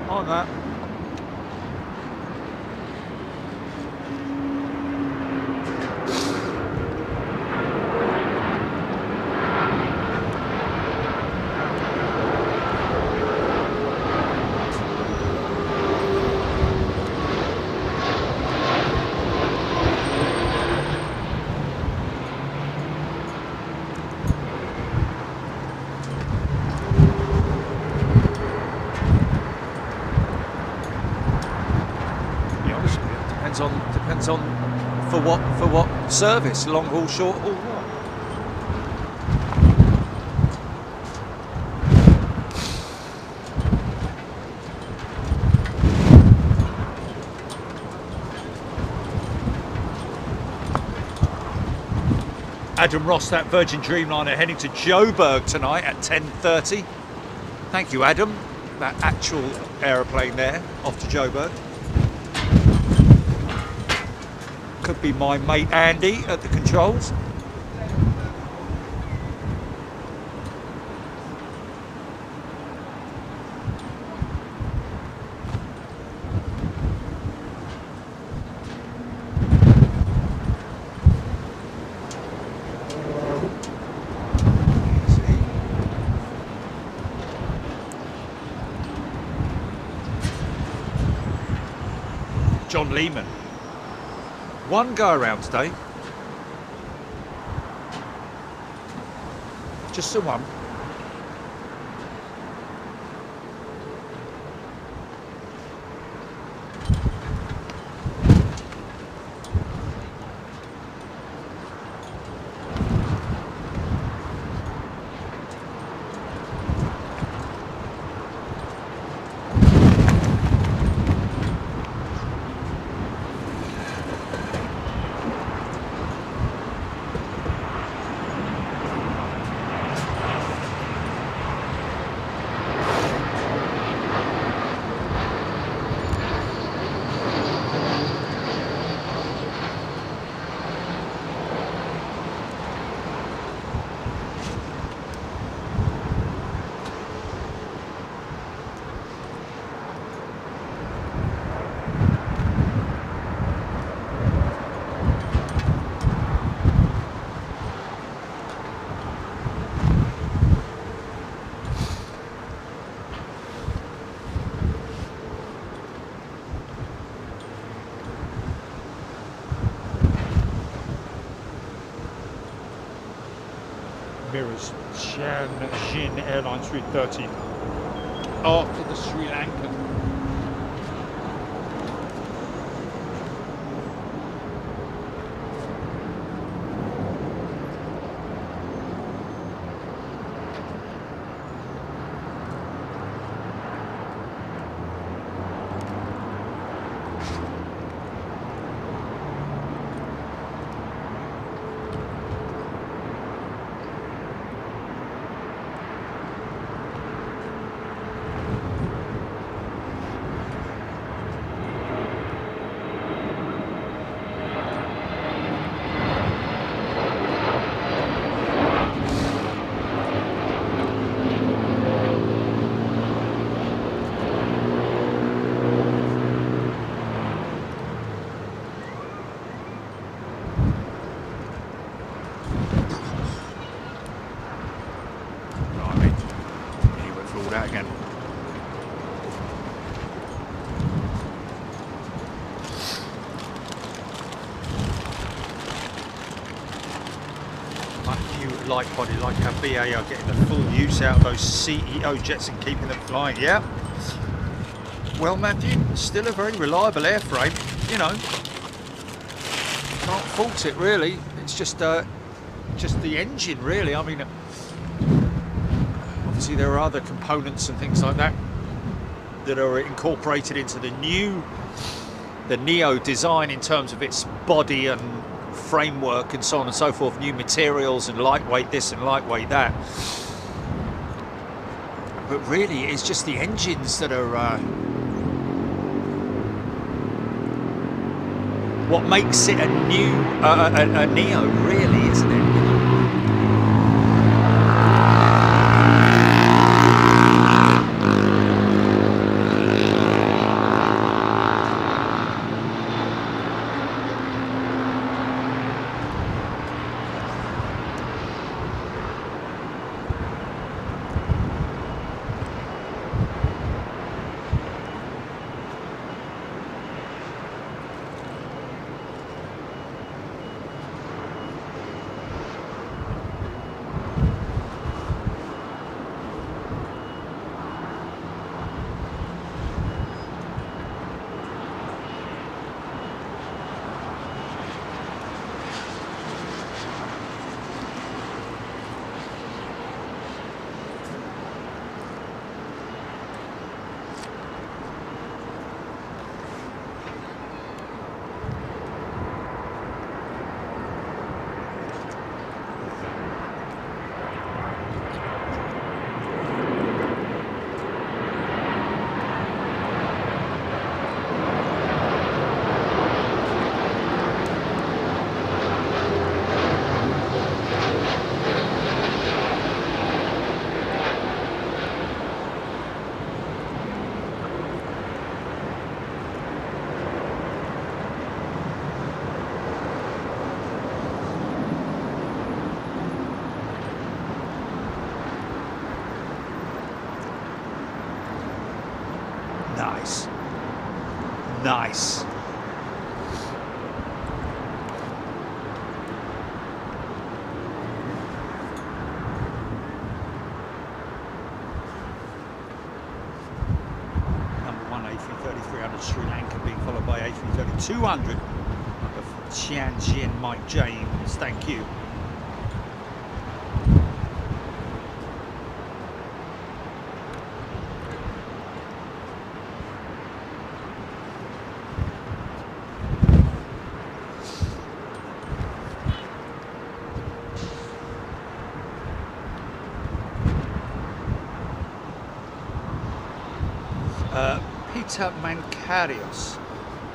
On that. depends on for what service, long haul, short haul, what. Adam Ross, that Virgin Dreamliner heading to Joburg tonight at 10:30. Thank you, Adam. That actual aeroplane there, off to Joburg. Could be my mate Andy at the controls. John Lehman. One go around today. Just the one. Mirrors, Shan Airlines 330 after the Sri Lankan. Again. Light body, like how BA are getting the full use out of those CEO jets and keeping them flying. Yeah. Well, Matthew, still a very reliable airframe. You know, can't fault it really. It's just the engine, really. I mean, obviously there are other components and things like that that are incorporated into the Neo design in terms of its body and framework and so on and so forth, new materials and lightweight this and lightweight that, but really it's just the engines that are what makes it a Neo, really, isn't it? Nice. Nice. Number 1 A330-300 Sri Lanka being followed by A330-200 of Tianjin Mike James. Thank you. Peter Mancarios,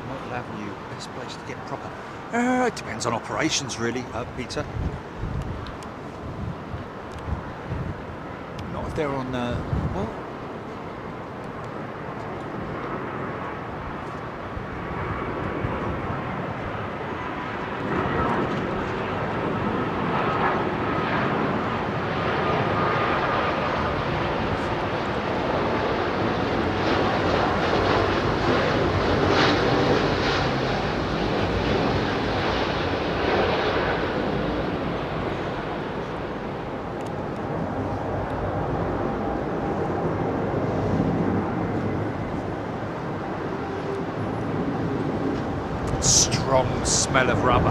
Myrtle Avenue, best place to get proper. It depends on operations, really, Peter. Not if they're on. What? Strong smell of rubber.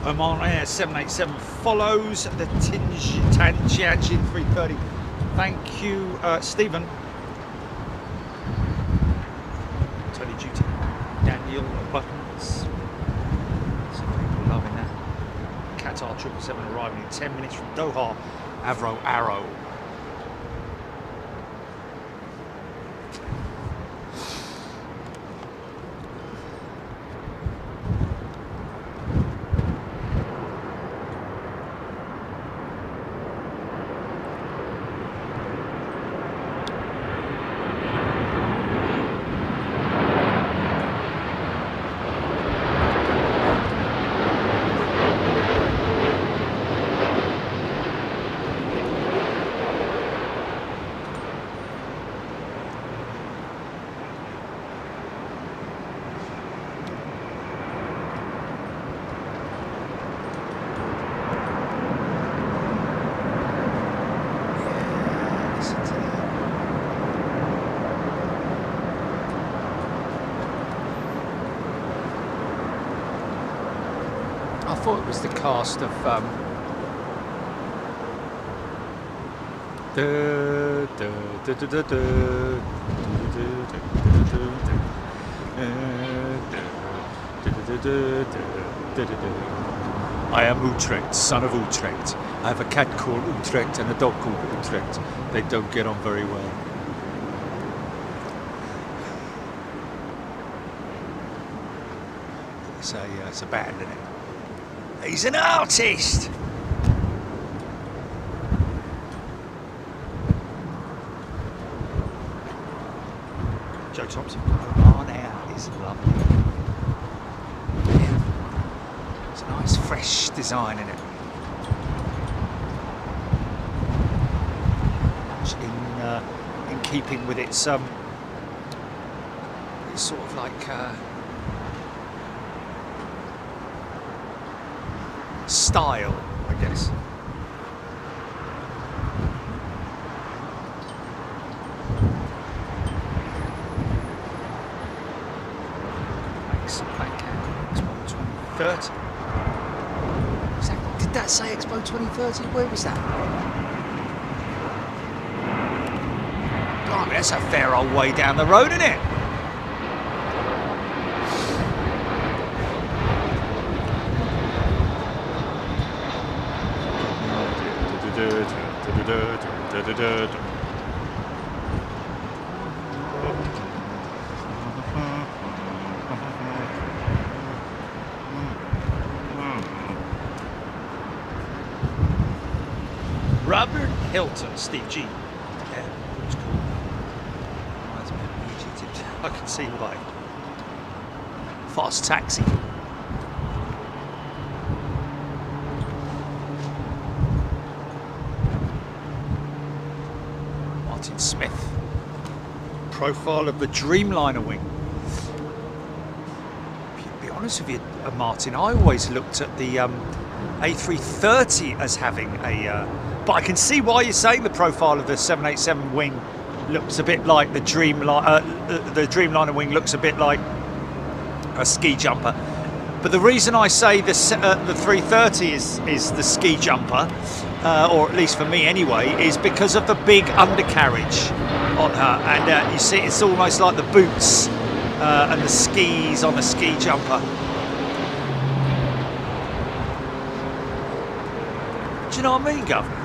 Oman Air 787 follows the Tianjin 330. Thank you, Stephen. Duty. Daniel Buttons. Some people loving that. Qatar 777 arriving in 10 minutes from Doha. Avro Arrow. I thought it was the cast of I am Utrecht, son of Utrecht. I have a cat called Utrecht and a dog called Utrecht. They don't get on very well. It's a band, isn't it? He's an artist! Joe Thompson, Oman Air is lovely. Yeah. It's a nice fresh design in it. In keeping with its sort of like style, I guess. Makes Black Cat Expo 2030. Did that say Expo 2030? Where was that? Blimey, that's a fair old way down the road, isn't it? Robert Hilton, Steve G. I can see light. Fast taxi. Martin Smith. Profile of the Dreamliner wing. To be honest with you, Martin, I always looked at the A330 as having a... but I can see why you're saying the profile of the 787 wing looks a bit like the Dreamliner wing looks a bit like a ski jumper. But the reason I say the 330 is the ski jumper, or at least for me anyway, is because of the big undercarriage on her, and you see it's almost like the boots and the skis on the ski jumper. Do you know what I mean, Governor?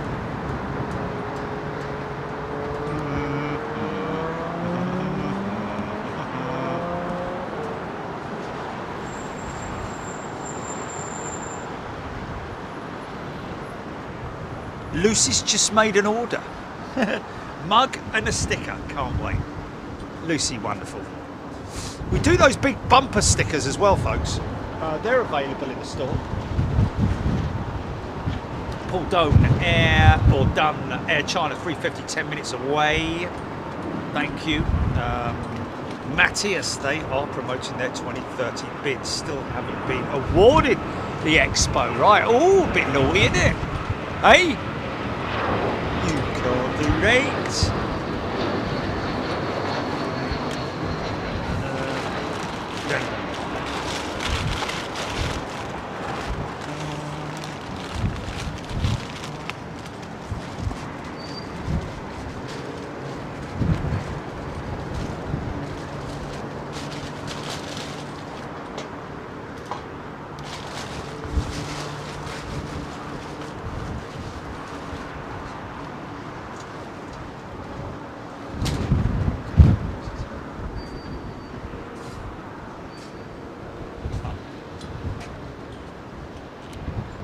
Lucy's just made an order. Mug and a sticker. Can't wait. Lucy, wonderful. We do those big bumper stickers as well, folks. They're available in the store. Paul Doan, Air China 350, 10 minutes away. Thank you. Matthias, they are promoting their 2030 bids. Still haven't been awarded the expo, right? Oh, a bit naughty, isn't it? Hey? You can't do that.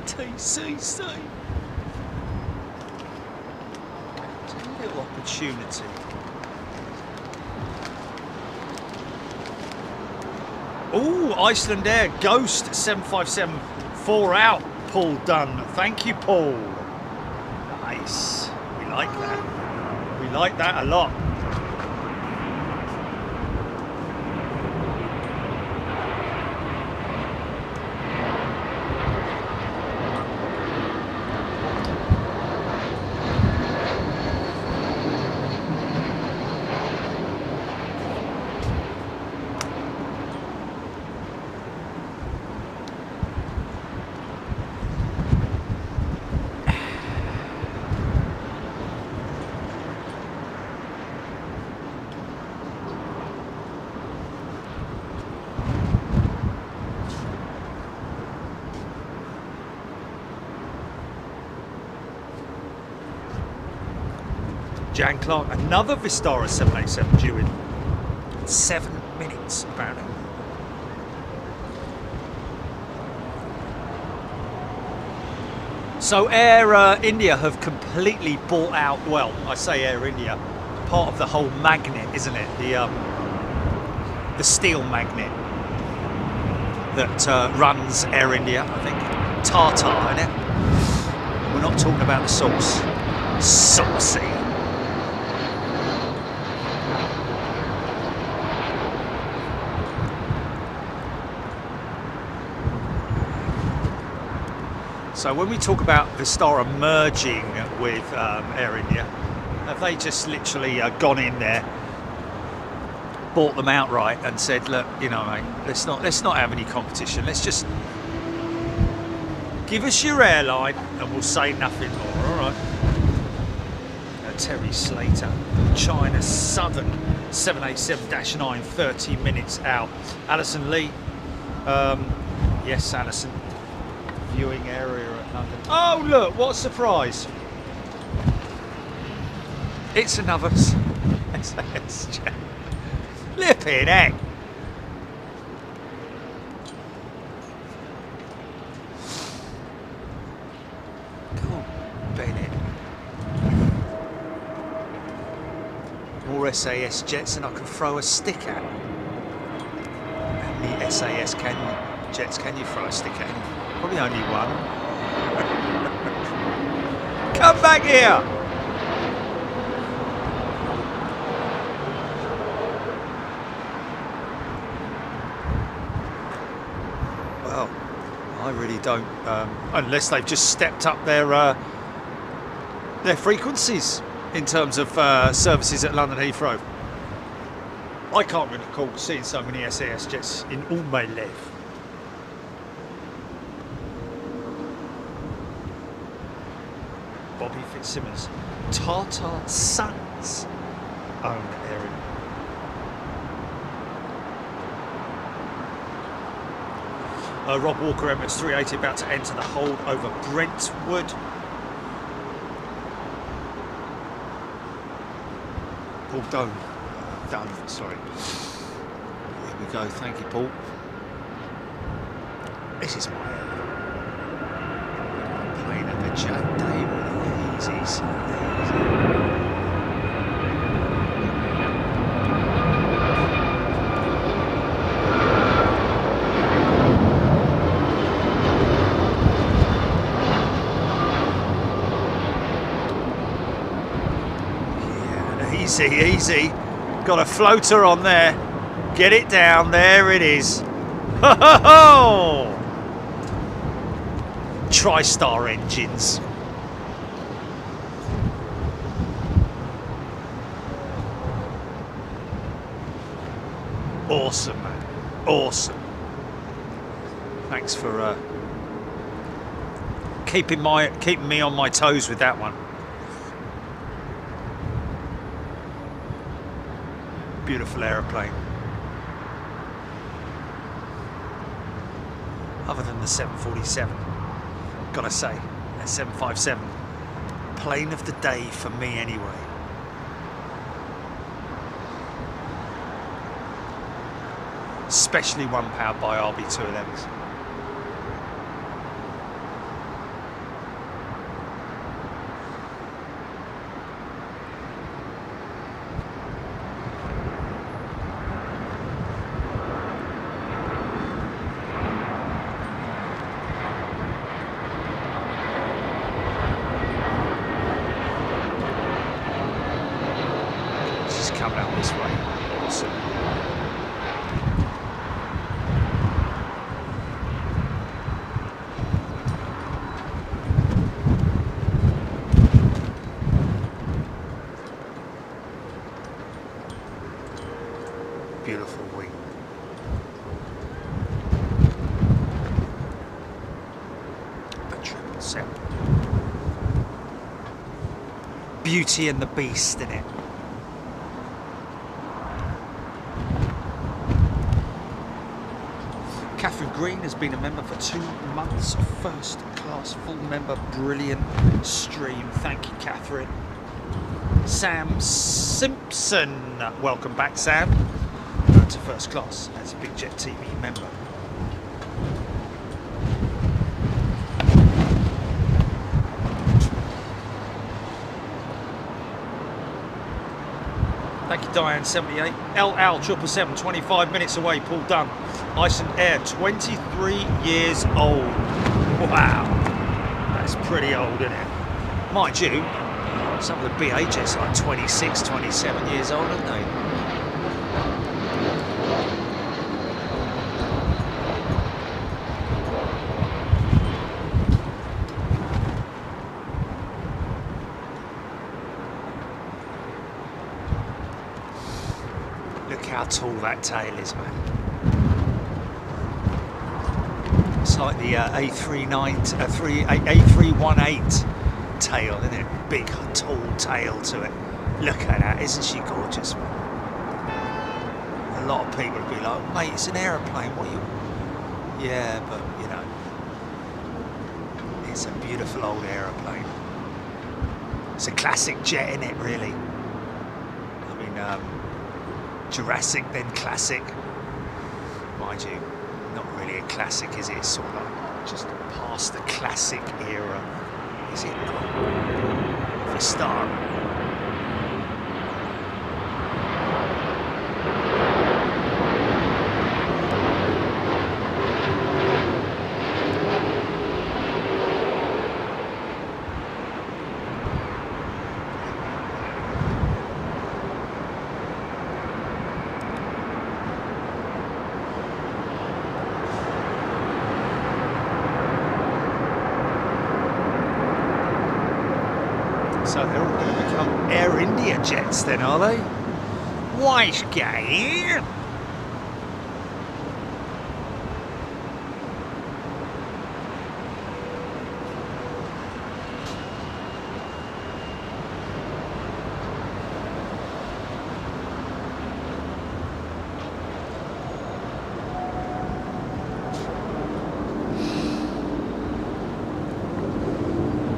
TCC. It's a little opportunity. Oh, Iceland Air Ghost 757 4 out. Paul Dunn. Thank you, Paul. Nice. We like that. We like that a lot. Jan Clark, another Vistara 787 due in 7 minutes, apparently. So Air India have completely bought out, well, I say Air India, part of the whole magnet, isn't it? The steel magnet that runs Air India, I think. Tata, isn't it? We're not talking about the sauce. Saucy. So when we talk about Vistara merging with Air India, have they just literally gone in there, bought them outright, and said, "Look, you know, mate, let's not have any competition. Let's just give us your airline, and we'll say nothing more." All right. Terry Slater, China Southern 787-9, 30 minutes out. Alison Lee, yes, Alison. Viewing area at London. Oh, look, what a surprise. It's another SAS jet. Flipping heck. Come on, Bennett. More SAS jets than I can throw a stick at. How many SAS jets can you throw a stick at? Probably only one. Come back here! Well, I really don't, unless they've just stepped up their frequencies in terms of services at London Heathrow. I can't really recall seeing so many SAS jets in all my life. Bobby Fitzsimmons, Tata Sons own area. Rob Walker, Emirates 380, about to enter the hold over Brentwood. Paul Dunn, sorry. Here we go, thank you, Paul. This is my plane of a Jack Day, really easy, so easy. Easy. Got a floater on there. Get it down. There it is. Ho ho ho! TriStar engines. Awesome, man. Awesome. Thanks for keeping me on my toes with that one. Beautiful aeroplane. Other than the 747, gotta say, that 757, plane of the day for me anyway. Especially one powered by RB211s. Beautiful wing. The 777. Beauty and the Beast, in it. Catherine Green has been a member for 2 months. First class full member. Brilliant stream. Thank you, Catherine. Sam Simpson. Welcome back, Sam. To first class as a Big Jet TV member. Thank you, Diane78. LL 777, 25 minutes away, Paul Dunn. Iceland Air, 23 years old. Wow, that's pretty old, isn't it? Mind you, some of the BA jets are like 26, 27 years old, aren't they? How tall that tail is, man. It's like the A318 tail, isn't it? Big, tall tail to it. Look at that, isn't she gorgeous, man? A lot of people would be like, mate, it's an aeroplane, what are you... Yeah, but, you know, it's a beautiful old aeroplane. It's a classic jet, isn't it, really? I mean, Jurassic, then classic. Mind you, not really a classic, is it? It's sort of like just past the classic era, is it not? For a start. So they're all going to become Air India jets then, are they? White gay.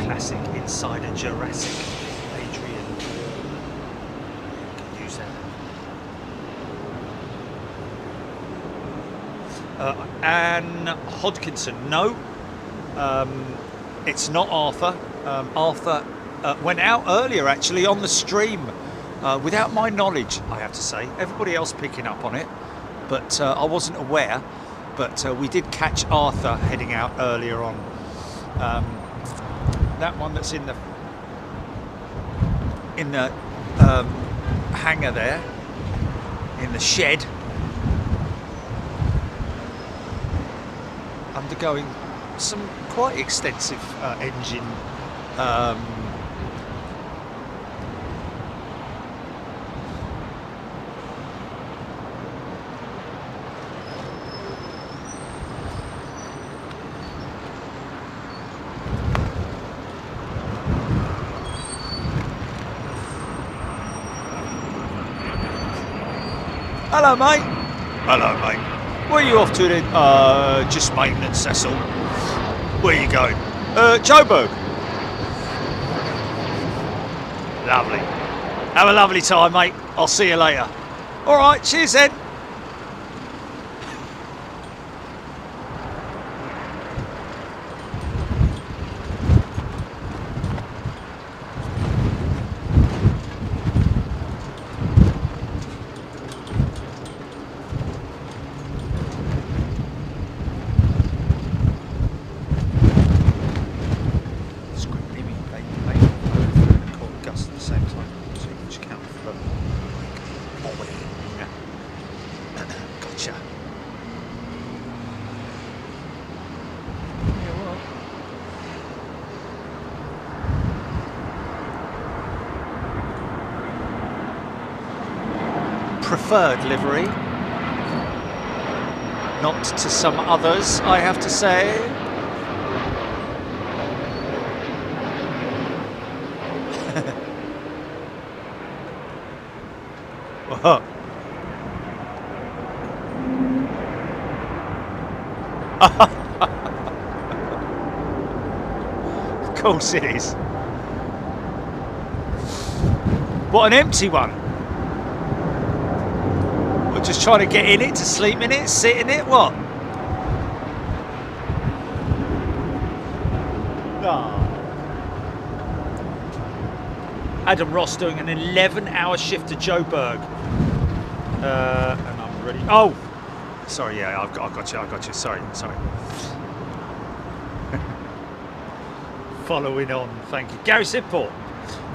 Classic Insider Jurassic. Adrian. Can use that. Anne Hodkinson. No. It's not Arthur. Arthur went out earlier actually on the stream without my knowledge, I have to say. Everybody else picking up on it, but I wasn't aware. But we did catch Arthur heading out earlier on. That one that's in the hangar there, in the shed, undergoing some quite extensive engine Hello, mate. Hello, mate. Where are you off to then? Just maintenance, that's all. Where are you going? Joburg. Lovely. Have a lovely time, mate. I'll see you later. All right, cheers then. Preferred livery, not to some others, I have to say. Whoa. Of course it is. What an empty one. We're just trying to get in it, to sleep in it, sit in it, what? Oh. Adam Ross doing an 11-hour shift to Joburg. And I'm ready. Oh! Sorry, yeah, I got you. Sorry. Following on, thank you. Gary Sidport,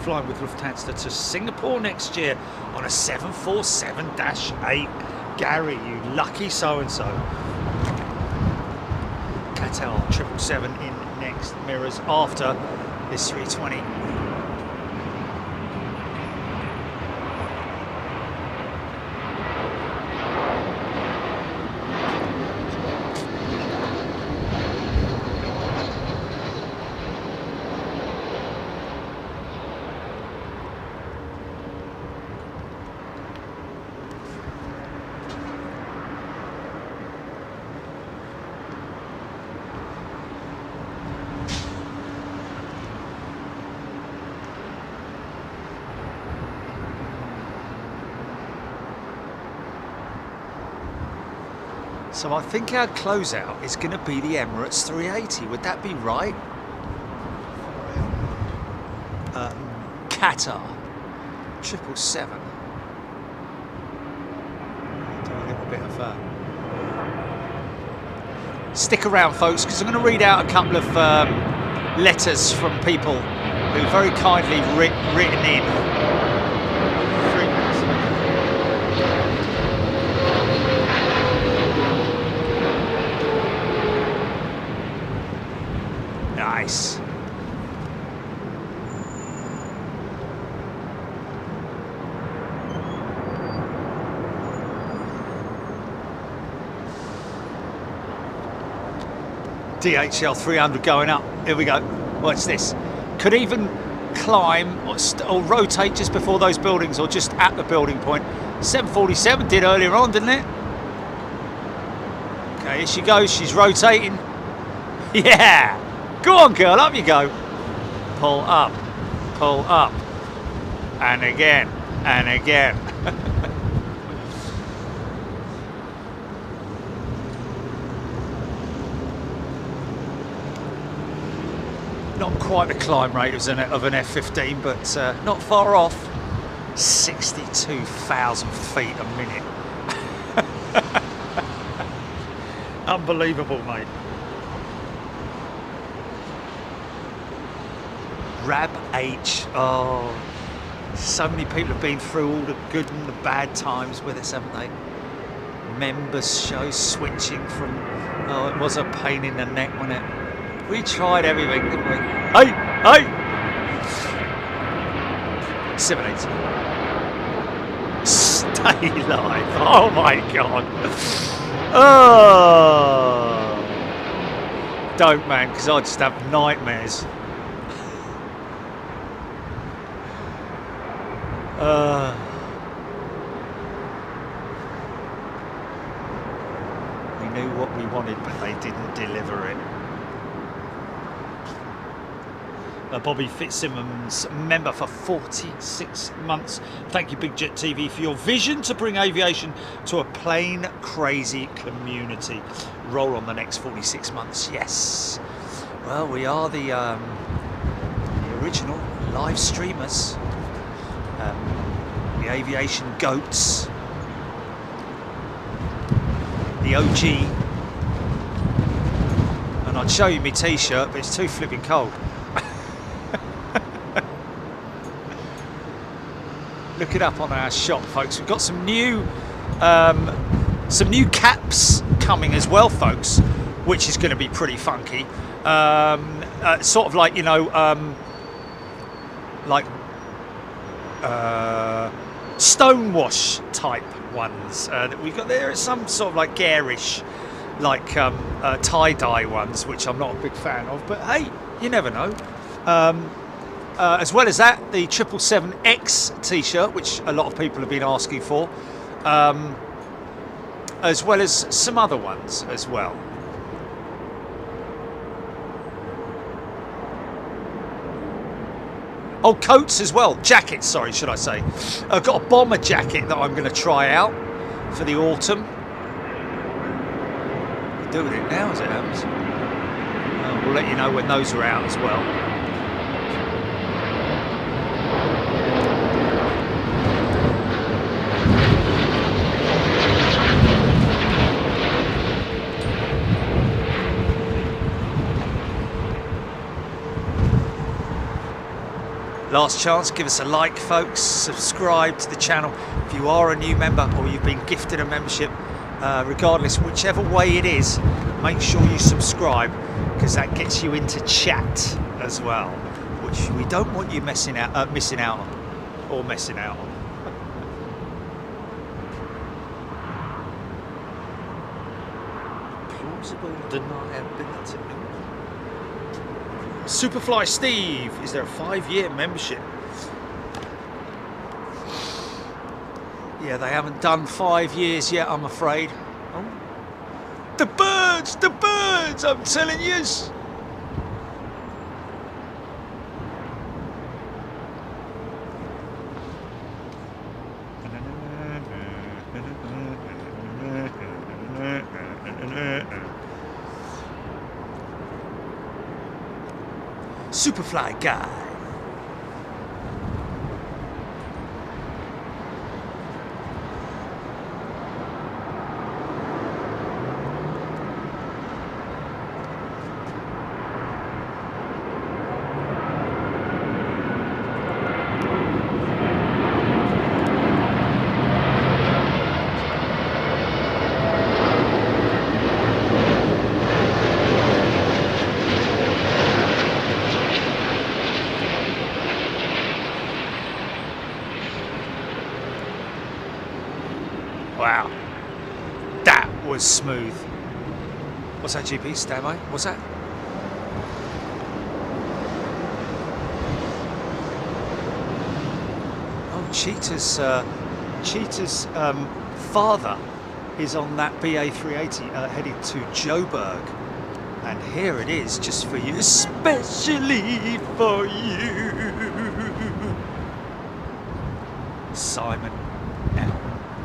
flying with Lufthansa to Singapore next year on a 747-8. Gary, you lucky so-and-so. Qatar 777 in next, mirrors after this 320. So I think our closeout is going to be the Emirates 380. Would that be right? Qatar 777. Do a little bit of stick around, folks, because I'm going to read out a couple of letters from people who very kindly written in. Nice. DHL 300 going up. Here we go. What's this? Could even climb or rotate just before those buildings or just at the building point. 747 did earlier on, didn't it? Okay, here she goes. She's rotating. Yeah! Go on, girl. Up you go. Pull up. Pull up. And again. And again. Not quite the climb rate of an F-15, but not far off. 62,000 feet a minute. Unbelievable, mate. Rab H. Oh, so many people have been through all the good and the bad times with us, haven't they? Members show switching from. Oh, it was a pain in the neck, wasn't it? We tried everything, didn't we? Hey! Hey! 780. Stay alive. Oh my god. Oh. Don't, man, because I just have nightmares. We knew what we wanted, but they didn't deliver it. Bobby Fitzsimmons, member for 46 months. Thank you, Big Jet TV, for your vision to bring aviation to a plane crazy community. Roll on the next 46 months, yes. Well, we are the original live streamers, the aviation goats, the OG. And I'd show you my t-shirt, but it's too flipping cold. Look it up on our shop, folks. We've got some new caps coming as well, folks, which is going to be pretty funky. Sort of like, you know, stonewash type ones that we've got there. Some sort of like garish, like tie-dye ones, which I'm not a big fan of. But hey, you never know. As well as that, the 777X t-shirt, which a lot of people have been asking for, as well as some other ones as well. Oh, coats as well. Jackets, sorry, should I say. I've got a bomber jacket that I'm going to try out for the autumn. We'll do with it now as it happens. We'll let you know when those are out as well. Last chance, give us a like, folks. Subscribe to the channel if you are a new member or you've been gifted a membership. Regardless, whichever way it is, make sure you subscribe, because that gets you into chat as well, which we don't want you missing out on. Plausible deniability. Superfly Steve, is there a 5-year membership? Yeah, they haven't done 5 years yet, I'm afraid. Oh. The birds, I'm telling you. Superfly guy. Wow, that was smooth. What's that, GP? Stand by. What's that? Cheetah's father is on that BA 380 headed to Joburg, and here it is just for you, especially for you, Simon. Now,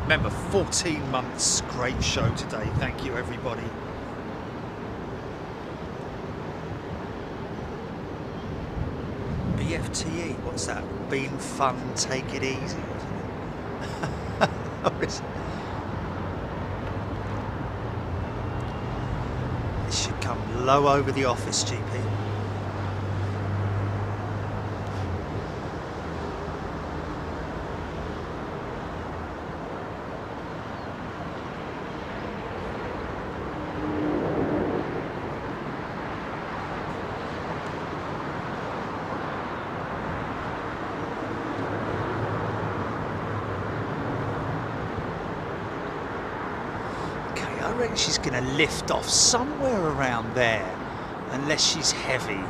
remember, 14 months, great show today. Thank you, everybody. BFTE, what's that? Been fun, take it easy. It should come low over the office, GP. I reckon she's going to lift off somewhere around there, unless she's heavy.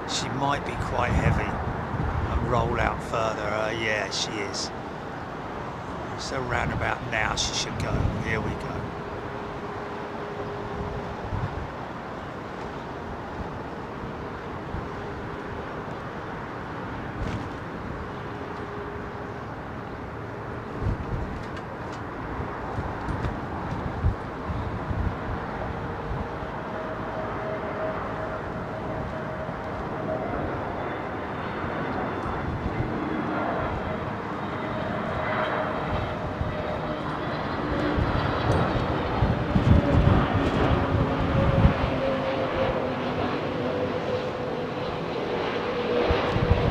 She might be quite heavy and roll out further. Yeah, she is. So round about now she should go. Here we go.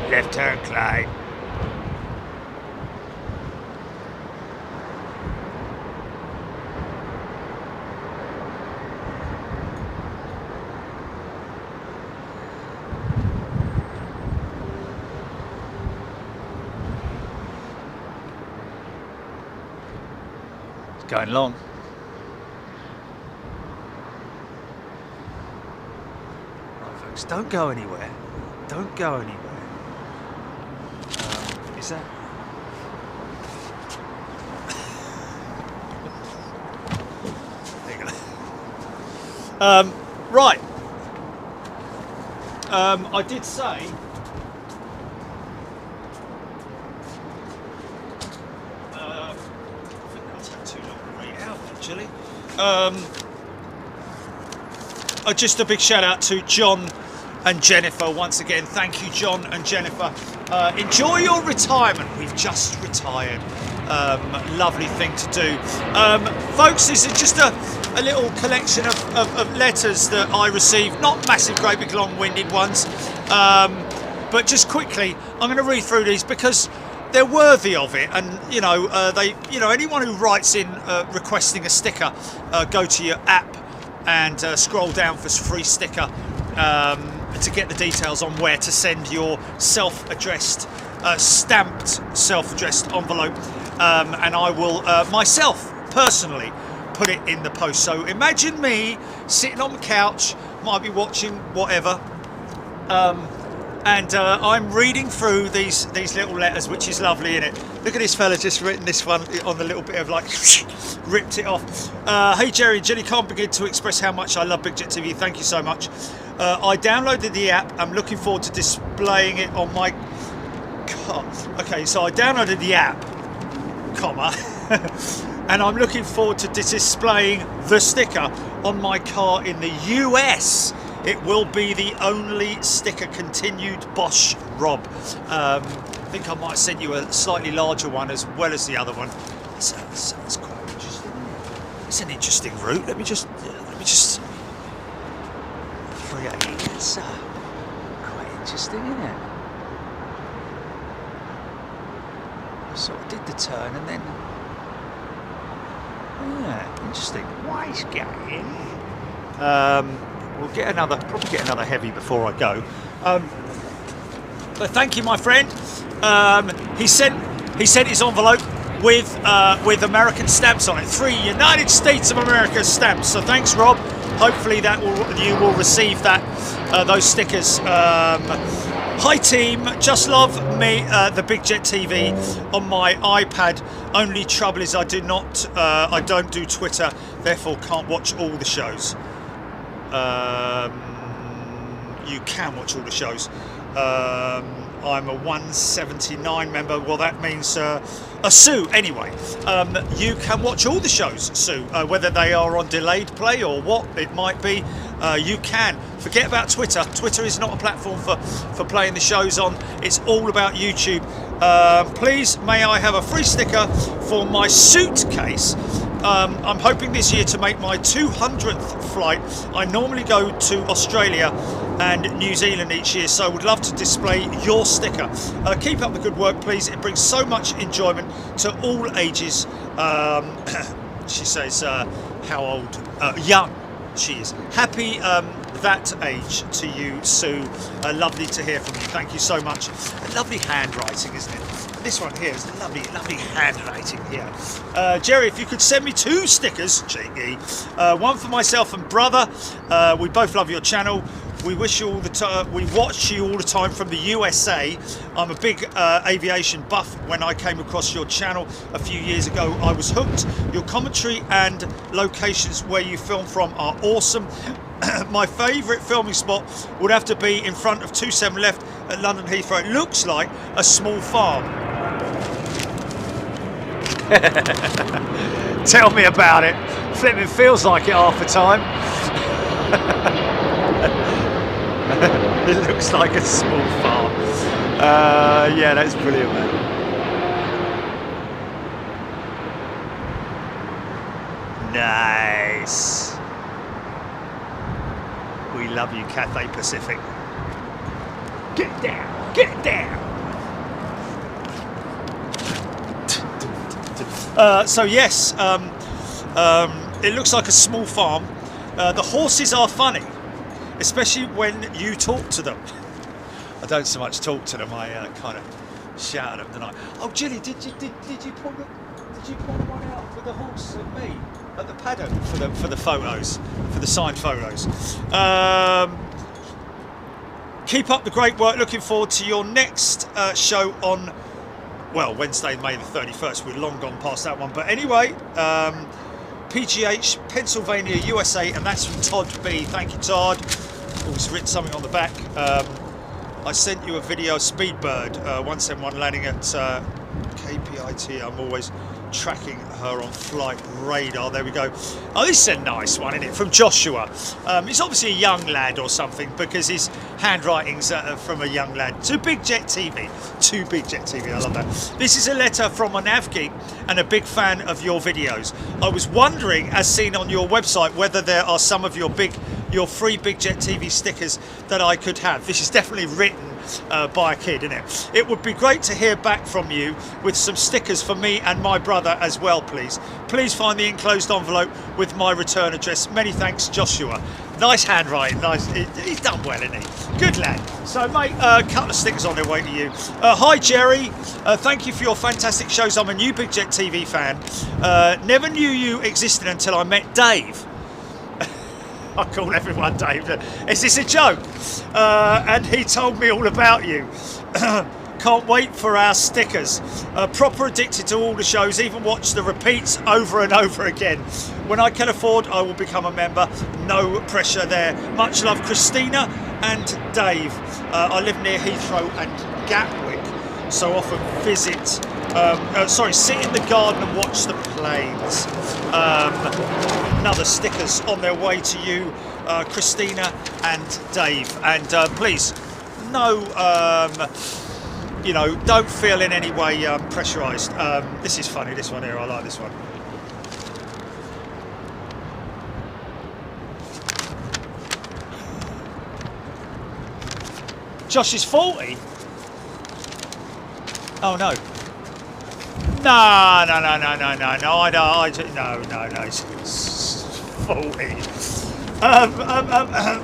Left turn, Clyde. It's going long. Right, folks, don't go anywhere. Don't go anywhere. Is that? Right. I did say. I think I'll take too long to read out, actually. Just a big shout out to John and Jennifer once again. Thank you, John and Jennifer. Enjoy your retirement. We've just retired. Lovely thing to do. Folks, this is just a little collection of letters that I received. Not massive, great big long-winded ones. But just quickly, I'm going to read through these because they're worthy of it. And, anyone who writes in requesting a sticker, go to your app and scroll down for free sticker. To get the details on where to send your self-addressed, stamped self-addressed envelope, and I will myself personally put it in the post. So imagine me sitting on the couch, might be watching whatever, and I'm reading through these little letters, which is lovely, isn't it? Look at this fella just written this one on the little bit of like ripped it off. Hey Jerry, Jenny, can't begin to express how much I love Big Jet TV. Thank you so much. I downloaded the app. I'm looking forward to displaying it on my car. Okay, so I downloaded the app, comma, and I'm looking forward to displaying the sticker on my car in the US. It will be the only sticker. Continued, Bosch Rob. I think I might have sent you a slightly larger one as well as the other one. That's quite interesting. It's an interesting route. Let me just. 380. That's quite interesting, isn't it? I sort of did the turn and then. Yeah, interesting. Wise guy. We'll probably get another heavy before I go. But thank you, my friend. He sent his envelope with American stamps on it. 3 United States of America stamps. So thanks, Rob. Hopefully you will receive those stickers Hi team, just love me the Big Jet TV on my iPad. Only trouble is I don't do Twitter, therefore can't watch all the shows. You can watch all the shows. I'm a 179 member. Well, that means Sue. Anyway, you can watch all the shows, Sue, whether they are on delayed play or what it might be. You can. Forget about Twitter. Twitter is not a platform for playing the shows on. It's all about YouTube. Please, may I have a free sticker for my suitcase? I'm hoping this year to make my 200th flight. I normally go to Australia and New Zealand each year, so would love to display your sticker. Keep up the good work, please. It brings so much enjoyment to all ages. She says how old? Young she is. Happy that age to you, Sue. Lovely to hear from you. Thank you so much. Lovely handwriting, isn't it? This one here is lovely handwriting here. Jerry, if you could send me 2 stickers, cheeky. One for myself and brother. We both love your channel. We wish you all the time. We watch you all the time from the USA. I'm a big aviation buff. When I came across your channel a few years ago, I was hooked. Your commentary and locations where you film from are awesome. My favourite filming spot would have to be in front of 27 Left at London Heathrow. It looks like a small farm. Tell me about it. Flipping feels like it half the time. It looks like a small farm. Yeah, that's brilliant, man. Nice. We love you, Cathay Pacific. Get down, get down. So yes, it looks like a small farm. The horses are funny, especially when you talk to them. I don't so much talk to them. I kind of shout at them tonight. Oh, Jilly, did you pull the one out for the horse and me at the paddock for the photos, for the signed photos? Keep up the great work. Looking forward to your next show on, well, Wednesday, May the 31st. We're long gone past that one. But anyway, PGH, Pennsylvania, USA, and that's from Todd B. Thank you, Todd. Always written something on the back. I sent you a video, Speedbird, 171 landing at KPIT. I'm always tracking her on flight radar. There we go. Oh, this is a nice one, isn't it? From Joshua. He's obviously a young lad or something, because his handwriting's from a young lad. To Big Jet TV. To Big Jet TV. I love that. This is a letter from a nav geek and a big fan of your videos. I was wondering, as seen on your website, whether there are some of your free Big Jet TV stickers that I could have. This is definitely written by a kid, isn't it? It would be great to hear back from you with some stickers for me and my brother as well, please. Please find the enclosed envelope with my return address. Many thanks, Joshua. Nice handwriting, nice. He's done well, isn't he? Good lad. So, mate, a couple of stickers on their way to you. Hi, Jerry. Thank you for your fantastic shows. I'm a new Big Jet TV fan. Never knew you existed until I met Dave. I call everyone Dave. Is this a joke? And he told me all about you. Can't wait for our stickers. Proper addicted to all the shows, even watch the repeats over and over again. When I can afford, I will become a member. No pressure there. Much love, Christina and Dave. I live near Heathrow and Gatwick, so often visit. Sit in the garden and watch the planes. Another stickers on their way to you, Christina and Dave. And please, no, don't feel in any way pressurised. This is funny, this one here. I like this one. Josh is 40. Oh no. No, it's 40.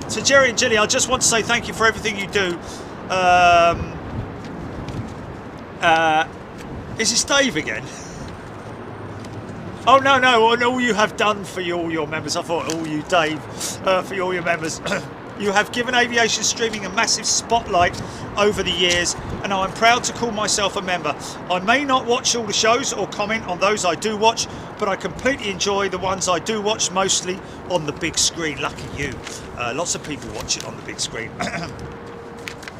To Jerry and Jilly, I just want to say thank you for everything you do. Is this Dave again? Oh no, and all you have done for all your members. I thought all you, Dave, for all your members. You have given aviation streaming a massive spotlight over the years, and I'm proud to call myself a member. I may not watch all the shows or comment on those I do watch, but I completely enjoy the ones I do watch, mostly on the big screen. Lucky you. Lots of people watch it on the big screen.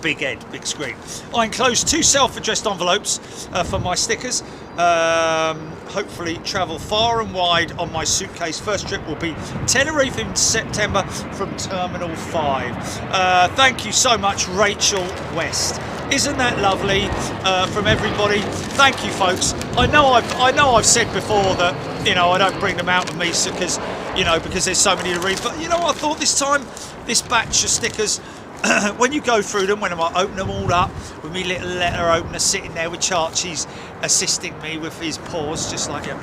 Big Ed, big screen. I enclosed 2 self-addressed envelopes for my stickers. Hopefully travel far and wide on my suitcase. First trip will be Tenerife in September from Terminal 5. Thank you so much, Rachel West. Isn't that lovely from everybody? Thank you, folks. I know I've said before that, you know, I don't bring them out of me because, you know, because there's so many to read. But you know what I thought this time? This batch of stickers, when you go through them, when I open them all up with my little letter opener sitting there with Charchie's assisting me with his paws, just like, yeah,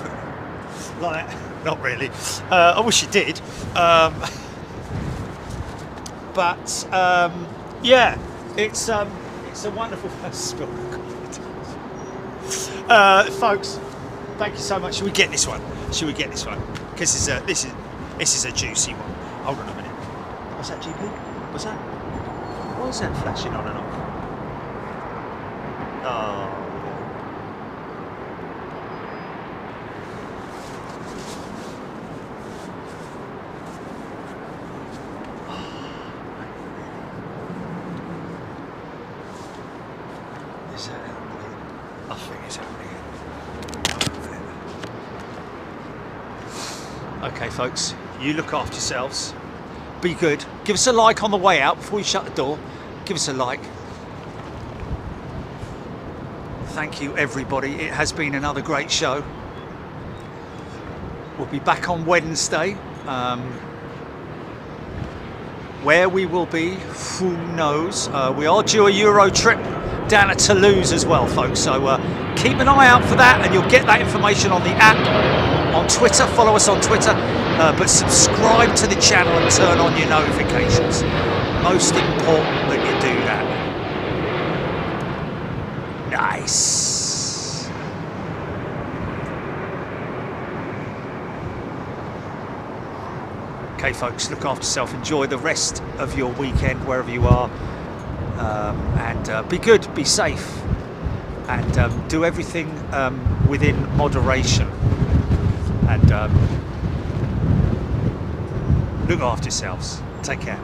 like, not really. I wish he did. But yeah, it's a wonderful festival. Folks, thank you so much. Should we get this one? Should we get this one? Because this is a juicy one. Hold on a minute. What's that, GP? What's that? What's that flashing on and off? Oh. Is that happening? I think it's happening. Okay, folks, you look after yourselves. Be good. Give us a like on the way out before you shut the door. Give us a like. Thank you, everybody. It has been another great show. We'll be back on Wednesday. Where we will be, who knows? We are due a Euro trip down to Toulouse as well, folks. So keep an eye out for that, and you'll get that information on the app, on Twitter. Follow us on Twitter, but subscribe to the channel and turn on your notifications. Most important that you do that. Nice. Okay, folks, look after yourself. Enjoy the rest of your weekend wherever you are, and be good, be safe, and do everything within moderation. And look after yourselves. Take care.